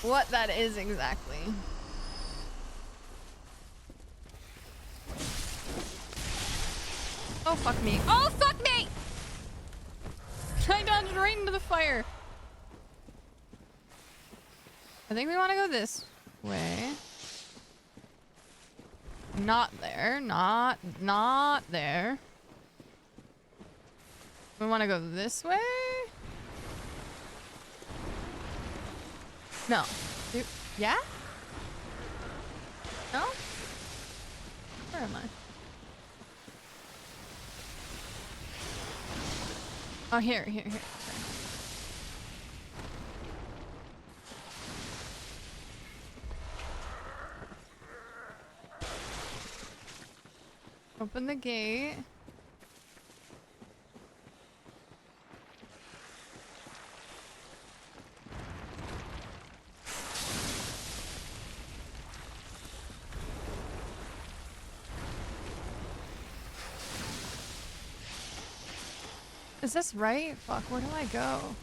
what that is exactly. Oh, fuck me. Oh, fuck me! I dodged right into the fire. I think we want to go this way. Not there. Not there. We want to go this way? No. Yeah? No? Where am I? Oh, here. Okay. Open the gate. Is this right? Fuck, where do I go?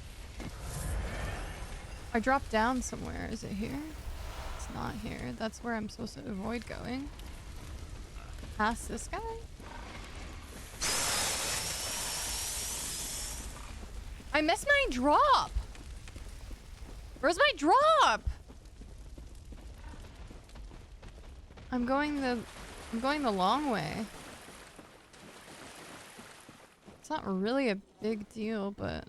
I dropped down somewhere. Is it here? It's not here. That's where I'm supposed to avoid going. Past this guy? I missed my drop! Where's my drop? I'm going the long way. It's not really a big deal, but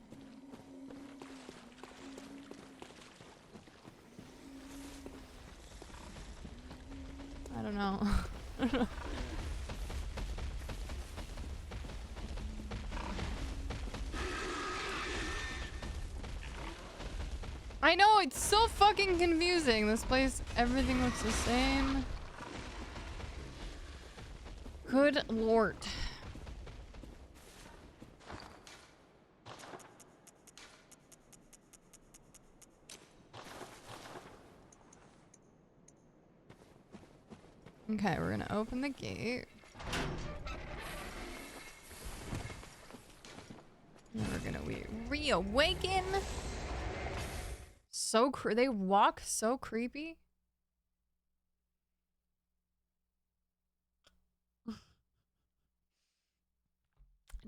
I don't know. I know, it's so fucking confusing. This place, everything looks the same. Good lord. Okay, we're gonna open the gate. And we're gonna reawaken. So they walk so creepy.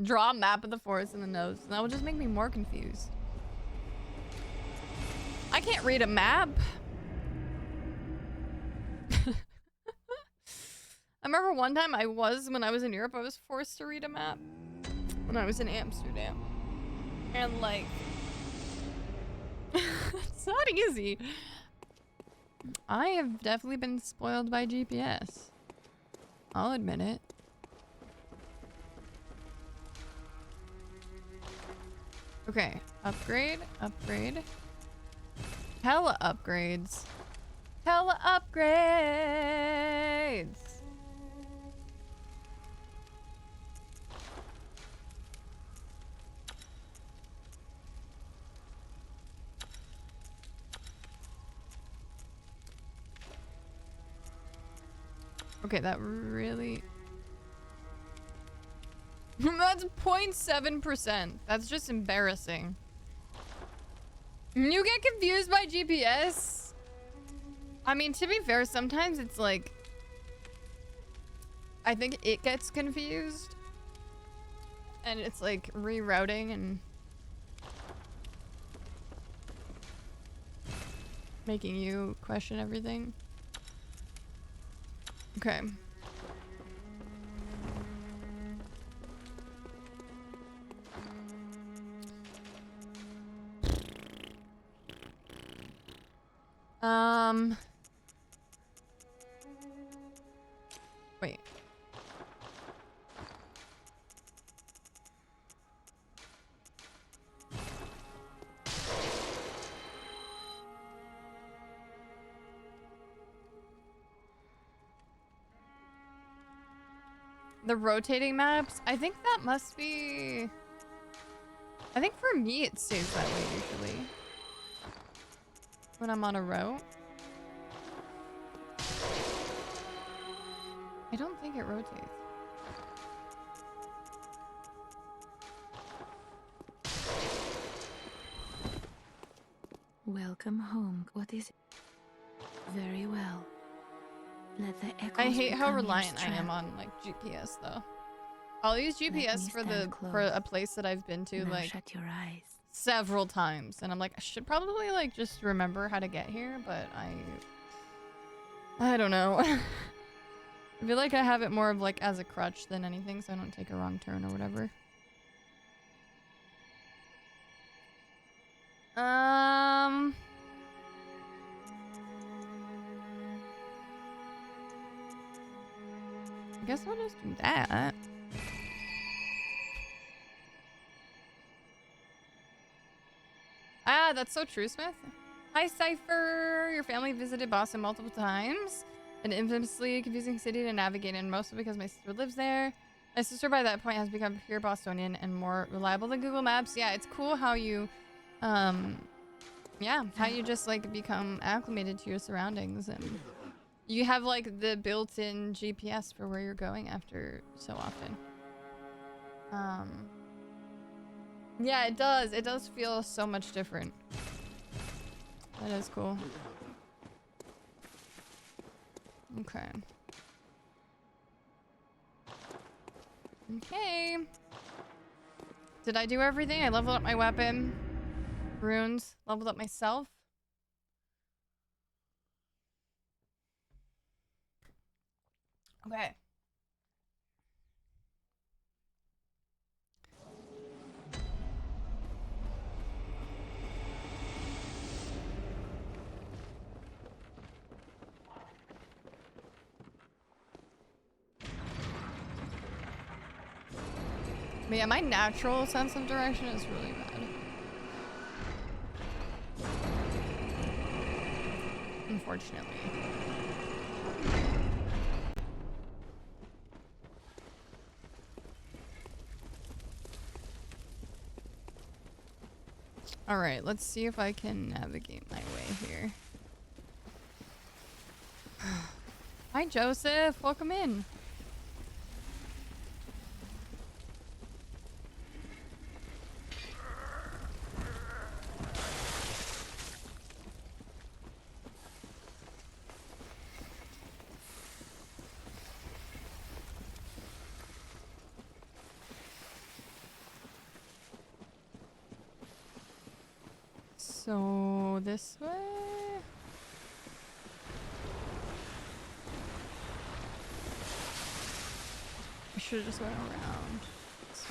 Draw a map of the forest in the nose. That will just make me more confused. I can't read a map. I remember one time when I was in Europe, I was forced to read a map when I was in Amsterdam. And like, it's not easy. I have definitely been spoiled by GPS. I'll admit it. Okay, upgrade, upgrade. Hella upgrades. Hella upgrades. Okay, that really... That's 0.7%. That's just embarrassing. You get confused by GPS? I mean, to be fair, sometimes it's like... I think it gets confused. And it's like rerouting and... making you question everything. Okay. Wait. The rotating maps? I think that must be... I think for me it stays that way usually. When I'm on a route. I don't think it rotates. Welcome home. What is it? Very well. Let the echoes I hate how become your reliant I am strength. on like GPS though. I'll use GPS for stand for a close. place that I've been to Now like shut your eyes. several times, and I'm like, I should probably like just remember how to get here, but I don't know. I feel like I have it more of like as a crutch than anything, so I don't take a wrong turn or whatever. I guess I'll just do that. Ah, that's so true, Smith. Hi, Cypher. Your family visited Boston multiple times. An infamously confusing city to navigate in, mostly because my sister lives there. My sister by that point has become pure Bostonian and more reliable than Google Maps. Yeah, it's cool how you, yeah, how you just like become acclimated to your surroundings, and you have like the built-in GPS for where you're going after so often. Yeah, it does. It does feel so much different. That is cool. Okay. Okay. Did I do everything? I leveled up my weapon. Runes. Leveled up myself. Okay. But yeah, my natural sense of direction is really bad. unfortunately. All right, let's see if I can navigate my way here. Hi, Joseph. Welcome in. So this way? I should have just went around. This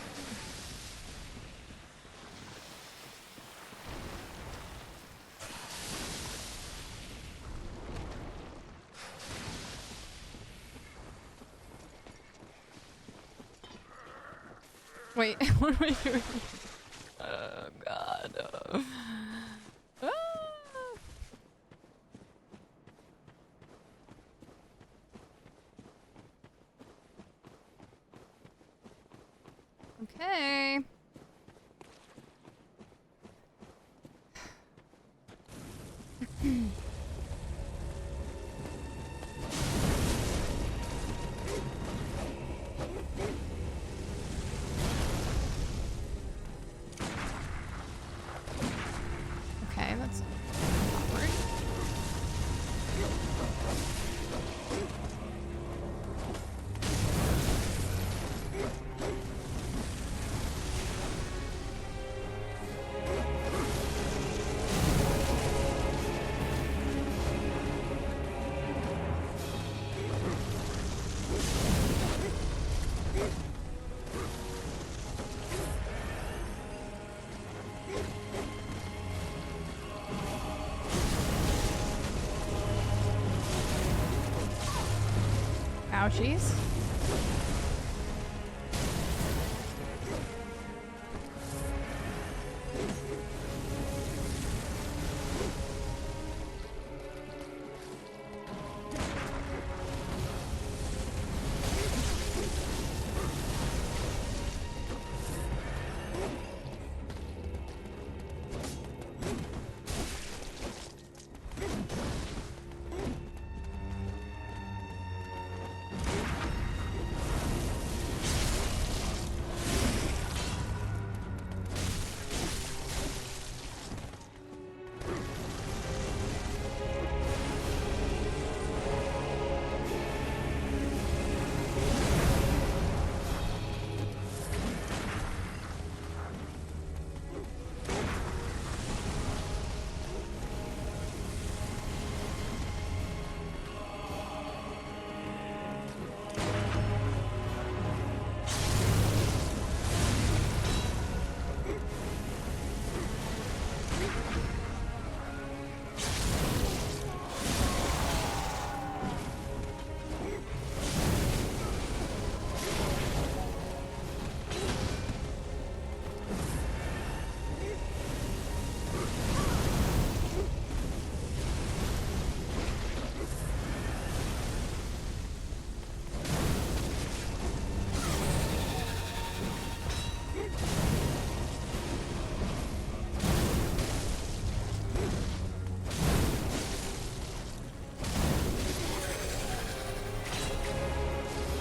way. Wait, what am I doing? Oh god. Ah. Okay. Okay, that's awkward. Ouchies.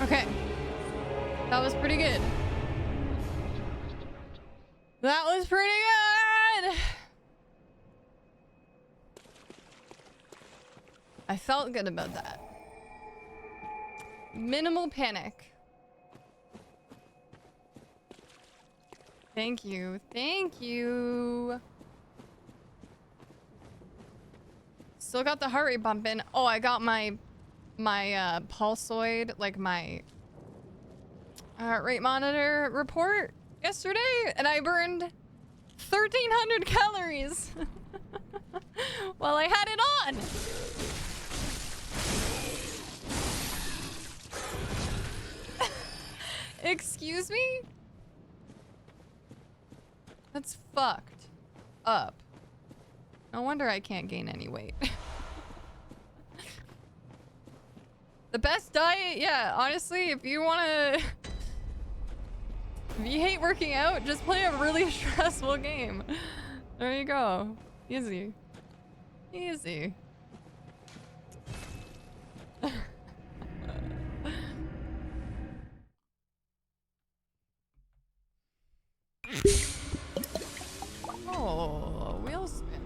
Okay. That was pretty good. That was pretty good! I felt good about that. Minimal panic. Thank you. Thank you. Still got the heart rate bumping. Oh, I got my pulsoid, like my heart rate monitor report yesterday, and I burned 1,300 calories while I had it on. Excuse me? That's fucked up. No wonder I can't gain any weight. The best diet, yeah, honestly, if you wanna... If you hate working out, just play a really stressful game. There you go. Easy. Easy. Oh, wheel spin.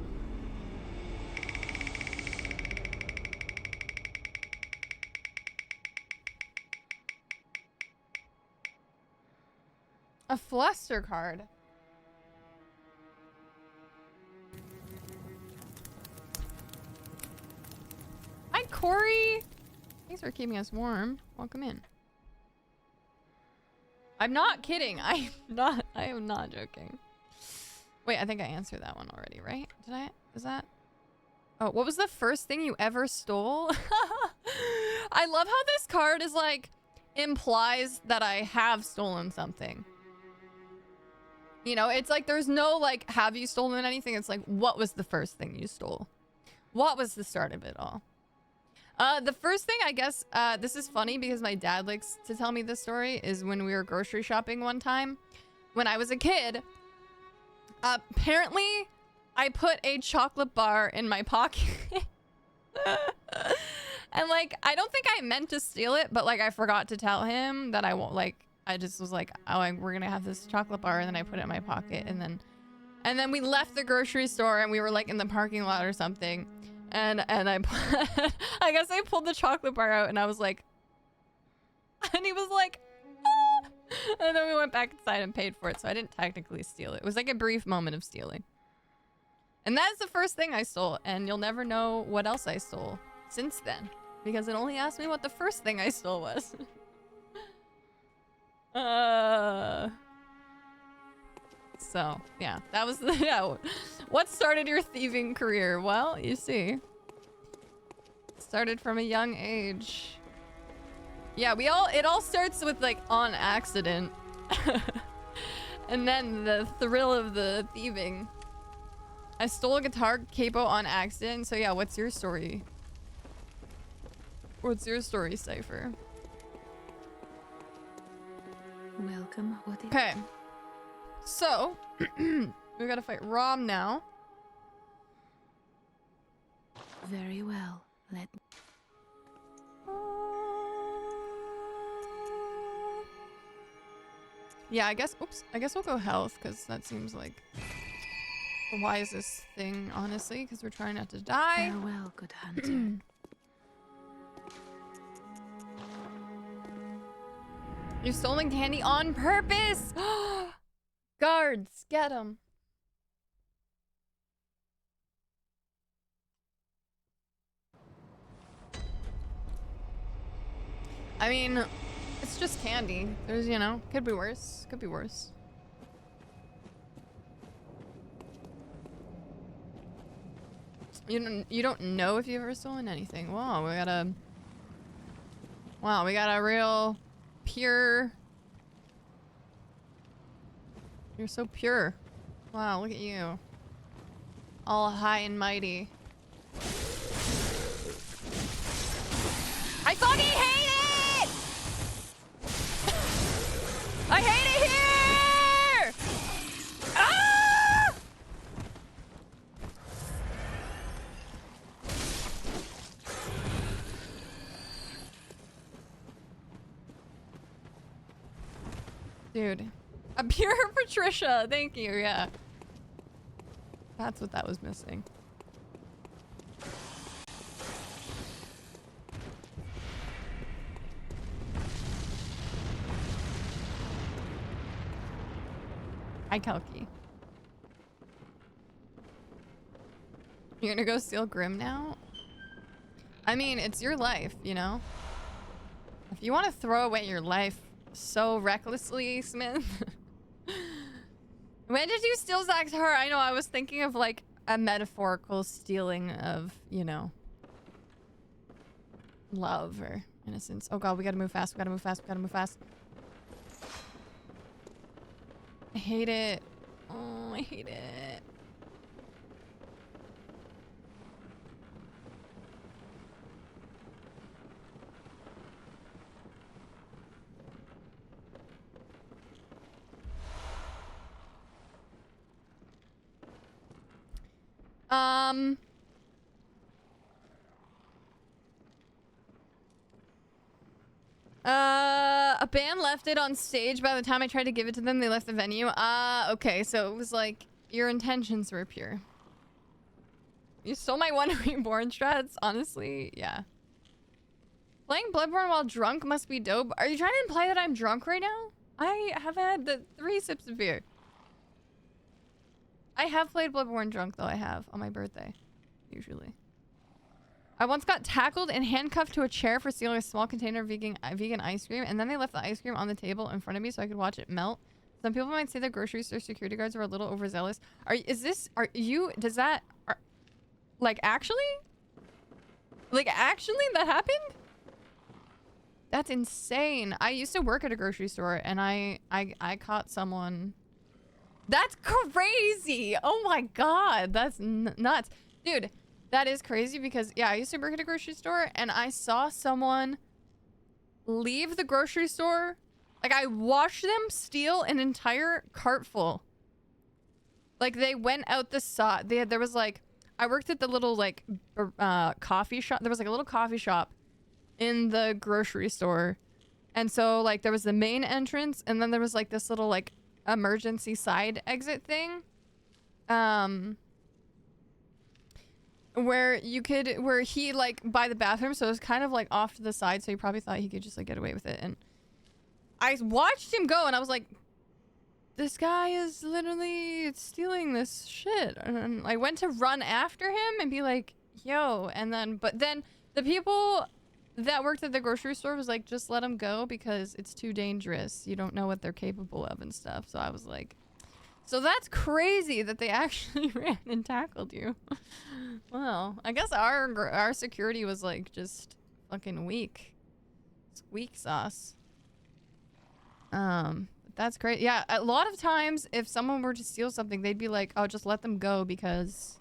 A fluster card. Hi, Corey. Thanks for keeping us warm. Welcome in. I'm not kidding. I am not joking. Wait, I think I answered that one already, right? Did I? Is that? Oh, what was the first thing you ever stole? I love how this card is like implies that I have stolen something. You know, it's like there's no like, have you stolen anything? It's like, what was the first thing you stole? What was the start of it all? The first thing, I guess, this is funny because my dad likes to tell me this story, is when we were grocery shopping one time. When I was a kid, apparently I put a chocolate bar in my pocket. And like, I don't think I meant to steal it, but like I forgot to tell him that I won't, like, I just was like, oh, we're gonna have this chocolate bar, and then I put it in my pocket, and then we left the grocery store, and we were like in the parking lot or something, and I I guess I pulled the chocolate bar out, and I was like, and he was like, ah! And then we went back inside and paid for it, so I didn't technically steal it. It was like a brief moment of stealing. And that is the first thing I stole, and you'll never know what else I stole since then, because it only asked me what the first thing I stole was. So yeah, that was the, yeah. What started your thieving career? Well, you see, it started from a young age. Yeah, it all starts with like on accident. And then the thrill of the thieving. I stole a guitar capo on accident. So yeah, what's your story? What's your story, Cypher? Welcome. What is... Okay. So, we gotta fight Rom now. Very well. Let... Yeah, I guess, oops. I guess we'll go health, because that seems like the wisest thing, honestly, because we're trying not to die. Farewell, good hunter. You've stolen candy on purpose! Guards, get them. I mean, it's just candy. There's, you know, could be worse. Could be worse. You don't know if you've ever stolen anything. Wow, we got a real pure... You're so pure. Wow, look at you. All high and mighty. I fucking hate it! I hate it here! Ah! Dude. A pure Patricia, thank you, yeah. That's what that was missing. Hi, Kelky. You're gonna go steal Grim now? I mean, it's your life, you know? If you want to throw away your life so recklessly, Smith... When did you steal Zach's heart? I know, I was thinking of like a metaphorical stealing of, you know, love or innocence. Oh god, we gotta move fast, we gotta move fast, we gotta move fast. I hate it. Oh, I hate it. A band left it on stage. By the time I tried to give it to them, they left the venue. Okay, so it was like your intentions were pure. You stole my one reborn strats, honestly. Yeah. Playing Bloodborne while drunk must be dope. Are you trying to imply that I'm drunk right now? I have had the 3 sips of beer. I have played Bloodborne drunk, though. I have on my birthday, usually. I once got tackled and handcuffed to a chair for stealing a small container of vegan ice cream, and then they left the ice cream on the table in front of me so I could watch it melt. Some people might say the grocery store security guards are a little overzealous. Like actually that happened? That's insane. I used to work at a grocery store and I caught someone. That's crazy. Oh my god, that's nuts. Dude, that is crazy because yeah, I used to work at a grocery store and I saw someone leave the grocery store. Like I watched them steal an entire cart full. Like they went out the side. There was like, I worked at the little like coffee shop. There was like a little coffee shop in the grocery store. And so like there was the main entrance and then there was like this little like emergency side exit thing. Where he like by the bathroom, so it was kind of like off to the side, so he probably thought he could just like get away with it. And I watched him go and I was like, this guy is literally stealing this shit. And I went to run after him and be like, yo, and then but then the people that worked at the grocery store was like, just let him go because it's too dangerous. You don't know what they're capable of and stuff. So I was like, so that's crazy that they actually ran and tackled you. Well, I guess our security was like just fucking weak. It's weak sauce. That's great. Yeah, a lot of times if someone were to steal something, they'd be like, oh, just let them go because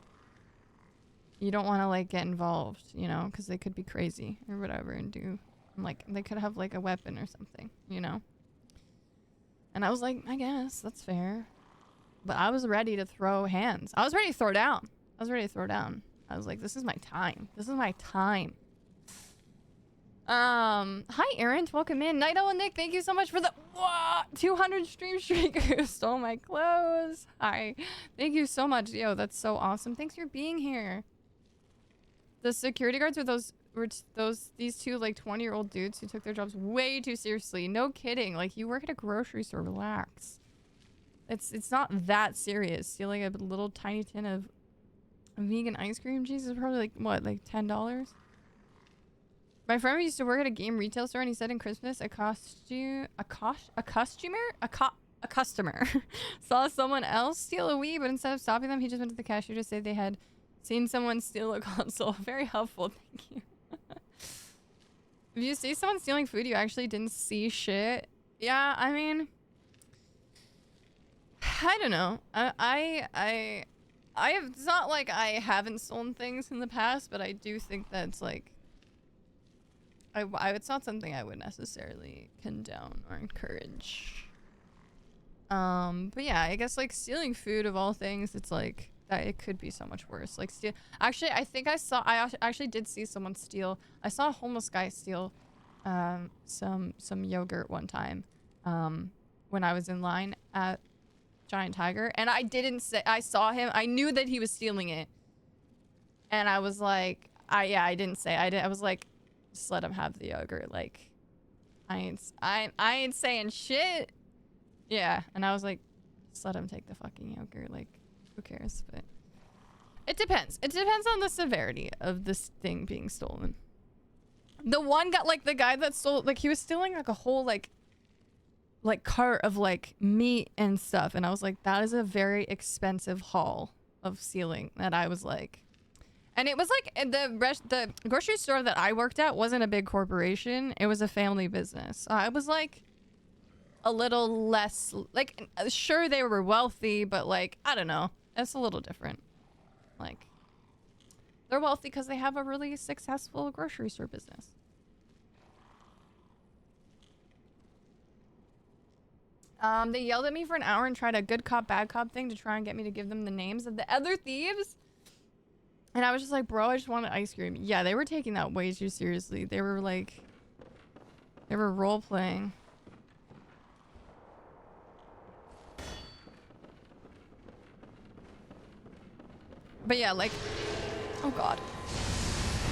you don't want to like get involved, you know, because they could be crazy or whatever and do like they could have like a weapon or something, you know. And I was like, I guess that's fair. But I was ready to throw hands. I was ready to throw down. I was like, this is my time. This is my time. Hi, Aaron. Welcome in. Night Owl Nick, thank you so much for the 200 stream streak. Who stole my clothes? Hi. Thank you so much. Yo, that's so awesome. Thanks for being here. The security guards were these two like 20-year-old dudes who took their jobs way too seriously. No kidding. Like, you work at a grocery store. Relax. It's not that serious. Stealing a little tiny tin of vegan ice cream cheese is probably like what, like $10? My friend used to work at a game retail store and he said in Christmas a customer saw someone else steal a Wii, but instead of stopping them, he just went to the cashier to say they had seen someone steal a console. Very helpful, thank you. If you see someone stealing food, you actually didn't see shit. Yeah, I mean, I don't know. It's not like I haven't stolen things in the past, but I do think that's like, it's not something I would necessarily condone or encourage. But yeah, I guess like stealing food of all things, it's like that it could be so much worse. Like actually, I think I actually did see someone steal. I saw a homeless guy steal some yogurt one time when I was in line at Giant Tiger, and I didn't say, I saw him, I knew that he was stealing it, and I was like, I didn't say, I was like, just let him have the yogurt, like, I ain't saying shit. Yeah, and I was like, just let him take the fucking yogurt, like, who cares? But it depends on the severity of this thing being stolen. The one got, like, the guy that stole, like, he was stealing like a whole like cart of like meat and stuff, and I was like, that is a very expensive haul of stealing. That I was like, and it was like the grocery store that I worked at wasn't a big corporation, it was a family business. So I was like a little less like, sure they were wealthy, but like, I don't know, it's a little different. Like, they're wealthy because they have a really successful grocery store business. They yelled at me for an hour and tried a good cop, bad cop thing to try and get me to give them the names of the other thieves. And I was just like, bro, I just wanted ice cream. Yeah, they were taking that way too seriously. They were like, they were role playing. But yeah, like, oh god.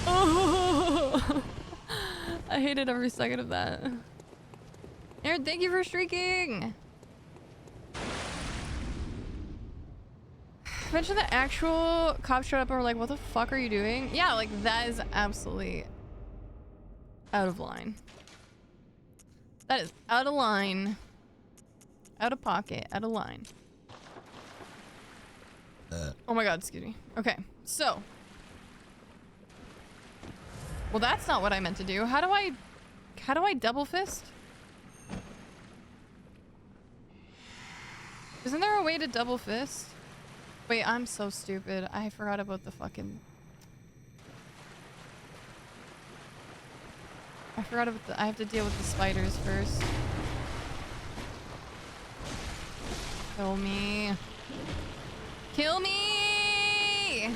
Oh, I hated every second of that. Aaron, thank you for streaking. Imagine the actual cops showed up and were like, what the fuck are you doing? Yeah, like that is absolutely out of line. That is out of line. Out of pocket, out of line. Oh my god, excuse me. Okay, so. Well, that's not what I meant to do. How do I double fist? Isn't there a way to double fist? Wait, I'm so stupid. I forgot about the fucking... I forgot about the... I have to deal with the spiders first. Kill me. Kill me!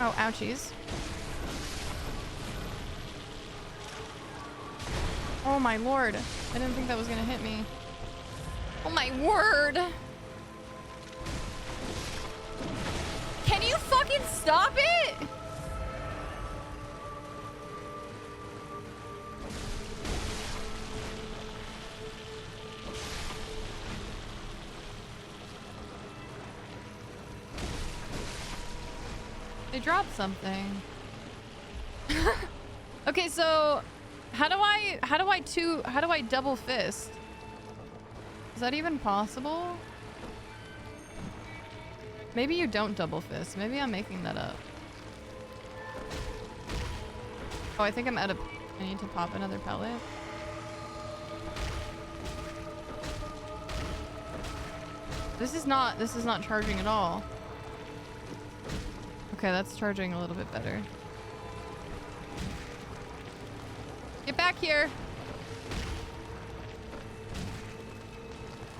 Oh, ouchies. Oh my lord. I didn't think that was gonna hit me. Oh my word! Can you fucking stop it? They dropped something. Okay, so how do I double fist? Is that even possible? Maybe you don't double fist. Maybe I'm making that up. Oh, I think I'm out of... I need to pop another pellet. This is not charging at all. Okay, that's charging a little bit better. Get back here.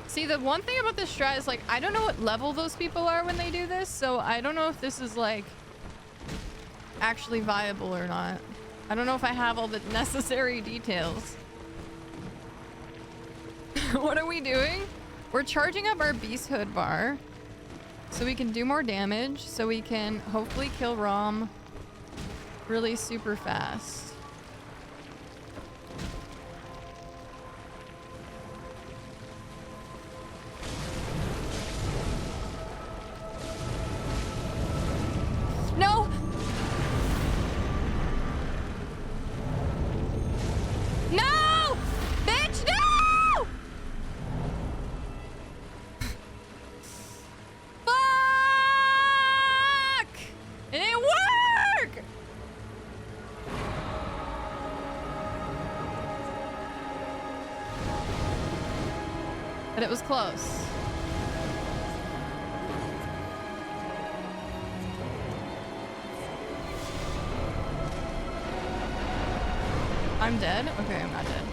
See, the one thing about this strat is like, I don't know what level those people are when they do this, so I don't know if this is like actually viable or not. I don't know if I have all the necessary details. What are we doing? We're charging up our beast hood bar so we can do more damage, so we can hopefully kill Rom really super fast. No! No! Bitch, no! Fuck! It didn't work! But it was close. I'm dead? Okay, I'm not dead.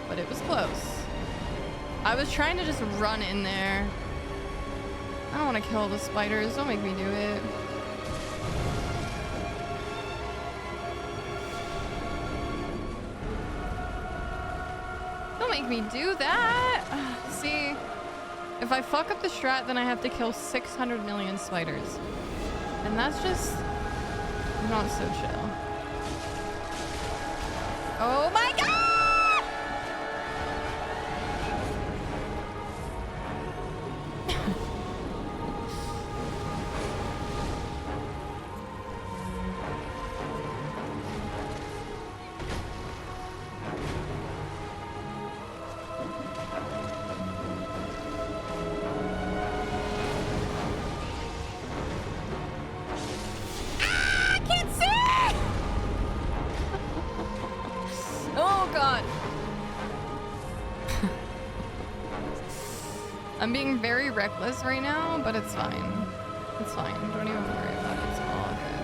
But it was close. I was trying to just run in there. I don't want to kill the spiders. Don't make me do it. Don't make me do that. See, if I fuck up the strat, then I have to kill 600 million spiders. And that's just not so chill. Oh my god! I can't see! Oh god. I'm being very reckless right now, but it's fine. It's fine. Don't even worry about it. It's all good.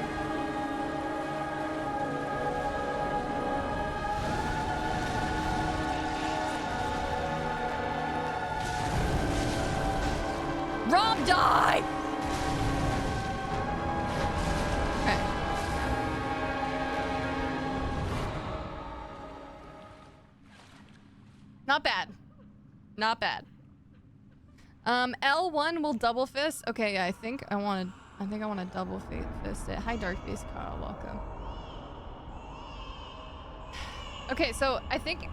Die! Okay. Not bad. Not bad. L1 will double fist. Okay, yeah, I think I want to double fist it. Hi, Dark Beast Carl, welcome. Okay, so I think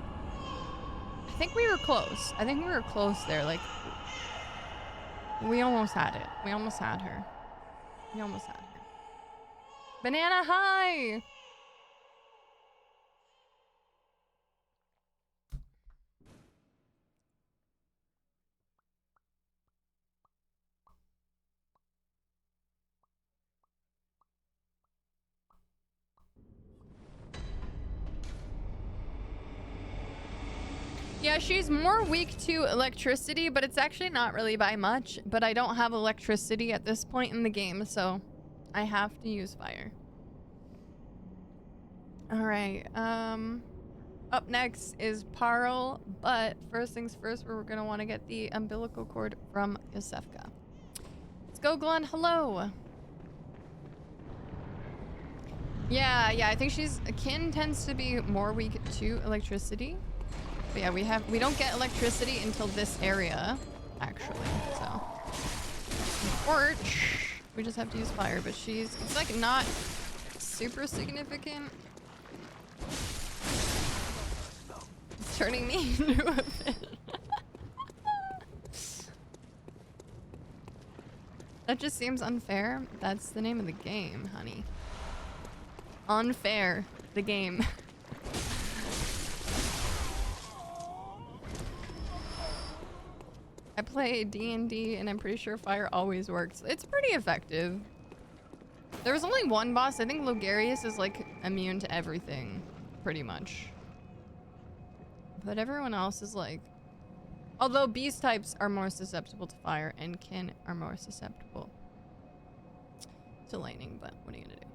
we were close. I think we were close there. Like, we almost had it. We almost had her. We almost had her. Banana, hi! Yeah, she's more weak to electricity, but it's actually not really by much. But I don't have electricity at this point in the game, so I have to use fire. Alright, up next is Parl, but first things first, we're gonna want to get the umbilical cord from Yosefka. Let's go, Glenn. Hello. Yeah, I think Kin tends to be more weak to electricity. But yeah, we don't get electricity until this area, actually, so. Torch, we just have to use fire, but it's like not super significant. It's turning me into a fish. That just seems unfair. That's the name of the game, honey. Unfair, the game. I play D&D and I'm pretty sure fire always works. It's pretty effective. There was only one boss. I think Logarius is like immune to everything, pretty much. But everyone else is like... Although beast types are more susceptible to fire and Kin are more susceptible to lightning, but what are you gonna do?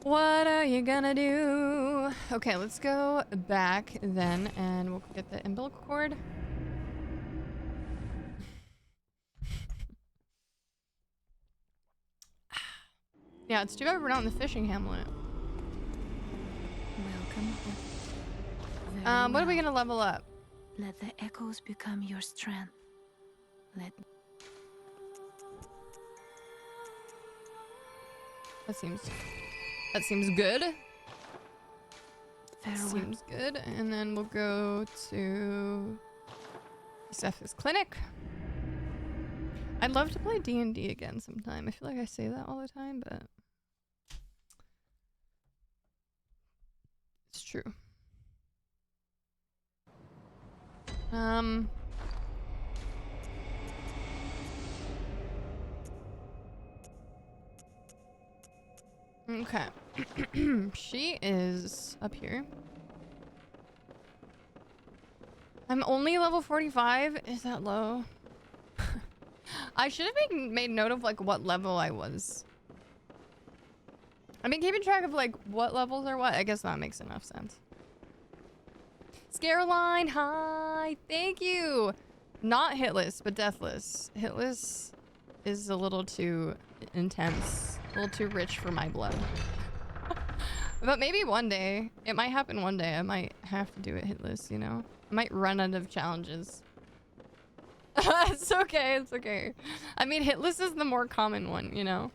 What are you gonna do? Okay, let's go back then and we'll get the umbilical cord. Yeah, it's too bad we're not in the fishing hamlet. Welcome. What are we gonna level up? Let the echoes become your strength. That seems good. Farewell. Seems good. And then we'll go to Yosefka's clinic. I'd love to play D&D again sometime. I feel like I say that all the time, but it's true. Okay. She is up here. I'm only level 45. Is that low? I should have made note of like what level I was. I've been keeping track of like what levels are what. I guess that makes enough sense. Scareline, hi. Thank you. Not hitless, but deathless. Hitless is a little too intense. A little too rich for my blood. But maybe one day. It might happen one day. I might have to do it hitless, you know? I might run out of challenges. It's okay, it's okay. I mean, hitless is the more common one, you know?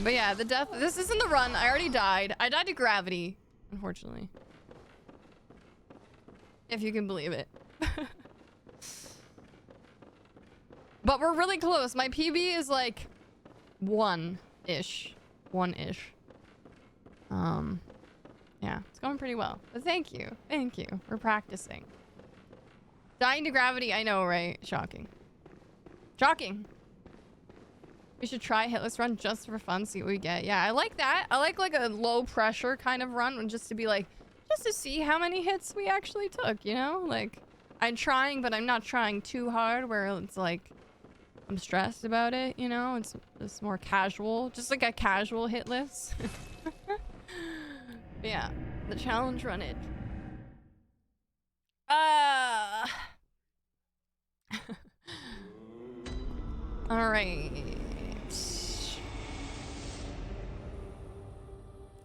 But yeah, this isn't the run. I already died. I died to gravity, unfortunately. If you can believe it. But we're really close. My PB is like one-ish. One-ish. Yeah, it's going pretty well. But thank you. Thank you. We're practicing. Dying to gravity, I know, right? Shocking. Shocking. We should try hitless run just for fun, see what we get. Yeah, I like that. I like a low pressure kind of run, just to be like, just to see how many hits we actually took, you know? Like, I'm trying, but I'm not trying too hard, where it's like, I'm stressed about it, you know? It's more casual, just like a casual hitless. Yeah, the challenge run it. All right.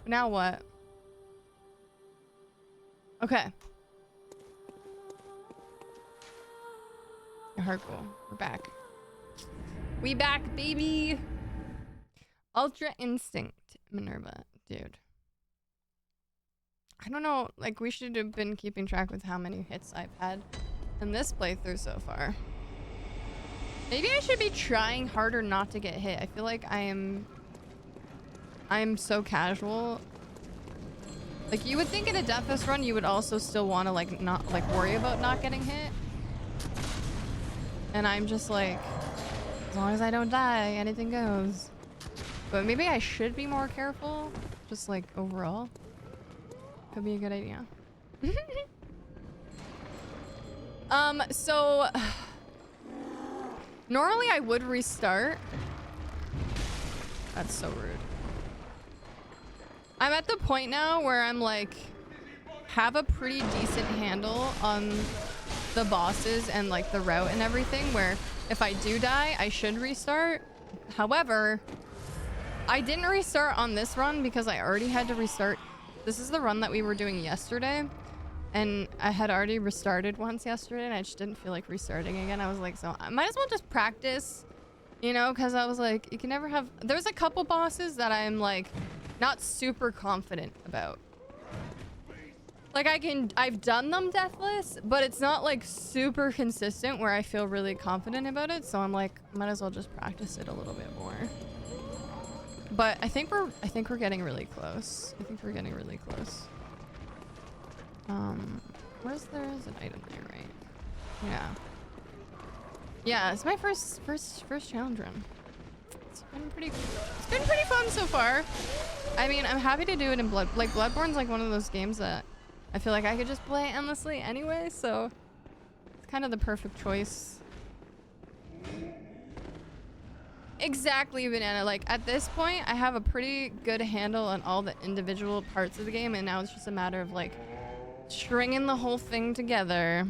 Now what? Okay. Hardcore. We're back. We back, baby. Ultra Instinct, Minerva, dude. I don't know, like we should have been keeping track with how many hits I've had in this playthrough so far. Maybe I should be trying harder not to get hit. I feel like I am so casual. Like you would think in a Deathless run you would also still want to like not like worry about not getting hit. And I'm just like, as long as I don't die, anything goes. But maybe I should be more careful, just like overall. Could be a good idea. So normally I would restart. That's so rude. I'm at the point now where I'm like, have a pretty decent handle on the bosses and like the route and everything, where if I do die, I should restart. However, I didn't restart on this run because I already had to restart. This is the run that we were doing yesterday, and I had already restarted once yesterday and I just didn't feel like restarting again. I was like, so I might as well just practice, you know, because I was like, you can never have, there's a couple bosses that I'm like not super confident about. Like I've done them Deathless, but it's not like super consistent where I feel really confident about it. So I'm like, might as well just practice it a little bit more. But I think we're getting really close. I think we're getting really close. There's an item there, right? Yeah. Yeah, it's my first challenge run. It's been pretty fun so far. I mean, I'm happy to do it in Bloodborne's like one of those games that I feel like I could just play endlessly anyway, so it's kind of the perfect choice. Exactly, Banana. Like at this point, I have a pretty good handle on all the individual parts of the game, and now it's just a matter of like stringing the whole thing together,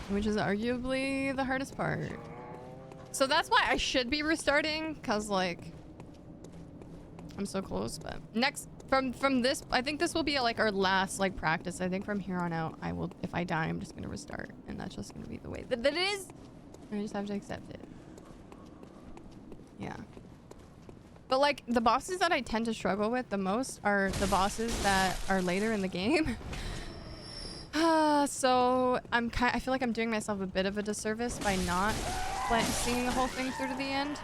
which is arguably the hardest part. So that's why I should be restarting, because like I'm so close. But next from this, I think this will be like our last like practice. I think from here on out, I will, if I die, I'm just gonna restart, and that's just gonna be the way that it is. I just have to accept it. Yeah. But like the bosses that I tend to struggle with the most are the bosses that are later in the game. So I feel like I'm doing myself a bit of a disservice by not like seeing the whole thing through to the end.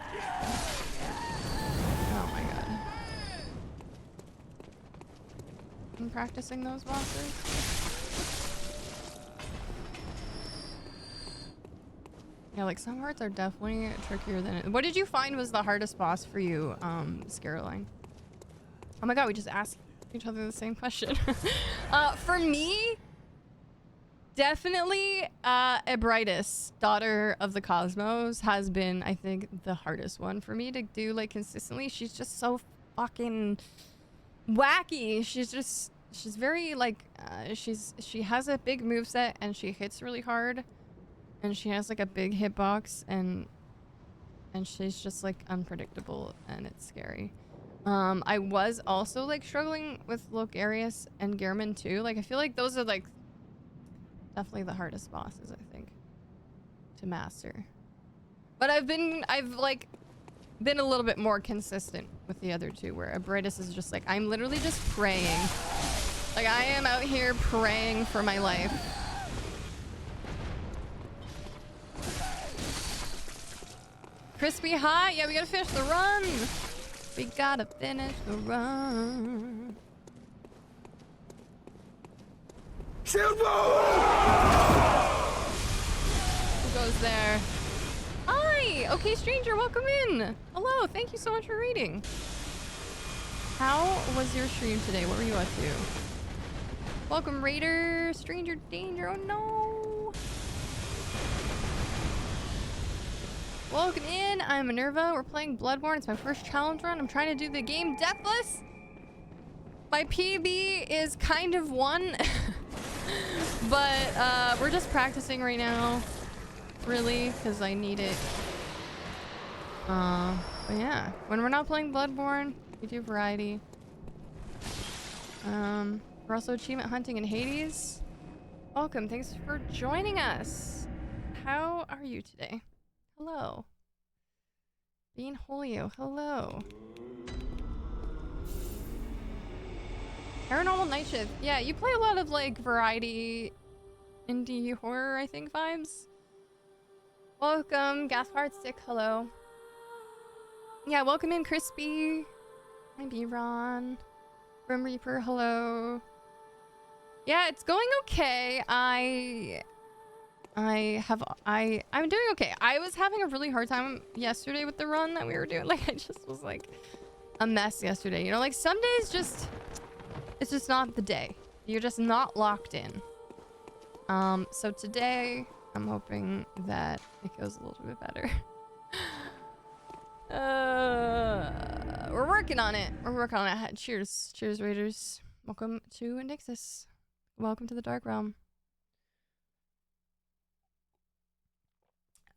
Oh my god. I'm practicing those bosses. Yeah, like some parts are definitely trickier than it. What did you find was the hardest boss for you, Scaroline? Oh my god, we just asked each other the same question. For me, definitely Ebrightis, Daughter of the Cosmos, has been, I think, the hardest one for me to do like consistently. She's just so fucking wacky. She's very like, she has a big moveset and she hits really hard. And she has like a big hitbox, and she's just like unpredictable, and it's scary. I was also like struggling with Logarius and Gehrman too. Like I feel like those are like definitely the hardest bosses, I think, to master. But I've like been a little bit more consistent with the other two, where Ebrightis is just like, I'm literally just praying. Like I am out here praying for my life. Crispy hot. Yeah, we gotta finish the run. We gotta finish the run. Who goes there? Hi. Okay, stranger, welcome in. Hello. Thank you so much for reading. How was your stream today? What were you up to? Welcome, Raider. Stranger danger. Oh no. Welcome in, I'm Minerva. We're playing Bloodborne. It's my first challenge run. I'm trying to do the game Deathless. My PB is kind of 1. But we're just practicing right now. Really, because I need it But yeah, when we're not playing Bloodborne, we do variety. We're also achievement hunting in Hades. Welcome, thanks for joining us. How are you today? Hello. Bean Holio, hello. Paranormal Night Shift. Yeah, you play a lot of like variety indie horror, I think, vibes. Welcome, Gaspard Stick, hello. Yeah, welcome in, Crispy. Hi, B-Ron. Grim Reaper, hello. Yeah, it's going okay. I'm doing okay. I was having a really hard time yesterday with the run that we were doing. Like, I just was like a mess yesterday. You know, like some days just, it's just not the day. You're just not locked in. So today I'm hoping that it goes a little bit better. We're working on it. We're working on it. Cheers. Cheers, Raiders. Welcome to Nixus. Welcome to the Dark Realm.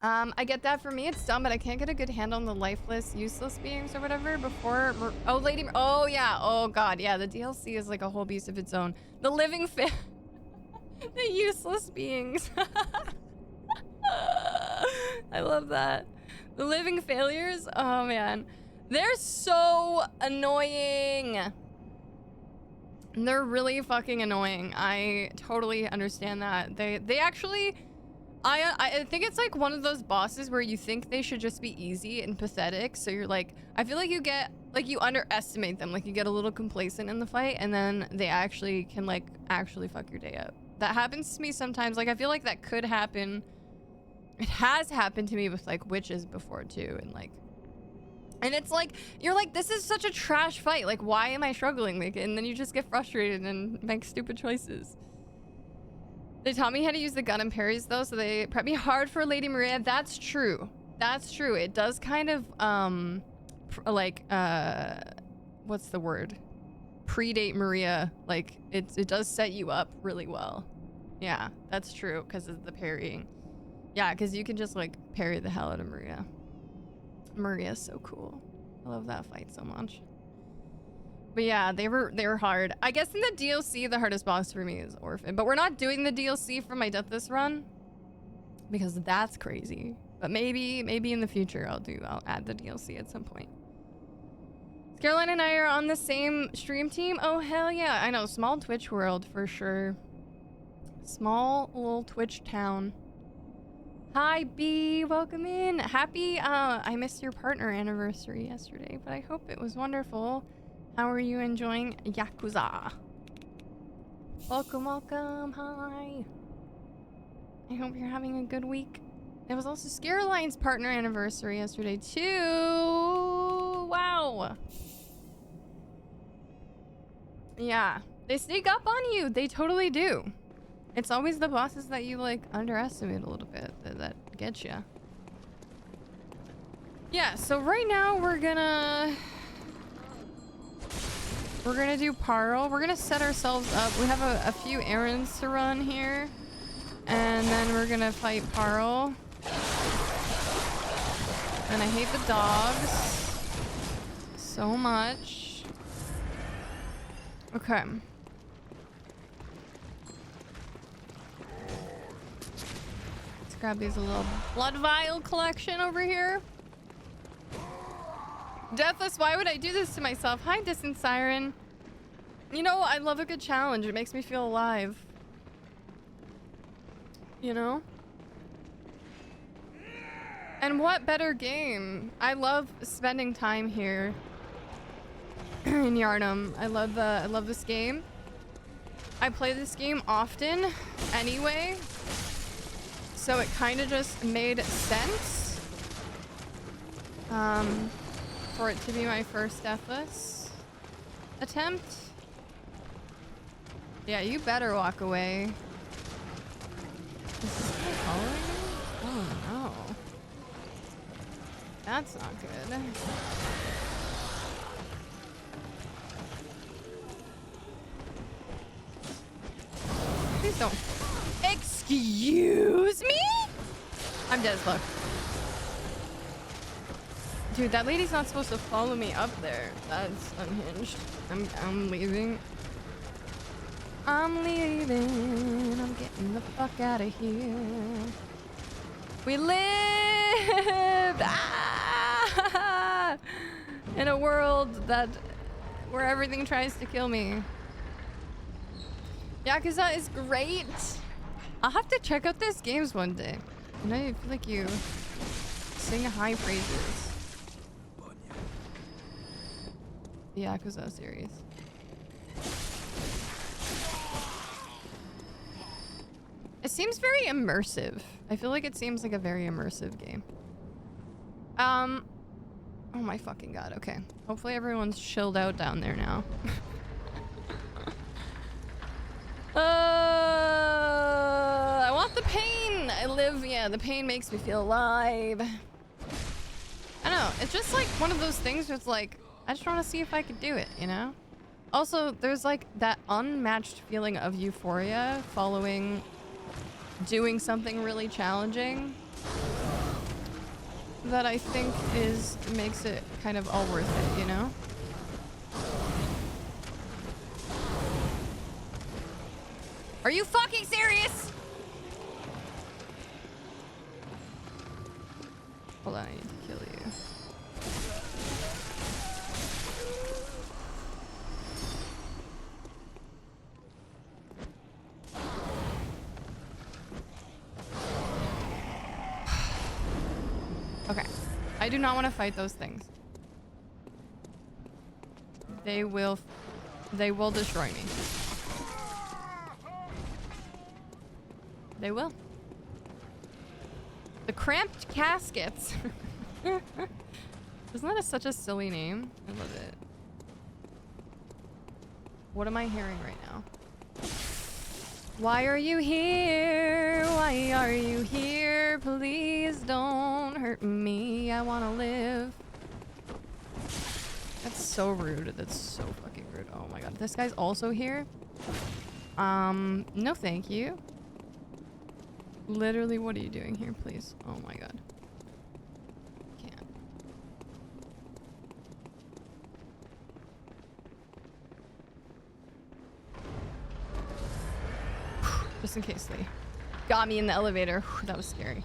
I get that. For me, it's dumb, but I can't get a good handle on the lifeless, useless beings or whatever before... Oh, Lady... Oh, yeah. Oh, God. Yeah, the DLC is like a whole beast of its own. The living the useless beings. I love that. The living failures? Oh, man. They're so annoying. They're really fucking annoying. I totally understand that. They actually... I think it's like one of those bosses where you think they should just be easy and pathetic. So you're like... I feel like you get... Like, you underestimate them. Like, you get a little complacent in the fight. And then they actually can, like, actually fuck your day up. That happens to me sometimes. Like, I feel like that could happen... It has happened to me with like witches before too, and like, and it's like you're like, this is such a trash fight. Like, why am I struggling? Like, and then you just get frustrated and make stupid choices. They taught me how to use the gun and parries though, so they prepped me hard for Lady Maria. That's true. That's true. It does kind of like what's the word? Predate Maria. Like it does set you up really well. Yeah, that's true because of the parrying. Yeah, because you can just, like, parry the hell out of Maria. Maria's so cool. I love that fight so much. But yeah, they were hard. I guess in the DLC, the hardest boss for me is Orphan. But we're not doing the DLC for my Deathless run. Because that's crazy. But maybe in the future I'll add the DLC at some point. Caroline and I are on the same stream team. Oh, hell yeah. I know, small Twitch world for sure. Small little Twitch town. Hi, B. Welcome in. Happy, I missed your partner anniversary yesterday, but I hope it was wonderful. How are you enjoying Yakuza? Welcome, welcome. Hi. I hope you're having a good week. It was also Scaroline's partner anniversary yesterday, too. Wow. Yeah. They sneak up on you. They totally do. It's always the bosses that you, like, underestimate a little bit that get you. Yeah, so right now we're gonna do Parl. We're gonna set ourselves up. We have a few errands to run here. And then we're gonna fight Parl. And I hate the dogs so much. Okay. Grab these little blood vial collection over here. Deathless, why would I do this to myself? Hi, Distant Siren. You know, I love a good challenge. It makes me feel alive. You know? And what better game? I love spending time here in Yharnam. I love this game. I play this game often anyway. So it kind of just made sense for it to be my first Deathless attempt. Yeah, you better walk away. Is this guy following me? Oh no. That's not good. Please don't. Excuse me? I'm dead as fuck. Dude, that lady's not supposed to follow me up there. That's unhinged. I'm leaving. I'm leaving. I'm getting the fuck out of here. We lived in a world where everything tries to kill me. Yakuza is great. I'll have to check out these games one day. You know, I feel like you sing high praises. The Yakuza series. It seems very immersive. I feel like it seems like a very immersive game. Oh my fucking god. Okay. Hopefully everyone's chilled out down there now. I want the pain. Yeah, the pain makes me feel alive. I don't know. It's just like one of those things where it's like, I just want to see if I could do it, you know? Also, there's like that unmatched feeling of euphoria following doing something really challenging that I think makes it kind of all worth it, you know? Are you fucking serious? Hold on, I need to kill you. Okay. I do not want to fight those things. They will destroy me. They will. The Cramped Caskets. Isn't that such a silly name? I love it. What am I hearing right now? Why are you here? Why are you here? Please don't hurt me. I want to live. That's so rude. That's so fucking rude. Oh my god. This guy's also here? No thank you. Literally, what are you doing here, please? Oh my god. Can't. Just in case they got me in the elevator. That was scary.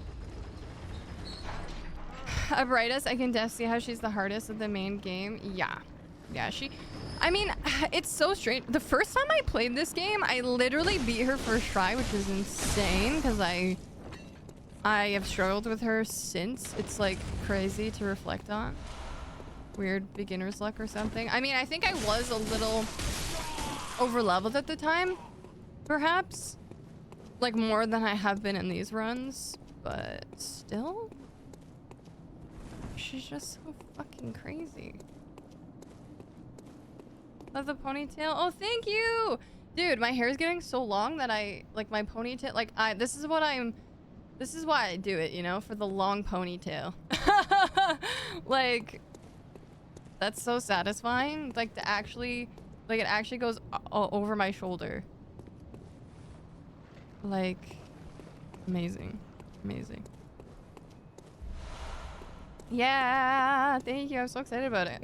Brightest, I can definitely see how she's the hardest of the main game. Yeah. Yeah, I mean, it's so strange. The first time I played this game, I literally beat her first try, which is insane because I have struggled with her since. It's like crazy to reflect on. Weird beginner's luck or something. I mean, I think I was a little over leveled at the time, perhaps. Like more than I have been in these runs, but still. She's just so fucking crazy. Love the ponytail. Oh, thank you! Dude, my hair is getting so long that like my ponytail, like this is why I do it, you know, for the long ponytail. Like, that's so satisfying. Like it actually goes over my shoulder. Like, amazing. Amazing. Yeah, thank you. I'm so excited about it.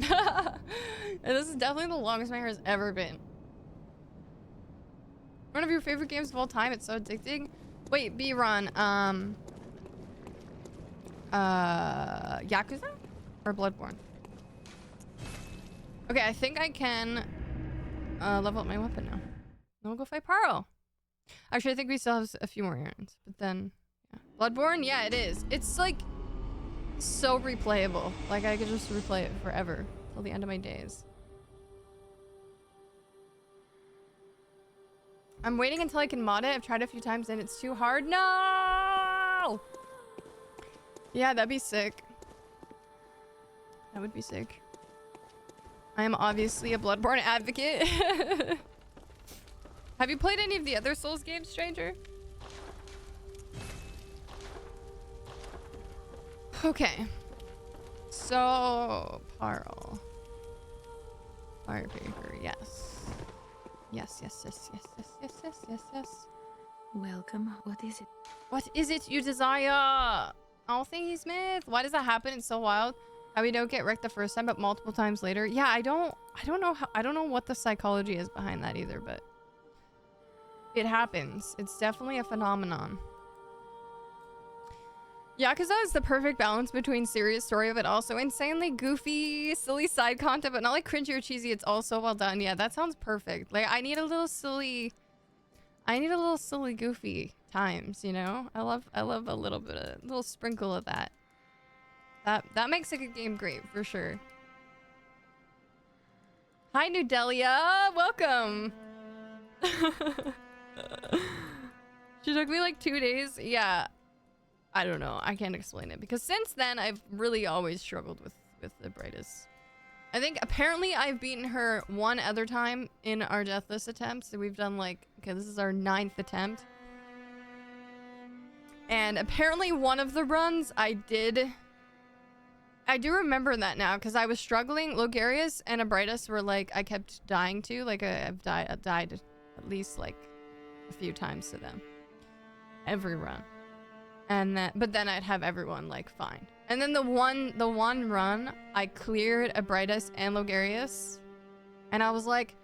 And this is definitely the longest my hair has ever been. One of your favorite games of all time. It's so addicting. Wait, B-Ron, Yakuza or Bloodborne? Okay, I think I can level up my weapon now. Then we'll go fight Paro. Actually, I think we still have a few more errands, but then, yeah. Bloodborne, yeah, it is. It's like so replayable. Like I could just replay it forever till the end of my days. I'm waiting until I can mod it. I've tried it a few times and it's too hard. No! Yeah, that'd be sick. That would be sick. I am obviously a Bloodborne advocate. Have you played any of the other Souls games, stranger? Okay. So, Parl. Fire paper, yes. Yes. Welcome. What is it? What is it you desire? Oh, thank you, Smith. Why does that happen? It's so wild. How we don't get wrecked the first time, but multiple times later. Yeah, I don't know what the psychology is behind that either, but it happens. It's definitely a phenomenon. Yakuza is the perfect balance between serious story but also insanely goofy, silly side content, but not like cringy or cheesy. It's also well done. Yeah, that sounds perfect. Like I need a little silly goofy times, you know? I love a little bit of a little sprinkle of that. That makes a good game great for sure. Hi Nudelia, welcome. She took me like 2 days. Yeah. I don't know. I can't explain it because since then I've really always struggled with the brightest. I think apparently I've beaten her one other time in our Deathless attempts. So we've done like, okay, this is our 9th attempt. And apparently one of the runs I do remember that now because I was struggling. Logarius and Abritus were like, I kept dying to, like I've died at least like a few times to them. Every run. And then, but then I'd have everyone like fine. And then the one run I cleared Abritus and Logarius, and I was like,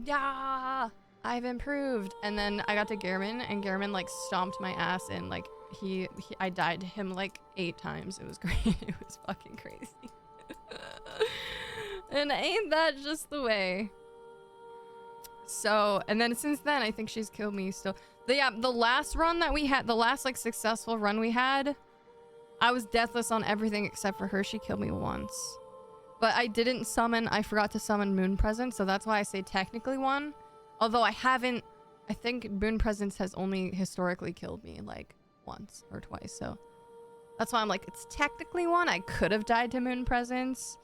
yeah, I've improved. And then I got to Gehrman, and Gehrman like stomped my ass, and like I died to him like 8 times. It was great. It was fucking crazy. And ain't that just the way? So, and then since then, I think she's killed me still. The last run that we had, the last like successful run we had, I was deathless on everything except for her. She killed me once. But I didn't summon, I forgot to summon Moon Presence, so that's why I say technically one. Although I think Moon Presence has only historically killed me like once or twice, so that's why I'm like, it's technically one. I could have died to Moon Presence.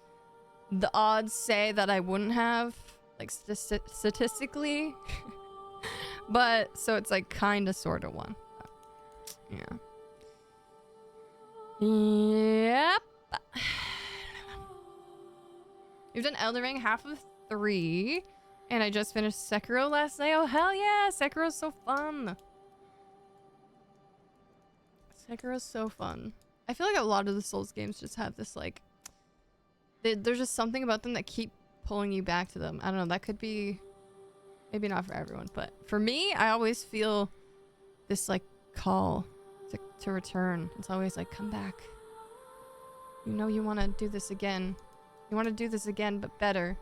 The odds say that I wouldn't have, like statistically. But so it's like kind of sort of one. Yeah. Yep. You've done Elden Ring half of 3, and I just finished Sekiro last night. Oh hell yeah, Sekiro's so fun. Sekiro's so fun. I feel like a lot of the Souls games just have this like, there's just something about them that keep pulling you back to them. I don't know, that could be maybe not for everyone, but for me, I always feel this like call to return. It's always like, come back. You know you want to do this again. You want to do this again, but better.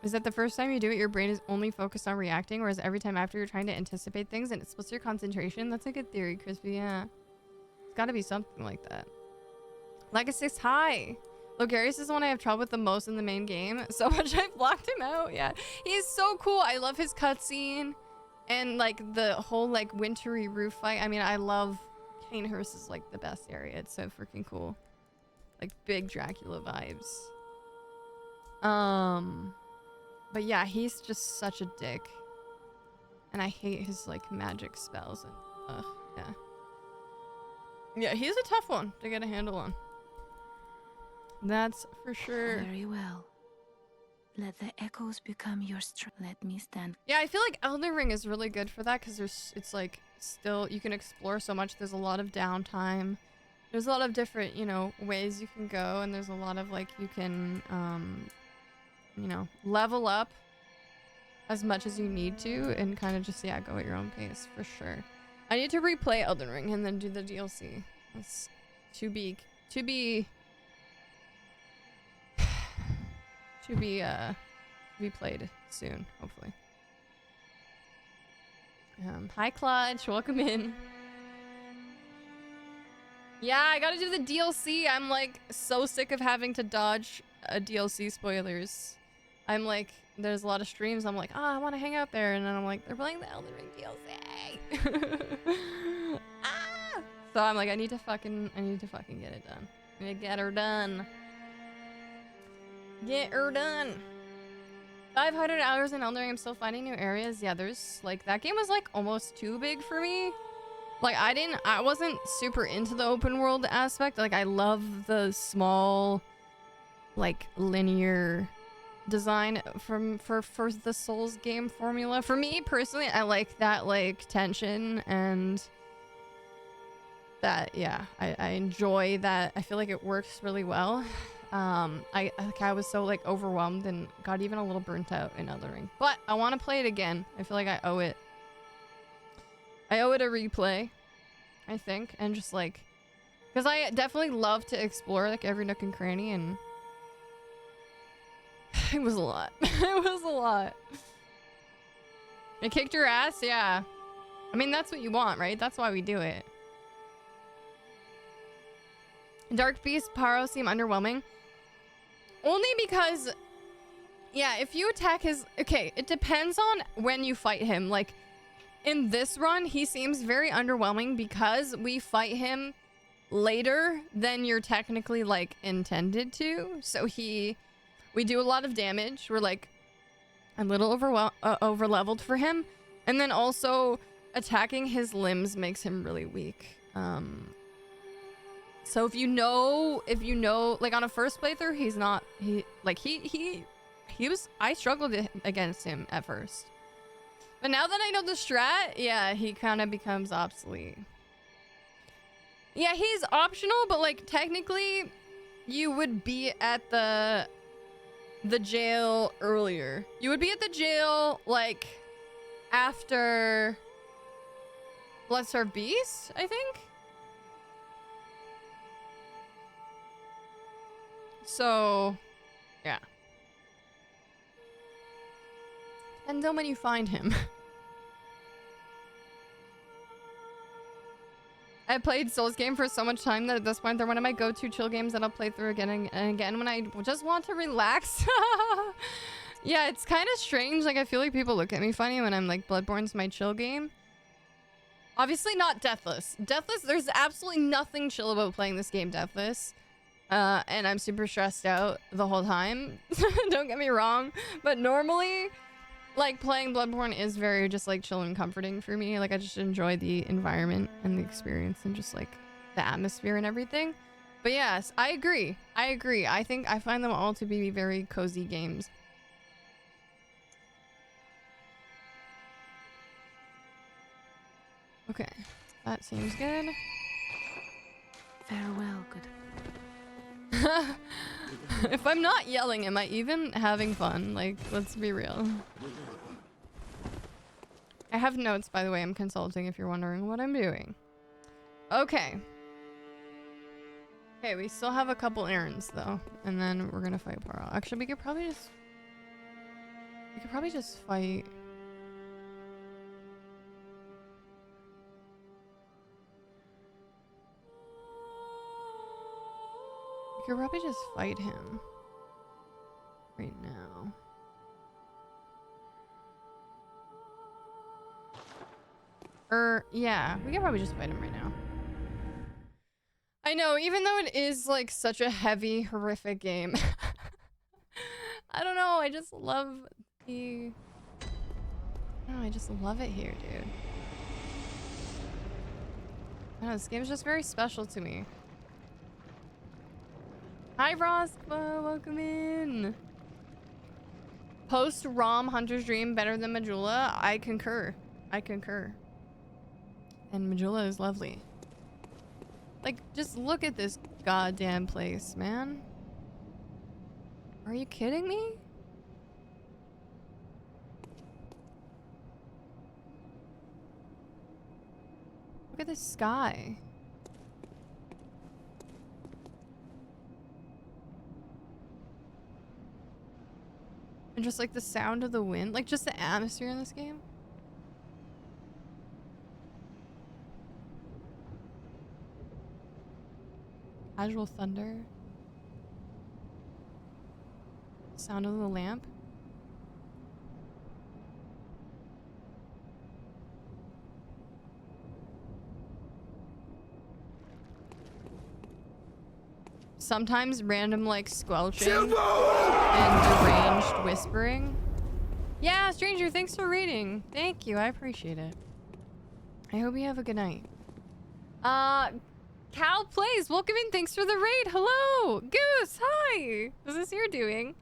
Is that the first time you do it, your brain is only focused on reacting, whereas every time after you're trying to anticipate things and it splits your concentration? That's a good theory, Crispy. Yeah. It's got to be something like that. Legacy 6, hi. Logarius is the one I have trouble with the most in the main game. So much I've blocked him out. Yeah. He's so cool. I love his cutscene. And like the whole like wintry roof fight. I mean, I love Kanehurst is like the best area. It's so freaking cool. Like big Dracula vibes. But yeah, he's just such a dick. And I hate his like magic spells and yeah. Yeah, he's a tough one to get a handle on. That's for sure. Very well. Let the echoes become your strength. Let me stand. Yeah, I feel like Elden Ring is really good for that because it's like still you can explore so much. There's a lot of downtime. There's a lot of different, you know, ways you can go, and there's a lot of like you can you know, level up as much as you need to and kind of just go at your own pace for sure. I need to replay Elden Ring and then do the DLC. That's to be played soon, hopefully. Hi Clutch, welcome in. Yeah, I gotta do the DLC. I'm like so sick of having to dodge DLC spoilers. I'm like, there's a lot of streams. I'm like, oh, I want to hang out there, and then I'm like, they're playing the Elden Ring DLC. Ah! So I'm like, I need to fucking get it done. I need to get her done. Get her done. 500 hours in Elden Ring. I'm still finding new areas. Yeah, there's like that game was like almost too big for me. Like I wasn't super into the open world aspect. Like I love the small, like linear design for the Souls game formula. For me personally, I like that like tension and that, yeah, I enjoy that. I feel like it works really well. I was so like overwhelmed and got even a little burnt out in Elden Ring. But I want to play it again. I feel like I owe it. I owe it a replay, I think, and just like, because I definitely love to explore like every nook and cranny, and it was a lot. It was a lot. It kicked your ass, yeah. I mean, that's what you want, right? That's why we do it. Dark Beast Paro seem underwhelming. Only because, yeah, if you attack his... Okay, it depends on when you fight him. Like, in this run, he seems very underwhelming because we fight him later than you're technically, like, intended to. So we do a lot of damage. We're, like, a little over-leveled for him. And then also, attacking his limbs makes him really weak. So if you know, like on a first playthrough, he's not, I struggled against him at first. But now that I know the strat, yeah, he kind of becomes obsolete. Yeah, he's optional, but like technically you would be at the jail earlier. You would be at the jail like after Bloodstarved Beast, I think. So, yeah. And then when you find him. I played Souls game for so much time that at this point they're one of my go-to chill games that I'll play through again and again when I just want to relax. Yeah, it's kind of strange. Like, I feel like people look at me funny when I'm like, Bloodborne's my chill game. Obviously not Deathless. Deathless, there's absolutely nothing chill about playing this game, Deathless. And I'm super stressed out the whole time. Don't get me wrong. But normally, like, playing Bloodborne is very just, like, chill and comforting for me. Like, I just enjoy the environment and the experience and just, like, the atmosphere and everything. But yes, I agree. I agree. I think I find them all to be very cozy games. Okay. That seems good. Farewell, good. If I'm not yelling, am I even having fun? Like, let's be real. I have notes, by the way. I'm consulting if you're wondering what I'm doing. Okay. Okay, we still have a couple errands, though. And then we're gonna fight Paro. Actually, we could probably just... fight... We could probably just fight him right now. Yeah, we could probably just fight him right now. I know, even though it is like such a heavy, horrific game. I don't know, I just love the... I just love it here, dude. I know, this game is just very special to me. Hi, Roskva, welcome in. Post-ROM Hunter's Dream better than Majula? I concur. I concur. And Majula is lovely. Like, just look at this goddamn place, man. Are you kidding me? Look at the sky. And just like the sound of the wind, like just the atmosphere in this game. Casual thunder. Sound of the lamp. Sometimes random like squelching and deranged whispering. Yeah, stranger, thanks for reading. Thank you, I appreciate it. I hope you have a good night. Cal Plays, welcome in, thanks for the raid. Hello, Goose, hi. Is this your doing?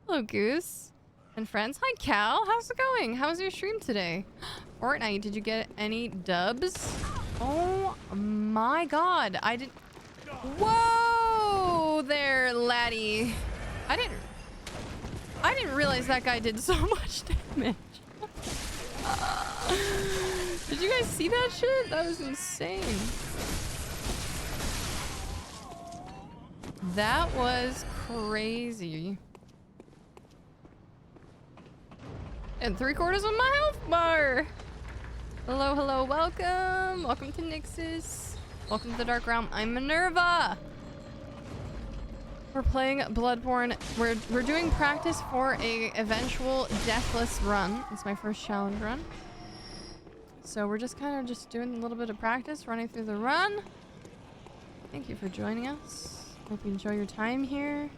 Hello, Goose. And friends, hi Cal, how's it going? How's your stream today? Fortnite, did you get any dubs? Oh my god. I didn't... Whoa there, laddie. I didn't realize that guy did so much damage. Did you guys see that shit? That was insane. That was crazy. And 3/4 of my health bar. Hello, hello, welcome. Welcome to Nixus. Welcome to the Dark Realm. I'm Minerva. We're playing Bloodborne. We're doing practice for a eventual deathless run. It's my first challenge run. So we're just kind of just doing a little bit of practice, running through the run. Thank you for joining us. Hope you enjoy your time here.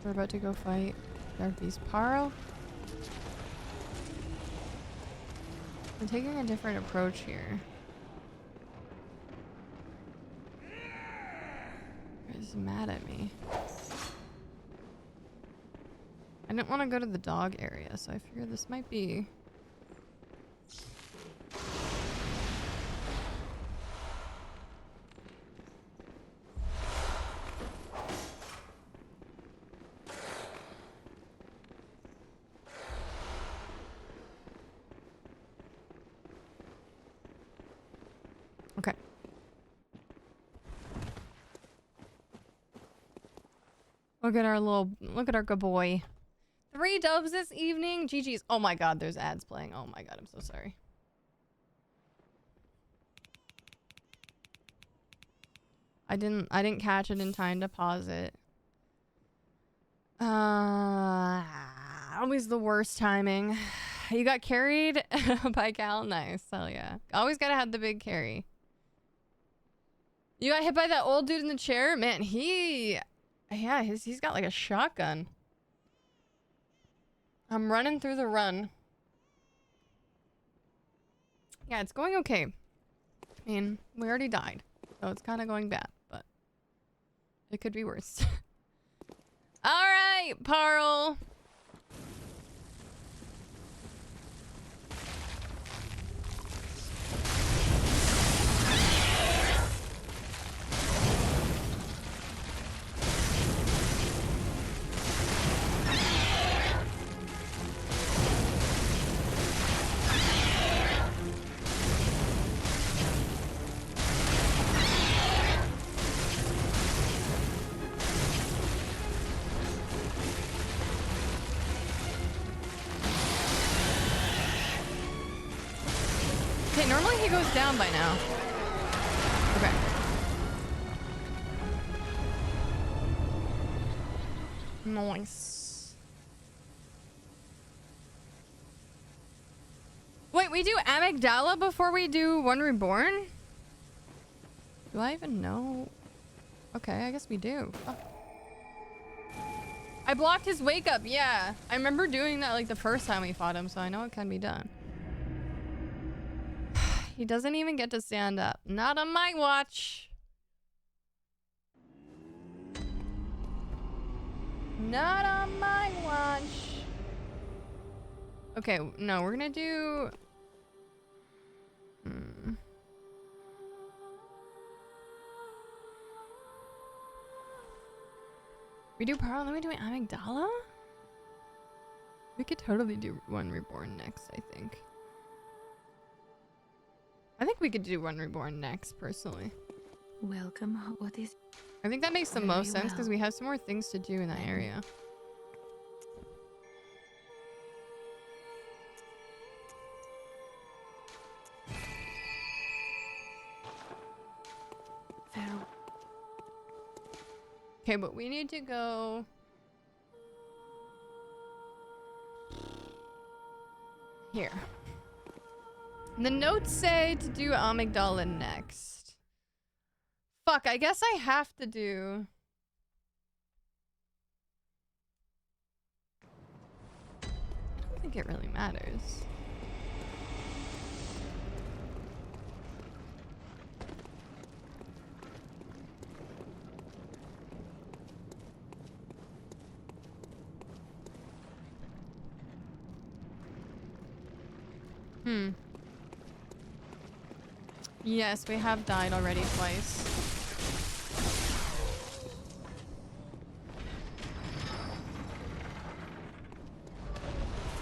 We're about to go fight Dark Beast Paro. I'm taking a different approach here. He's mad at me. I didn't want to go to the dog area, so I figured this might be... Okay. Look at our good boy. 3 dubs this evening. GG's. Oh my god, there's ads playing. Oh my god, I'm so sorry. I didn't catch it in time to pause it. Always the worst timing. You got carried by Cal? Nice. Hell yeah. Always gotta have the big carry. You got hit by that old dude in the chair? Man, he's got like a shotgun. I'm running through the run. Yeah, it's going okay. I mean, we already died, so it's kind of going bad, but it could be worse. All right, Parl. Okay, normally he goes down by now. Okay. Nice. Wait, we do amygdala before we do One Reborn? Do I even know? Okay, I guess we do. Oh. I blocked his wake up, yeah. I remember doing that like the first time we fought him, so I know it can be done. He doesn't even get to stand up. Not on my watch. Not on my watch. Okay, no, we're gonna do... We do Pearl, then we do Amygdala? We could totally do One Reborn next, I think. I think we could do One Reborn next, personally. Welcome. What is... I think that makes the most sense because we have some more things to do in that area. Farewell. Okay, but we need to go... here. The notes say to do Amygdala next. Fuck, I guess I have to do... I don't think it really matters. Yes, we have died already twice.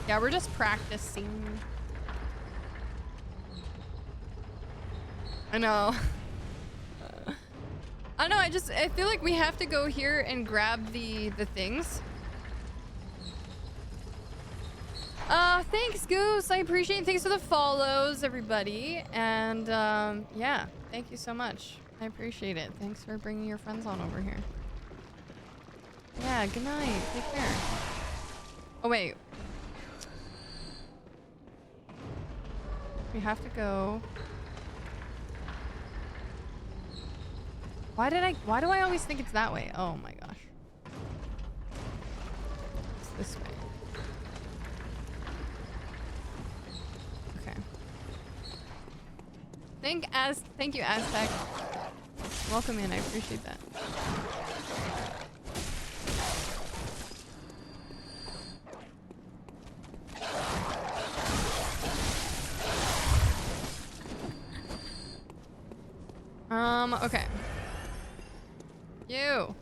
Yeah, we're just practicing. I know. I know, I feel like we have to go here and grab the things. Thanks, Goose. I appreciate it. Thanks for the follows, everybody. And, yeah, thank you so much. I appreciate it. Thanks for bringing your friends on over here. Yeah, good night. Take care. Oh, wait. We have to go. Why do I always think it's that way? Oh my gosh. It's this way. Okay. Thank you, Aztec. Welcome in, I appreciate that. Okay. You.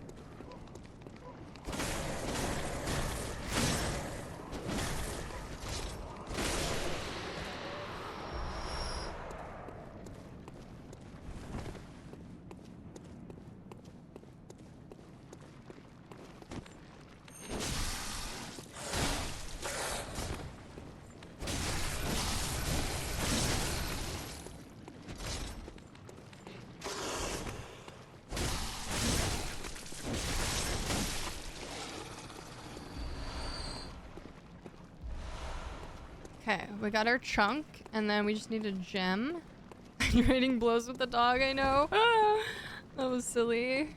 Okay, we got our chunk, and then we just need a gem. Trading blows with the dog, I know. That was silly.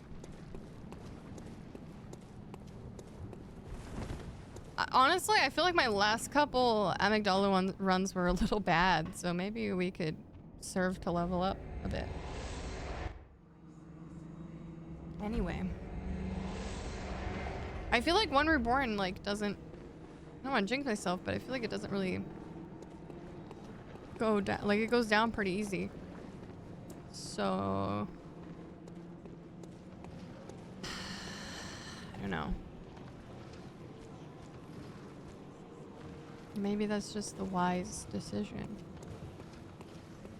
Honestly, I feel like my last couple amygdala runs were a little bad, so maybe we could serve to level up a bit. Anyway. I feel like One Reborn, like, doesn't... I don't want to jinx myself, but I feel like it doesn't really go down. Like, it goes down pretty easy. So... I don't know. Maybe that's just the wise decision.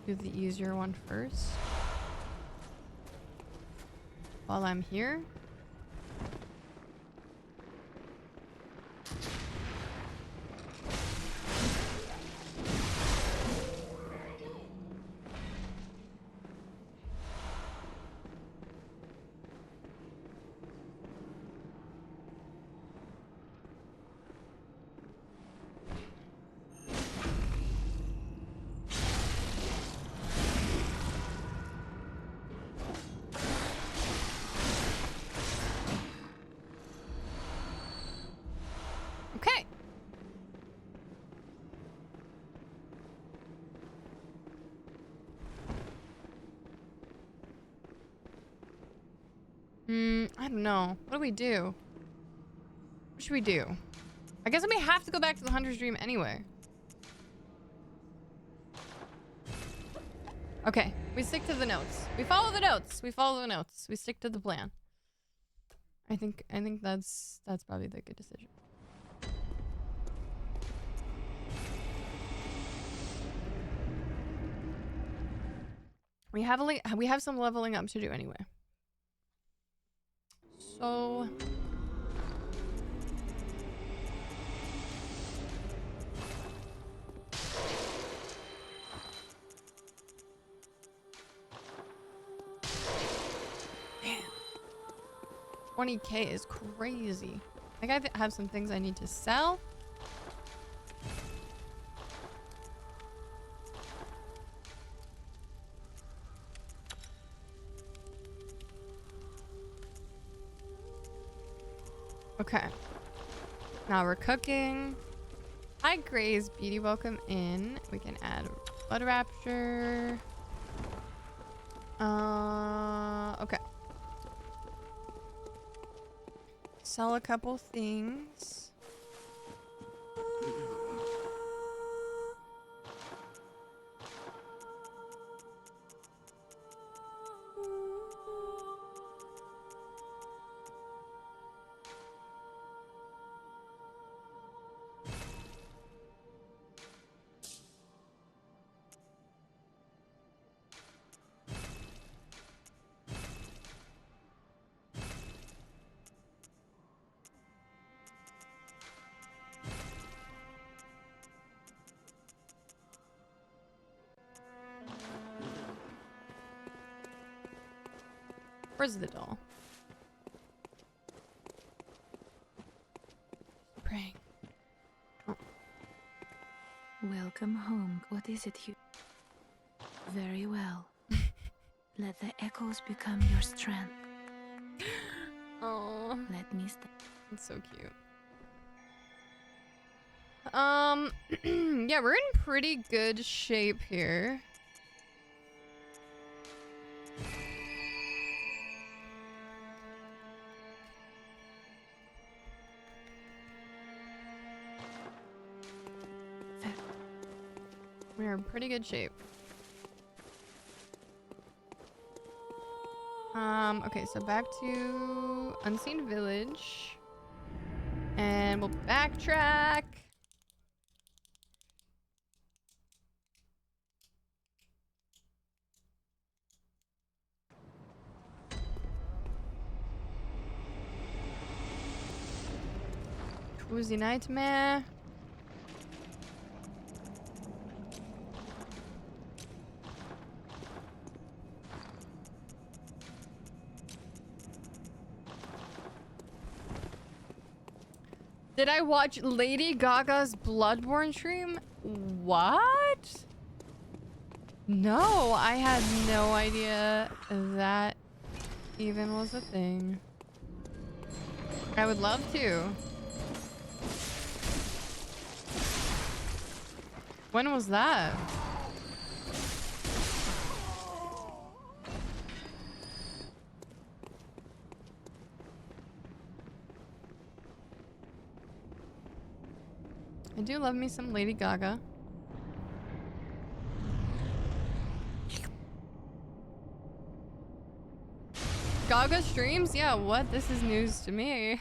Do the easier one first. While I'm here. Okay. I don't know. What do we do? What should we do? I guess we have to go back to the Hunter's Dream anyway. Okay, we stick to the notes. We follow the notes. We follow the notes. We stick to the plan. I think that's probably the good decision. We have some leveling up to do anyway. So man, 20K is crazy. I think I have some things I need to sell. Okay. Now we're cooking. Hi, Grace Beauty. Welcome in. We can add Blood Rapture. Okay. Sell a couple things. Where's the doll? Praying. Oh. Welcome home. What is it you... Very well. Let the echoes become your strength. Oh, Let me start. it's so cute. Yeah, we're in pretty good shape here. We're in pretty good shape. Okay, so back to Unseen Village. And we'll backtrack. Cozy Nightmare. Did I watch Lady Gaga's Bloodborne stream? What? No, I had no idea that even was a thing. I would love to. When was that? I do love me some Lady Gaga. Gaga streams? Yeah, what? This is news to me.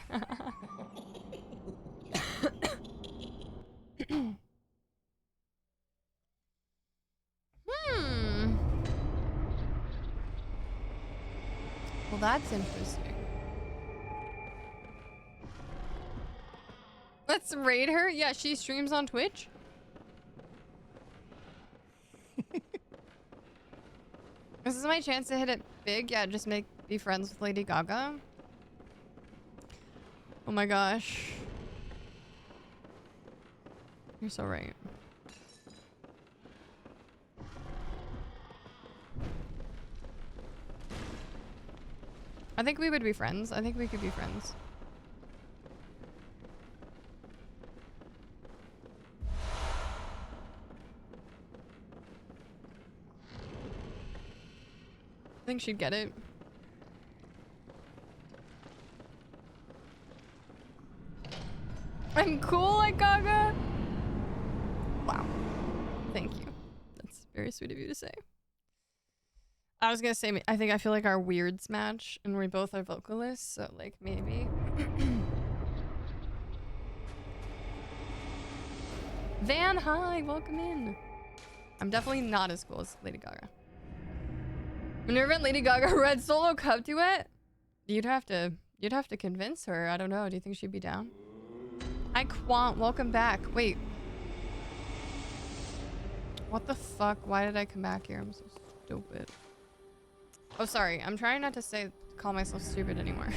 Well, that's interesting. Let's raid her. Yeah, she streams on Twitch. This is my chance to hit it big. Yeah, just be friends with Lady Gaga. Oh my gosh. You're so right. I think we would be friends. I think we could be friends. I think she'd get it. I'm cool like Gaga? Wow. Thank you. That's very sweet of you to say. I was gonna say, I feel like our weirds match, and we both are vocalists, so like maybe. Van, hi, welcome in. I'm definitely not as cool as Lady Gaga. Whenever Lady Gaga Red Solo Cup duet, you'd have to convince her. I don't know. Do you think she'd be down? Hi, Quant. Welcome back. Wait. What the fuck? Why did I come back here? I'm so stupid. Oh, sorry. I'm trying not to call myself stupid anymore.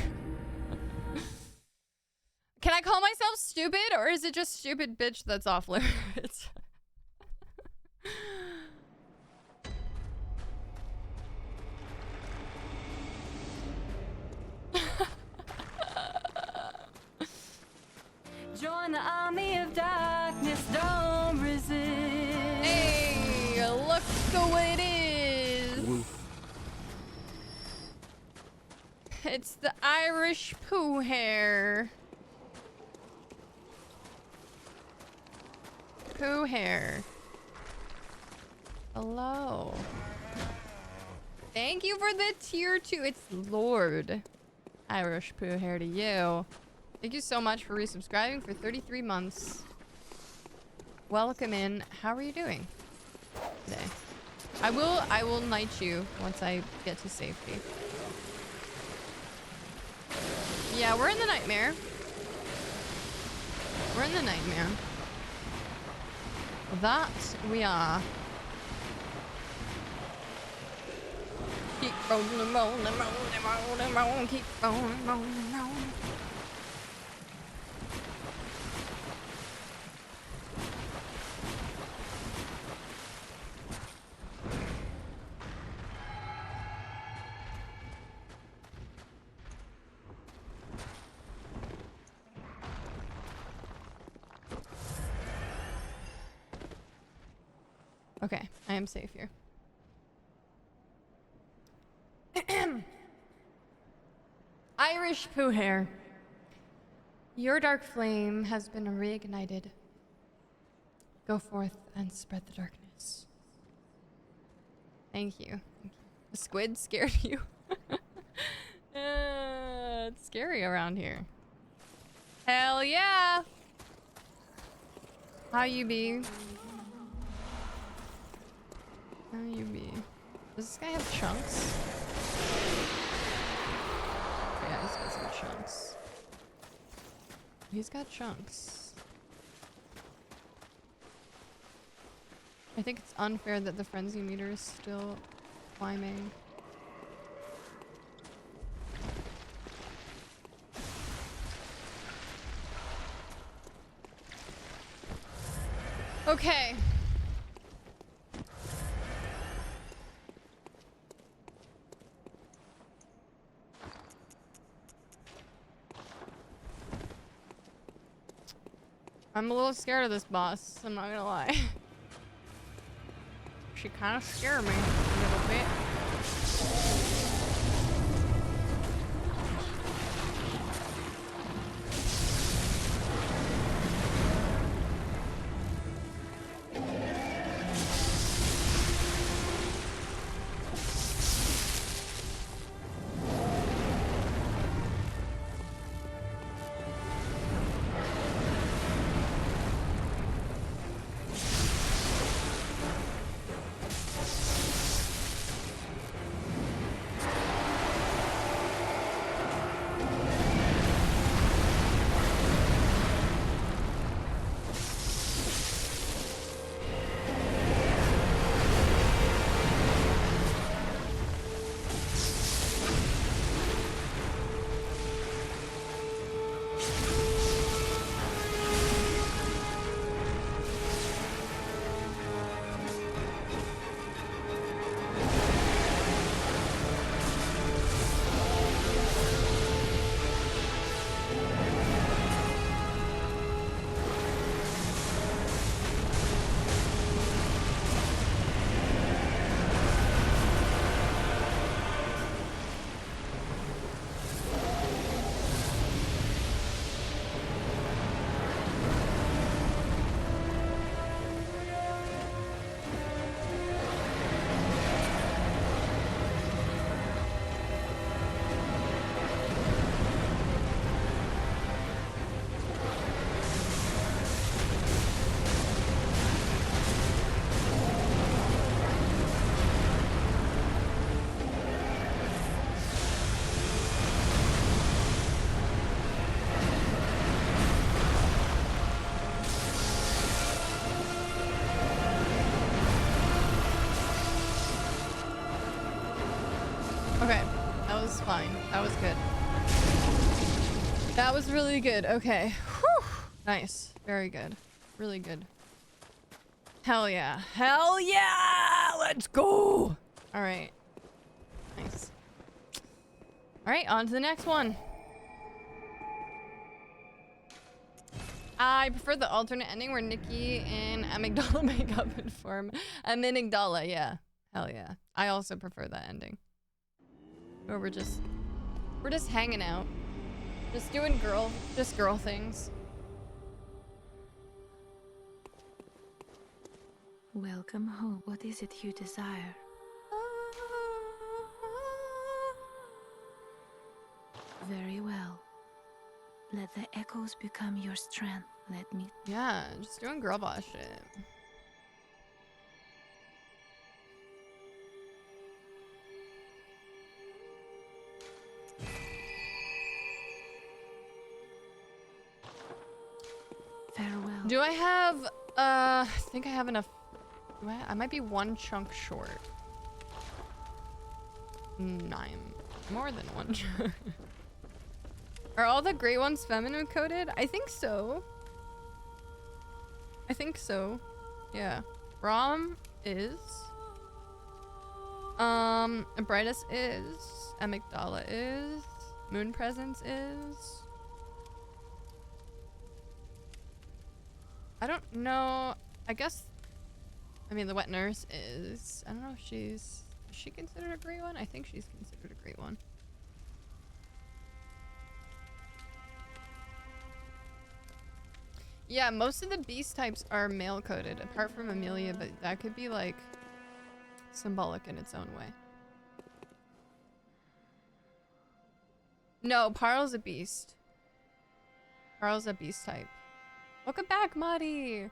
Can I call myself stupid, or is it just stupid bitch that's off limits? Join the army of darkness, don't resist. Hey, look at what it is. Woof. It's the Irish poo hair. Poo hair. Hello. Thank you for the tier 2. It's Lord. Irish poo hair to you. Thank you so much for resubscribing for 33 months. Welcome in. How are you doing today? I will knight you once I get to safety. Yeah, we're in the nightmare. We're in the nightmare. That we are. Keep rolling, rolling, rolling, rolling, rolling, keep rolling, rolling, rolling. Okay, I am safe here. Irish poo hair. Your dark flame has been reignited. Go forth and spread the darkness. Thank you. Thank you. The squid scared you. It's scary around here. Hell yeah! How you be? How you be? Does this guy have chunks? Yeah, he's got some chunks. He's got chunks. I think it's unfair that the frenzy meter is still climbing. Okay. I'm a little scared of this boss, I'm not gonna lie. She kind of scared me a little bit. Okay, that was fine. That was good. That was really good. Okay. Whew. Nice. Very good. Really good. Hell yeah. Hell yeah! Let's go! Alright. Nice. Alright, on to the next one. I prefer the alternate ending where Nikki and Amygdala make up and form Amygdala, yeah. Hell yeah. I also prefer that ending. Where we're just hanging out. Just doing girl things. Welcome home. What is it you desire? Very well. Let the echoes become your strength. Let me... Yeah, just doing girl boss shit. Farewell. Do I have, I think I have enough. I might be one chunk short. 9. More than one. Are all the great ones feminine coded? I think so. I think so. Yeah. Rom is. Brightest is. Amygdala is. Moon Presence is. I don't know. I guess. I mean, the Wet Nurse is. I don't know if she's. Is she considered a great one? I think she's considered a great one. Yeah, most of the beast types are male coded, apart from Amelia, but that could be like symbolic in its own way. No, Parl's a beast. Parl's a beast type. Welcome back, Muddy!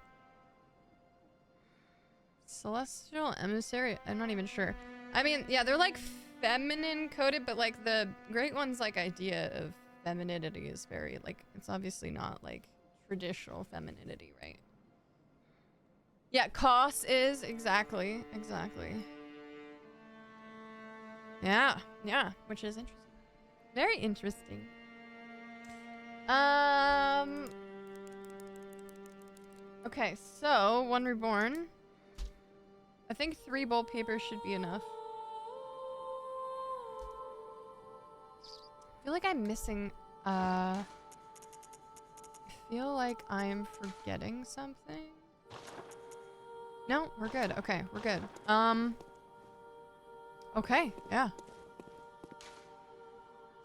Celestial Emissary? I'm not even sure. I mean, yeah, they're like feminine coded, but like the Great One's like idea of femininity is very like, it's obviously not like traditional femininity, right? Yeah, Koss is exactly. Yeah, which is interesting. Very interesting. Okay, so one reborn. I think 3 bowl papers should be enough. I feel like I'm missing, I feel like I'm forgetting something. No, we're good. Okay, we're good. Okay, yeah.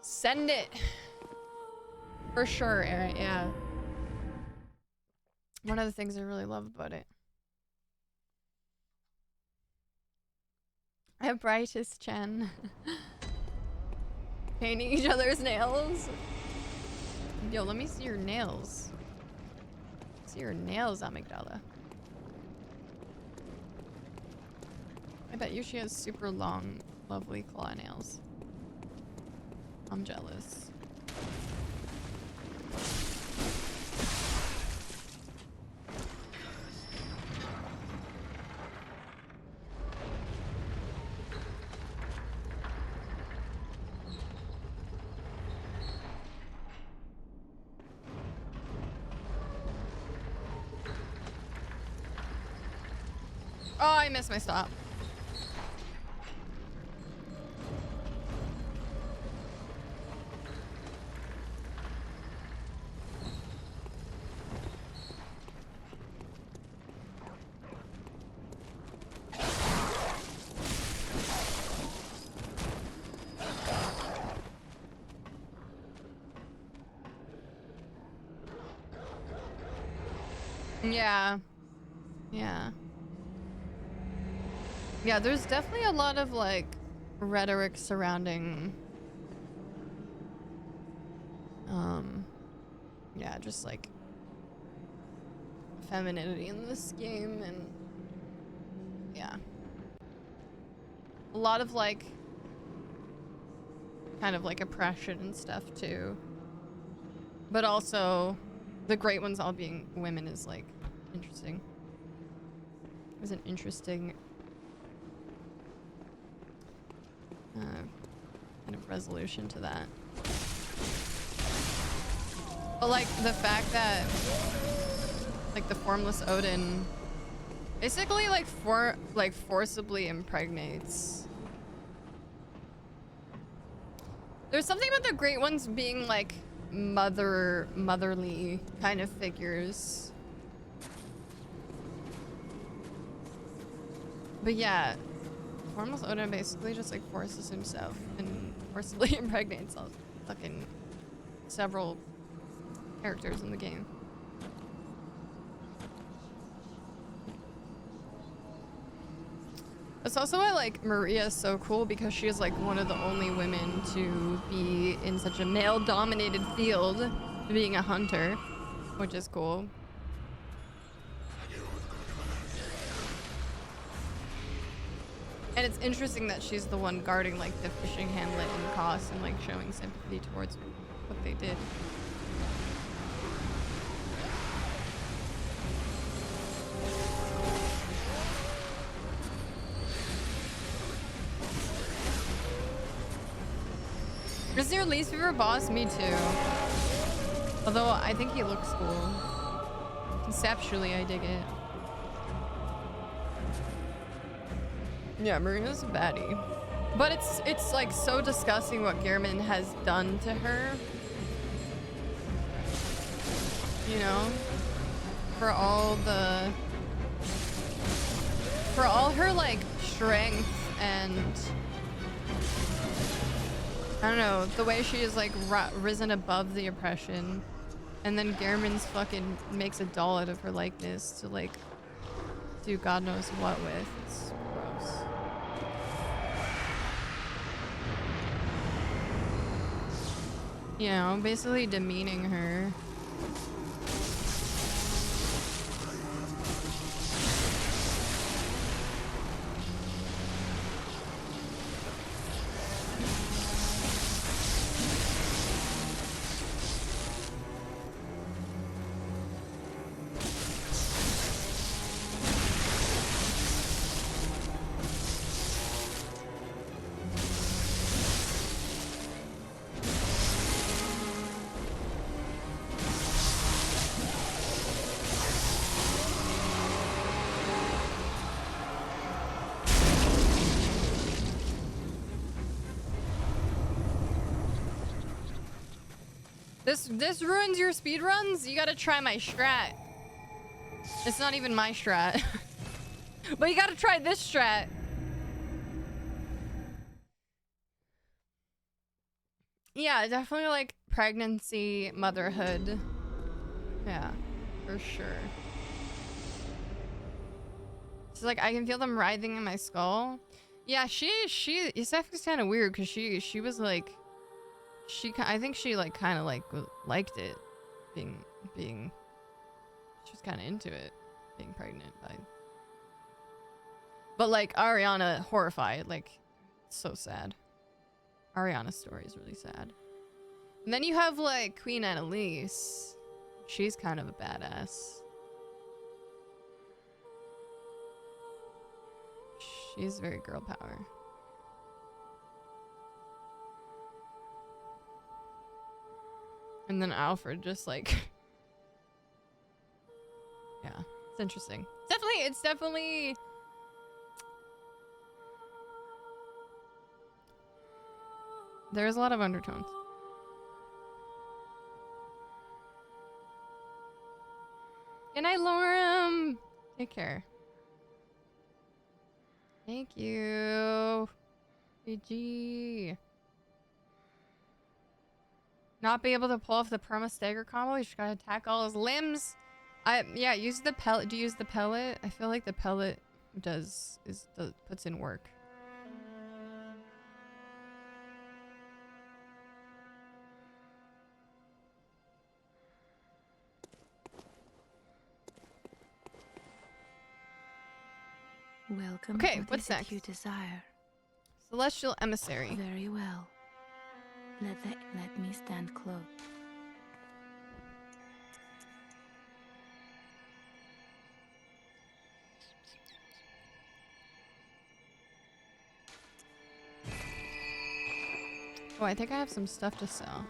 Send it. For sure, Aaron, yeah. One of the things I really love about it. I have brightest Chen. Painting each other's nails. Yo, let me see your nails. See your nails, Amygdala. I bet you she has super long, lovely claw nails. I'm jealous. Oh, I missed my stop. Yeah. Yeah. Yeah, there's definitely a lot of like rhetoric surrounding yeah, just like femininity in this game, and yeah. A lot of like kind of like oppression and stuff too. But also the great ones all being women is like interesting. It was an interesting kind of resolution to that. But like the fact that like the formless Odin basically like forcibly impregnates. There's something about the great ones being like motherly kind of figures. But yeah, Formless Odin basically just like forces himself and forcibly impregnates all fucking several characters in the game. That's also why like Maria is so cool, because she is like one of the only women to be in such a male-dominated field, being a hunter, which is cool. And it's interesting that she's the one guarding like the fishing hamlet and Koss and like showing sympathy towards what they did. Is your least favorite boss? Me too. Although I think he looks cool. Conceptually, I dig it. Yeah, Marina's a baddie. But it's like so disgusting what Gehrman has done to her. You know? For all her like strength and I don't know, the way she is like risen above the oppression, and then Gehrman's fucking makes a doll out of her likeness to like do God knows what with. It's gross. You know, basically demeaning her. This ruins your speedruns? You gotta try my strat. It's not even my strat. But you gotta try this strat. Yeah, definitely like pregnancy, motherhood. Yeah, for sure. It's like I can feel them writhing in my skull. Yeah, Yusef's kind of weird because she was like, I think she like kind of like liked it, being she was kind of into it, being pregnant by. But like Ariana horrified, like so sad. Ariana's story is really sad. And then you have like Queen Annalise. She's kind of a badass. She's very girl power. And then Alfred just like yeah, it's interesting. It's definitely there's a lot of undertones. Good night, Lorem. Take care. Thank you. GG. Not be able to pull off the perma stagger combo. You just gotta attack all his limbs. Yeah, use the pellet. Do you use the pellet? I feel like the pellet puts in work. Welcome. Okay, What what's is it next? you desire? Celestial Emissary. Very well. Let me stand close. Oh, I think I have some stuff to sell.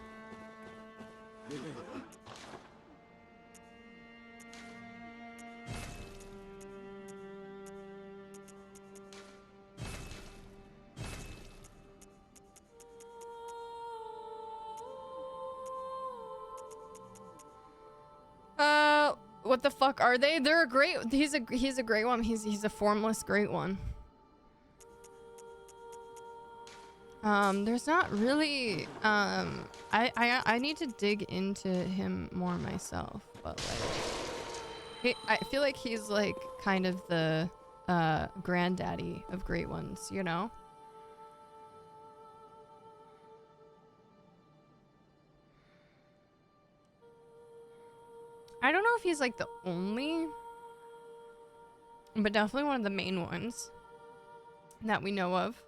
What the fuck are they? They're a great. He's a great one. He's a formless great one. There's not really. I need to dig into him more myself, but like, I feel like he's like kind of the granddaddy of great ones, you know? I don't know if he's like the only, but definitely one of the main ones that we know of.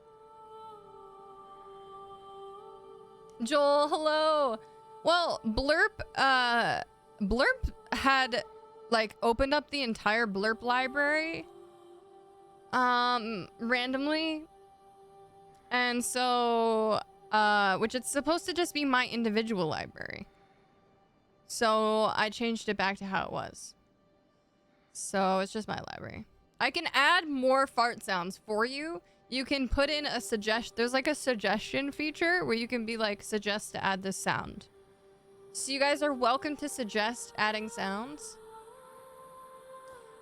Joel, hello. Well, Blurp had like opened up the entire Blurp library randomly. And so which it's supposed to just be my individual library. So I changed it back to how it was. So it's just my library. I can add more fart sounds for you. You can put in a there's like a suggestion feature where you can be like, suggest to add this sound. So you guys are welcome to suggest adding sounds.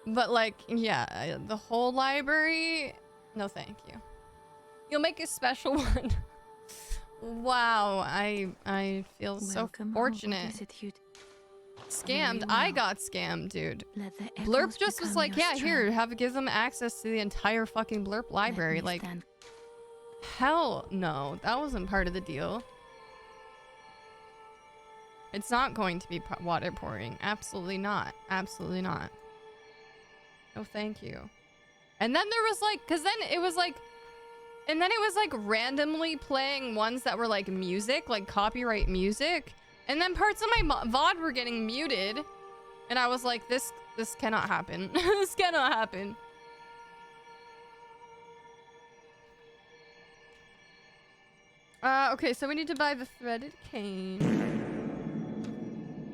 But like, yeah, the whole library, no thank you. You'll make a special one. Wow, I feel so fortunate. Scammed. I got scammed, dude. Blurp just was like, yeah, here, give them access to the entire fucking Blurp library. Like, hell no, that wasn't part of the deal. It's not going to be water pouring. Absolutely not. Absolutely not. No, thank you. And then there was like, and then it was like randomly playing ones that were like music, like copyright music. And then parts of my VOD were getting muted. And I was like, this cannot happen. This cannot happen. Okay, so we need to buy the threaded cane.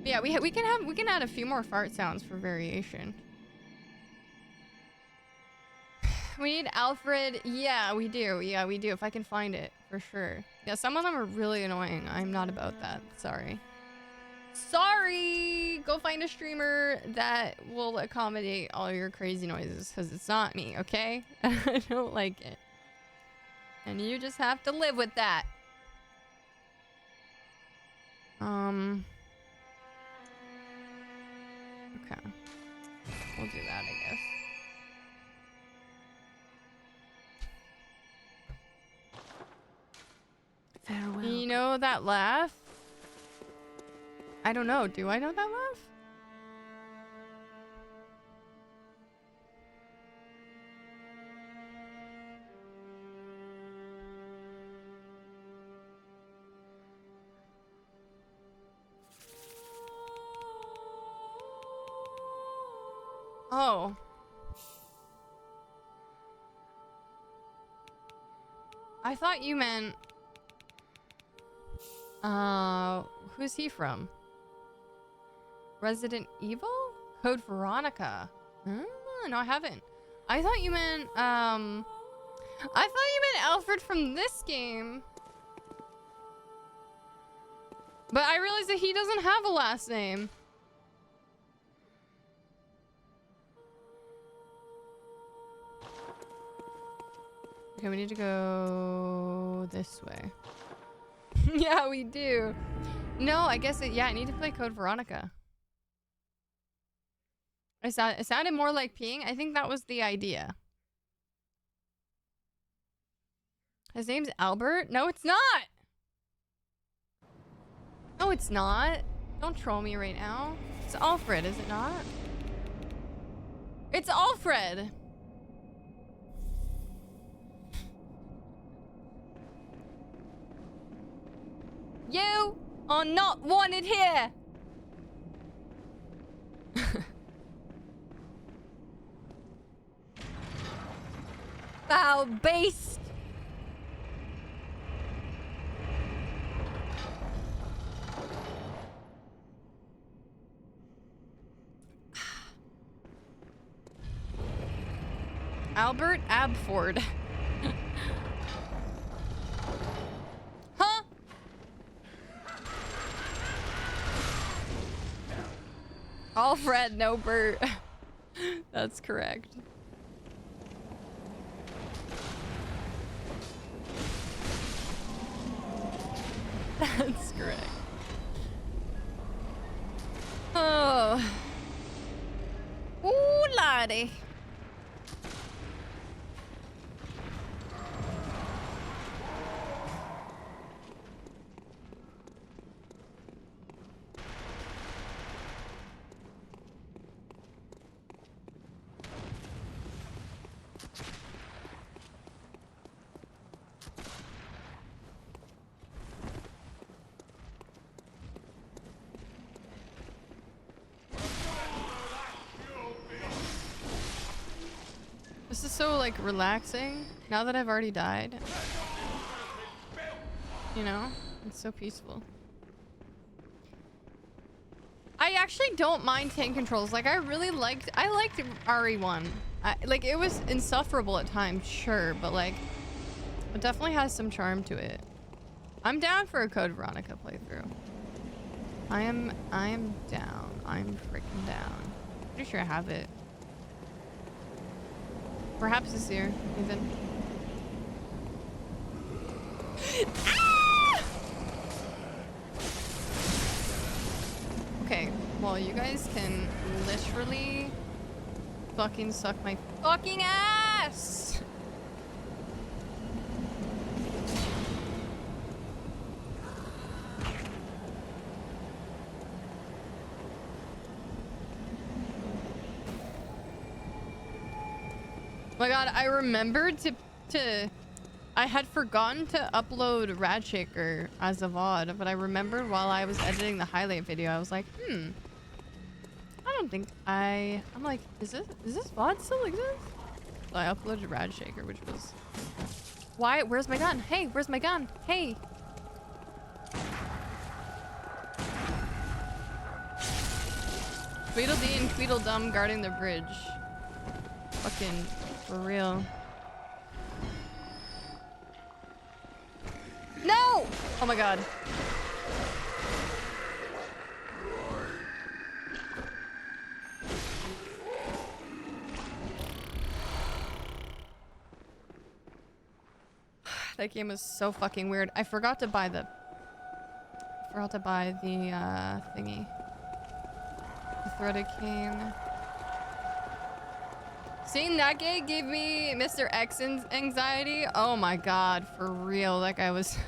Yeah, we can add a few more fart sounds for variation. We need Alfred. Yeah, we do. Yeah, we do. If I can find it, for sure. Yeah, some of them are really annoying. I'm not about that. Sorry. Sorry! Go find a streamer that will accommodate all your crazy noises, because it's not me, okay? I don't like it. And you just have to live with that. Okay. We'll do that, I guess. Farewell. You know that laugh? I don't know. Do I know that laugh? Oh. I thought you meant... who's he from? Resident Evil? Code Veronica. No, I haven't. I thought you meant, Alfred from this game. But I realized that he doesn't have a last name. Okay, we need to go this way. Yeah, we do. No, I guess yeah, I need to play Code Veronica. It sounded more like peeing. I think that was the idea. His name's Albert? No, it's not! No, it's not. Don't troll me right now. It's Alfred, is it not? It's Alfred! You are not wanted here! Foul beast! Albert Abford. Huh? Alfred, no Bert. That's correct. That's correct. Oh. Ooh, lordy. This is so, like, relaxing, now that I've already died. You know? It's so peaceful. I actually don't mind tank controls. Like, I liked RE1. Like, it was insufferable at times, sure, but like, it definitely has some charm to it. I'm down for a Code Veronica playthrough. I am down. I'm freaking down. Pretty sure I have it. Perhaps this year, even. Ah! Okay, well, you guys can literally fucking suck my fucking ass! Oh my god, I remembered I had forgotten to upload Radshaker as a VOD, but I remembered while I was editing the highlight video, I was like, I don't think I'm like, is this VOD still exist? So I uploaded Radshaker, which was... Why? Where's my gun? Hey, where's my gun? Hey! Tweedledee and Tweedledum guarding the bridge. Fucking for real. No! Oh my god. That game was so fucking weird. I forgot to buy the thingy. The threaded cane. Seeing that guy gave me Mr. X's anxiety. Oh my god, for real. That guy was...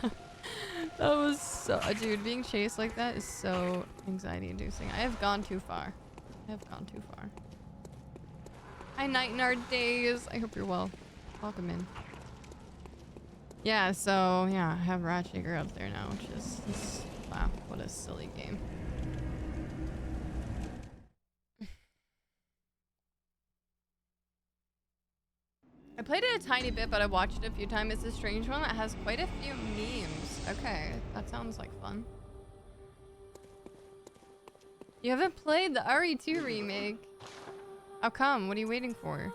that was so... Dude, being chased like that is so anxiety inducing. I have gone too far. I have gone too far. Hi, Night in Our Days. I hope you're well. Welcome in. Yeah, so, yeah, I have Radshaker up there now, which is... wow, what a silly game. I played it a tiny bit, but I watched it a few times. It's a strange one that has quite a few memes. Okay, that sounds like fun. You haven't played the RE2 remake? How come? What are you waiting for?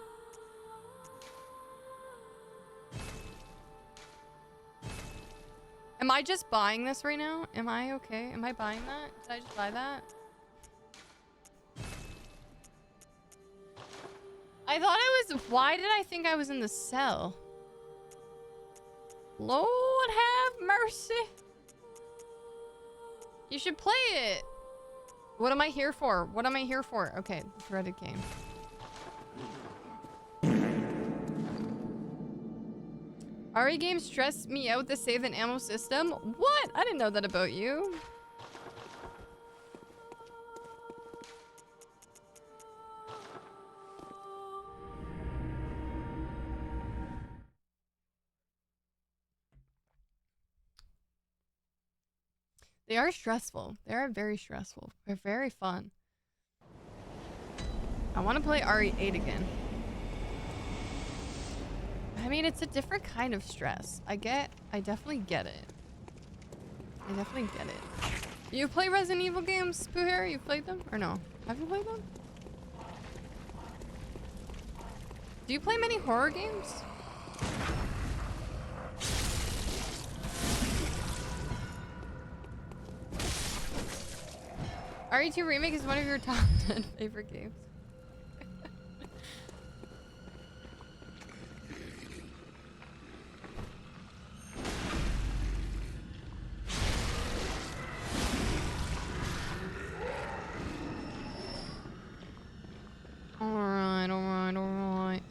Am I just buying this right now? Am I okay? Am I buying that? Did I just buy that? I thought I was... Why did I think I was in the cell? Lord have mercy. You should play it. What am I here for? What am I here for? Okay, the threaded game. RE games stress me out with the save and ammo system? What? I didn't know that about you. They are stressful. They are very stressful. They're very fun. I want to play RE8 again. I mean, it's a different kind of stress. I definitely get it. I definitely get it. You play Resident Evil games, Pooh Harry? You've played them? Or no? Have you played them? Do you play many horror games? RE2 Remake is one of your top 10 favorite games. Alright, alright, alright.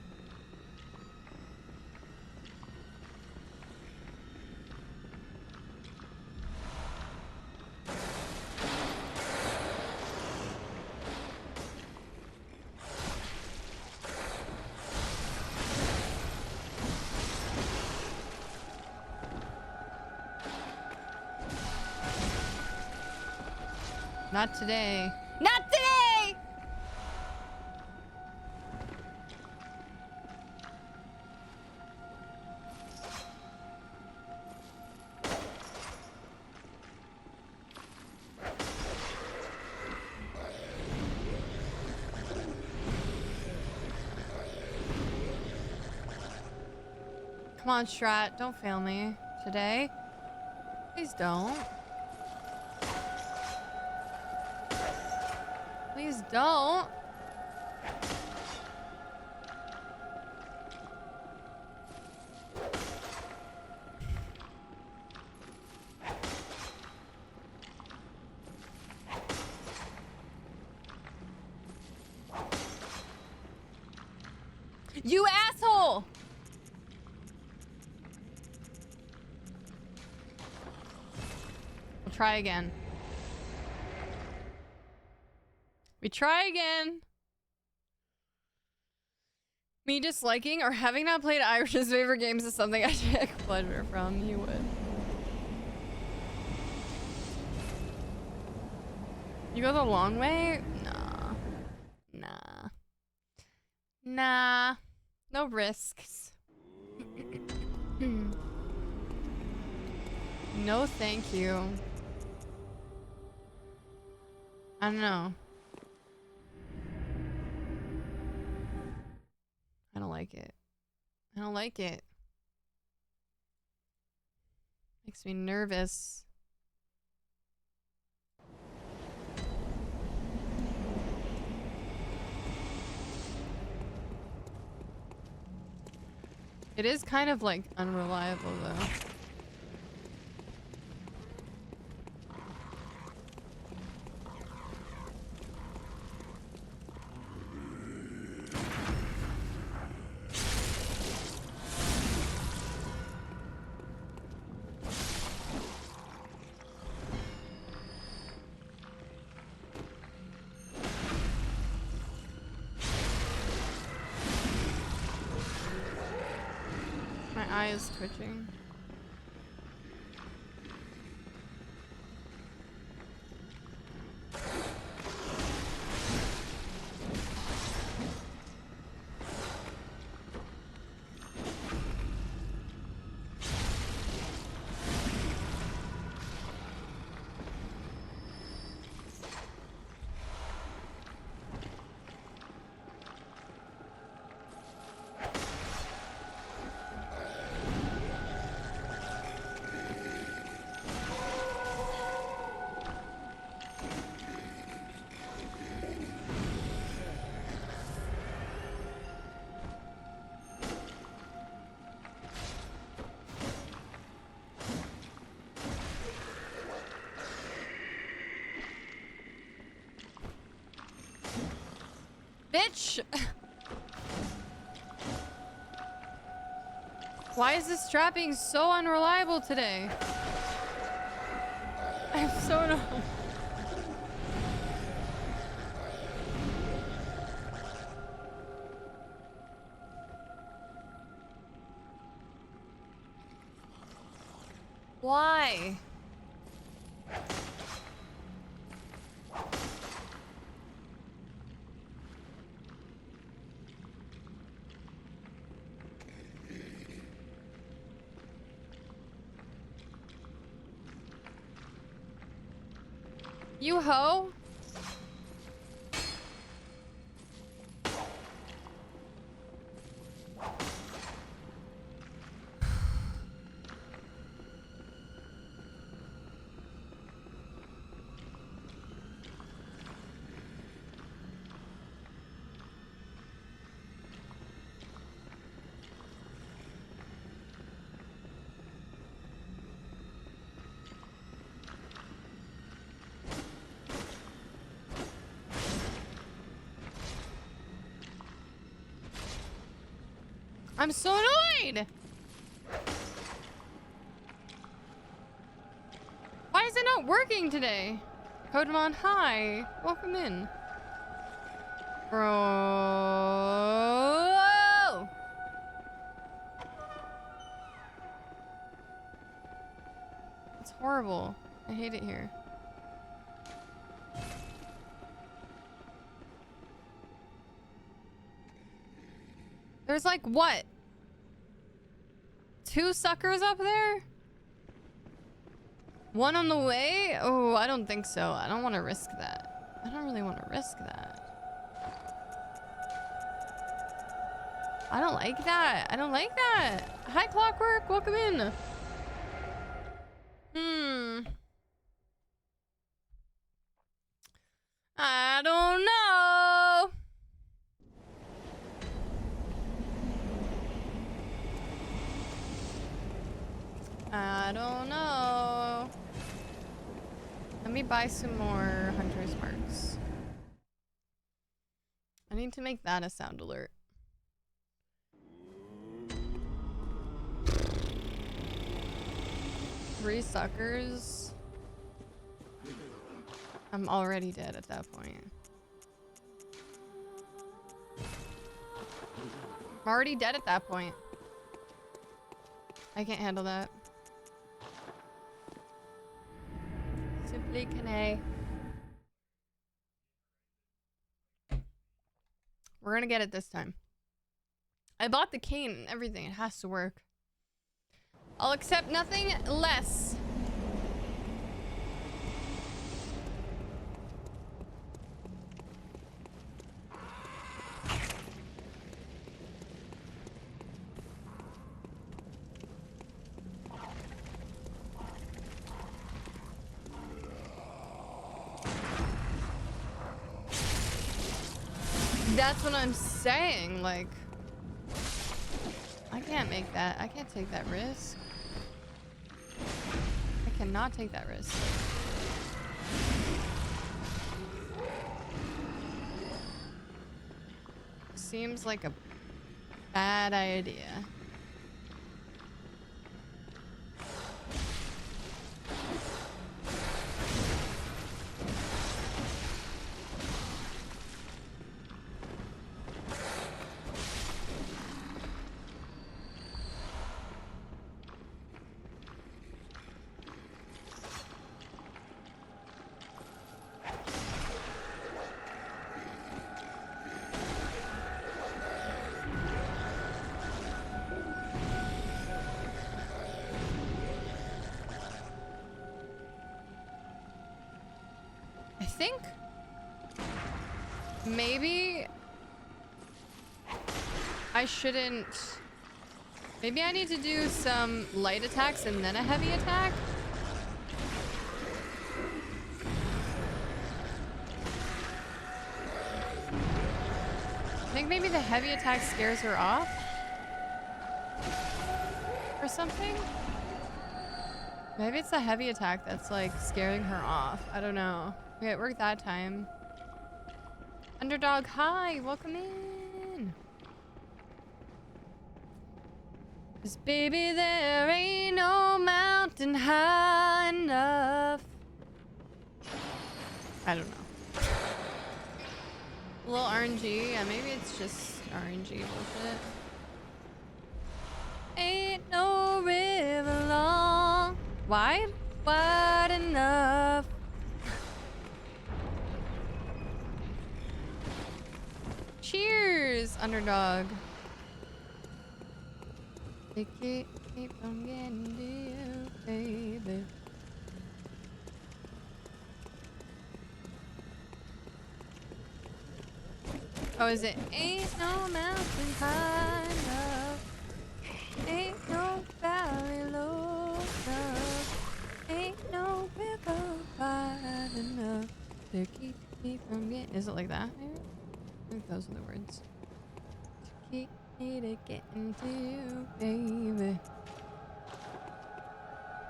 Not today. Not today! Come on, Strat. Don't fail me today. Please don't. Please don't. You asshole! We'll try again. We try again. Me disliking or having not played Irish's favorite games is something I take pleasure from. You would. You go the long way? Nah. Nah. Nah. No risks. No thank you. I don't know. I don't like it. I don't like it. Makes me nervous. It is kind of like unreliable though. My eye is twitching. Bitch! Why is this strapping so unreliable today? I'm so annoyed. Why? You hoe? I'm so annoyed! Why is it not working today? Kodamon, hi. Welcome in. Bro. It's horrible. I hate it here. There's like, what? 2 suckers up there? 1 on the way? Oh, I don't think so. I don't want to risk that. I don't really want to risk that. I don't like that. I don't like that. Hi, Clockwork. Welcome in. I don't know. I don't know. Let me buy some more Hunter's Marks. I need to make that a sound alert. Three suckers. I'm already dead at that point. I'm already dead at that point. I can't handle that. Simply can I. We're gonna get it this time. I bought the cane and everything. It has to work. I'll accept nothing less. That's what I'm saying, like, I can't make that. I can't take that risk. I cannot take that risk. Seems like a bad idea. I think maybe I shouldn't. Maybe I need to do some light attacks and then a heavy attack. I think maybe the heavy attack scares her off or something. Maybe it's the heavy attack that's like scaring her off. I don't know. Okay, it worked that time. Underdog, hi, welcome in. 'Cause baby, there ain't no mountain high enough. I don't know. A little RNG, yeah, maybe it's just RNG bullshit. Ain't no river long, wide enough. Cheers, underdog. They keep on getting to you, baby. Oh, is it? Ain't no mountain high enough. Ain't no valley low enough. Ain't no river wide enough to keep me from getting. Is it like that? Maybe? I think those are the words. To keep me to getting to you, baby.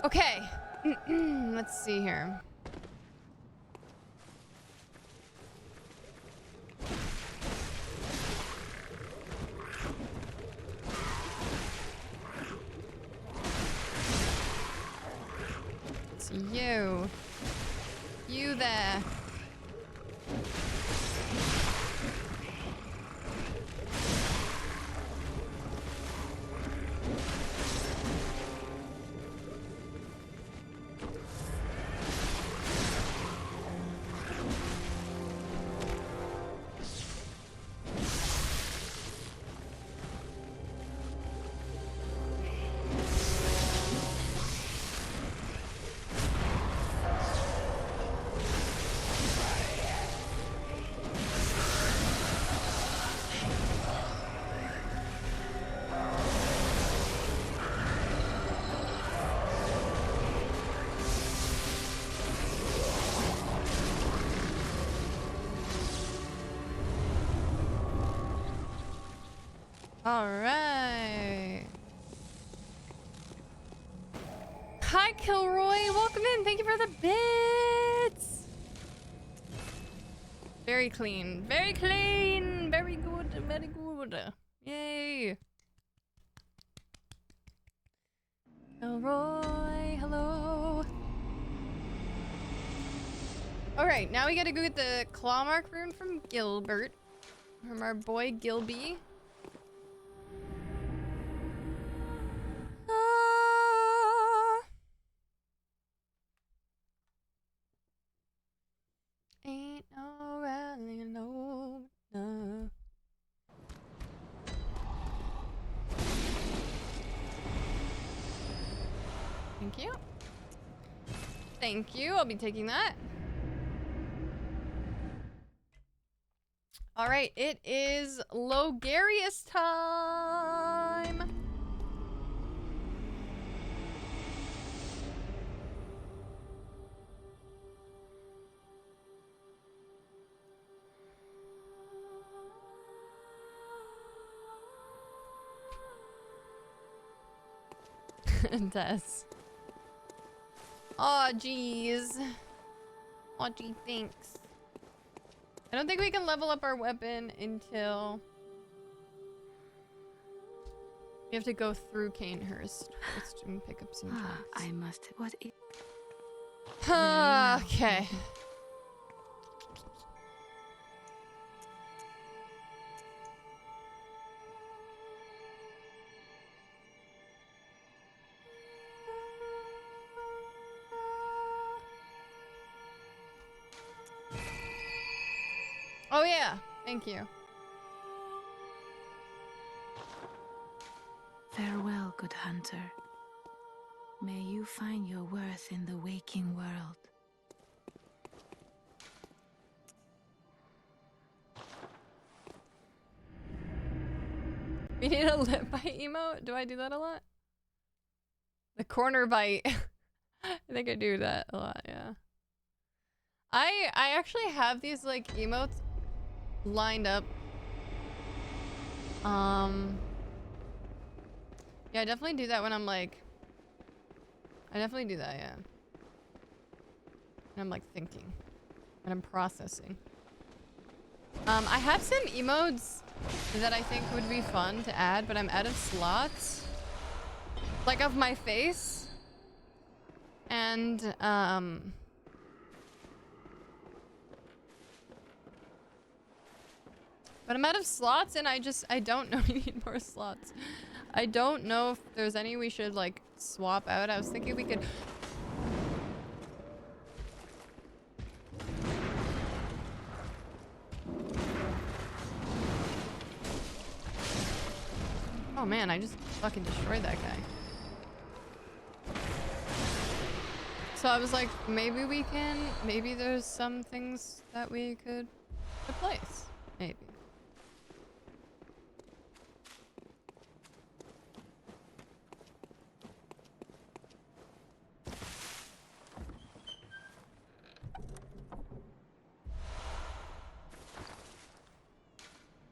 Okay. Let's see here. It's you. You there. All right. Hi, Kilroy. Welcome in. Thank you for the bits. Very clean. Very clean. Very good. Very good. Yay. Kilroy, hello. All right, now we gotta go get the claw mark rune from Gilbert. From our boy Gilby. Ain't no rally, no. Thank you. Thank you. I'll be taking that. All right, it is Logarius time. Des. Aw, jeez. Aw, gee, thanks. I don't think we can level up our weapon until... We have to go through Canehurst first and pick up some jobs. I must... What is... Okay. Oh yeah, thank you. Farewell, good hunter. May you find your worth in the waking world. We need a lip bite emote? Do I do that a lot? The corner bite. I think I do that a lot, yeah. I actually have these like emotes lined up. Yeah, I definitely do that when I'm like... I definitely do that, yeah. And I'm like thinking. And I'm processing. I have some emotes that I think would be fun to add, but I'm out of slots. Like of my face. And, but I'm out of slots and I don't know. We need more slots. I don't know if there's any we should like swap out. I was thinking we could... Oh man, I just fucking destroyed that guy. So I was like, maybe we can... Maybe there's some things that we could replace. Maybe.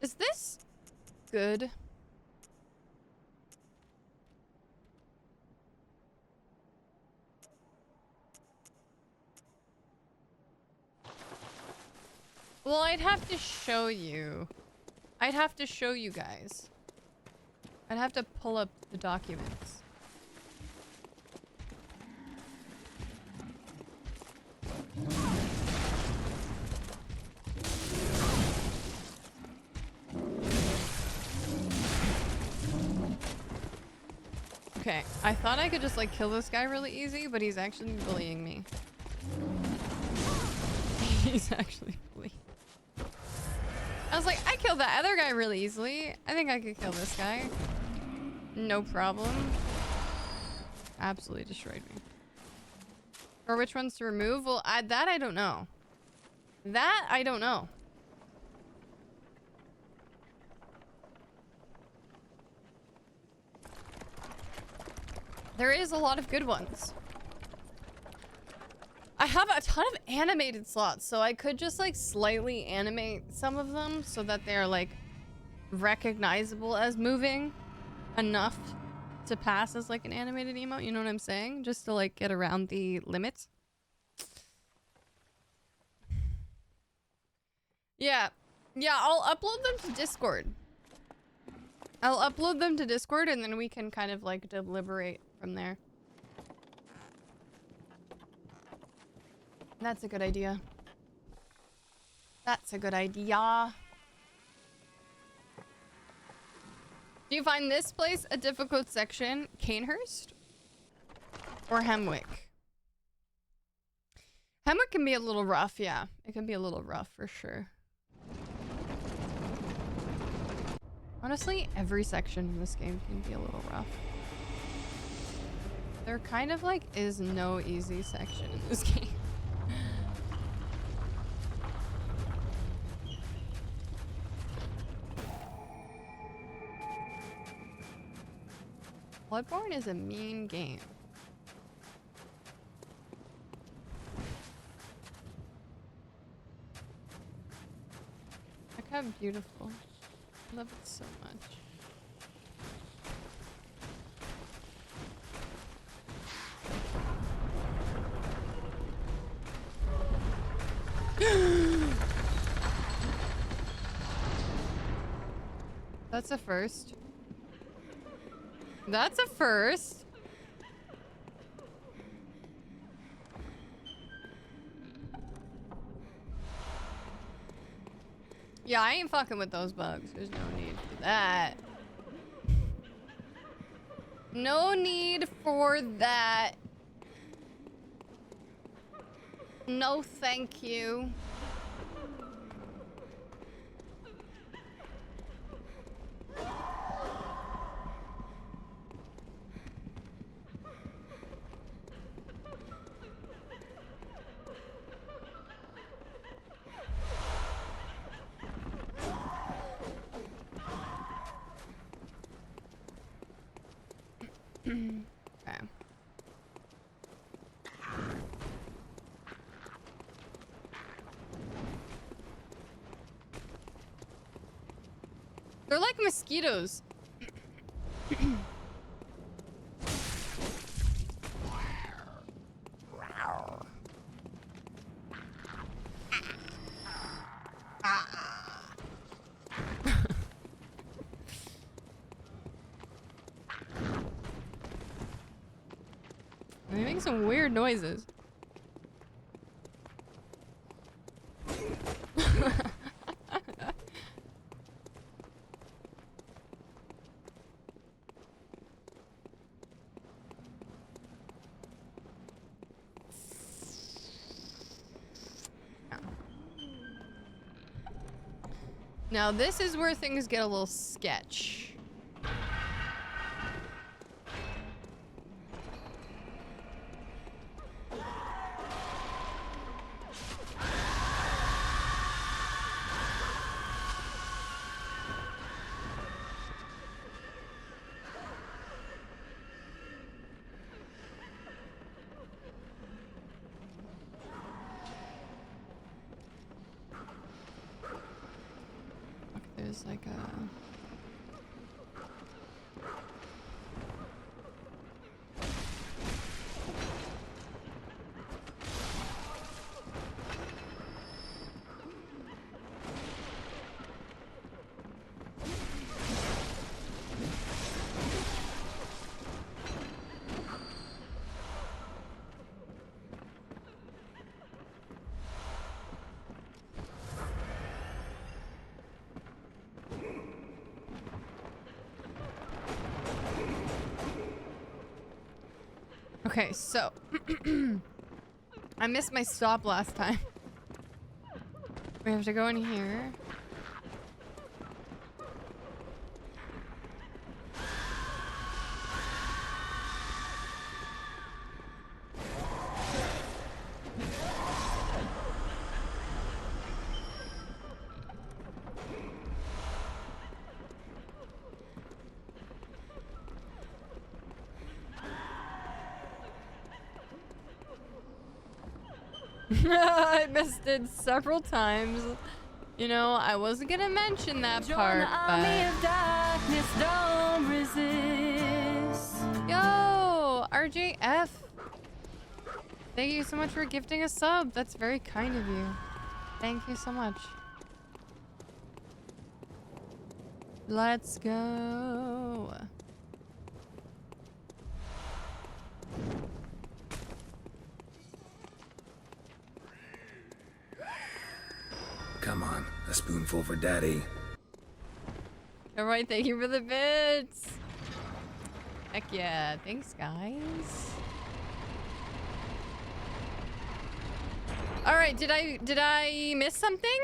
Is this good? Well, I'd have to show you. I'd have to show you guys. I'd have to pull up the documents. Okay, I thought I could just like kill this guy really easy, but he's actually bullying me. He's actually bullying. I was like, I killed that other guy really easily. I think I could kill this guy. No problem. Absolutely destroyed me. Or which ones to remove? Well, that I don't know. That I don't know. There is a lot of good ones. I have a ton of animated slots, so I could just like slightly animate some of them so that they're like recognizable as moving enough to pass as like an animated emote, you know what I'm saying? Just to like get around the limits. Yeah. Yeah, I'll upload them to Discord. I'll upload them to Discord and then we can kind of like deliberate from there. That's a good idea. That's a good idea. Do you find this place a difficult section? Canehurst? Or Hemwick? Hemwick can be a little rough, yeah. It can be a little rough for sure. Honestly, every section in this game can be a little rough. There kind of like is no easy section in this game. Bloodborne is a mean game. Look how beautiful. I love it so much. That's a first. That's a first. Yeah, I ain't fucking with those bugs. There's no need for that. No need for that. No, thank you. Okay. They're like mosquitoes. They make some weird noises. Now this is where things get a little sketch. There's like a... Okay, so I missed my stop last time. We have to go in here. I missed it several times. You know, I wasn't gonna mention that Join part, the army but... of darkness, don't resist. Yo, RJF. Thank you so much for gifting a sub. That's very kind of you. Thank you so much. Let's go. Come on, a spoonful for Daddy. Alright, thank you for the bits. Heck yeah. Thanks, guys. Alright, did I miss something?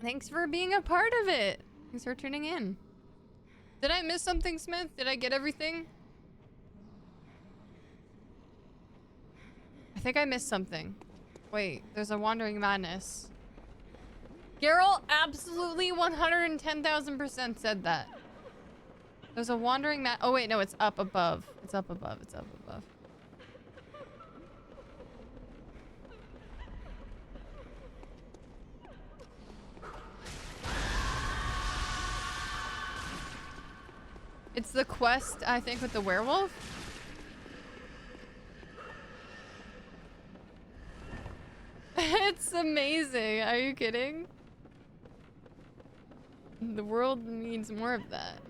Thanks for being a part of it. Thanks for tuning in. Did I miss something, Smith? Did I get everything? I think I missed something. Wait, there's a Wandering Madness. Geralt absolutely 110,000% said that. There's a Wandering Mad. Oh wait, no, it's up above. It's up above. It's up above. It's the quest, I think, with the werewolf. It's amazing. Are you kidding? The world needs more of that.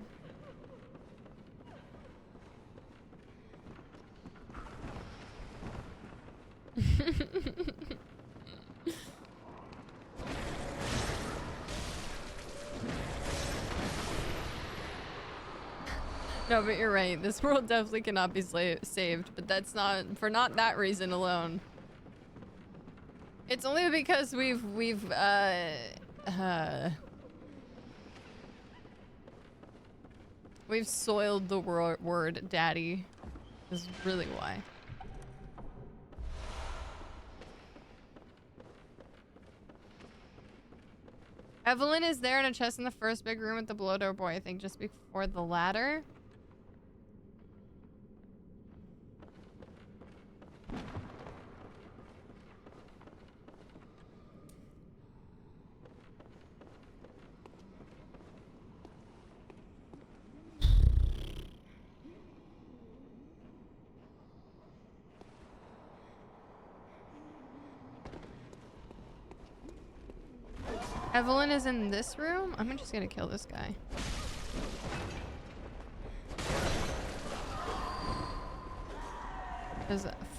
No, but you're right. This world definitely cannot be saved, but that's not for not that reason alone. It's only because we've soiled the word daddy. Is really why. Evelyn is there in a chest in the first big room with the below door boy, I think just before the ladder. Evelyn is in this room? I'm just gonna kill this guy.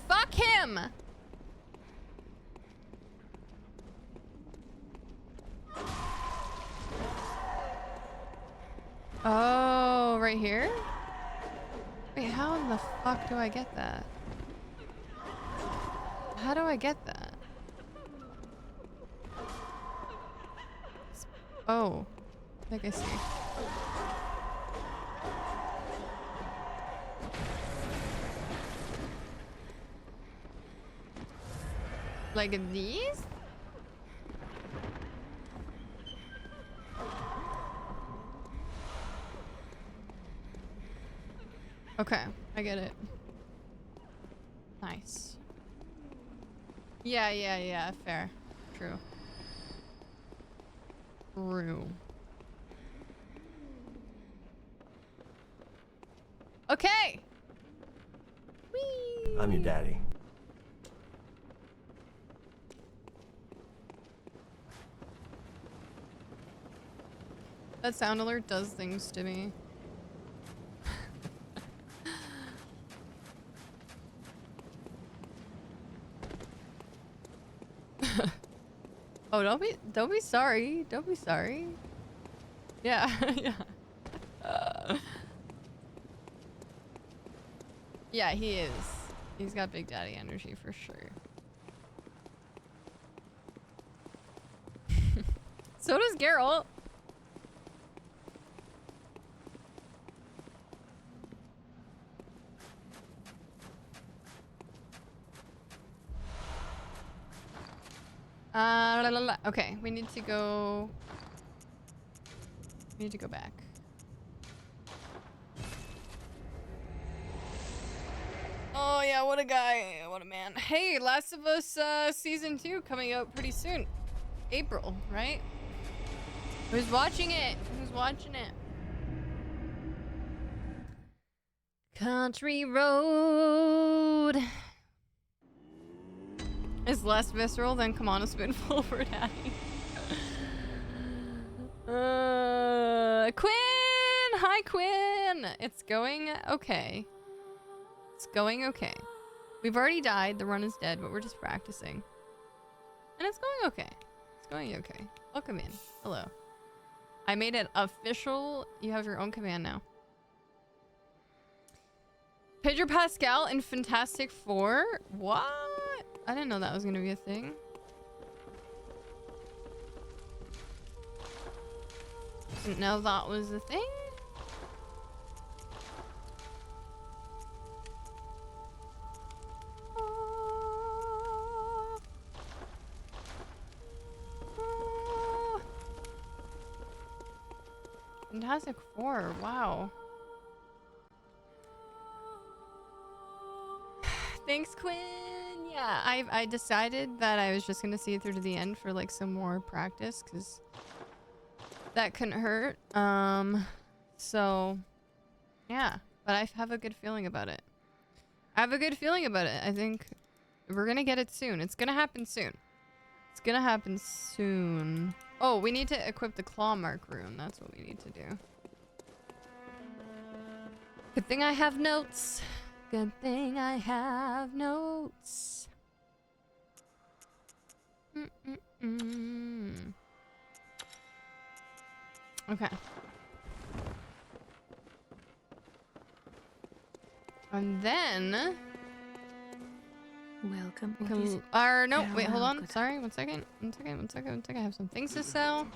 Fuck him! Oh, right here? Wait, how in the fuck do I get that? How do I get that? Oh, I think I see. Like these? Okay, I get it. Nice. Yeah, fair. True. Okay. Whee! I'm your daddy. That sound alert does things to me. Oh, don't be sorry. Don't be sorry. Yeah, yeah. Yeah, he is. He's got Big Daddy energy for sure. So does Geralt. Okay, we need to go. We need to go back. Oh yeah, what a guy, what a man. Hey, Last of Us Season 2 coming out pretty soon. April, right? Who's watching it? Who's watching it? Country road is less visceral than come on a spoonful for daddy. Quinn! Hi, Quinn! It's going okay. It's going okay. We've already died. The run is dead, but we're just practicing. And it's going okay. It's going okay. Welcome in. Hello. I made it official. You have your own command now. Pedro Pascal in Fantastic Four? What? I didn't know that was gonna be a thing. Didn't know that was a thing. Fantastic Four, wow. Thanks, Quinn. Yeah, I decided that I was just gonna see it through to the end for like some more practice, because that couldn't hurt. So yeah, but I have a good feeling about it. I have a good feeling about it. I think we're gonna get it soon. It's gonna happen soon. It's gonna happen soon. Oh, we need to equip the claw mark rune. That's what we need to do. Good thing I have notes. Good thing I have notes. Okay. And then... Welcome. Or no, wait, hold on. Sorry, one second. I have some things to sell.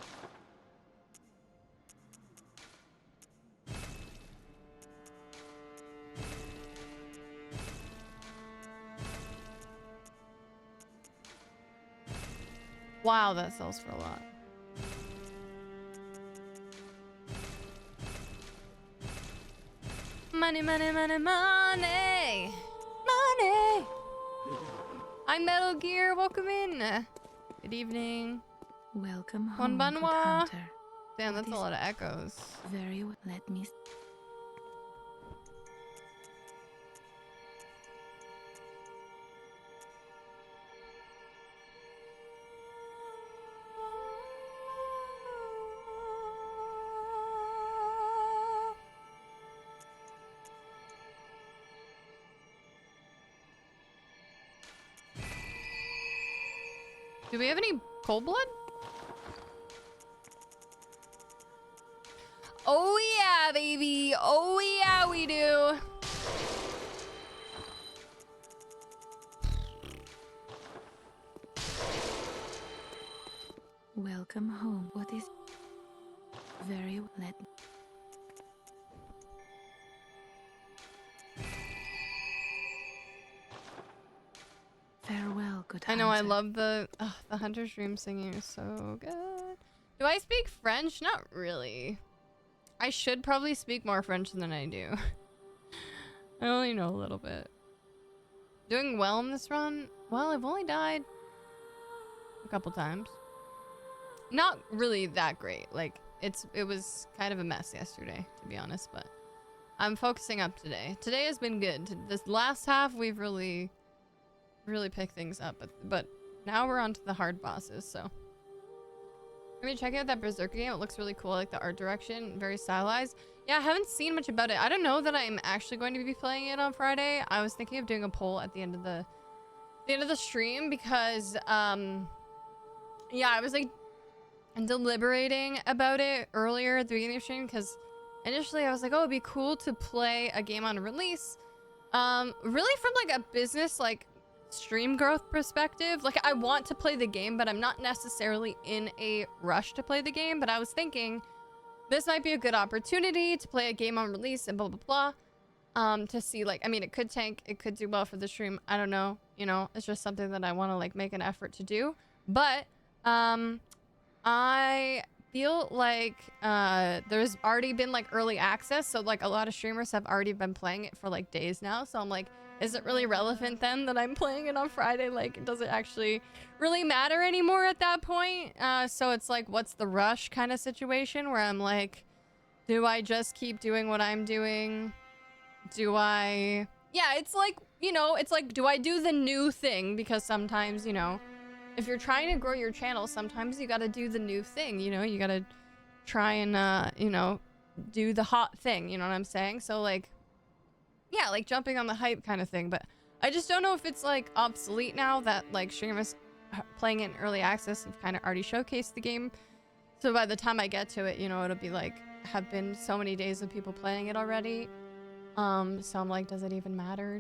Wow, that sells for a lot. Money, money, money, money! Money! I'm Metal Gear, welcome in. Good evening. Welcome home, Konbanwa. good hunter. Damn, that's a lot of echoes. Very well. Let me... Do we have any cold blood? Oh yeah, baby. Oh yeah, we do. Welcome home. What is... Very well. Let me... Farewell, good I know, I hunter. love the Hunter's Dream singing is so good. Do I speak French? Not really. I should probably speak more French than I do. I only know a little bit. Doing well in this run? Well, I've only died a couple times. Not really that great. Like, it was kind of a mess yesterday, to be honest, but I'm focusing up today. Today has been good. This last half, we've really pick things up, but now we're on to the hard bosses. So I mean, check out that Berserker game. It looks really cool. I like the art direction, very stylized. Yeah, I haven't seen much about it. I don't know that I'm actually going to be playing it on Friday. I was thinking of doing a poll at the end of the stream, because yeah, I was like deliberating about it earlier at the beginning of the stream, because initially I was like, oh, it'd be cool to play a game on release, really from like a business like stream growth perspective. Like, I want to play the game, but I'm not necessarily in a rush to play the game. But I was thinking this might be a good opportunity to play a game on release and blah blah blah, to see, like, I mean, it could tank, it could do well for the stream, I don't know, you know, it's just something that I want to like make an effort to do. But I feel like there's already been like early access, so like a lot of streamers have already been playing it for like days now, so I'm like, is it really relevant then that I'm playing it on Friday? Like, does it actually really matter anymore at that point? So it's like, what's the rush kind of situation where I'm like, do I just keep doing what I'm doing? Do I... Yeah, it's like, you know, it's like, do I do the new thing? Because sometimes, you know, if you're trying to grow your channel, sometimes you gotta do the new thing, you know? You gotta try and, you know, do the hot thing, you know what I'm saying? So, like, yeah, like jumping on the hype kind of thing. But I just don't know if it's, like, obsolete now that, like, streamers playing it in early access have kind of already showcased the game. So by the time I get to it, you know, it'll be, like, have been so many days of people playing it already. So I'm like, does it even matter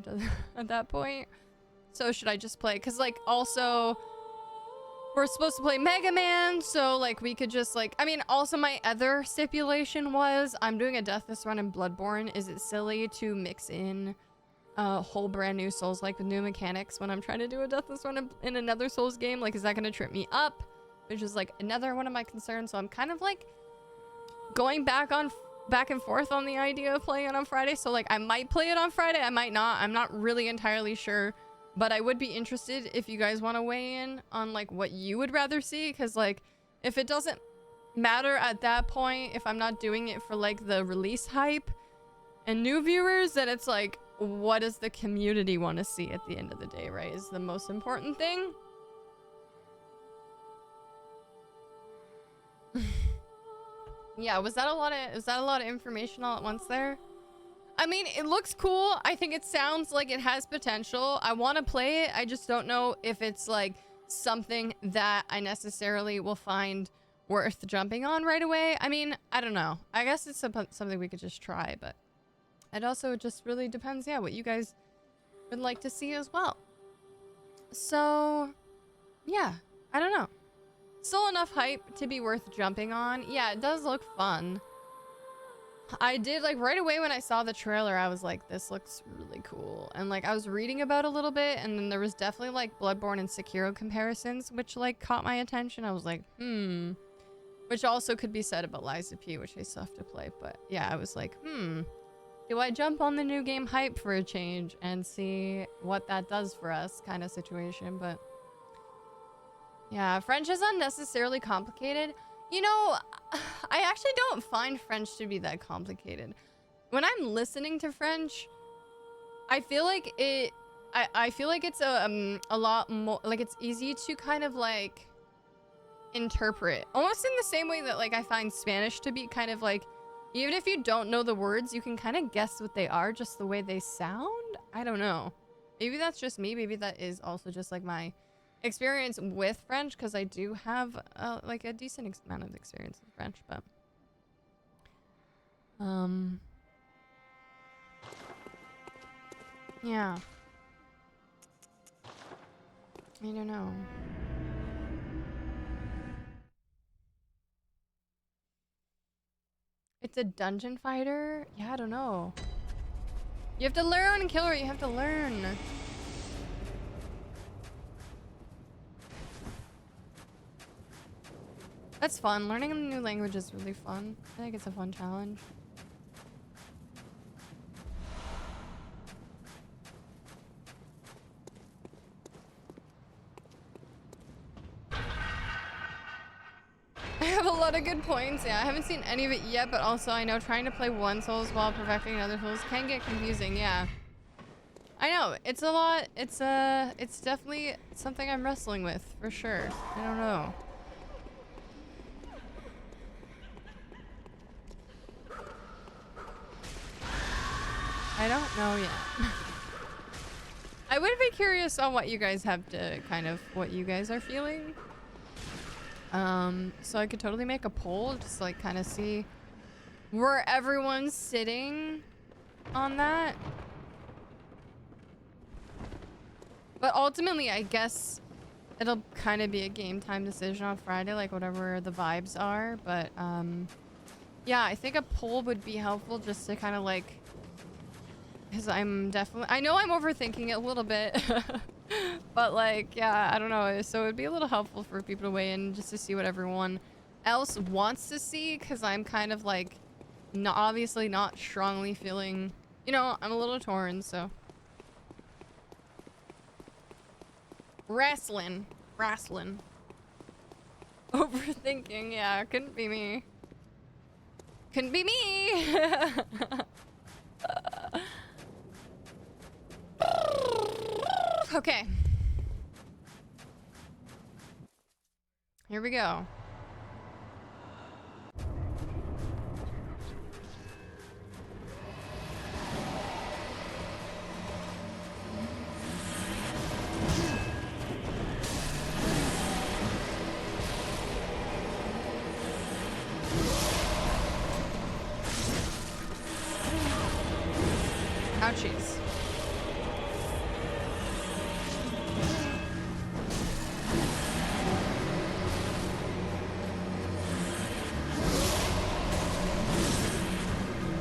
at that point? So should I just play? Because, like, also, we're supposed to play Mega Man, so, like, we could just, like... I mean, also my other stipulation was, I'm doing a Deathless run in Bloodborne. Is it silly to mix in a whole brand new Souls, like, with new mechanics when I'm trying to do a Deathless run in another Souls game? Like, is that going to trip me up? Which is, like, another one of my concerns. So I'm kind of, like, going back and forth on the idea of playing it on Friday. So, like, I might play it on Friday, I might not. I'm not really entirely sure, but I would be interested if you guys want to weigh in on, like, what you would rather see, because, like, if it doesn't matter at that point, if I'm not doing it for, like, the release hype and new viewers, then it's like, what does the community want to see at the end of the day, right? Is the most important thing. Yeah, was that a lot of information all at once there? I mean, it looks cool. I think it sounds like it has potential. I want to play it. I just don't know if it's, like, something that I necessarily will find worth jumping on right away. I mean, I don't know. I guess it's something we could just try, but it also just really depends, yeah, what you guys would like to see as well. So, yeah, I don't know. Still enough hype to be worth jumping on. Yeah, it does look fun. I did, like, right away when I saw the trailer, I was like, this looks really cool. And, like, I was reading about it a little bit, and then there was definitely, like, Bloodborne and Sekiro comparisons, which, like, caught my attention. I was like, Which also could be said about Liza P, which I still have to play. But, yeah, I was like, do I jump on the new game hype for a change and see what that does for us kind of situation? But... yeah, French is unnecessarily complicated. You know, I actually don't find French to be that complicated. When I'm listening to French, I feel like I feel like it's a lot more, like, it's easy to kind of, like, interpret. Almost in the same way that, like, I find Spanish to be kind of, like, even if you don't know the words, you can kind of guess what they are just the way they sound. I don't know. Maybe that's just me. Maybe that is also just, like, my experience with French, because I do have like a decent amount of experience with French, but yeah, I don't know. It's a dungeon fighter? Yeah, I don't know. You have to learn, Killer. You have to learn. That's fun. Learning a new language is really fun. I think it's a fun challenge. I have a lot of good points. Yeah, I haven't seen any of it yet, but also I know trying to play one Souls while perfecting another Souls can get confusing. Yeah. I know. It's a lot. It's definitely something I'm wrestling with, for sure. I don't know. I don't know yet. I would be curious on what you guys have to what you guys are feeling. So I could totally make a poll, just like kind of see where everyone's sitting on that. But ultimately, I guess it'll kind of be a game time decision on Friday, like whatever the vibes are. But yeah, I think a poll would be helpful just to kind of like, because I know I'm overthinking it a little bit. But like, yeah, I don't know. So it'd be a little helpful for people to weigh in just to see what everyone else wants to see, because I'm kind of like, obviously not strongly feeling, you know, I'm a little torn, so. Wrestling. Wrestling. Overthinking, yeah, couldn't be me. Couldn't be me! Okay. Here we go. Ouchies.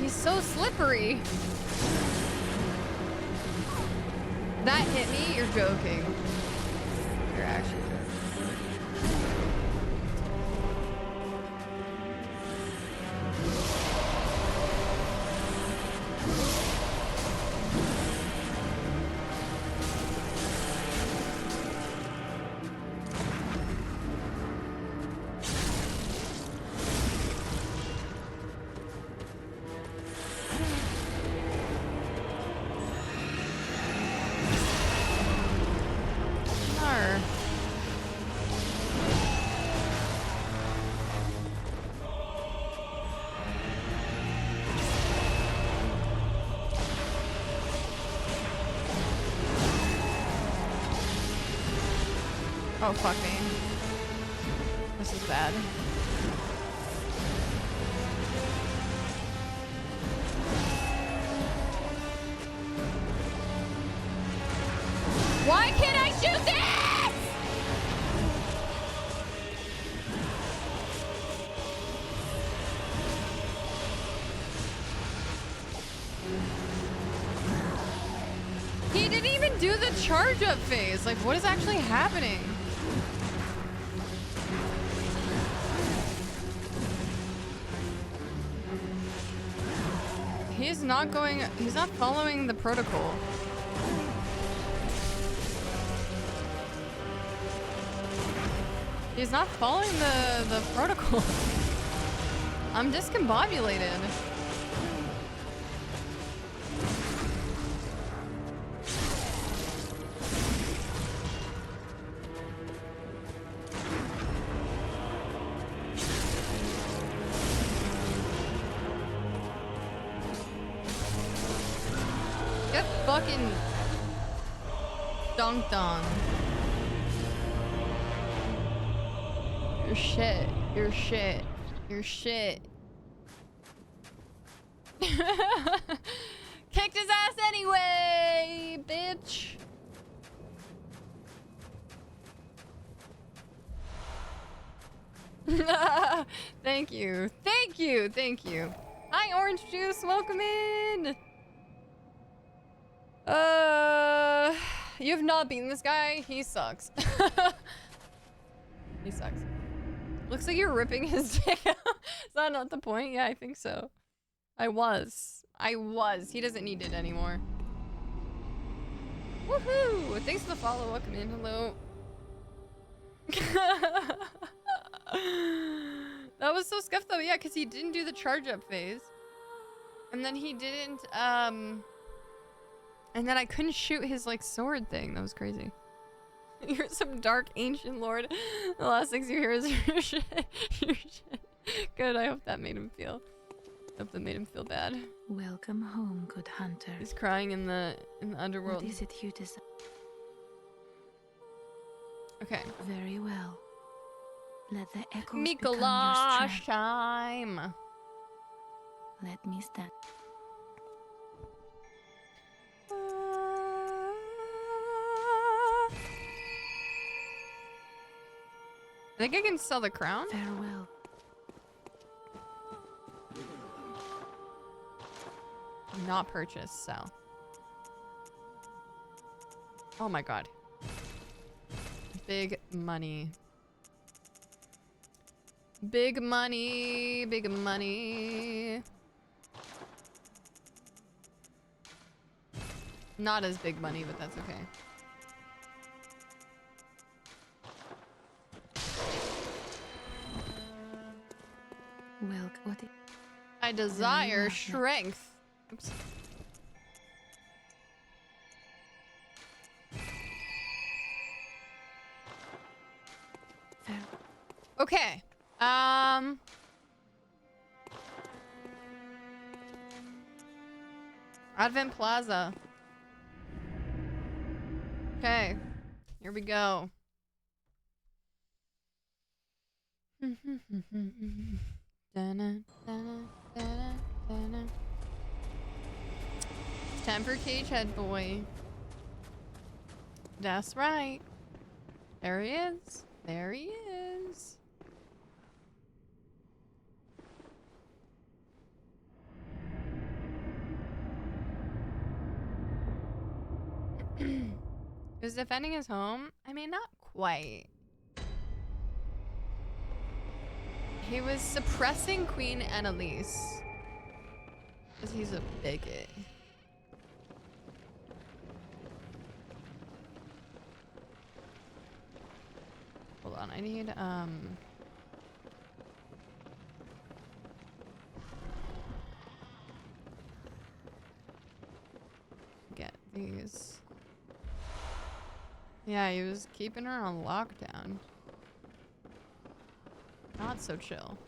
He's so slippery. That hit me? You're joking. You're actually joking. Oh, fuck me. This is bad. Why can't I shoot this? He didn't even do the charge up phase. Like, what is actually happening? He's not following the protocol. He's not following the protocol. I'm discombobulated. Get fucking dunked on. You're shit. You're shit. You're shit. Kicked his ass anyway, bitch. Thank you. Thank you. Thank you. Hi, Orange Juice. Welcome in. You have not beaten this guy. He sucks. He sucks. Looks like you're ripping his dick out. Is that not the point? Yeah, I think so. I was. He doesn't need it anymore. Woohoo! Thanks for the follow. Welcome in. Hello. That was so scuffed though. Yeah, because he didn't do the charge up phase. And then he didn't, and then I couldn't shoot his, like, sword thing. That was crazy. You're some dark ancient lord. The last things you hear is your shit. Your shit. Good, I hope that made him feel. Hope that made him feel bad. Welcome home, good hunter. He's crying in the underworld. What is it you desire? Okay. Very well. Let the echoes become your Mikolash strength. time. Let me stand. I think I can sell the crown. Farewell. Not purchase, sell. Oh my god. Big money. Big money. Big money. Not as big money, but that's okay. well. What? I desire well. strength. Oops. Fair. Okay. Advent Plaza. Okay. Here we go. It's time for Cagehead Boy. That's right. There he is. There he is. Is defending his home? I mean, not quite. He was suppressing Queen Annalise. Because he's a bigot. Hold on, I need, get these. Yeah, he was keeping her on lockdown. Not so chill.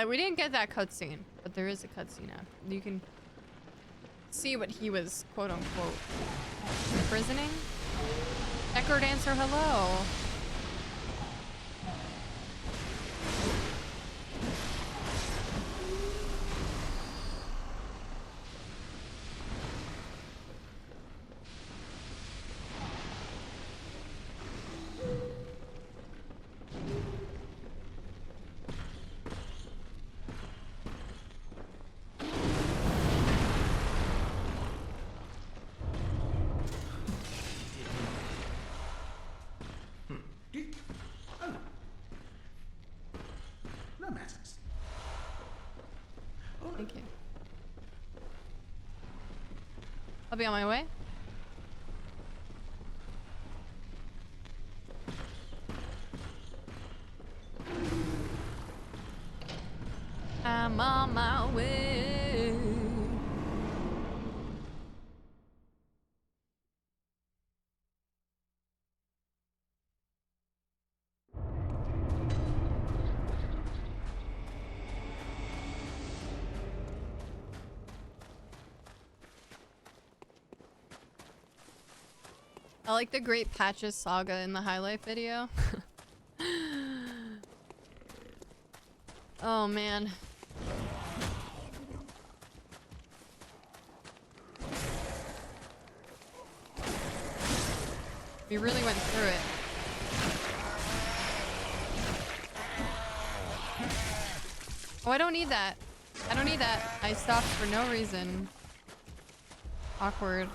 We didn't get that cutscene, but there is a cutscene after. You can see what he was, quote unquote, imprisoning. Echo Dancer, hello. No matters. Thank you. I'll be on my way. I'm on my way. I like the Great Patches Saga in the highlight video. Oh man. We really went through it. Oh, I don't need that. I don't need that. I stopped for no reason. Awkward.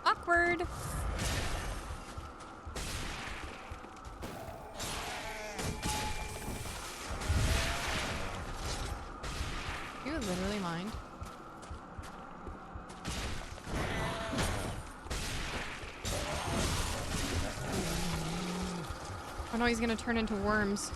Awkward. You literally mind? Oh no, he's gonna turn into worms.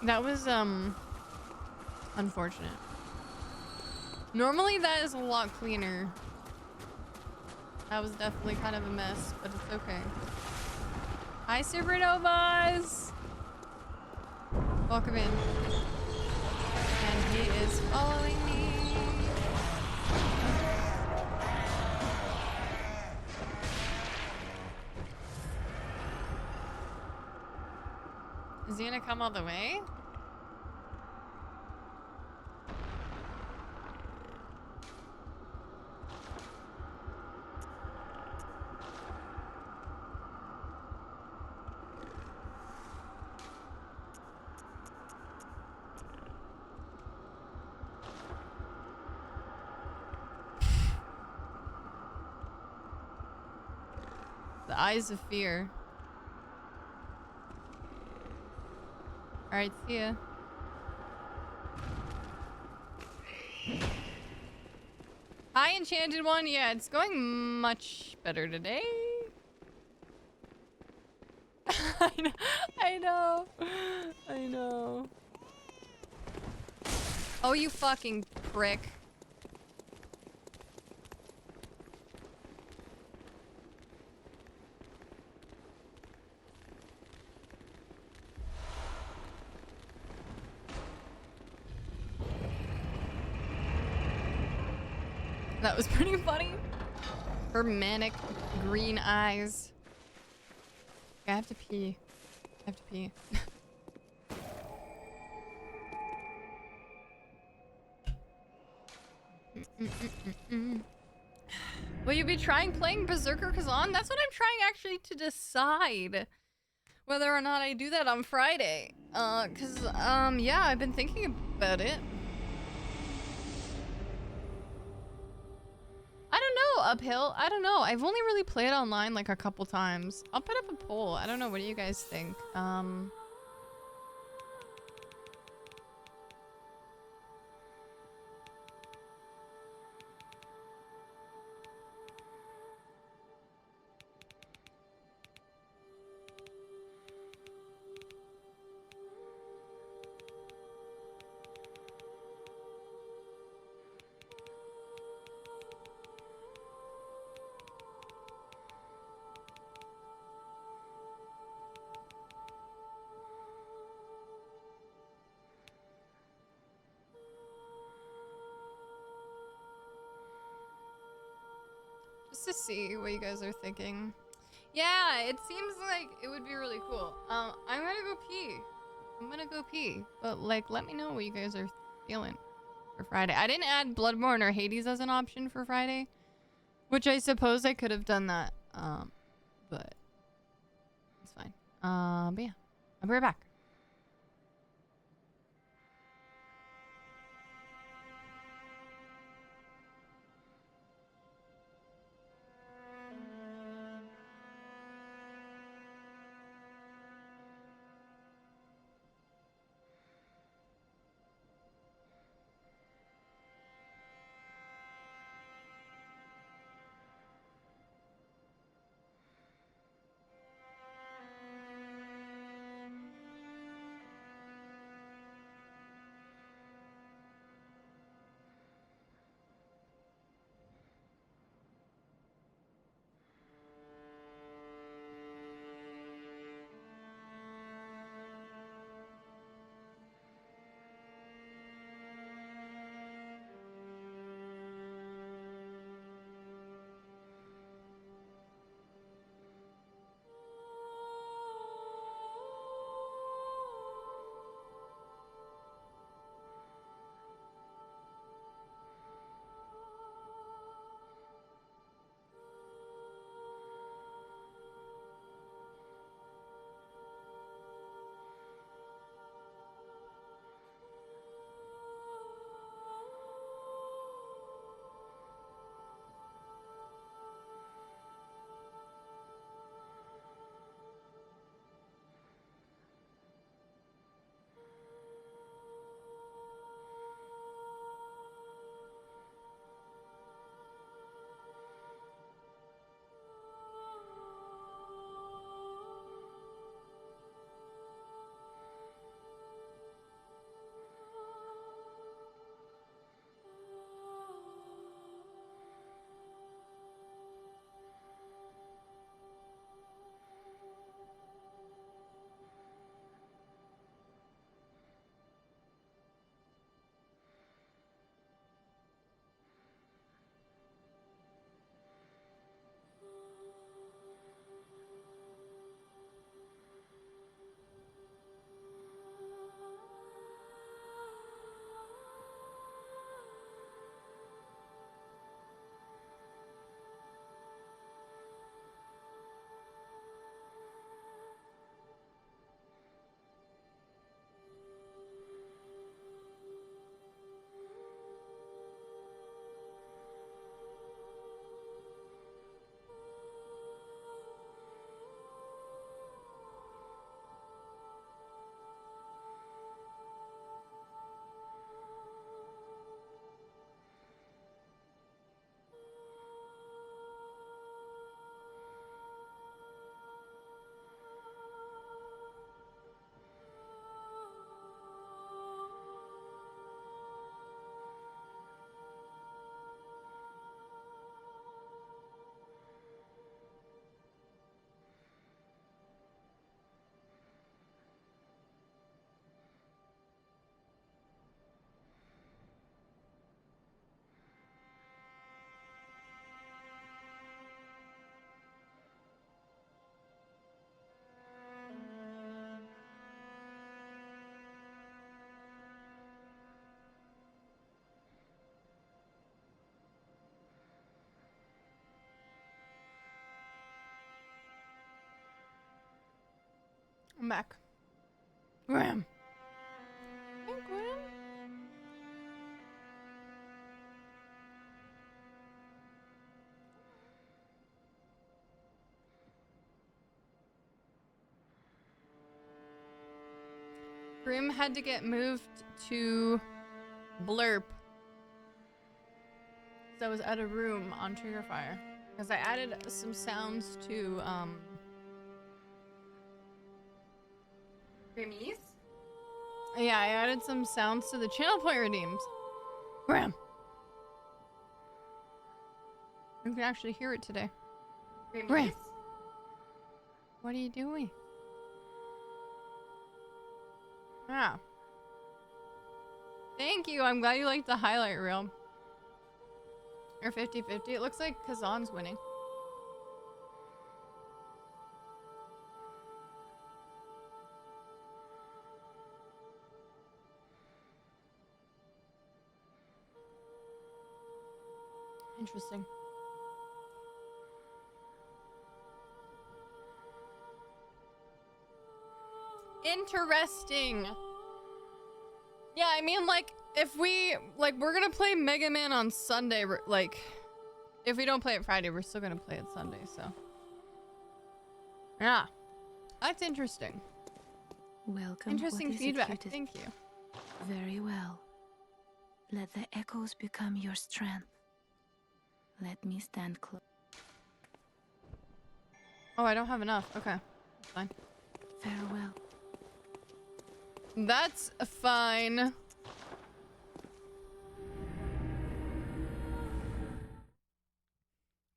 That was unfortunate. Normally that is a lot cleaner. That was definitely kind of a mess, but it's okay. Hi, Supernovas! Welcome in. And he is following me. Is he gonna come all the way? The eyes of fear. Alright, see ya. Hi, Enchanted One. Yeah, it's going much better today. I know. I know. I know. Oh, you fucking prick. That was pretty funny. Her manic green eyes. I have to pee. I have to pee. Will you be trying playing Berserker Kazan? That's what I'm trying actually to decide. Whether or not I do that on Friday. Yeah, I've been thinking about it. I don't know, Uphill. I don't know. I've only really played online like a couple times. I'll put up a poll. I don't know. What do you guys think? Just to see what you guys are thinking. Yeah, it seems like it would be really cool. I'm gonna go pee. I'm gonna go pee. But like, let me know what you guys are feeling for Friday. I didn't add Bloodborne or Hades as an option for Friday, which I suppose I could have done that. But it's fine. But yeah, I'll be right back. I'm back. Graham. Hey, Graham. Grim had to get moved to Blurp. So I was at a room on Trigger Fire. Because I added some sounds to, Grimmy's? Yeah, I added some sounds to the channel point redeems. Graham! You can actually hear it today. Graham! What are you doing? Yeah. Thank you. I'm glad you liked the highlight reel. Or 50-50. It looks like Kazan's winning. Interesting. Interesting. Yeah, I mean, like, if we, like, we're gonna play Mega Man on Sunday, like, if we don't play it Friday, we're still gonna play it Sunday, so. Yeah. That's interesting. Welcome. Interesting What is it feedback. here to- Thank you. Very well. Let the echoes become your strength. Let me stand close. Oh, I don't have enough. Okay. That's fine. Farewell. That's fine.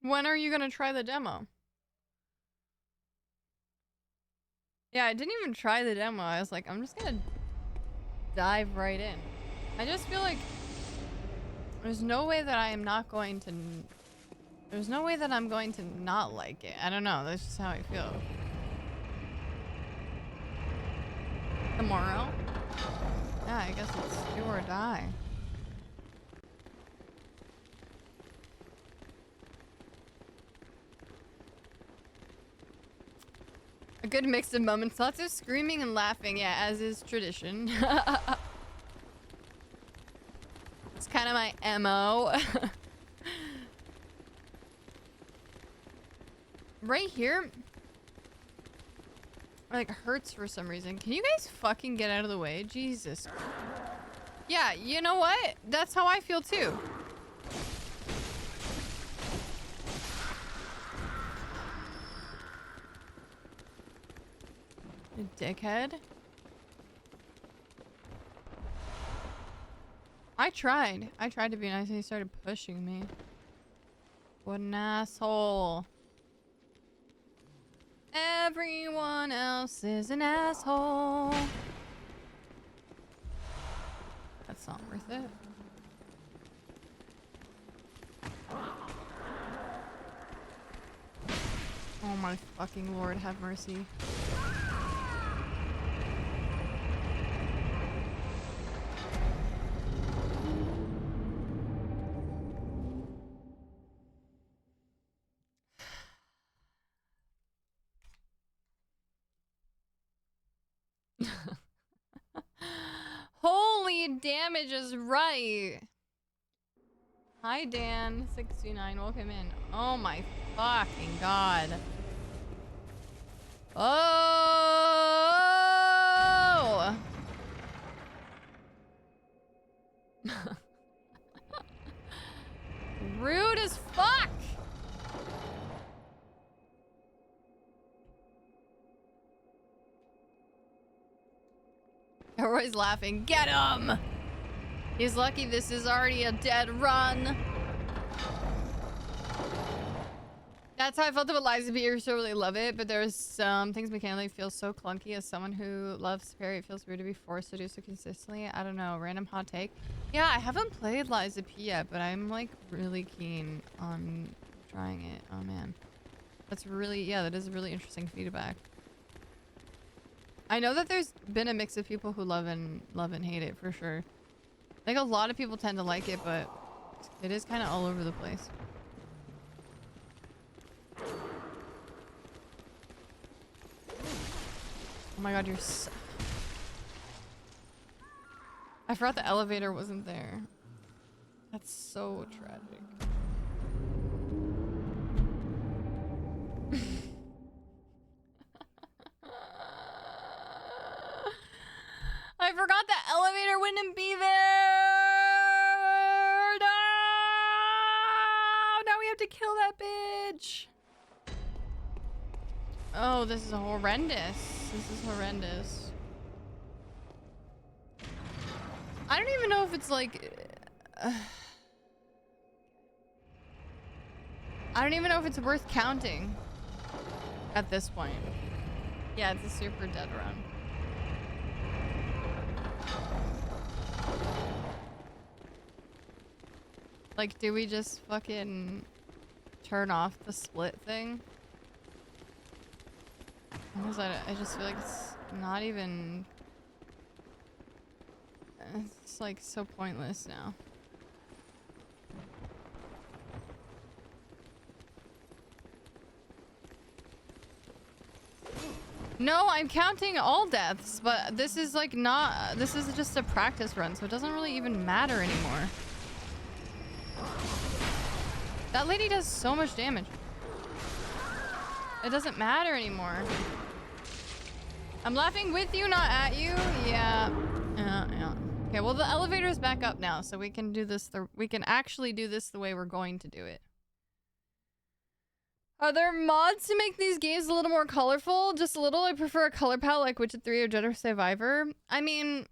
When are you gonna try the demo? Yeah, I didn't even try the demo. I was like, I'm just gonna dive right in. I just feel like there's no way that I am not going to... There's no way that I'm going to not like it. I don't know. That's just how I feel. Tomorrow? Yeah, I guess it's do or die. A good mix of moments. Lots of screaming and laughing, yeah, as is tradition. It's kind of my MO. Right here, like, hurts for some reason. Can you guys fucking get out of the way? Jesus. Yeah, you know what? That's how I feel too. You dickhead. I tried to be nice and he started pushing me. What an asshole. Everyone else is an asshole. That's not worth it. Oh my fucking lord, have mercy. Holy damage is right. Hi Dan, 69, welcome in. Oh my fucking god. Oh! Rude as fuck! Roy's laughing. Get him! He's lucky this is already a dead run. That's how I felt about Liza P. I still really love it, but there's some things mechanically feel so clunky. As someone who loves Perry, it feels weird to be forced to do so consistently. I don't know. Random hot take. Yeah, I haven't played Liza P yet, but I'm like really keen on trying it. Oh man. That's really, yeah, that is really interesting feedback. I know that there's been a mix of people who love and hate it for sure. Like a lot of people tend to like it, but it is kind of all over the place. Oh my god, you're so... I forgot the elevator wasn't there. That's so tragic. I forgot the elevator wouldn't be there! No! Now we have to kill that bitch! Oh, this is horrendous. This is horrendous. I don't even know if it's like... I don't even know if it's worth counting at this point. Yeah, it's a super dead run. Like, do we just fucking turn off the split thing? Because I just feel like it's not even... It's like so pointless now. No, I'm counting all deaths, but this is like not... This is just a practice run, so it doesn't really even matter anymore. That lady does so much damage. It doesn't matter anymore. I'm laughing with you, not at you. Yeah. Yeah. Okay, well the elevator is back up now, so we can do this. We can actually do this the way we're going to do it. Are there mods to make these games a little more colorful? Just a little. I prefer a color palette like Witcher 3 or Jedi Survivor. I mean,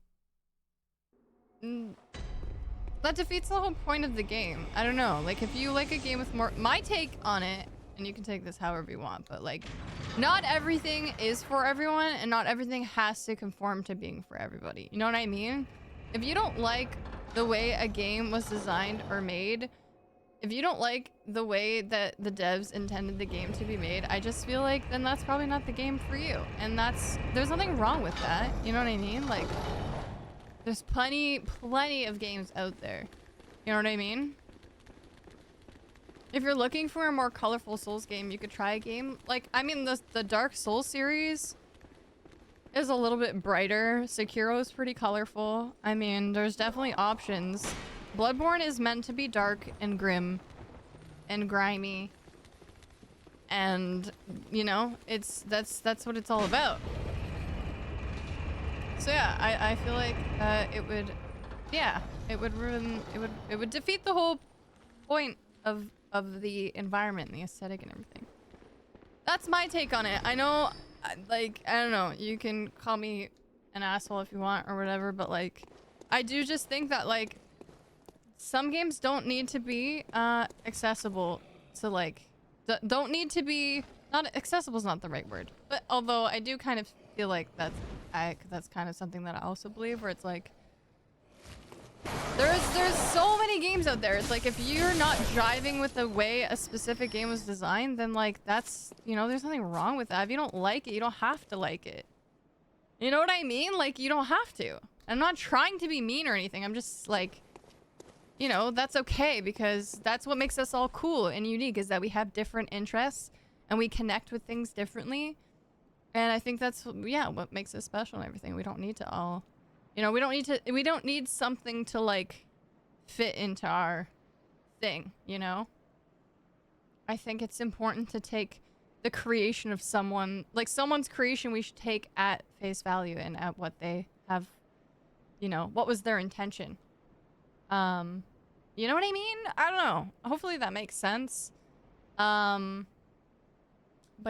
that defeats the whole point of the game. I don't know. Like, if you like a game with more... My take on it, and you can take this however you want, but like, not everything is for everyone, and not everything has to conform to being for everybody. You know what I mean? If you don't like the way a game was designed or made, if you don't like the way that the devs intended the game to be made, I just feel like then that's probably not the game for you. And there's nothing wrong with that. You know what I mean? Like, there's plenty of games out there. You know what I mean? If you're looking for a more colorful Souls game, you could try a game like, I mean, the Dark Souls series is a little bit brighter. Sekiro is pretty colorful. I mean, there's definitely options. Bloodborne is meant to be dark and grim and grimy. And, you know, that's what it's all about. So yeah, I feel like it would defeat the whole point of the environment and the aesthetic and everything. That's my take on it. I know, like, I don't know, you can call me an asshole if you want or whatever, but like, I do just think that like some games don't need to be accessible to like don't need to be, not accessible is not the right word, but although I do kind of feel like that's kind of something that I also believe, where it's like there's so many games out there. It's like if you're not jiving with the way a specific game was designed, then like that's, you know, there's nothing wrong with that. If you don't like it, you don't have to like it. You know what I mean? Like, you don't have to. I'm not trying to be mean or anything. I'm just like, you know, that's okay, because that's what makes us all cool and unique, is that we have different interests and we connect with things differently. And I think that's, yeah, what makes us special and everything. We don't need to all, you know, we don't need something to like fit into our thing, you know? I think it's important to take the creation of someone, like someone's creation, we should take at face value and at what they have, you know, what was their intention. You know what I mean? I don't know. Hopefully that makes sense. But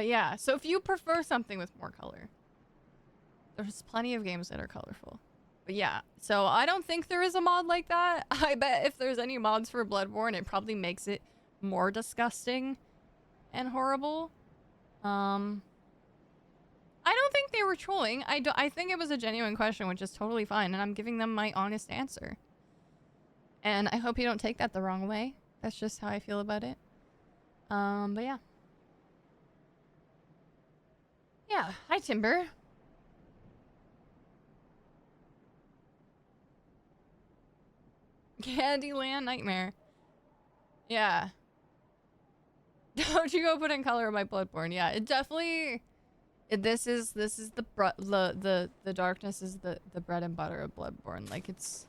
yeah, so if you prefer something with more color, there's plenty of games that are colorful. But yeah, so I don't think there is a mod like that. I bet if there's any mods for Bloodborne, it probably makes it more disgusting and horrible. I don't think they were trolling. I think it was a genuine question, which is totally fine, and I'm giving them my honest answer. And I hope you don't take that the wrong way. That's just how I feel about it. But yeah. Yeah, hi Timber. Candyland Nightmare. Yeah. Don't you go put in color of my Bloodborne. Yeah, it definitely This is the darkness is the bread and butter of Bloodborne. Like it's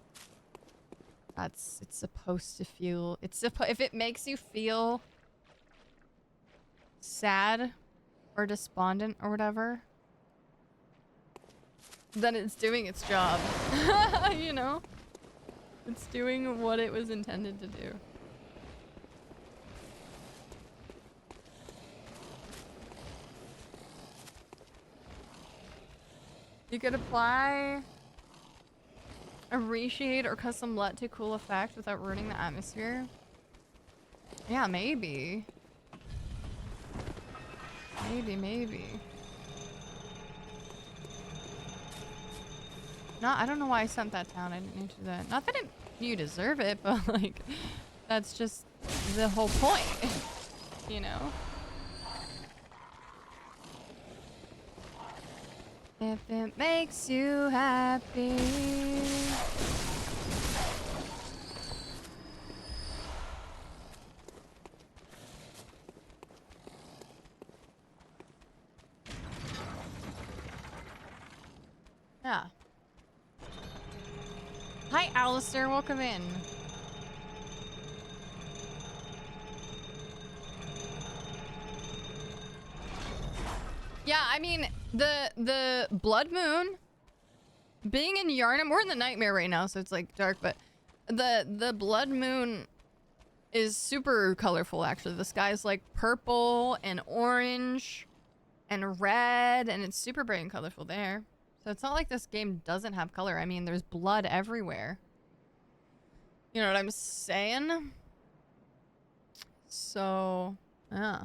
supposed to feel. If it makes you feel sad or despondent or whatever, then it's doing its job. You know? It's doing what it was intended to do. You could apply a reshade or custom LUT to cool effect without ruining the atmosphere. Yeah, maybe. Maybe. No, I don't know why I sent that down. I didn't need to do that. Not that you deserve it, but like, that's just the whole point, you know? If it makes you happy. Yeah. Hi, Alistair. Welcome in. Yeah, I mean, the Blood Moon being in Yarnum, we're in the Nightmare right now, so it's like dark, but the Blood Moon is super colorful actually. The sky's like purple and orange and red, and it's super bright and colorful there. So it's not like this game doesn't have color. I mean, there's blood everywhere. You know what I'm saying? So, yeah.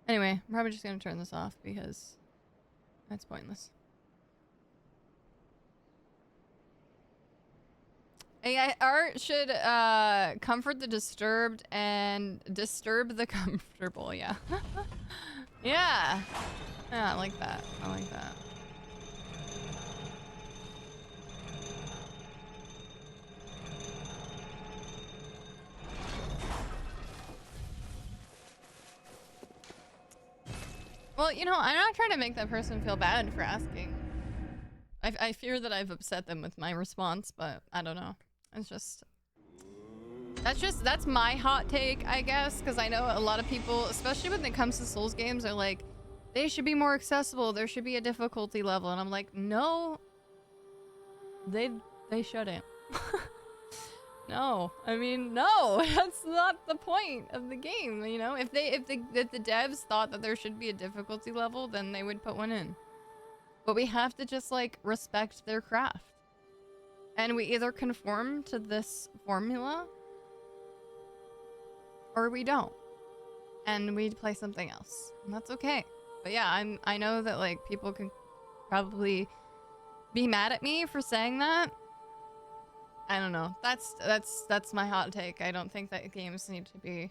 Anyway, I'm probably just gonna turn this off because that's pointless. AI art should comfort the disturbed and disturb the comfortable. Yeah. Yeah. Yeah, I like that. I like that. Well, you know, I'm not trying to make that person feel bad for asking. I fear that I've upset them with my response, but I don't know. It's just... That's my hot take, I guess, because I know a lot of people, especially when it comes to Souls games, are like, they should be more accessible, there should be a difficulty level, and I'm like, no, they shouldn't. No, I mean, no, that's not the point of the game, you know? If the devs thought that there should be a difficulty level, then they would put one in. But we have to just, like, respect their craft. And we either conform to this formula, or we don't. And we play something else. And that's okay. But yeah, I know that, like, people can probably be mad at me for saying that. I don't know. That's my hot take. I don't think that games need to be...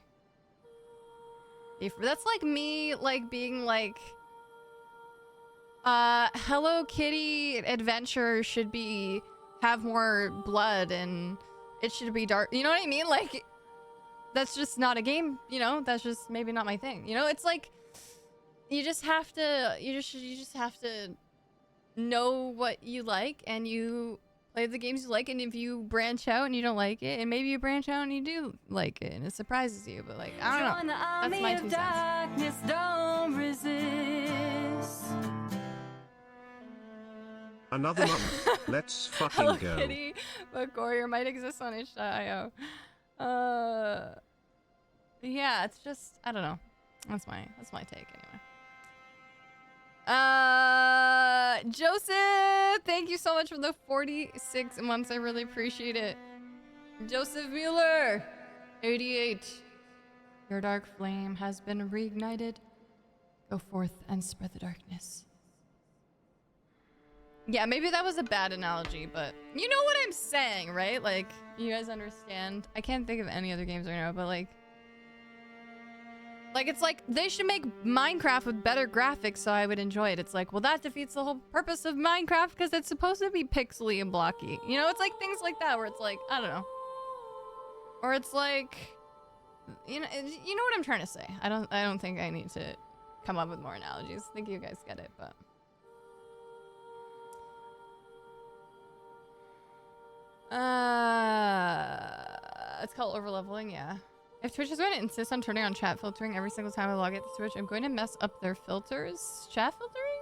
That's like me, like, being like... Hello Kitty adventure should have more blood and it should be dark. You know what I mean? Like, that's just not a game, you know? That's just maybe not my thing. You know, it's like you just have to you just have to know what you like and you play the games you like, and if you branch out and you don't like it, and maybe you branch out and you do like it and it surprises you, but like, I don't know. That's my 2 cents. Don't resist. Another month. Let's fucking Hello go. Kitty, but Courier might exist on itch.io. Yeah, it's just, I don't know. That's my take anyway. Joseph, thank you so much for the 46 months. I really appreciate it. Joseph Mueller, 88. Your dark flame has been reignited. Go forth and spread the darkness. Yeah, maybe that was a bad analogy, but you know what I'm saying, right? Like, you guys understand. I can't think of any other games right now, but like, it's like, they should make Minecraft with better graphics so I would enjoy it. It's like, well, that defeats the whole purpose of Minecraft because it's supposed to be pixely and blocky. You know, it's like things like that where it's like, I don't know. Or it's like, you know what I'm trying to say. I don't think I need to come up with more analogies. I think you guys get it, but it's called overleveling, yeah. If Twitch is going to insist on turning on chat filtering every single time I log into Twitch, I'm going to mess up their filters. Chat filtering?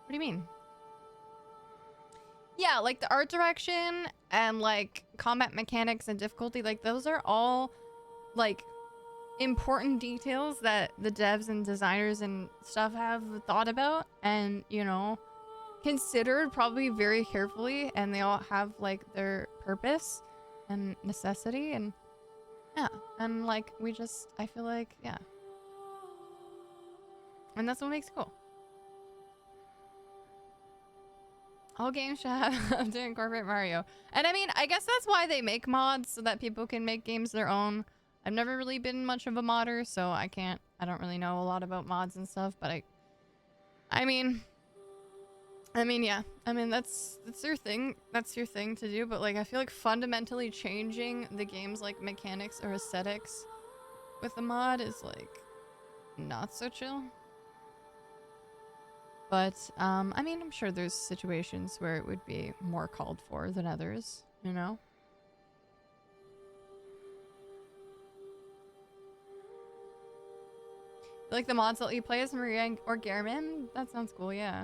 What do you mean? Yeah, like the art direction and like combat mechanics and difficulty, like those are all like important details that the devs and designers and stuff have thought about and, you know, considered probably very carefully, and they all have like their purpose and necessity, and yeah, and like I feel like, yeah, and that's what makes it cool. All games should have to incorporate Mario. And I mean, I guess that's why they make mods, so that people can make games their own. I've never really been much of a modder, so I don't really know a lot about mods and stuff, but I mean, yeah. I mean, that's your thing. That's your thing to do, but like, I feel like fundamentally changing the game's like mechanics or aesthetics with the mod is like not so chill. But, I mean, I'm sure there's situations where it would be more called for than others, you know? Like the mods that you play as Maria or Gehrman? That sounds cool, yeah.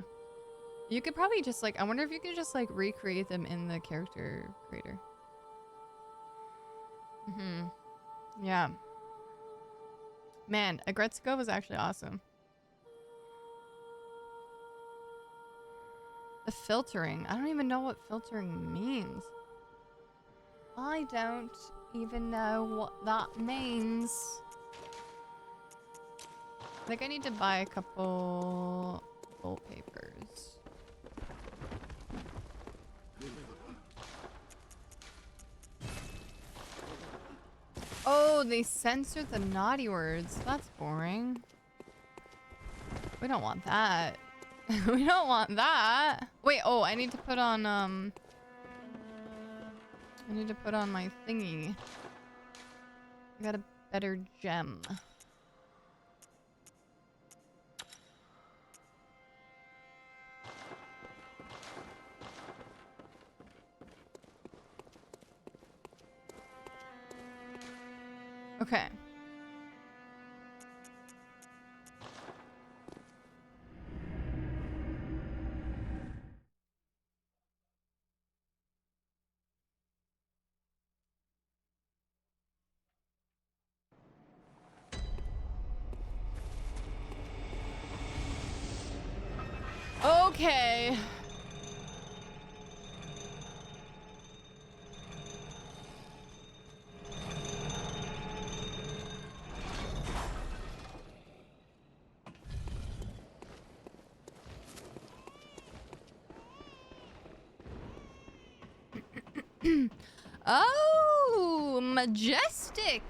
You could probably just like, I wonder if you could just like recreate them in the character creator. Yeah. Man, Agretzko was actually awesome. The filtering. I don't even know what filtering means. I don't even know what that means. I think I need to buy a couple wallpapers. Oh, they censored the naughty words. That's boring. We don't want that. We don't want that. Wait, oh, I need to put on, I need to put on my thingy. I got a better gem. Okay. Okay. Oh, majestic.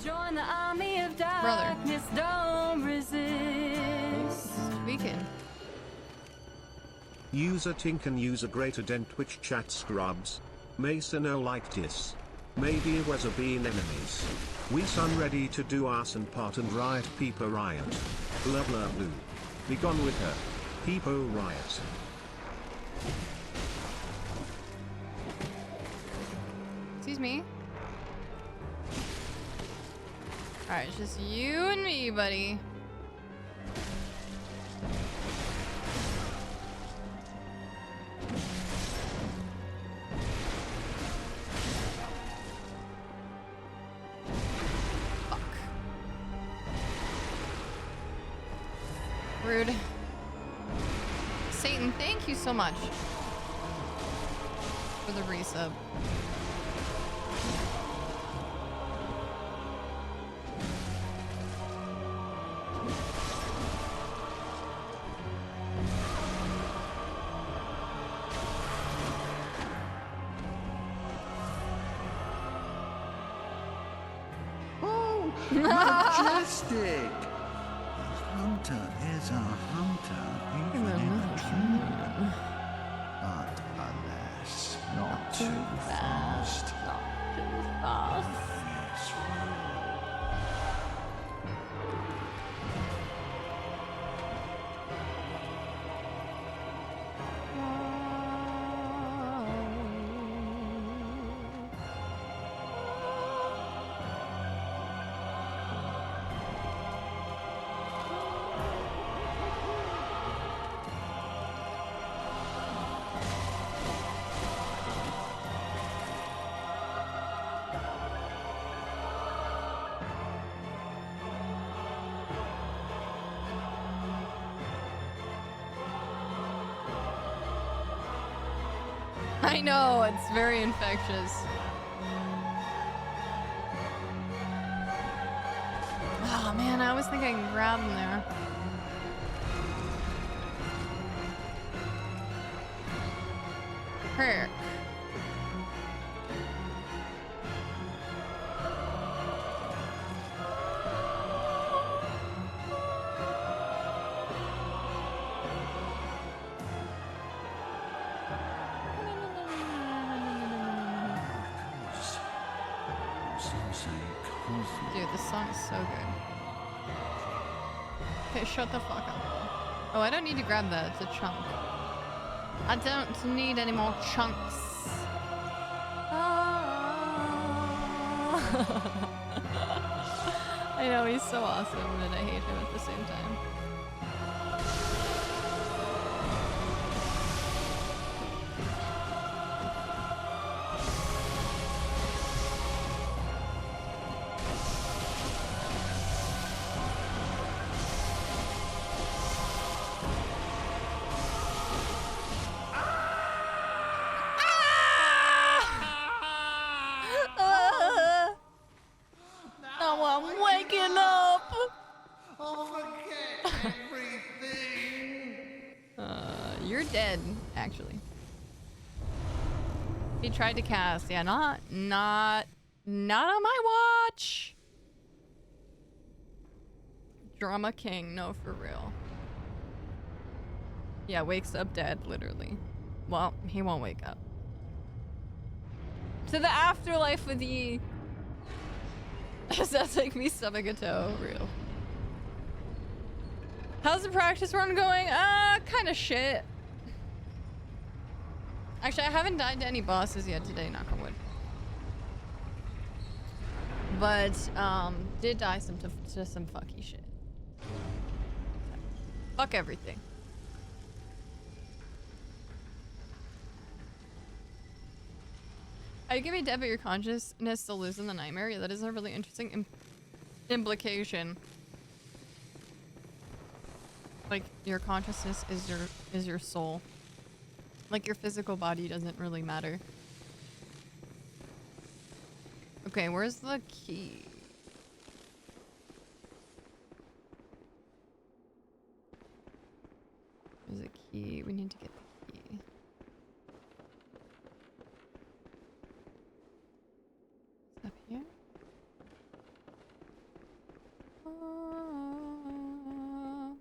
Join the army of darkness, don't resist. Speaking. User Tinkin user greater than Twitch chat scrubs. Mason no like this. Maybe it was a bean enemies. We son ready to do arson part and riot people riot. Blah blah blue. Be gone with her. People riot. Excuse me. Alright, it's just you and me, buddy. Fuck. Rude. Satan, thank you so much for the resub. Majestic! A hunter is a hunter, even in a dream. But alas, not too fast. Yes, I know, it's very infectious. Oh man, I always think I can grab him there. Here. Dude, this song is so good. Okay, shut the fuck up. Oh, I don't need to grab that. It's a chunk. I don't need any more chunks. I know, he's so awesome, and I hate him at the same time. Oh, I'm waking up. Forget everything. You're dead, actually. He tried to cast. Yeah, not on my watch. Drama king, no, for real. Yeah, wakes up dead, literally. Well, he won't wake up. To the afterlife with ye. Does that take me stomach a toe? Real. How's the practice run going? Kind of shit. Actually, I haven't died to any bosses yet today, knock on wood. But, did die to some fucky shit. Fuck everything. Are you gonna be dead but your consciousness still lives in the nightmare? Yeah, that is a really interesting implication. Like, your consciousness is your soul. Like, your physical body doesn't really matter. Okay, where's the key? There's a key. We need to get the key. Up here?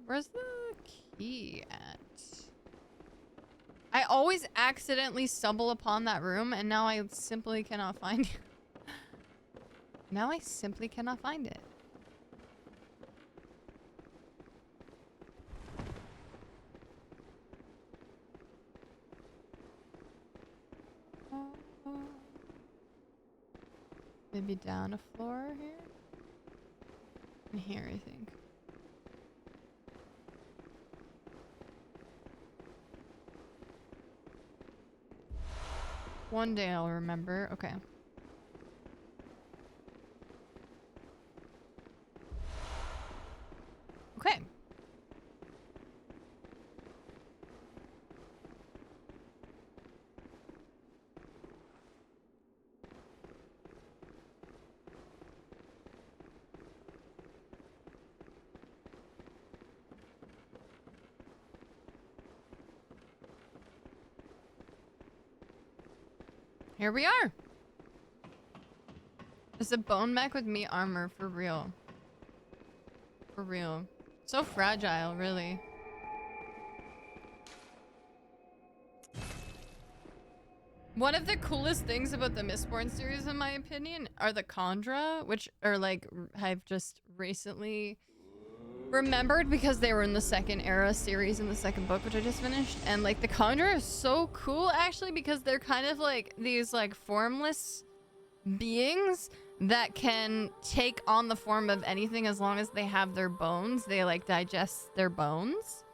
Where's the key at? I always accidentally stumble upon that room, and now I simply cannot find it. Now I simply cannot find it. Maybe down a floor here? And here, I think. One day I'll remember. Okay. Okay. Here we are. It's a bone mech with meat armor for real. For real. So fragile, really. One of the coolest things about the Mistborn series, in my opinion, are the Khandra, which are like, I've just recently remembered because they were in the second era series in the second book, which I just finished. And like the Khandra is so cool actually because they're kind of like these like formless beings that can take on the form of anything as long as they have their bones. They like digest their bones.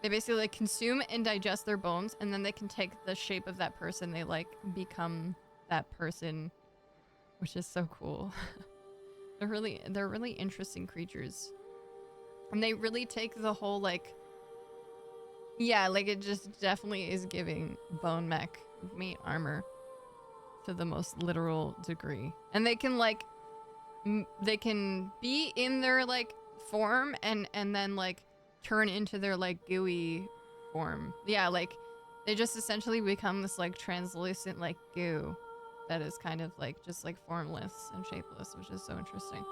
They basically like consume and digest their bones, and then they can take the shape of that person. They like become that person, which is so cool. they're really interesting creatures. And they really take the whole like, yeah, like it just definitely is giving bone mech meat armor to the most literal degree. And they can like, they can be in their like form and then like turn into their like gooey form. Yeah, like they just essentially become this like translucent like goo that is kind of like just like formless and shapeless, which is so interesting.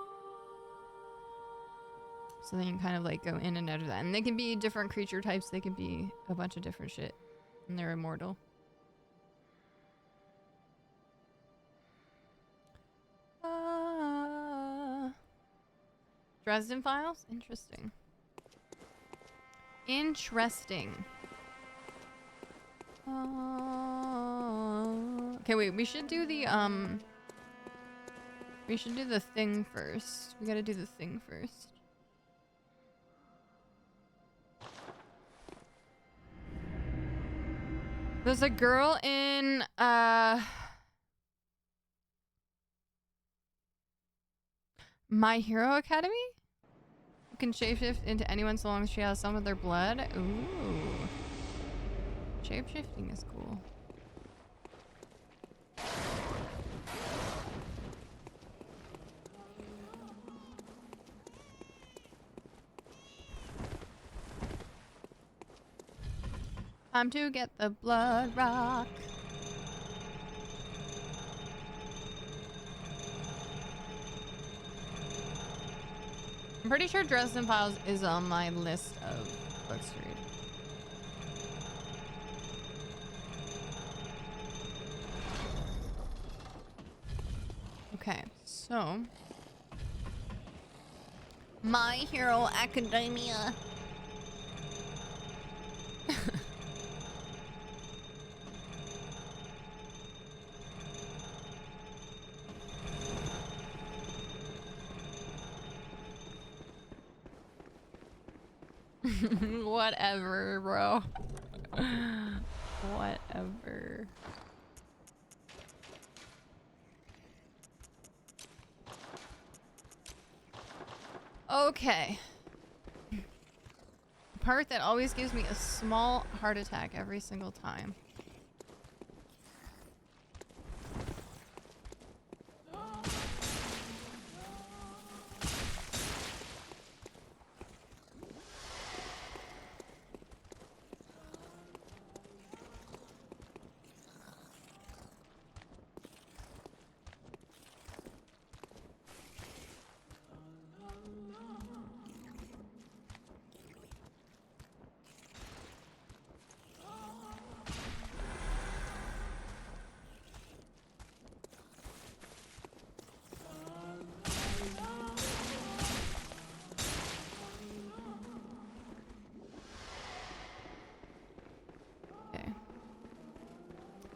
So then you can kind of like go in and out of that. And they can be different creature types. They can be a bunch of different shit. And they're immortal. Dresden Files? Interesting. Interesting. Okay, wait. We should do the we should do the thing first. We gotta do the thing first. There's a girl in My Hero Academy who can shapeshift into anyone so long as she has some of their blood. Ooh. Shapeshifting is cool. Time to get the blood rock. I'm pretty sure Dresden Files is on my list of books to read. Okay, so My Hero Academia. Whatever, bro. Whatever. Okay. The part that always gives me a small heart attack every single time.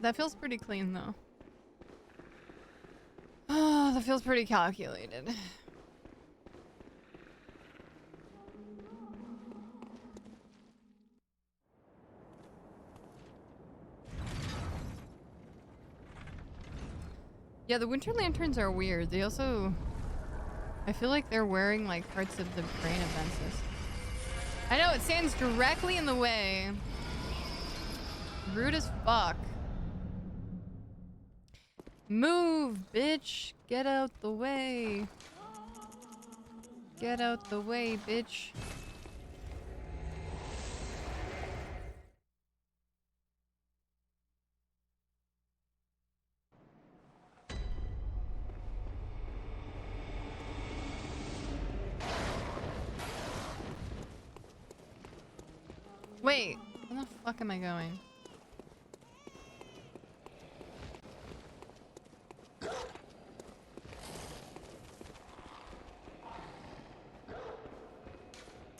That feels pretty clean, though. Oh, that feels pretty calculated. Yeah, the Winter Lanterns are weird. They also... I feel like they're wearing, like, parts of the brain of Ventus. I know, it stands directly in the way. Rude as fuck. Move, bitch! Get out the way! Get out the way, bitch! Wait, where the fuck am I going?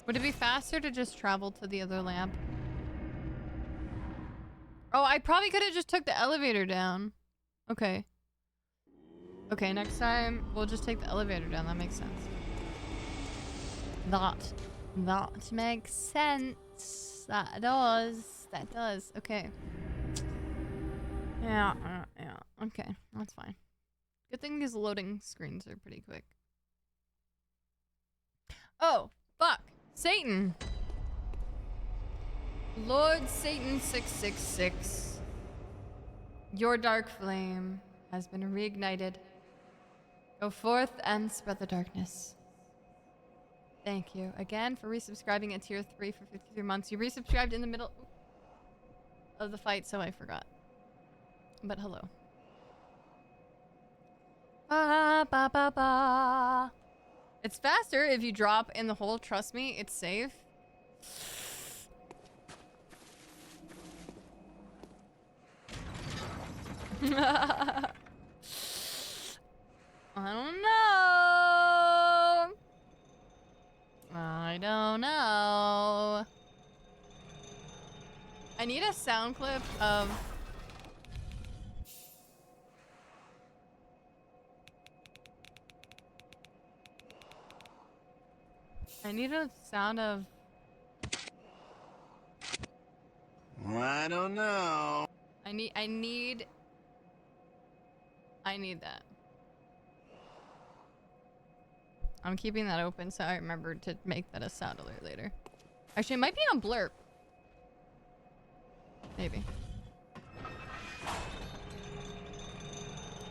Would it be faster to just travel to the other lamp? Oh, I probably could have just took the elevator down. Okay. Okay, next time we'll just take the elevator down. That makes sense. That makes sense. That does. That does. Okay. Yeah. Okay, that's fine. Good thing these loading screens are pretty quick. Oh, fuck. Satan. Lord Satan 666. Your dark flame has been reignited. Go forth and spread the darkness. Thank you again for resubscribing at tier 3 for 53 months. You resubscribed in the middle of the fight, so I forgot. But hello. Ba, ba, ba, ba. It's faster if you drop in the hole. Trust me, it's safe. I don't know. I don't know. I need a sound clip of... I need a sound of... I don't know. I need that. I'm keeping that open so I remember to make that a sound alert later. Actually, it might be on Blurp. Maybe.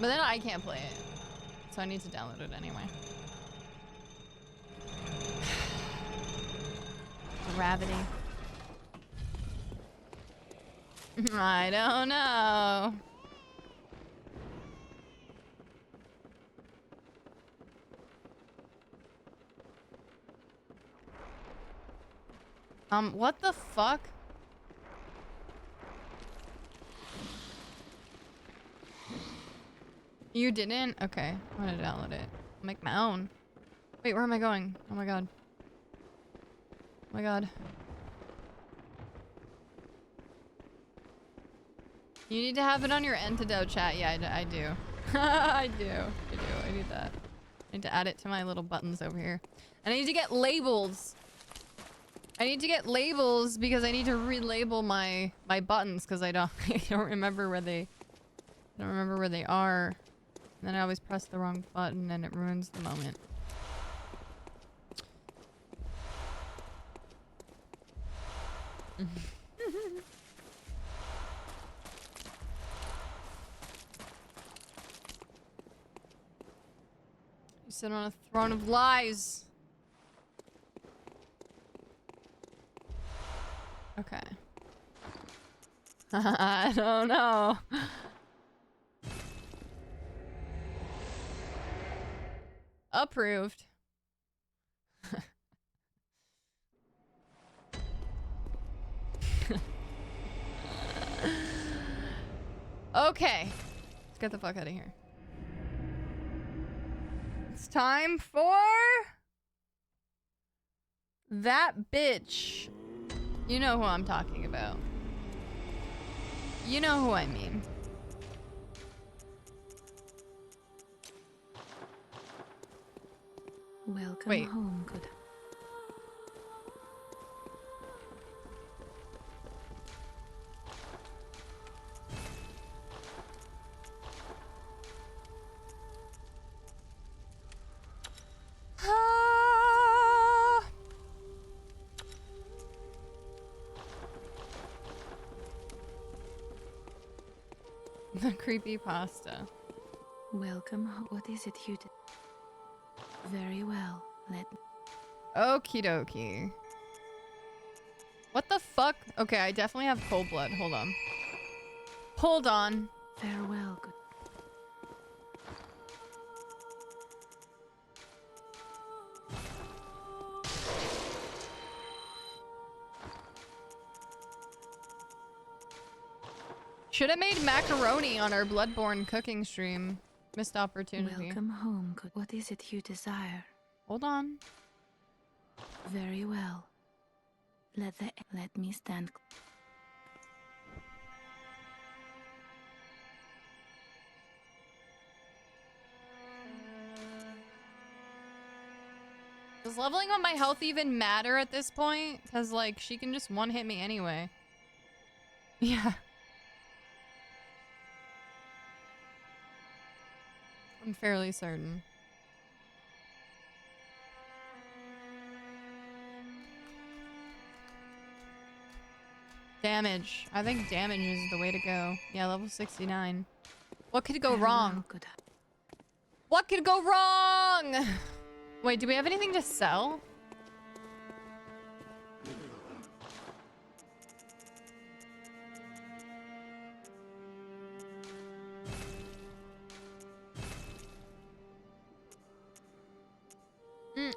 But then I can't play it. So I need to download it anyway. Gravity. I don't know. What the fuck? You didn't? Okay, I'm gonna download it. I'll make my own. Wait, where am I going? Oh my god. Oh my god. You need to have it on your antidote chat. Yeah, I do. I do. I need that. I need to add it to my little buttons over here. And I need to get labels. I need to get labels because I need to relabel my buttons because I don't remember where they are. And then I always press the wrong button and it ruins the moment. You sit on a throne of lies. Okay. I don't know. Approved. Okay. Let's get the fuck out of here. It's time for that bitch. You know who I'm talking about. You know who I mean. Welcome home, good. The creepy pasta. Welcome home. What is it you did? Very well. Okie dokie. What the fuck? Okay, I definitely have cold blood. Hold on. Hold on. Farewell, good. Should have made macaroni on our Bloodborne cooking stream. Missed opportunity. Welcome home. What is it you desire? Hold on. Very well. Let me stand. Does leveling up my health even matter at this point? Because, like, she can just one-hit me anyway. Yeah. I'm fairly certain. Damage. I think damage is the way to go. Yeah, level 69. What could go wrong? What could go wrong? Wait, do we have anything to sell?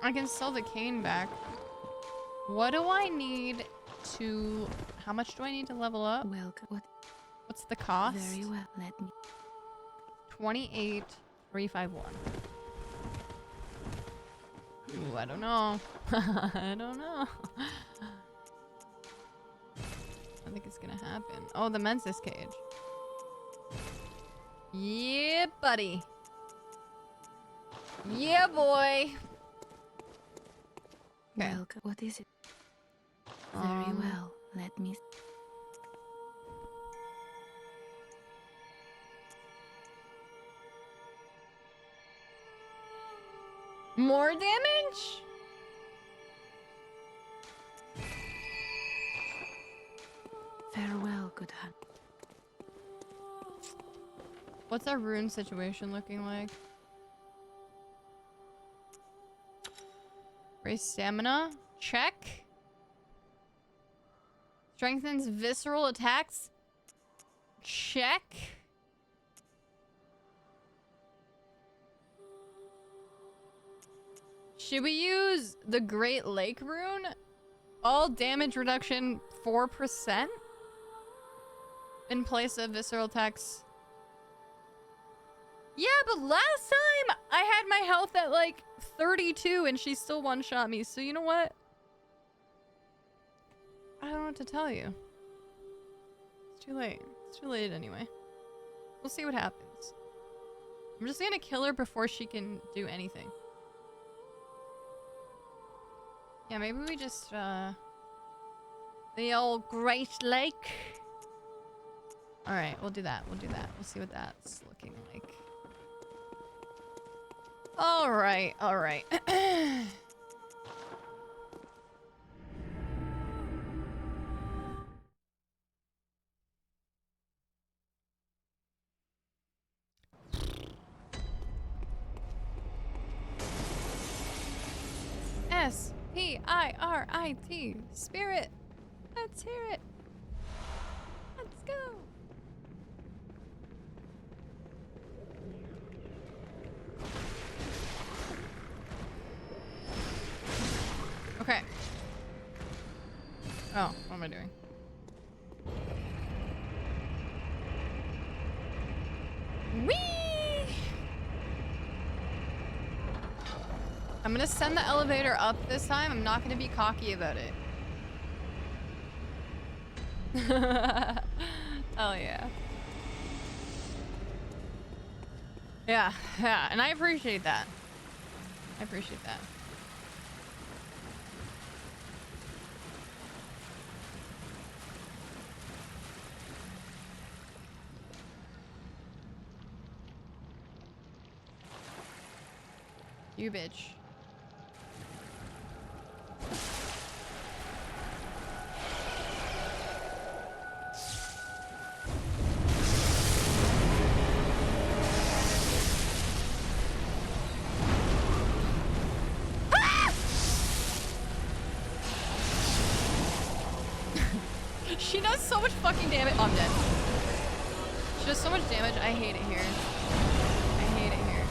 I can sell the cane back. What do I need to... How much do I need to level up? Welcome. What's the cost? Very well. Let me... 28,351. Ooh, I don't know. I don't know. I think it's gonna happen. Oh, the Mensis cage. Yeah, buddy. Yeah, boy. Okay. Welcome. What is it? Very well. Let me... More damage? Farewell, good hunt. What's our rune situation looking like? Raise stamina? Check. Strengthens visceral attacks? Check. Should we use the Great Lake rune? All damage reduction 4% in place of visceral attacks. Yeah, but last time I had my health at like 32 and she still one-shot me. So you know what? I don't know what to tell you. It's too late. It's too late anyway. We'll see what happens. I'm just gonna kill her before she can do anything. Yeah, maybe we just, the old Great Lake. Alright, we'll do that. We'll do that. We'll see what that's looking like. Alright, alright. S-P-I-R-I-T. Spirit. Let's hear it. Let's go. Okay. Oh, what am I doing? Whee! I'm gonna send the elevator up this time. I'm not gonna be cocky about it. Oh yeah. Yeah, yeah, and I appreciate that. I appreciate that. You bitch. She does so much fucking damage. Oh, I'm dead. She does so much damage. I hate it here. I hate it here.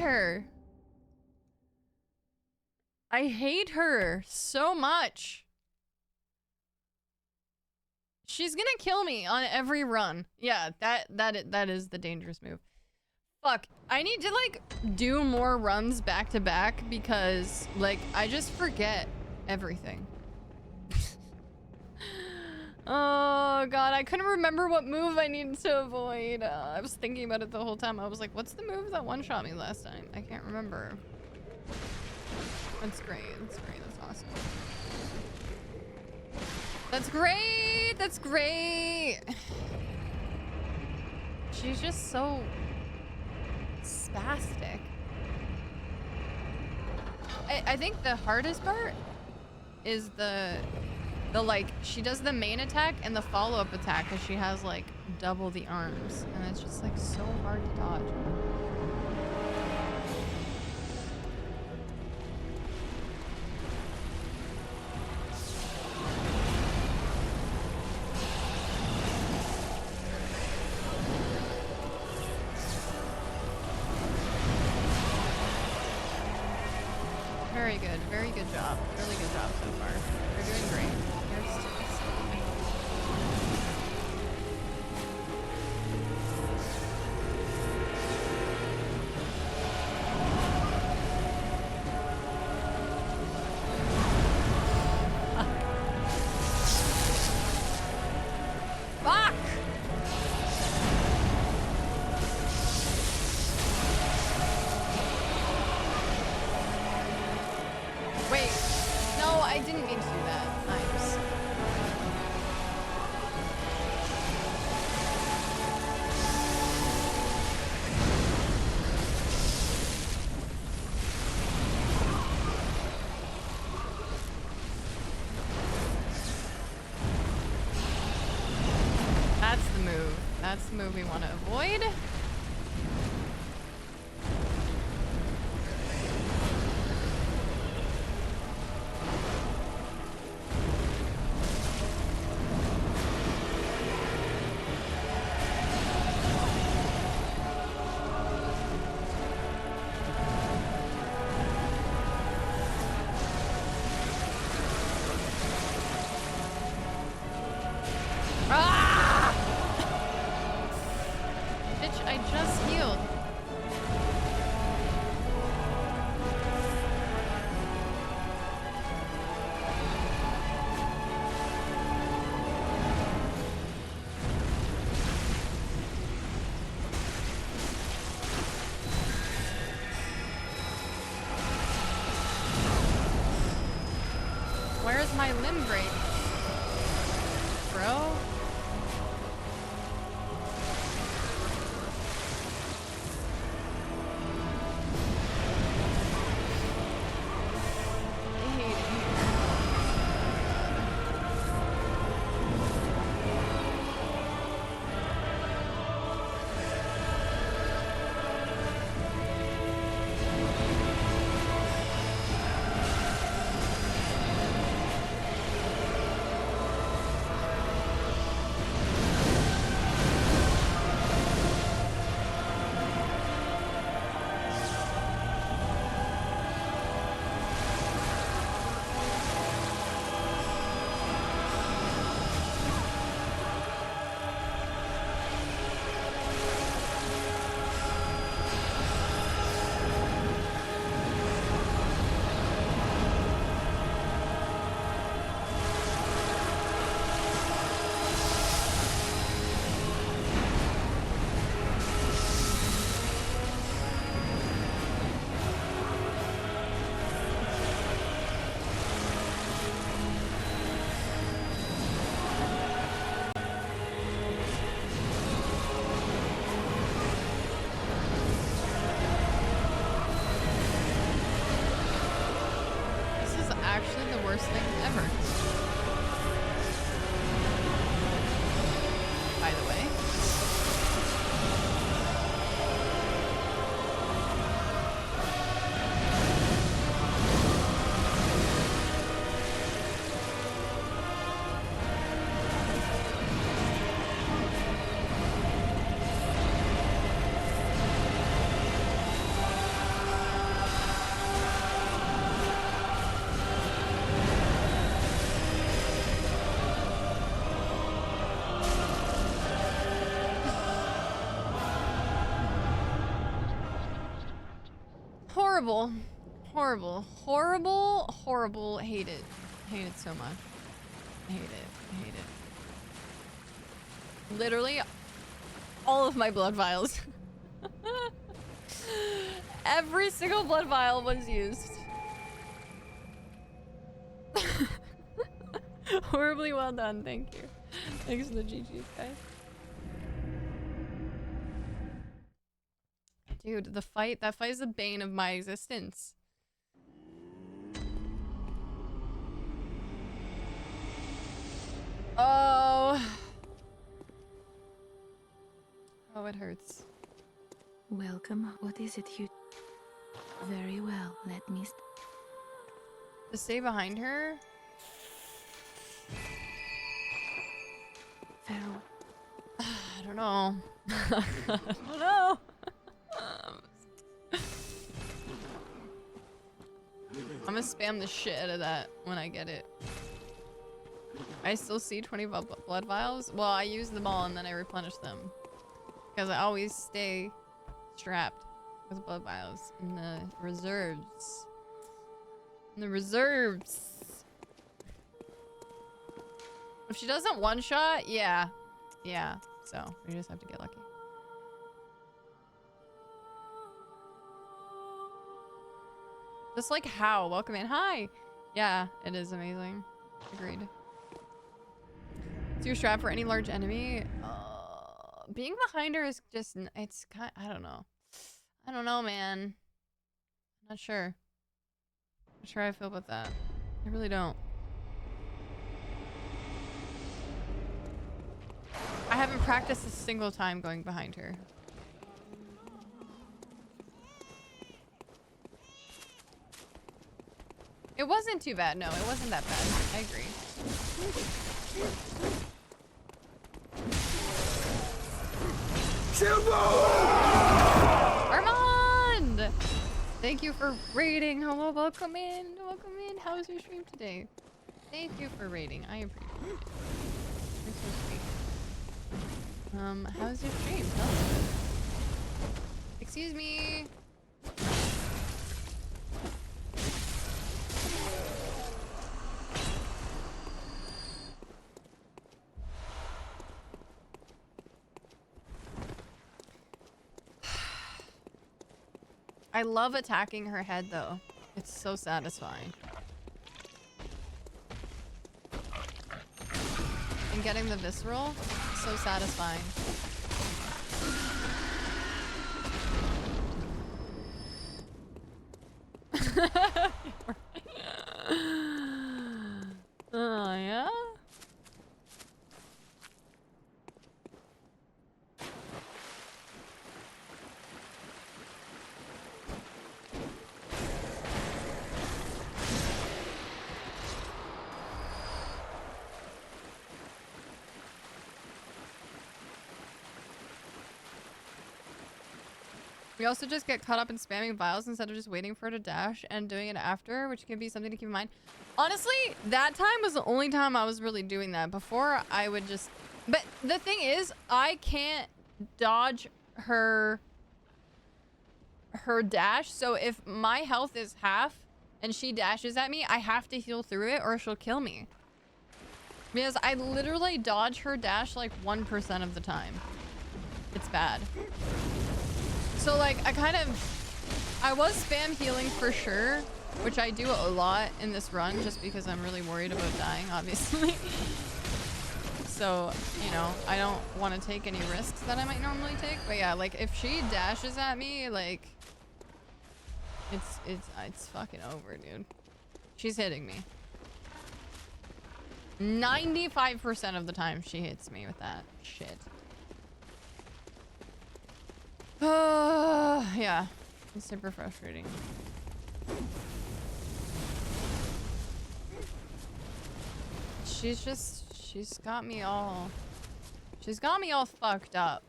her. I hate her so much. She's gonna kill me on every run. Yeah, that is the dangerous move. Fuck, I need to like do more runs back to back because like I just forget everything. Oh god, I couldn't remember what move I needed to avoid. I was thinking about it the whole time. I was like, what's the move that one-shot me last time? I can't remember. That's great. That's great. That's awesome. That's great. That's great. She's just so spastic. I think the hardest part is the like, she does the main attack and the follow-up attack because she has like double the arms, and it's just like so hard to dodge. Very good job. Really good job so far. You're doing great. You're still Fuck! Wait, no, I didn't mean to do that. Nice. That's the move. That's the move we want to avoid. Ah! Bitch, I just healed. Where's my limb break? Bro? Actually the worst thing ever. By the way. Horrible. Horrible. Horrible. Horrible. Hate it. Hate it so much. Hate it. Hate it. Literally all of my blood vials. Every single blood vial was used. Horribly well done, thank you. Thanks for the GGs, guys. Dude, that fight is the bane of my existence. Oh. Oh, it hurts. Welcome. What is it you... Very well. Let me... To stay behind her? Farewell. I don't know. I don't know. I'm gonna spam the shit out of that when I get it. I still see 20 blood vials. Well, I use them all and then I replenish them. Because I always stay strapped with blood vials in the reserves. In the reserves. If she doesn't one-shot, yeah. Yeah. So, we just have to get lucky. Just like how? Welcome in. Hi! Yeah, it is amazing. Agreed. So you're strapped for any large enemy? Being behind her is just... It's kind... I don't know. I don't know, man. Not sure. Not sure how I feel about that. I really don't. I haven't practiced a single time going behind her. It wasn't too bad. No, it wasn't that bad. I agree. Armand! Thank you for raiding. Hello, welcome in. Welcome in. How was your stream today? Thank you for raiding. I appreciate it. You're so sweet. How's your stream? Tell us. Excuse me. I love attacking her head though. It's so satisfying. And getting the visceral, so satisfying. Oh yeah? We also just get caught up in spamming vials instead of just waiting for her to dash and doing it after, which can be something to keep in mind. Honestly, that time was the only time I was really doing that. Before, I would just... But the thing is, I can't dodge her dash. So if my health is half and she dashes at me, I have to heal through it or she'll kill me. Because I literally dodge her dash like 1% of the time. It's bad. So like I was spam healing for sure, which I do a lot in this run just because I'm really worried about dying, obviously. So, you know, I don't want to take any risks that I might normally take. But yeah, like if she dashes at me, like it's fucking over, dude. She's hitting me. 95% of the time she hits me with that shit. Yeah, it's super frustrating. She's got me all fucked up.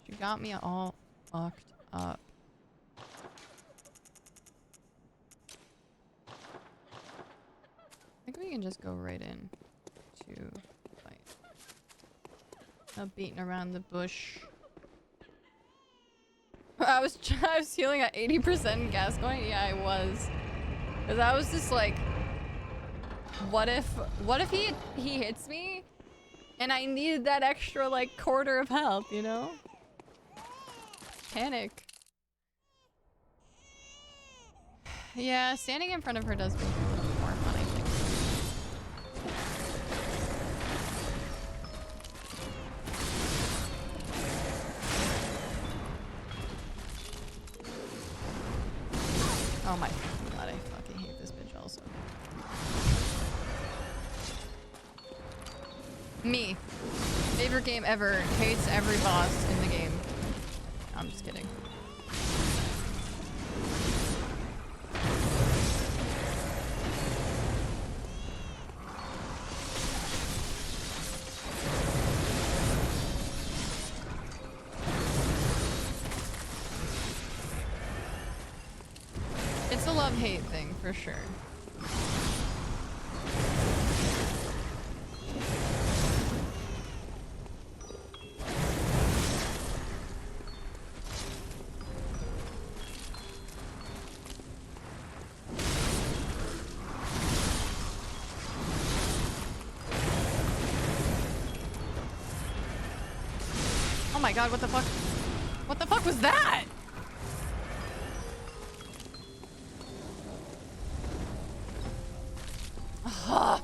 She got me all fucked up. I think we can just go right in to fight. Not beating around the bush. I was healing at 80% gas going. Yeah, I was. Cause I was just like, what if he hits me, and I needed that extra like quarter of health, you know? Panic. Yeah, standing in front of her does make it a little more fun, I think. Oh my god, I fucking hate this bitch also. Me. Favorite game ever. Hates every boss in the game. I'm just kidding. It's a love-hate thing, for sure. Oh my god, what the fuck? What the fuck was that? Ugh.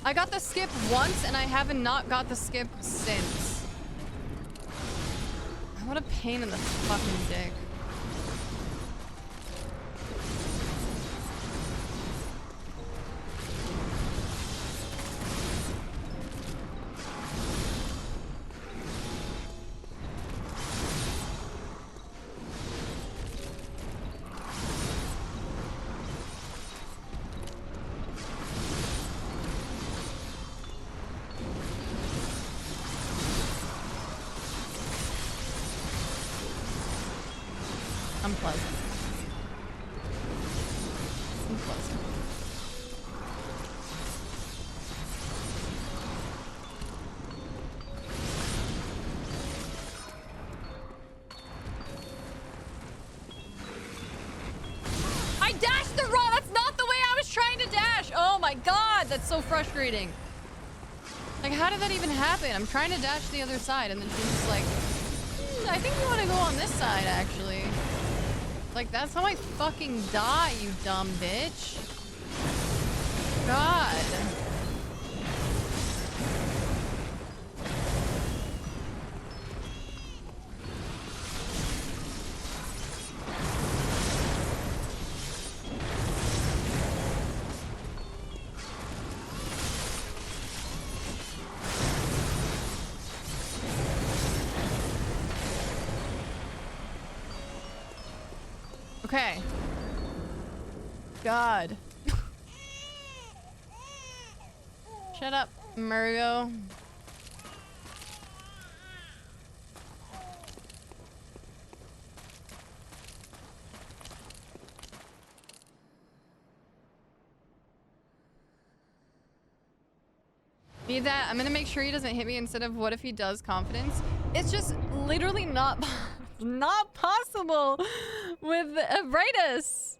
I got the skip once and I haven't not got the skip since. What a pain in the fucking dick. Unpleasant. Unpleasant. I dashed the wrong. That's not the way I was trying to dash. Oh my god, that's so frustrating. Like, how did that even happen? I'm trying to dash the other side, and then she's just like, I think you want to go on this side, actually. Like, that's how I fucking die, you dumb bitch. God. Okay. God. Shut up, Murgo. Need that? I'm gonna make sure he doesn't hit me instead of what if he does confidence. It's just literally not possible with Brightus.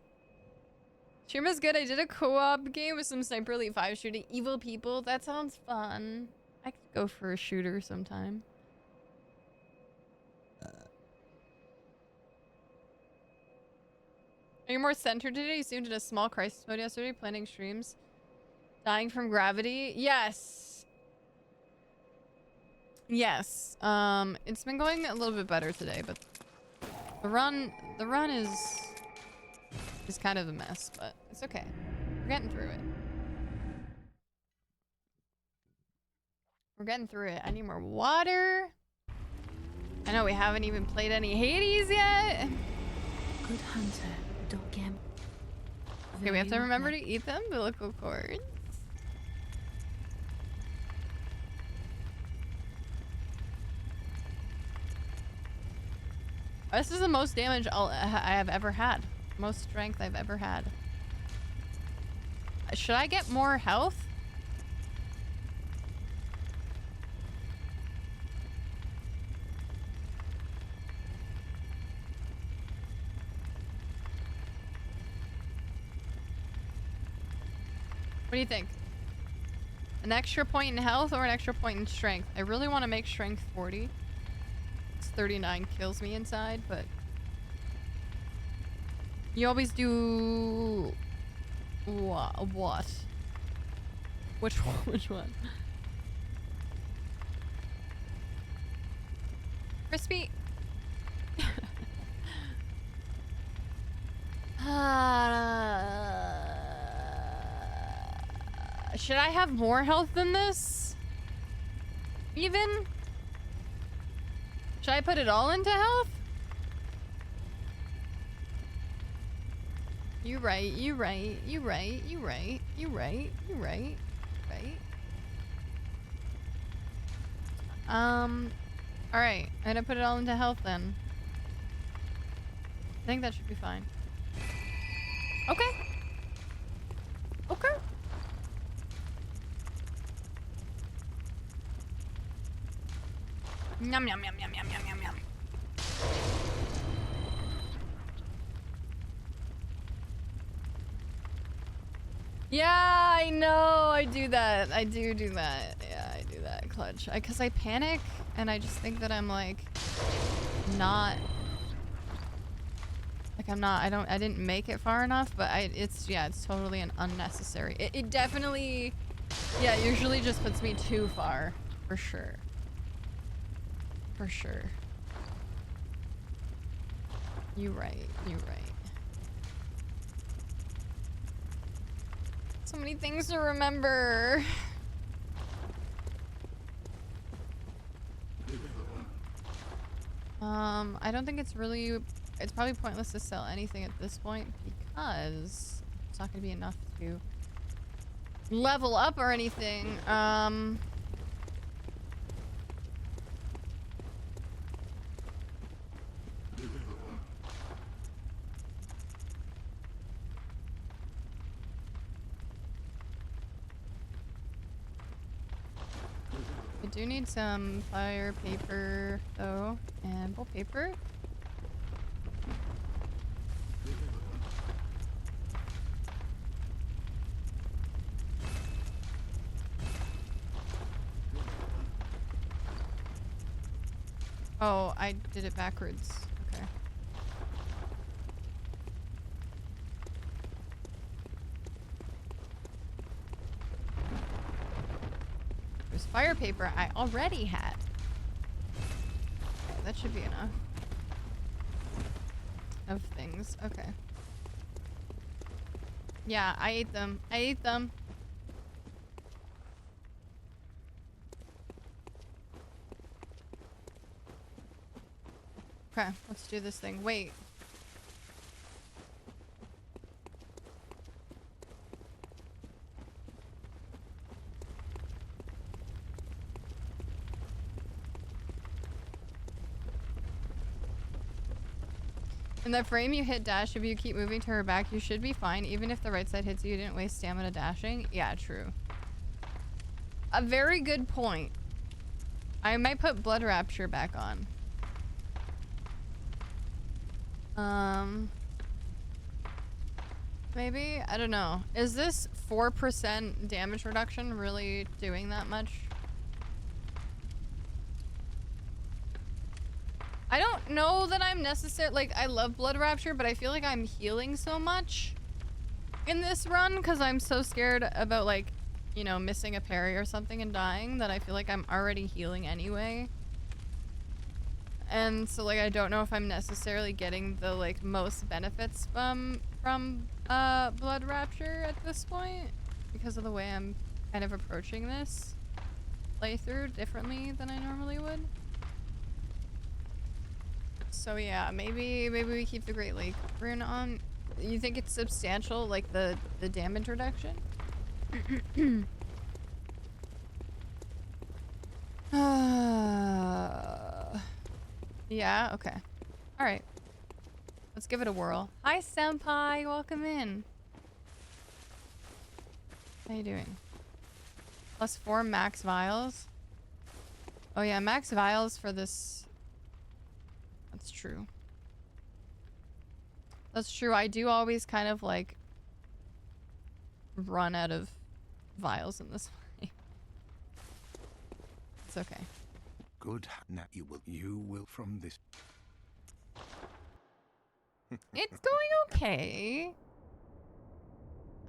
Shirma's good. I did a co-op game with some Sniper Elite 5 shooting evil people. That sounds fun. I could go for a shooter sometime. Are you more centered today? You seemed in a small crisis mode yesterday, planning streams. Dying from gravity? Yes. Yes. It's been going a little bit better today, but the run is kind of a mess, but it's okay. We're getting through it. We're getting through it. I need more water. I know we haven't even played any Hades yet. Good hunter, don't gamble. Okay, we have to remember to eat the umbilical cords. This is the most damage I have ever had. Most strength I've ever had. Should I get more health? do you think? An extra point in health or an extra point in strength? I really want to make strength 40. It's 39 kills me inside, but you always do what? Which one? Which one? Crispy. Should I have more health than this? Even? Should I put it all into health? You right, you right, you right, you right, you right, you right, right. Alright, I'm gonna put it all into health then. I think that should be fine. Okay. Okay. Yum yum yum yum yum yum yum yum. Yeah, I know. I do that. I do that. Yeah, I do that. Clutch. Cause I panic and I just think that I'm like not. Like I'm not. I didn't make it far enough. But it's totally an unnecessary. It definitely. Yeah, usually just puts me too far, for sure. For sure. You right. You right. So many things to remember. I don't think it's really... It's probably pointless to sell anything at this point because it's not going to be enough to level up or anything. I do need some fire paper though, and wallpaper. Oh, I did it backwards. Okay. There's fire paper I already had. Okay, that should be enough. Of things. Okay. Yeah, I ate them. I ate them. Okay, let's do this thing. Wait. In that frame you hit dash, if you keep moving to her back, you should be fine. Even if the right side hits you, you didn't waste stamina dashing. Yeah, true. A very good point. I might put Blood Rapture back on. Maybe? I don't know. Is this 4% damage reduction really doing that much? I don't know that I'm necessarily, like, I love Blood Rapture, but I feel like I'm healing so much in this run because I'm so scared about, like, you know, missing a parry or something and dying that I feel like I'm already healing anyway. And so, like, I don't know if I'm necessarily getting the, like, most benefits from Blood Rapture at this point because of the way I'm kind of approaching this playthrough differently than I normally would. So yeah, maybe we keep the Great Lake rune on. You think it's substantial, like the damage reduction? Yeah, okay. Alright. Let's give it a whirl. Hi, Senpai! Welcome in. How you doing? +4 max vials. Oh yeah, max vials for this. That's true. That's true. I do always kind of like run out of vials in this way. It's okay. Good. Now you will from this. It's going okay.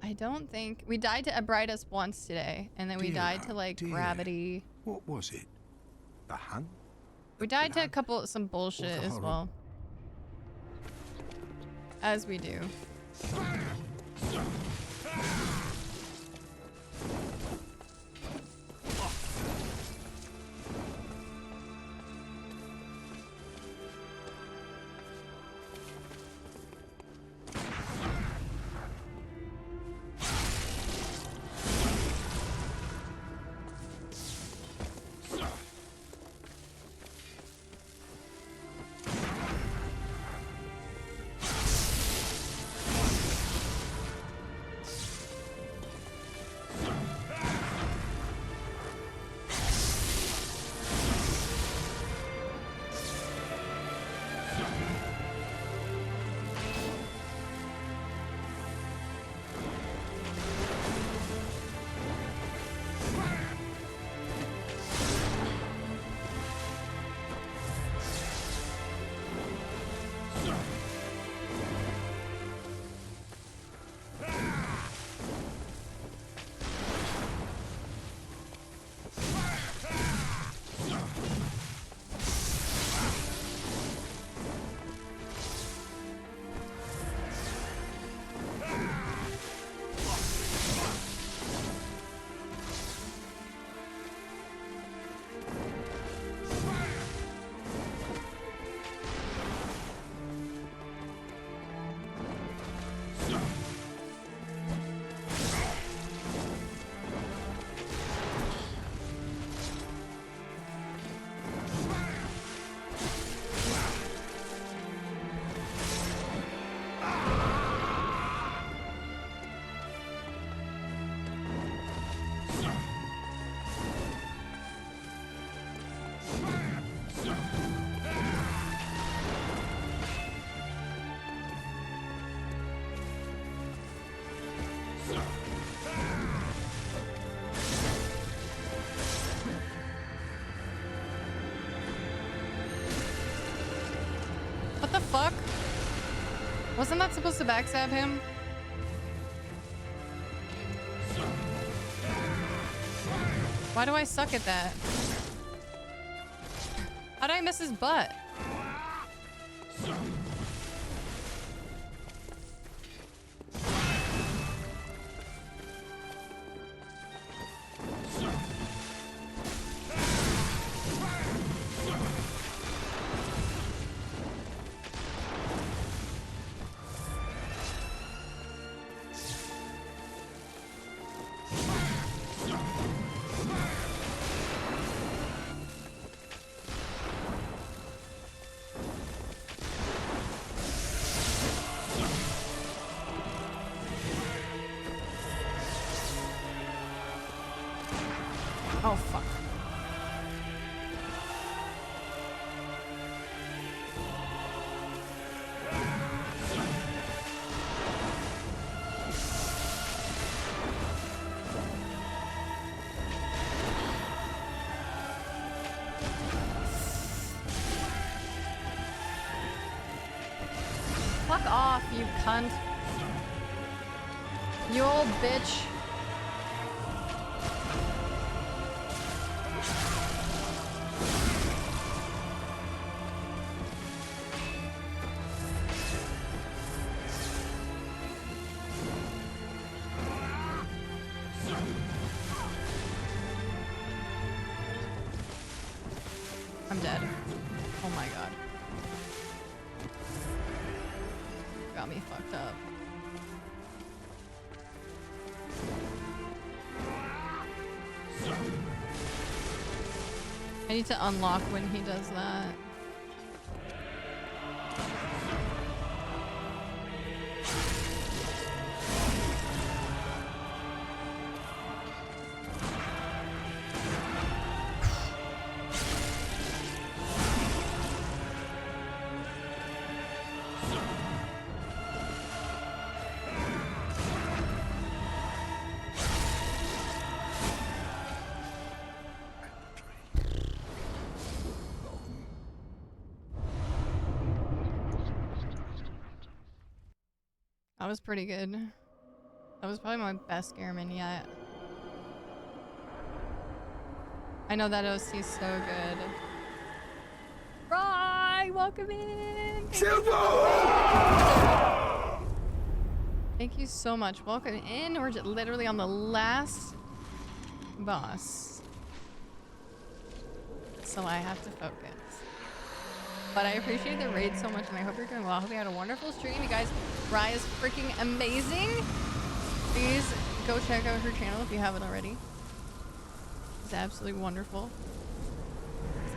I don't think we died to Abritus once today, and then we died to like gravity. What was it? The hunt? We died to some bullshit as well. As we do. What the fuck? Wasn't that supposed to backstab him? Why do I suck at that? How did I miss his butt? Oh, fuck. Fuck off, you cunt. You old bitch. I'm dead. Oh my god. Got me fucked up. I need to unlock when he does that. That was pretty good. That was probably my best Gearman yet. I know that OC's so good. Rye, welcome in. Thank you so much. Welcome in. We're just literally on the last boss. So I have to focus. But I appreciate the raid so much and I hope you're doing well. I hope you had a wonderful stream. You guys, Rye is freaking amazing. Please go check out her channel if you haven't already. It's absolutely wonderful.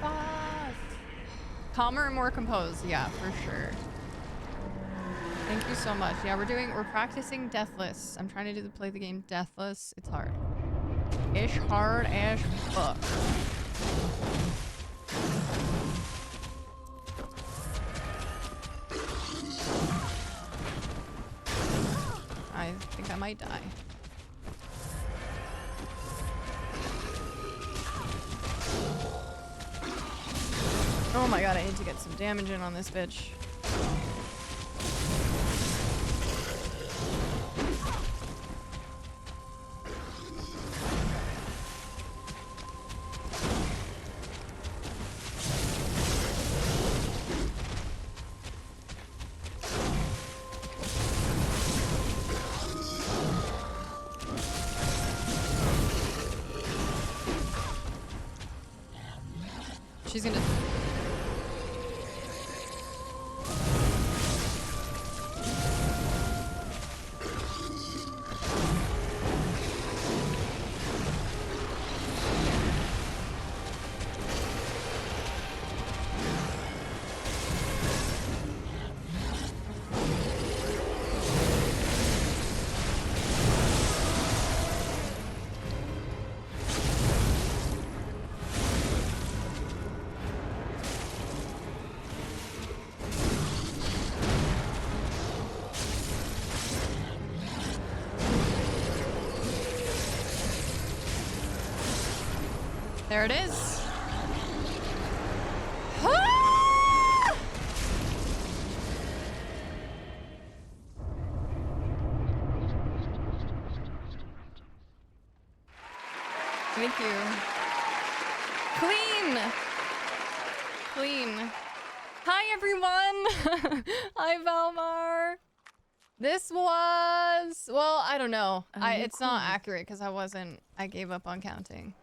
Boss. Calmer and more composed. Yeah, for sure. Thank you so much. Yeah, we're practicing Deathless. I'm trying to play the game Deathless. It's hard. Ish hard as fuck. I think I might die. Oh my god, I need to get some damage in on this bitch. She's gonna... There it is. Ah! Thank you. Clean. Clean. Hi everyone. Hi Valmar. This was, well, I don't know. It's not accurate because I gave up on counting.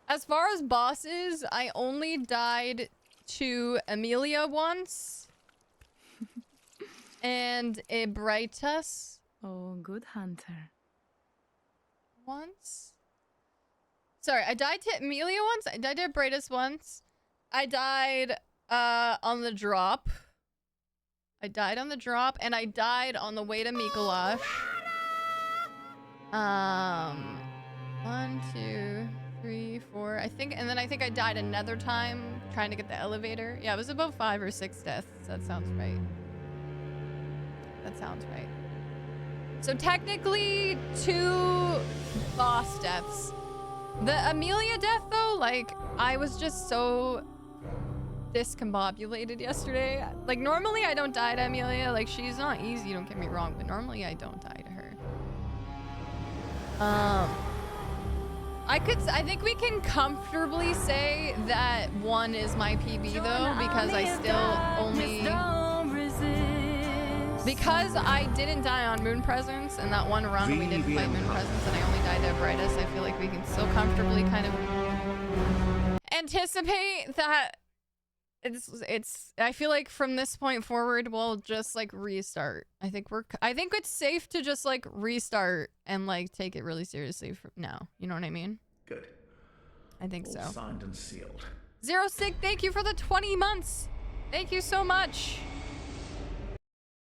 As far as bosses, I only died to Amelia once. And Ebrightus. Oh, good hunter. Once? Sorry, I died to Amelia once. I died to Ebrightus once. I died on the drop. I died on the drop, and I died on the way to Mikolash. 1, 2, 3, 4. I think, and then I think I died another time trying to get the elevator. Yeah, it was about 5 or 6 deaths. That sounds right. That sounds right. So technically 2 boss deaths. The Amelia death though, like I was just so discombobulated yesterday. Like normally I don't die to Amelia. Like she's not easy, don't get me wrong, but normally I don't die to her. I think we can comfortably say that 1 is my PB though, because I still only... Because I didn't die on Moon Presence, and that one run we didn't fight Moon Presence, and I only died to Brightest, I feel like we can still comfortably kind of anticipate that I feel like from this point forward, we'll just like restart. I think it's safe to just like restart and like take it really seriously now. You know what I mean? Good. I think All so. signed and sealed. Zero Sick, thank you for the 20 months. Thank you so much.